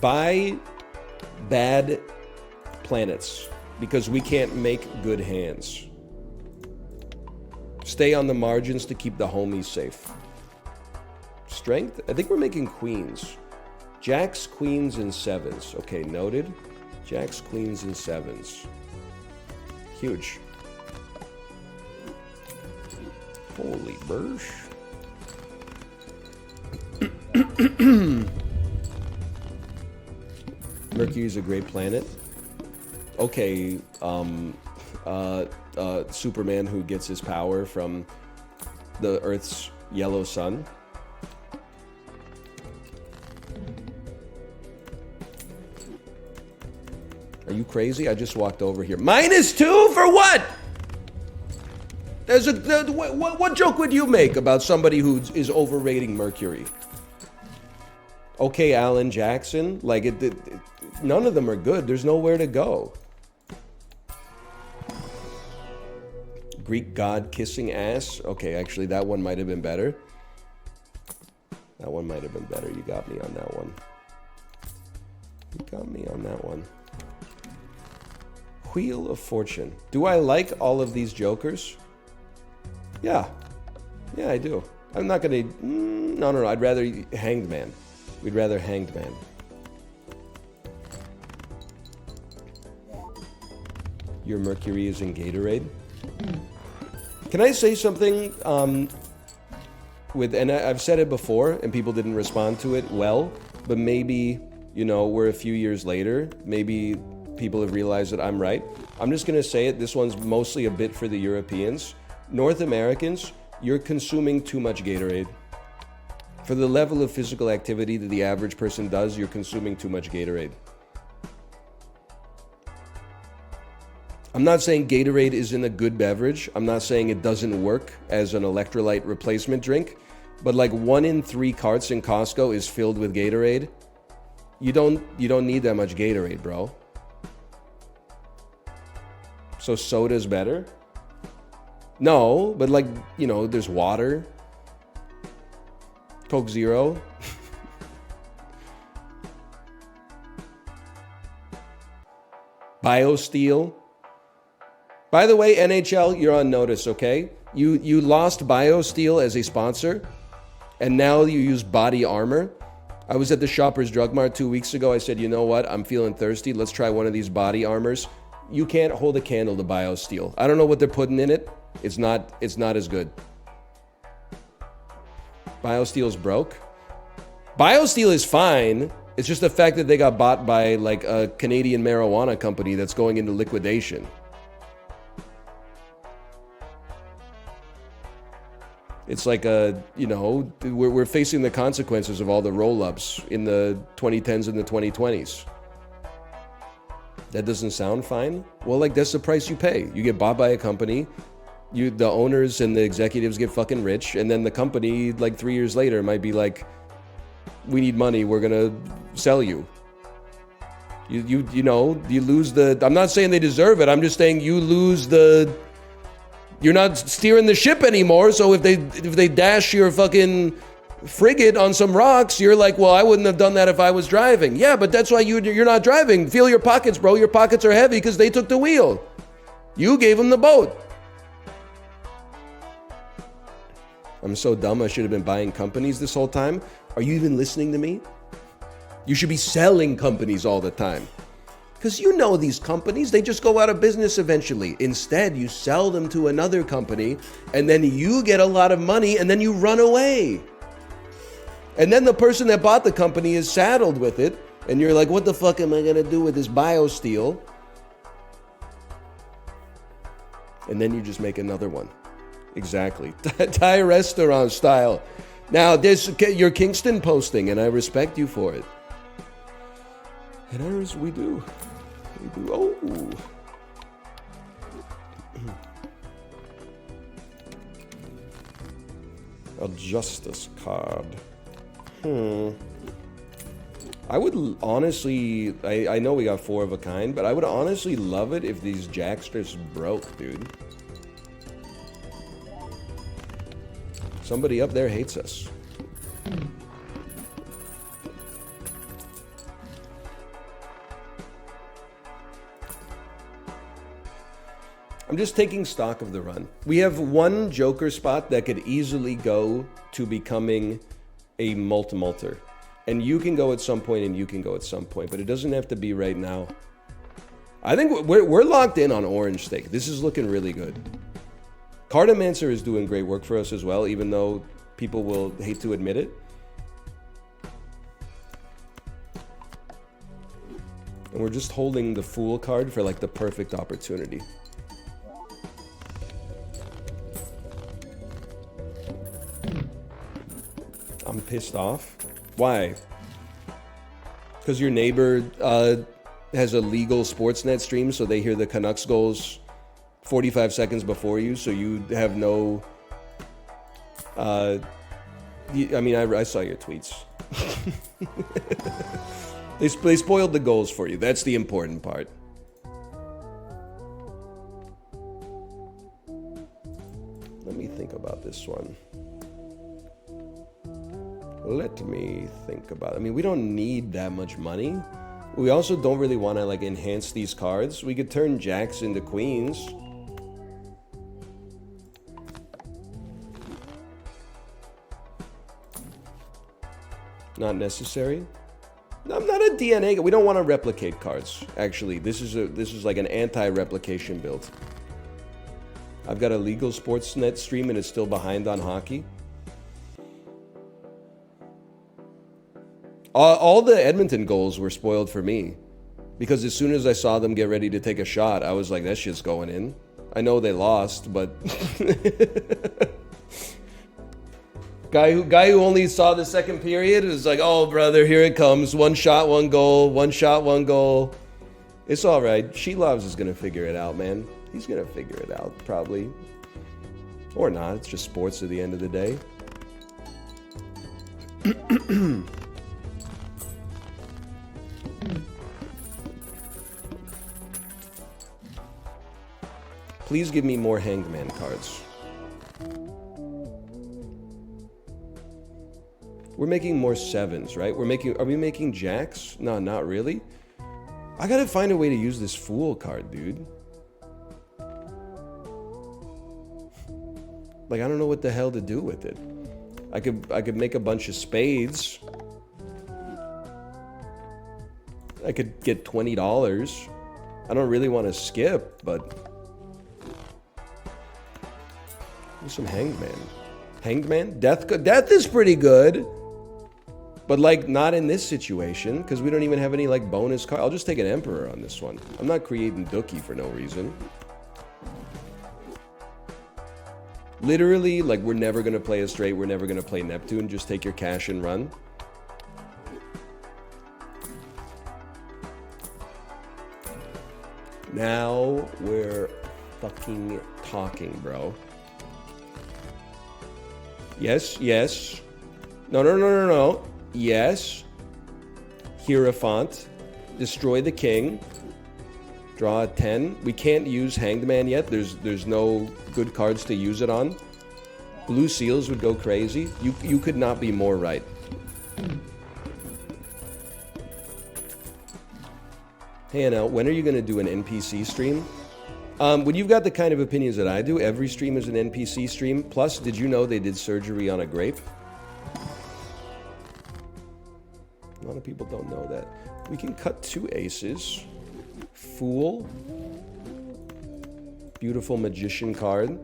Buy bad planets, because we can't make good hands. Stay on the margins to keep the homies safe. Strength? I think we're making queens. Jacks, queens, and sevens. Okay, noted. Jacks, queens, and sevens. Huge. Holy bursh. Mercury's a great planet. Okay, Superman who gets his power from the Earth's yellow sun. Are you crazy? I just walked over here. -2 for what? What joke would you make about somebody who is overrating Mercury? Okay, Alan Jackson. Like, none of them are good. There's nowhere to go. Greek god kissing ass. Okay, actually, that one might have been better. That one might have been better. You got me on that one. You got me on that one. Wheel of Fortune. Do I like all of these jokers? Yeah. Yeah, I do. I'm not gonna... No. I'd rather Hanged Man. We'd rather Hanged Man. Your Mercury is in Gatorade? Can I say something? And I've said it before, and people didn't respond to it well, but maybe, you know, we're a few years later. Maybe people have realized that I'm right. I'm just gonna say it. This one's mostly a bit for the Europeans. North Americans, you're consuming too much Gatorade. For the level of physical activity that the average person does, you're consuming too much Gatorade. I'm not saying Gatorade isn't a good beverage. I'm not saying it doesn't work as an electrolyte replacement drink. But like 1 in 3 carts in Costco is filled with Gatorade. You don't need that much Gatorade, bro. So soda's better? No, but like, you know, there's water. Coke Zero. BioSteel. By the way, NHL, you're on notice, okay? You lost BioSteel as a sponsor, and now you use Body Armor. I was at the Shoppers Drug Mart 2 weeks ago. I said, you know what? I'm feeling thirsty. Let's try one of these Body Armors. You can't hold a candle to BioSteel. I don't know what they're putting in it. It's not as good. BioSteel's broke. BioSteel is fine. It's just the fact that they got bought by like a Canadian marijuana company that's going into liquidation. It's like you know, we're facing the consequences of all the roll-ups in the 2010s and the 2020s. That doesn't sound fine? Well, like, that's the price you pay. You get bought by a company, the owners and the executives get fucking rich, and then the company, like 3 years later, might be like, we need money, we're gonna sell you. You know, you lose the... I'm not saying they deserve it, I'm just saying you lose the... You're not steering the ship anymore, so if they dash your fucking frigate on some rocks, you're like, well, I wouldn't have done that if I was driving. Yeah, but that's why you're not driving. Feel your pockets, bro. Your pockets are heavy because they took the wheel. You gave them the boat. I'm so dumb. I should have been buying companies this whole time. Are you even listening to me? You should be selling companies all the time. Because you know these companies, they just go out of business eventually. Instead, you sell them to another company, and then you get a lot of money, and then you run away. And then the person that bought the company is saddled with it, and you're like, what the fuck am I gonna do with this BioSteel? And then you just make another one. Exactly. Thai restaurant style. Now, you're Kingston posting, and I respect you for it. And ours, we do. We do. Oh. A justice card. I would honestly... I know we got 4 of a kind, but I would honestly love it if these jacksters broke, dude. Somebody up there hates us. I'm just taking stock of the run. We have one Joker spot that could easily go to becoming a multi-multer. And you can go at some point and you can go at some point, but it doesn't have to be right now. I think we're locked in on orange steak. This is looking really good. Cartomancer is doing great work for us as well, even though people will hate to admit it. And we're just holding the Fool card for like the perfect opportunity. I'm pissed off. Why? Because your neighbor has a legal Sportsnet stream, so they hear the Canucks goals 45 seconds before you, so you have no... I mean, I saw your tweets. They spoiled the goals for you. That's the important part. Let me think about this one. Let me think about it. I mean, we don't need that much money. We also don't really want to like enhance these cards. We could turn jacks into queens. Not necessary. I'm not a DNA. We don't want to replicate cards. Actually, this is like an anti-replication build. I've got a legal Sportsnet stream and it's still behind on hockey. All the Edmonton goals were spoiled for me. Because as soon as I saw them get ready to take a shot, I was like, that shit's going in. I know they lost, but... Guy who only saw the second period is like, oh, brother, here it comes. One shot, one goal. One shot, one goal. It's all right. She Loves is going to figure it out, man. He's going to figure it out, probably. Or not. It's just sports at the end of the day. Please give me more Hangman cards. We're making more sevens, right? Are we making jacks? No, not really. I gotta find a way to use this Fool card, dude. Like, I don't know what the hell to do with it. I could make a bunch of spades. I could get $20. I don't really want to skip, but... There's some Hangman. Hangman? Death is pretty good. But, like, not in this situation, because we don't even have any, like, bonus card. I'll just take an Emperor on this one. I'm not creating Dookie for no reason. Literally, like, we're never going to play a straight. We're never going to play Neptune. Just take your cash and run. Now we're fucking talking, bro. Yes, yes. No. Yes. Hierophant. Destroy the king. Draw a 10. We can't use Hanged Man yet. There's no good cards to use it on. Blue Seals would go crazy. You could not be more right. Hey, Anel, when are you going to do an NPC stream? When you've got the kind of opinions that I do, every stream is an NPC stream. Plus, did you know they did surgery on a grape? A lot of people don't know that. We can cut 2 aces. Fool. Beautiful magician card.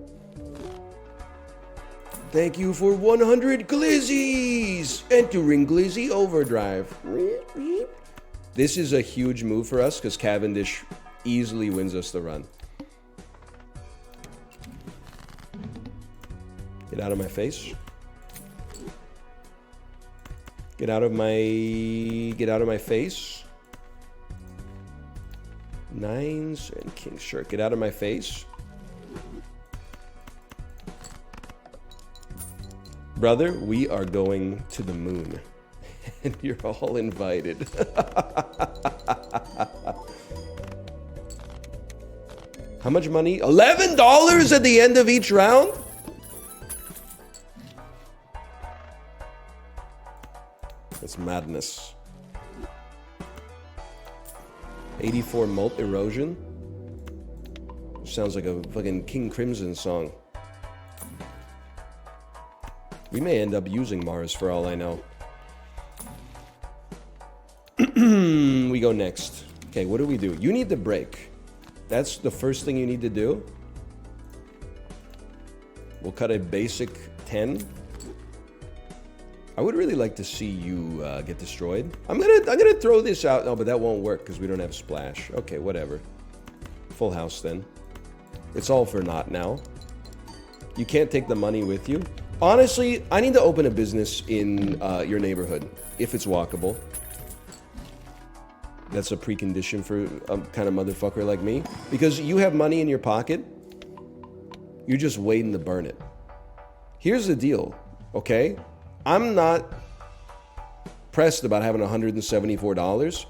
Thank you for 100 glizzies! Entering Glizzy Overdrive. This is a huge move for us because Cavendish easily wins us the run. Get out of my face. Get out of my face. 9s and King Shirt. Get out of my face. Brother, we are going to the moon. And you're all invited. How much money? $11 at the end of each round? That's madness. 84 Molt Erosion. Sounds like a fucking King Crimson song. We may end up using Mars for all I know. We go next. Okay, what do we do? You need to break. That's the first thing you need to do. We'll cut a basic 10. I would really like to see you get destroyed. I'm gonna throw this out. No, but that won't work because we don't have splash. Okay, whatever. Full house then. It's all for naught now. You can't take the money with you. Honestly, I need to open a business in your neighborhood if it's walkable. That's a precondition for a kind of motherfucker like me. Because you have money in your pocket, you're just waiting to burn it. Here's the deal, okay? I'm not pressed about having $174.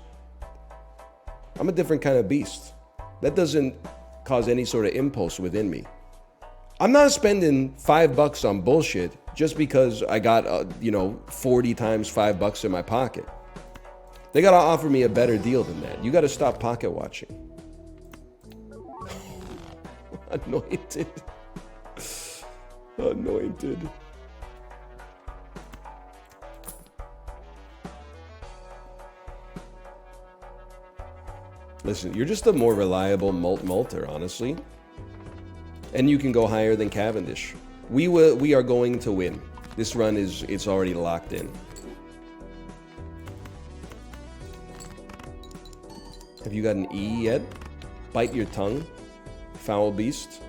I'm a different kind of beast. That doesn't cause any sort of impulse within me. I'm not spending $5 on bullshit just because I got, 40 times $5 in my pocket. They gotta offer me a better deal than that. You gotta stop pocket watching. Anointed. Anointed. Listen, you're just a more reliable molter, honestly. And you can go higher than Cavendish. We are going to win. This run it's already locked in. Have you got an E yet? Bite your tongue, foul beast.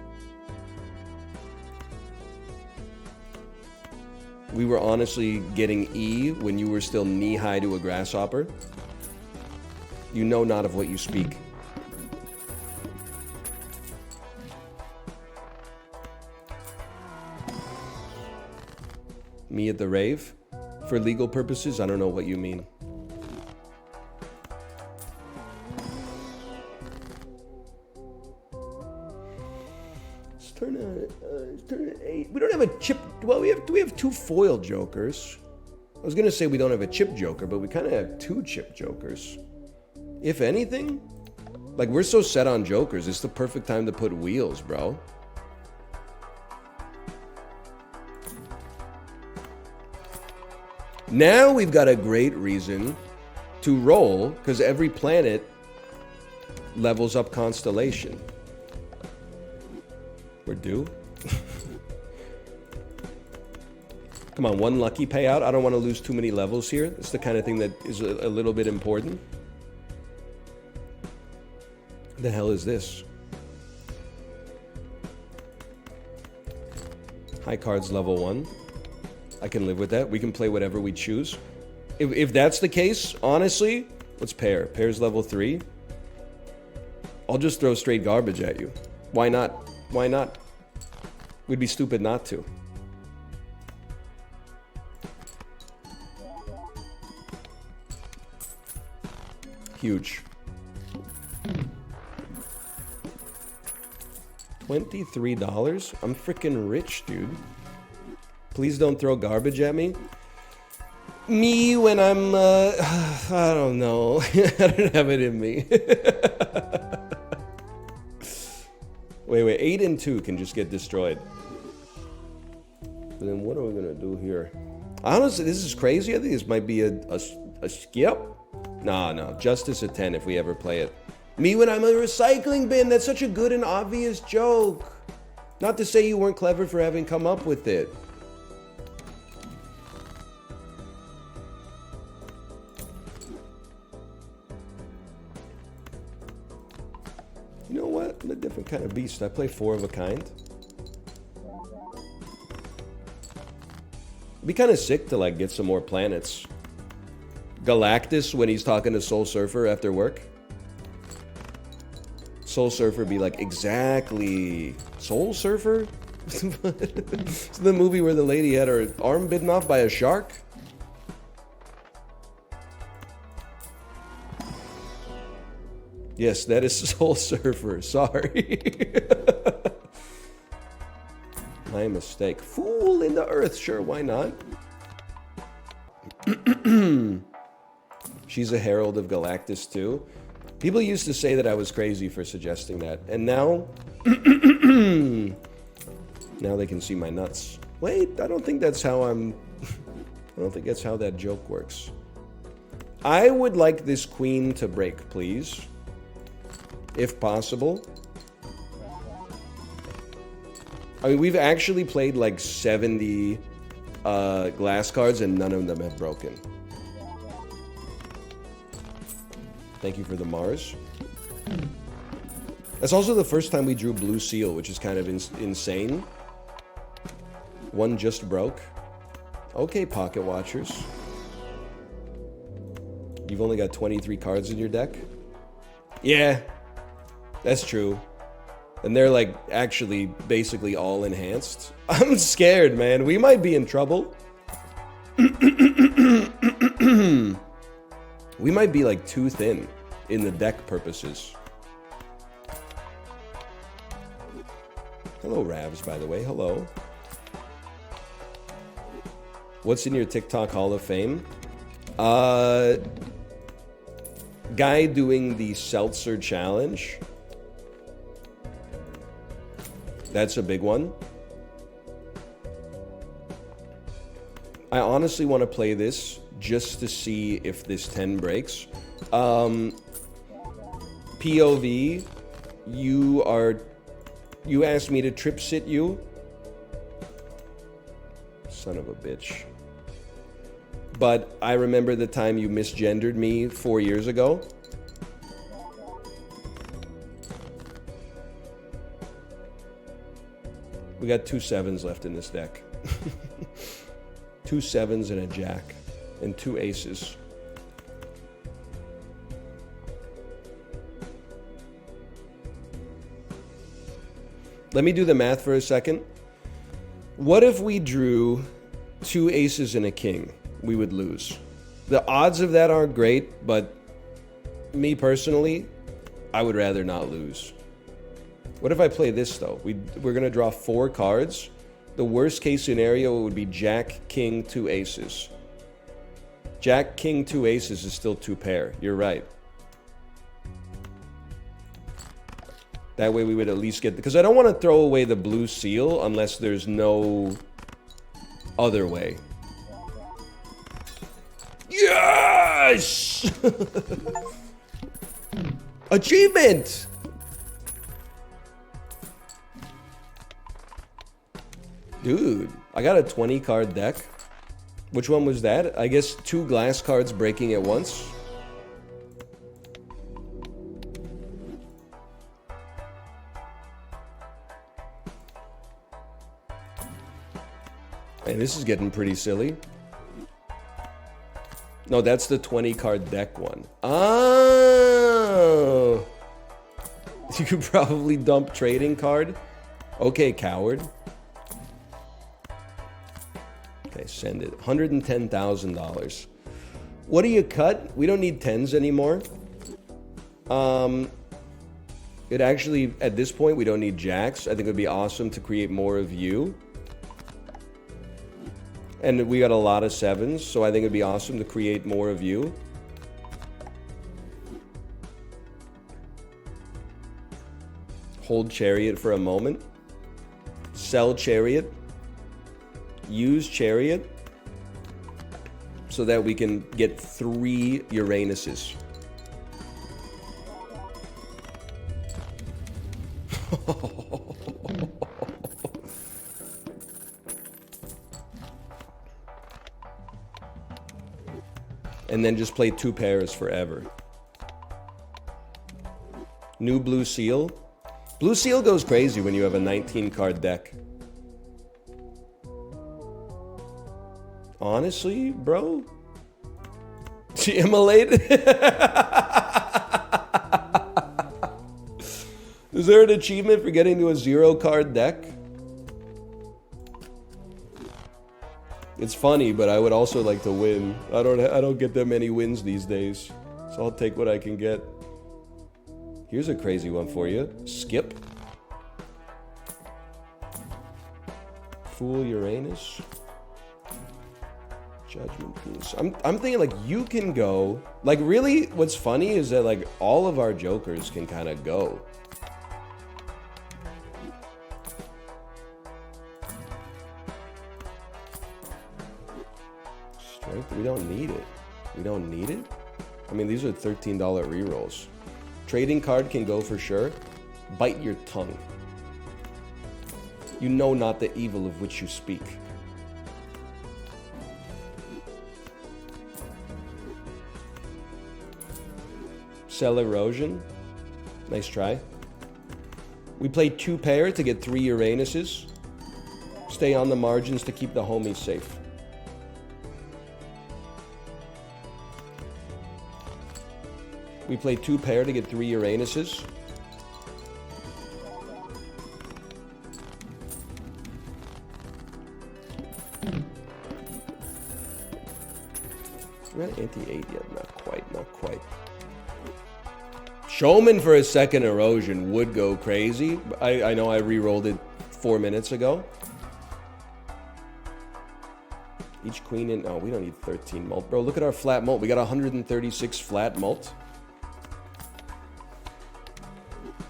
We were honestly getting E when you were still knee-high to a grasshopper. You know not of what you speak. Me at the rave? For legal purposes, I don't know what you mean. Let's turn it 8. We don't have a chip. Well, do we have 2 foil jokers? I was gonna say we don't have a chip joker, but we kind of have 2 chip jokers. If anything, like we're so set on jokers, it's the perfect time to put wheels, bro. Now we've got a great reason to roll, because every planet levels up constellation. We're due. Come on, 1 lucky payout. I don't want to lose too many levels here. It's the kind of thing that is a little bit important. The hell is this? High cards level 1. I can live with that. We can play whatever we choose. If that's the case, honestly, let's pair. Pair's level 3. I'll just throw straight garbage at you. Why not? Why not? We'd be stupid not to. Huge. $23? I'm freaking rich, dude. Please don't throw garbage at me. Me when I'm, I don't know. I don't have it in me. Wait. 8 and 2 can just get destroyed. But then what are we gonna do here? Honestly, this is crazy. I think this might be a skip. No. Justice at 10 if we ever play it. Me when I'm a recycling bin. That's such a good and obvious joke. Not to say you weren't clever for having come up with it. You know what? I'm a different kind of beast. I play 4 of a kind. It'd be kind of sick to like get some more planets. Galactus when he's talking to Soul Surfer after work. Soul Surfer be like, exactly. Soul Surfer? It's the movie where the lady had her arm bitten off by a shark. Yes, that is Soul Surfer. Sorry. My mistake. Fool in the earth. Sure, why not? She's a herald of Galactus too. People used to say that I was crazy for suggesting that. And now... now they can see my nuts. Wait, I don't think that's how I'm... I don't think that's how that joke works. I would like this queen to break, please. If possible. I mean, we've actually played like 70 glass cards and none of them have broken. Thank you for the Mars. That's also the first time we drew Blue Seal, which is kind of insane. One just broke. Okay, Pocket Watchers. You've only got 23 cards in your deck? Yeah, that's true. And they're like actually basically all enhanced. I'm scared, man. We might be in trouble. We might be like too thin in the deck purposes. Hello, Ravs, by the way. Hello. What's in your TikTok Hall of Fame? Guy doing the Seltzer Challenge. That's a big one. I honestly want to play this just to see if this 10 breaks. POV, you asked me to trip sit you. Son of a bitch. But I remember the time you misgendered me 4 years ago. We got 2 7s left in this deck. 2 7s and a jack. And 2 aces. Let me do the math for a second. What if we drew 2 aces and a king? We would lose. The odds of that aren't great, but me personally, I would rather not lose. What if I play this though? We're gonna draw 4 cards. The worst case scenario would be Jack, King, 2 aces. Jack, King, 2 aces is still 2 pair. You're right. That way we would at least get... Because I don't want to throw away the Blue Seal unless there's no other way. Yes! Achievement! Dude, I got a 20 card deck. Which one was that? I guess 2 glass cards breaking at once. Hey, this is getting pretty silly. No, that's the 20 card deck one. Oh! You could probably dump trading card. Okay, coward. Okay, send it. $110,000. What do you cut? We don't need 10s anymore. It actually, at this point, we don't need jacks. I think it would be awesome to create more of you. And we got a lot of 7s, so I think it'd be awesome to create more of you. Hold Chariot for a moment. Sell Chariot. Use Chariot. So that we can get 3 Uranuses. And then just play 2 pairs forever. New Blue Seal. Blue Seal goes crazy when you have a 19 card deck. Honestly, bro? Immolate? Is there an achievement for getting to a 0 card deck? It's funny, but I would also like to win. I don't get that many wins these days. So I'll take what I can get. Here's a crazy one for you. Skip. Fool Uranus. Judgment Piece. I'm thinking like you can go. Like really what's funny is that like all of our jokers can kind of go. Strength, we don't need it. We don't need it? I mean, these are $13 rerolls. Trading card can go for sure. Bite your tongue. You know not the evil of which you speak. Sell erosion. Nice try. We play 2 pair to get 3 Uranuses. Stay on the margins to keep the homies safe. We play 2 pair to get 3 Uranuses. We're not anti-8 yet. Not quite, not quite. Showman for a second erosion would go crazy. I know I re-rolled it 4 minutes ago. Each queen in... Oh, we don't need 13 mult. Bro, look at our flat mult. We got 136 flat mult.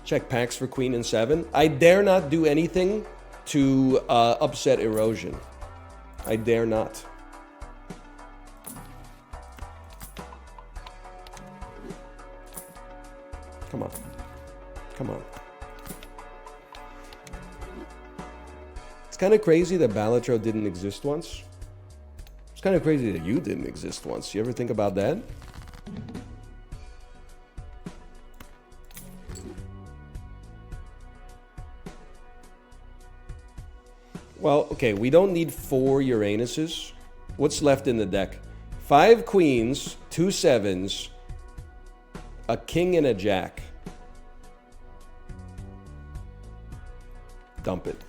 Check packs for queen and 7. I dare not do anything to upset erosion. I dare not. Come on. Come on. It's kind of crazy that Balatro didn't exist once. It's kind of crazy that you didn't exist once. You ever think about that? Well, okay, we don't need 4 Uranuses. What's left in the deck? 5 queens, 2 7s, a king and a jack. Dump it.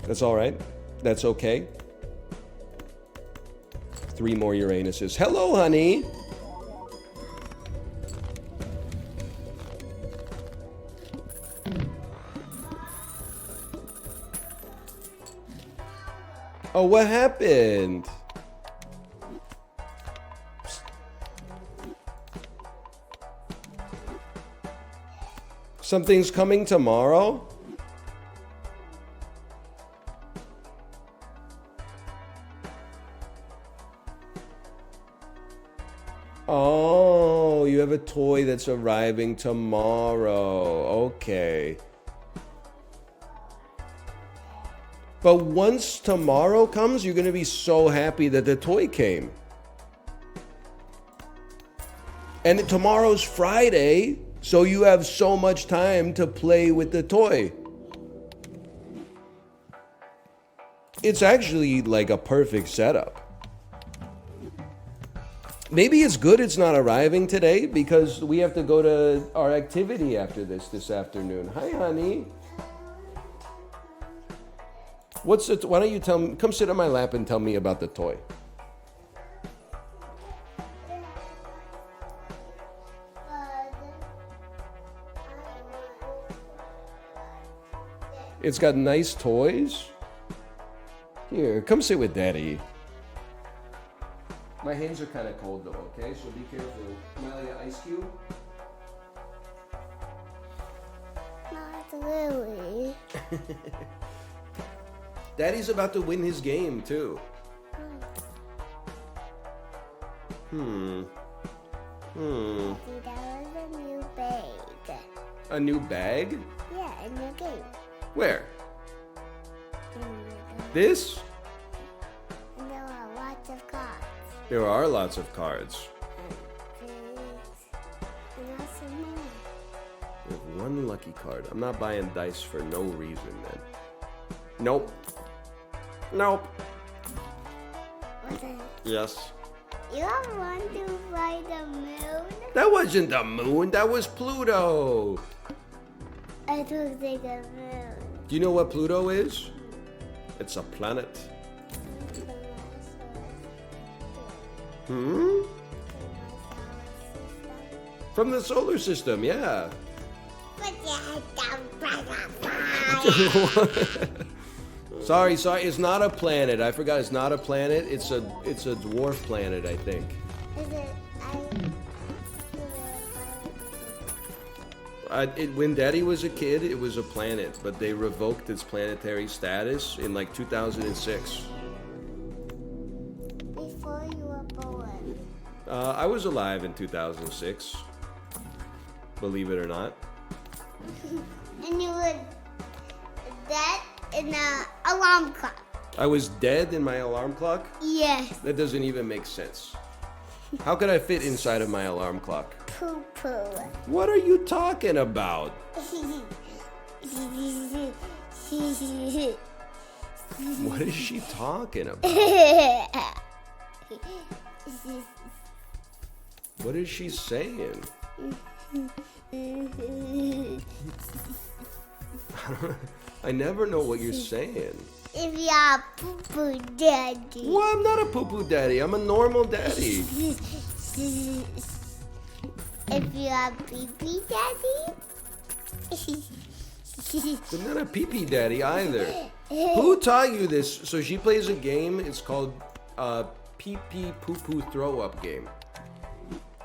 That's all right. That's okay. 3 more Uranuses. Hello, honey. Oh, what happened? Something's coming tomorrow? Oh, you have a toy that's arriving tomorrow. Okay. But once tomorrow comes, you're going to be so happy that the toy came. And tomorrow's Friday, so you have so much time to play with the toy. It's actually like a perfect setup. Maybe it's good it's not arriving today because we have to go to our activity after this afternoon. Hi, honey. What's it? Why don't you tell me? Come sit on my lap and tell me about the toy. It's got nice toys. Here, come sit with Daddy. My hands are kind of cold though, okay? So be careful. Miley, ice cube? Not really. Daddy's about to win his game too. Daddy, that was a new bag. A new bag? Yeah, a new game. Where? This? And there are lots of cards. There are lots of cards. And also money. There's 1 lucky card. I'm not buying dice for no reason, man. Nope. Nope. What's it? Yes. You ever want to fly the moon? That wasn't the moon. That was Pluto. It looks like a moon. Do you know what Pluto is? It's a planet. Hmm? From the solar system, yeah. Sorry, it's not a planet. I forgot it's not a planet. It's a dwarf planet, I think. Is it? When Daddy was a kid, it was a planet, but they revoked its planetary status in like 2006. Before you were born. I was alive in 2006. Believe it or not. And you were dead in an alarm clock. I was dead in my alarm clock? Yes. That doesn't even make sense. How could I fit inside of my alarm clock? Poo-poo. What are you talking about? What is she talking about? What is she saying? I never know what you're saying. If you're a poo-poo daddy. Well, I'm not a poo-poo daddy. I'm a normal daddy. If you're a pee-pee daddy. I'm not a pee-pee daddy either. Who taught you this? So she plays a game. It's called pee-pee poo-poo throw-up game.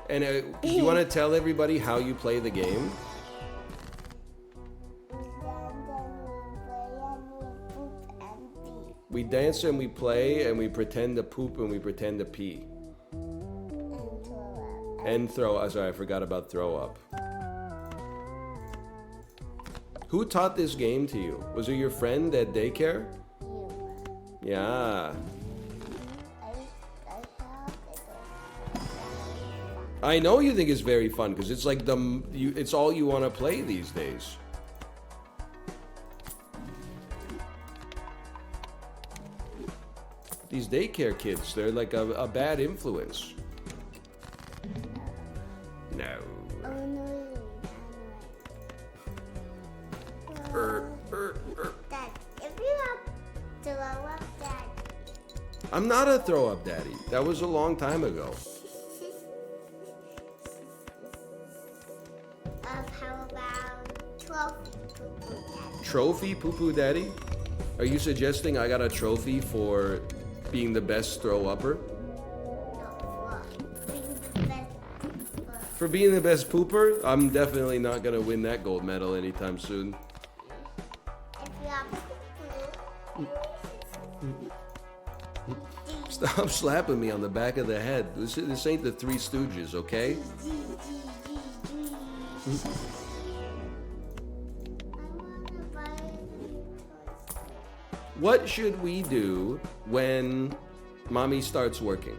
And you want to tell everybody how you play the game? We dance and we play and we pretend to poop and we pretend to pee. And throw up. Sorry, I forgot about throw up. Who taught this game to you? Was it your friend at daycare? Yeah. I know you think it's very fun because it's like it's all you want to play these days. These daycare kids, they're like a bad influence. No. Dad, if you have throw up daddy. I'm not a throw up daddy. That was a long time ago. How about trophy poo-poo daddy? Trophy poo-poo daddy? Are you suggesting I got a trophy for being the best throw-upper? For being the best pooper? I'm definitely not gonna win that gold medal anytime soon. Stop slapping me on the back of the head. This ain't the Three Stooges, okay? What should we do when mommy starts working?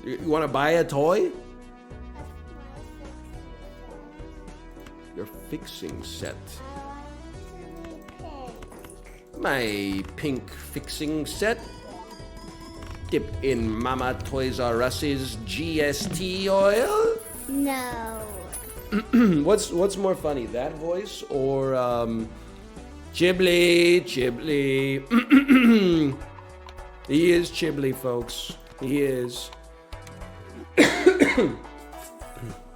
You want to buy a toy? Your fixing set. My pink fixing set. Dip in Mama Toys R Us's GST oil? No. What's more funny, that voice or Chiblee? He is Chiblee, folks. He is.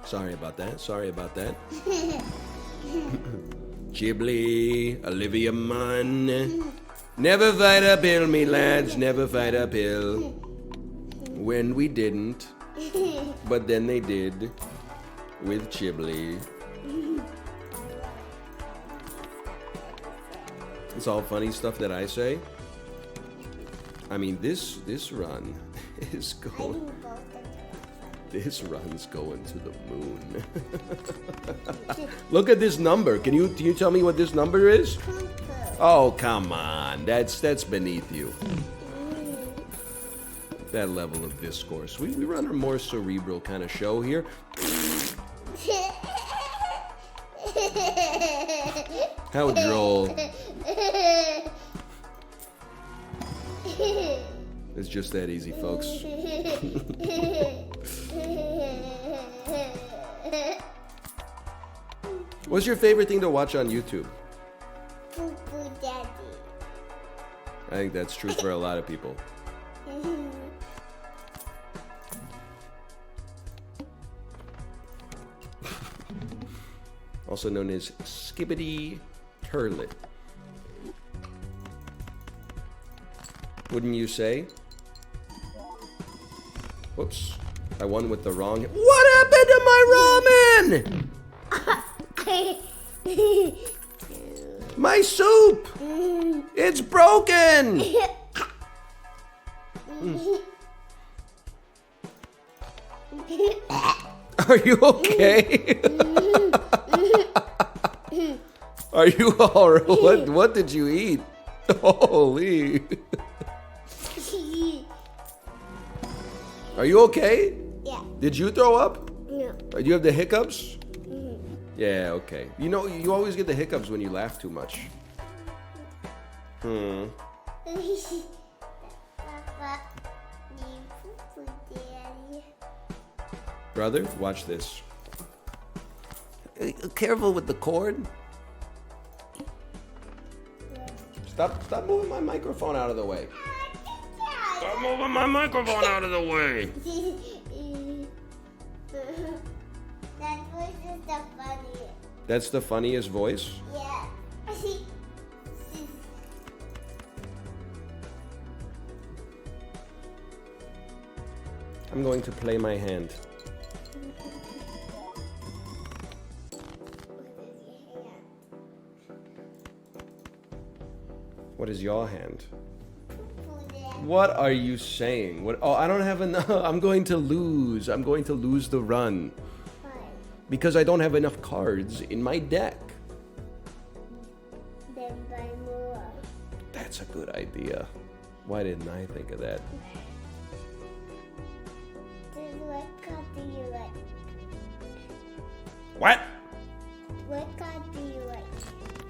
Sorry about that. Chiblee, Olivia Munn. Never fight uphill, me lads, never fight uphill. When we didn't, but then they did. With Chiblee. It's all funny stuff that I say. I mean, this run is going. This run's going to the moon. Look at this number. Can you tell me what this number is? Oh, come on. That's beneath you. That level of discourse. We run a more cerebral kind of show here. How droll. It's just that easy, folks. What's your favorite thing to watch on YouTube? Poo-poo daddy. I think that's true for a lot of people. Also known as Skibbity Turlet. Wouldn't you say? Whoops. I won with the wrong. What happened to my ramen? My soup! It's broken! Are you okay? Are you alright? What did you eat? Holy. Are you okay? Yeah. Did you throw up? No. Do you have the hiccups? Yeah, okay. You know, you always get the hiccups when you laugh too much. Brother, watch this. Careful with the cord. Stop moving my microphone out of the way. Stop moving my microphone out of the way. That voice is the funniest. That's the funniest voice? Yeah. I'm going to play my hand. What is your hand? What are you saying? What? Oh, I don't have enough. I'm going to lose. I'm going to lose the run. Because I don't have enough cards in my deck. Then buy more. That's a good idea. Why didn't I think of that? Then what card do you like? What? What card do you like?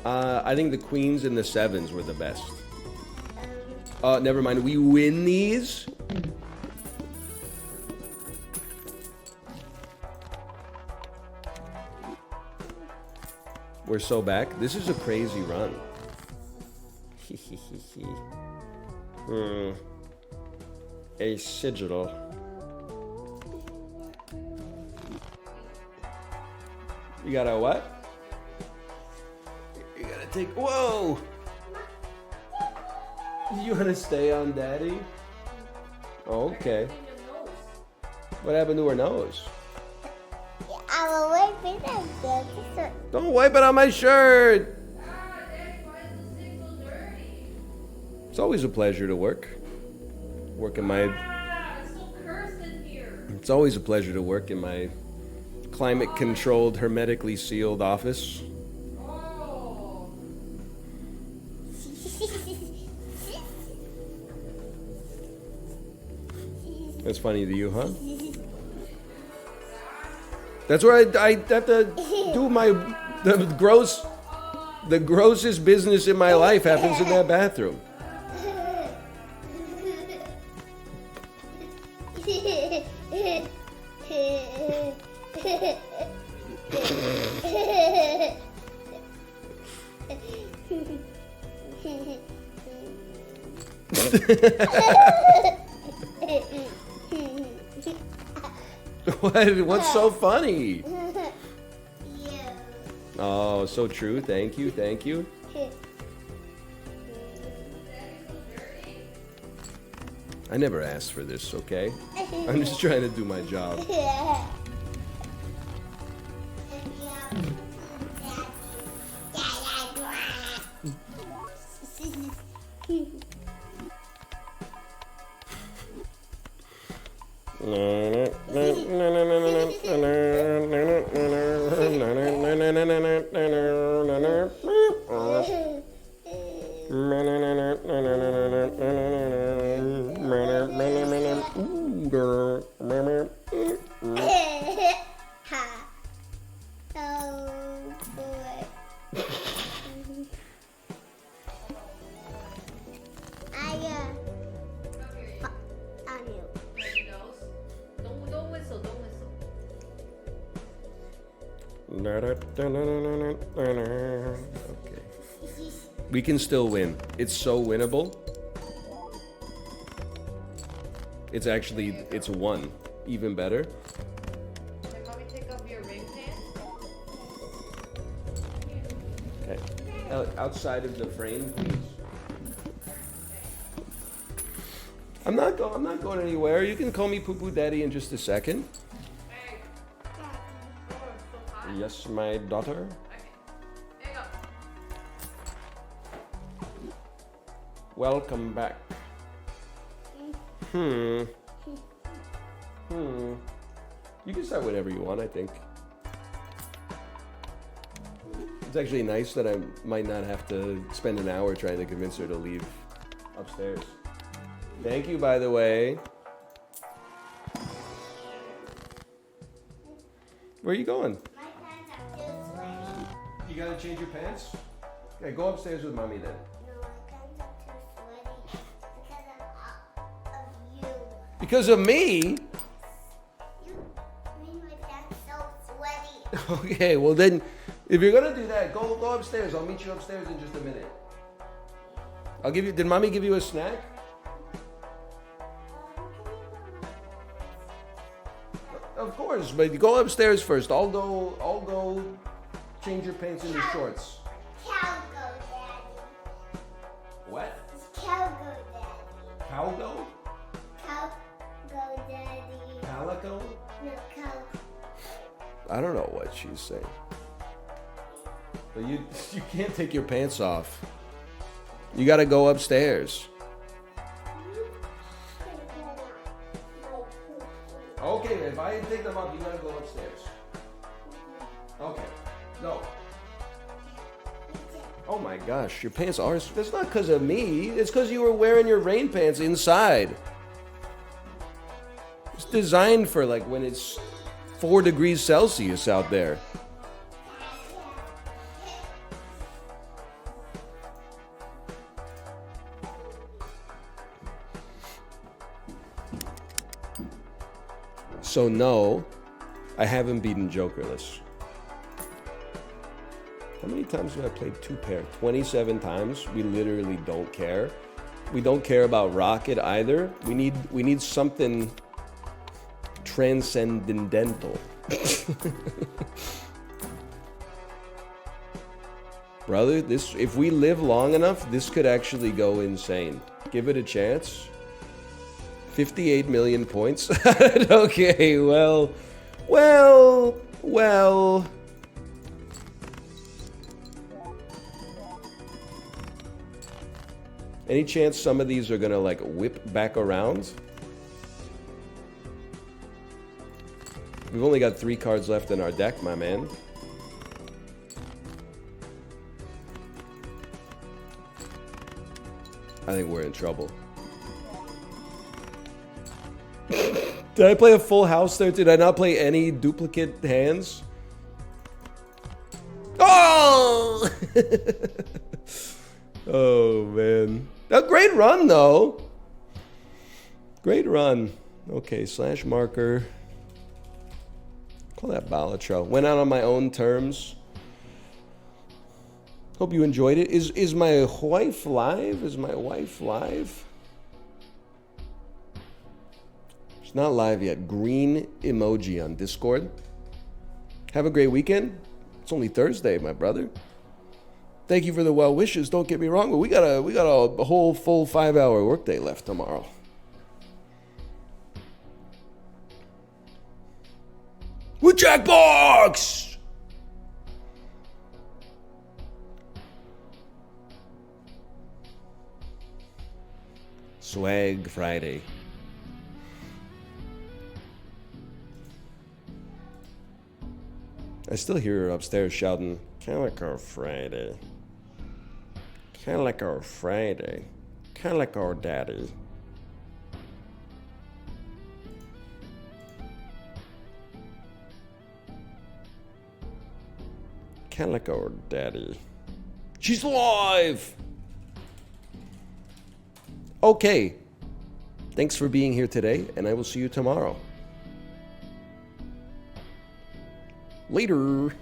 I think the queens and the sevens were the best. Never mind. We win these? We're so back. This is a crazy run. A sigil. You got a what? You gotta take. Whoa! You wanna stay on Daddy? Oh, okay. What happened to her nose? I will wipe it on the Don't wipe it on my shirt! It's always a pleasure to work. Work in my... It's always a pleasure to work in my climate-controlled, hermetically sealed office. That's funny to you, huh? That's where I have to do the grossest business in my life happens in that bathroom. What's so funny? Oh, so true. Thank you. Thank you. I never asked for this, okay? I'm just trying to do my job. Okay. We can still win. It's so winnable. It's actually, it's one. Even better. Can mommy take off your ring pants? Okay. Outside of the frame, please. I'm not going anywhere. You can call me Poo Poo Daddy in just a second. Yes, my daughter. Welcome back. Hmm. You can start whenever you want, I think. It's actually nice that I might not have to spend an hour trying to convince her to leave upstairs. Thank you, by the way. Where are you going? My pants are too sweaty. You gotta change your pants? Okay, go upstairs with mommy then. No, my pants are too sweaty because of you. Because of me? You made my pants so sweaty. Okay, well then, if you're gonna do that, go upstairs. I'll meet you upstairs in just a minute. I'll give you. Did mommy give you a snack? Of course, but go upstairs first. I'll go change your pants into shorts. Cowgo, Daddy. What? It's Cowgo, Daddy. Cowgo? Cowgo, Daddy. Calico? No, Cowgo. I don't know what she's saying. But you can't take your pants off. You gotta go upstairs. Okay, if I take them off, you gotta go upstairs. Okay. No. Oh my gosh, your pants are... That's not because of me. It's because you were wearing your rain pants inside. It's designed for like when it's 4 degrees Celsius out there. So no, I haven't beaten Jokerless. How many times have I played 2-pair? 27 times. We literally don't care. We don't care about Rocket either. We need something transcendental. Brother, if we live long enough, this could actually go insane. Give it a chance. 58 million points. Okay, well. Any chance some of these are gonna like whip back around? We've only got 3 cards left in our deck, my man. I think we're in trouble. Did I play a full house there? Did I not play any duplicate hands? Oh! Oh, man. A great run, though. Great run. Okay, slash marker. Call that Balatro. Went out on my own terms. Hope you enjoyed it. Is my wife live? Is my wife live? It's not live yet. Green emoji on Discord. Have a great weekend. It's only Thursday, my brother. Thank you for the well wishes. Don't get me wrong, but we got a whole full 5-hour workday left tomorrow. With Jackbox! Swag Friday. I still hear her upstairs shouting, Calico Friday. Calico Friday. Calico Daddy. Calico Daddy. She's live! Okay. Thanks for being here today, and I will see you tomorrow. Later.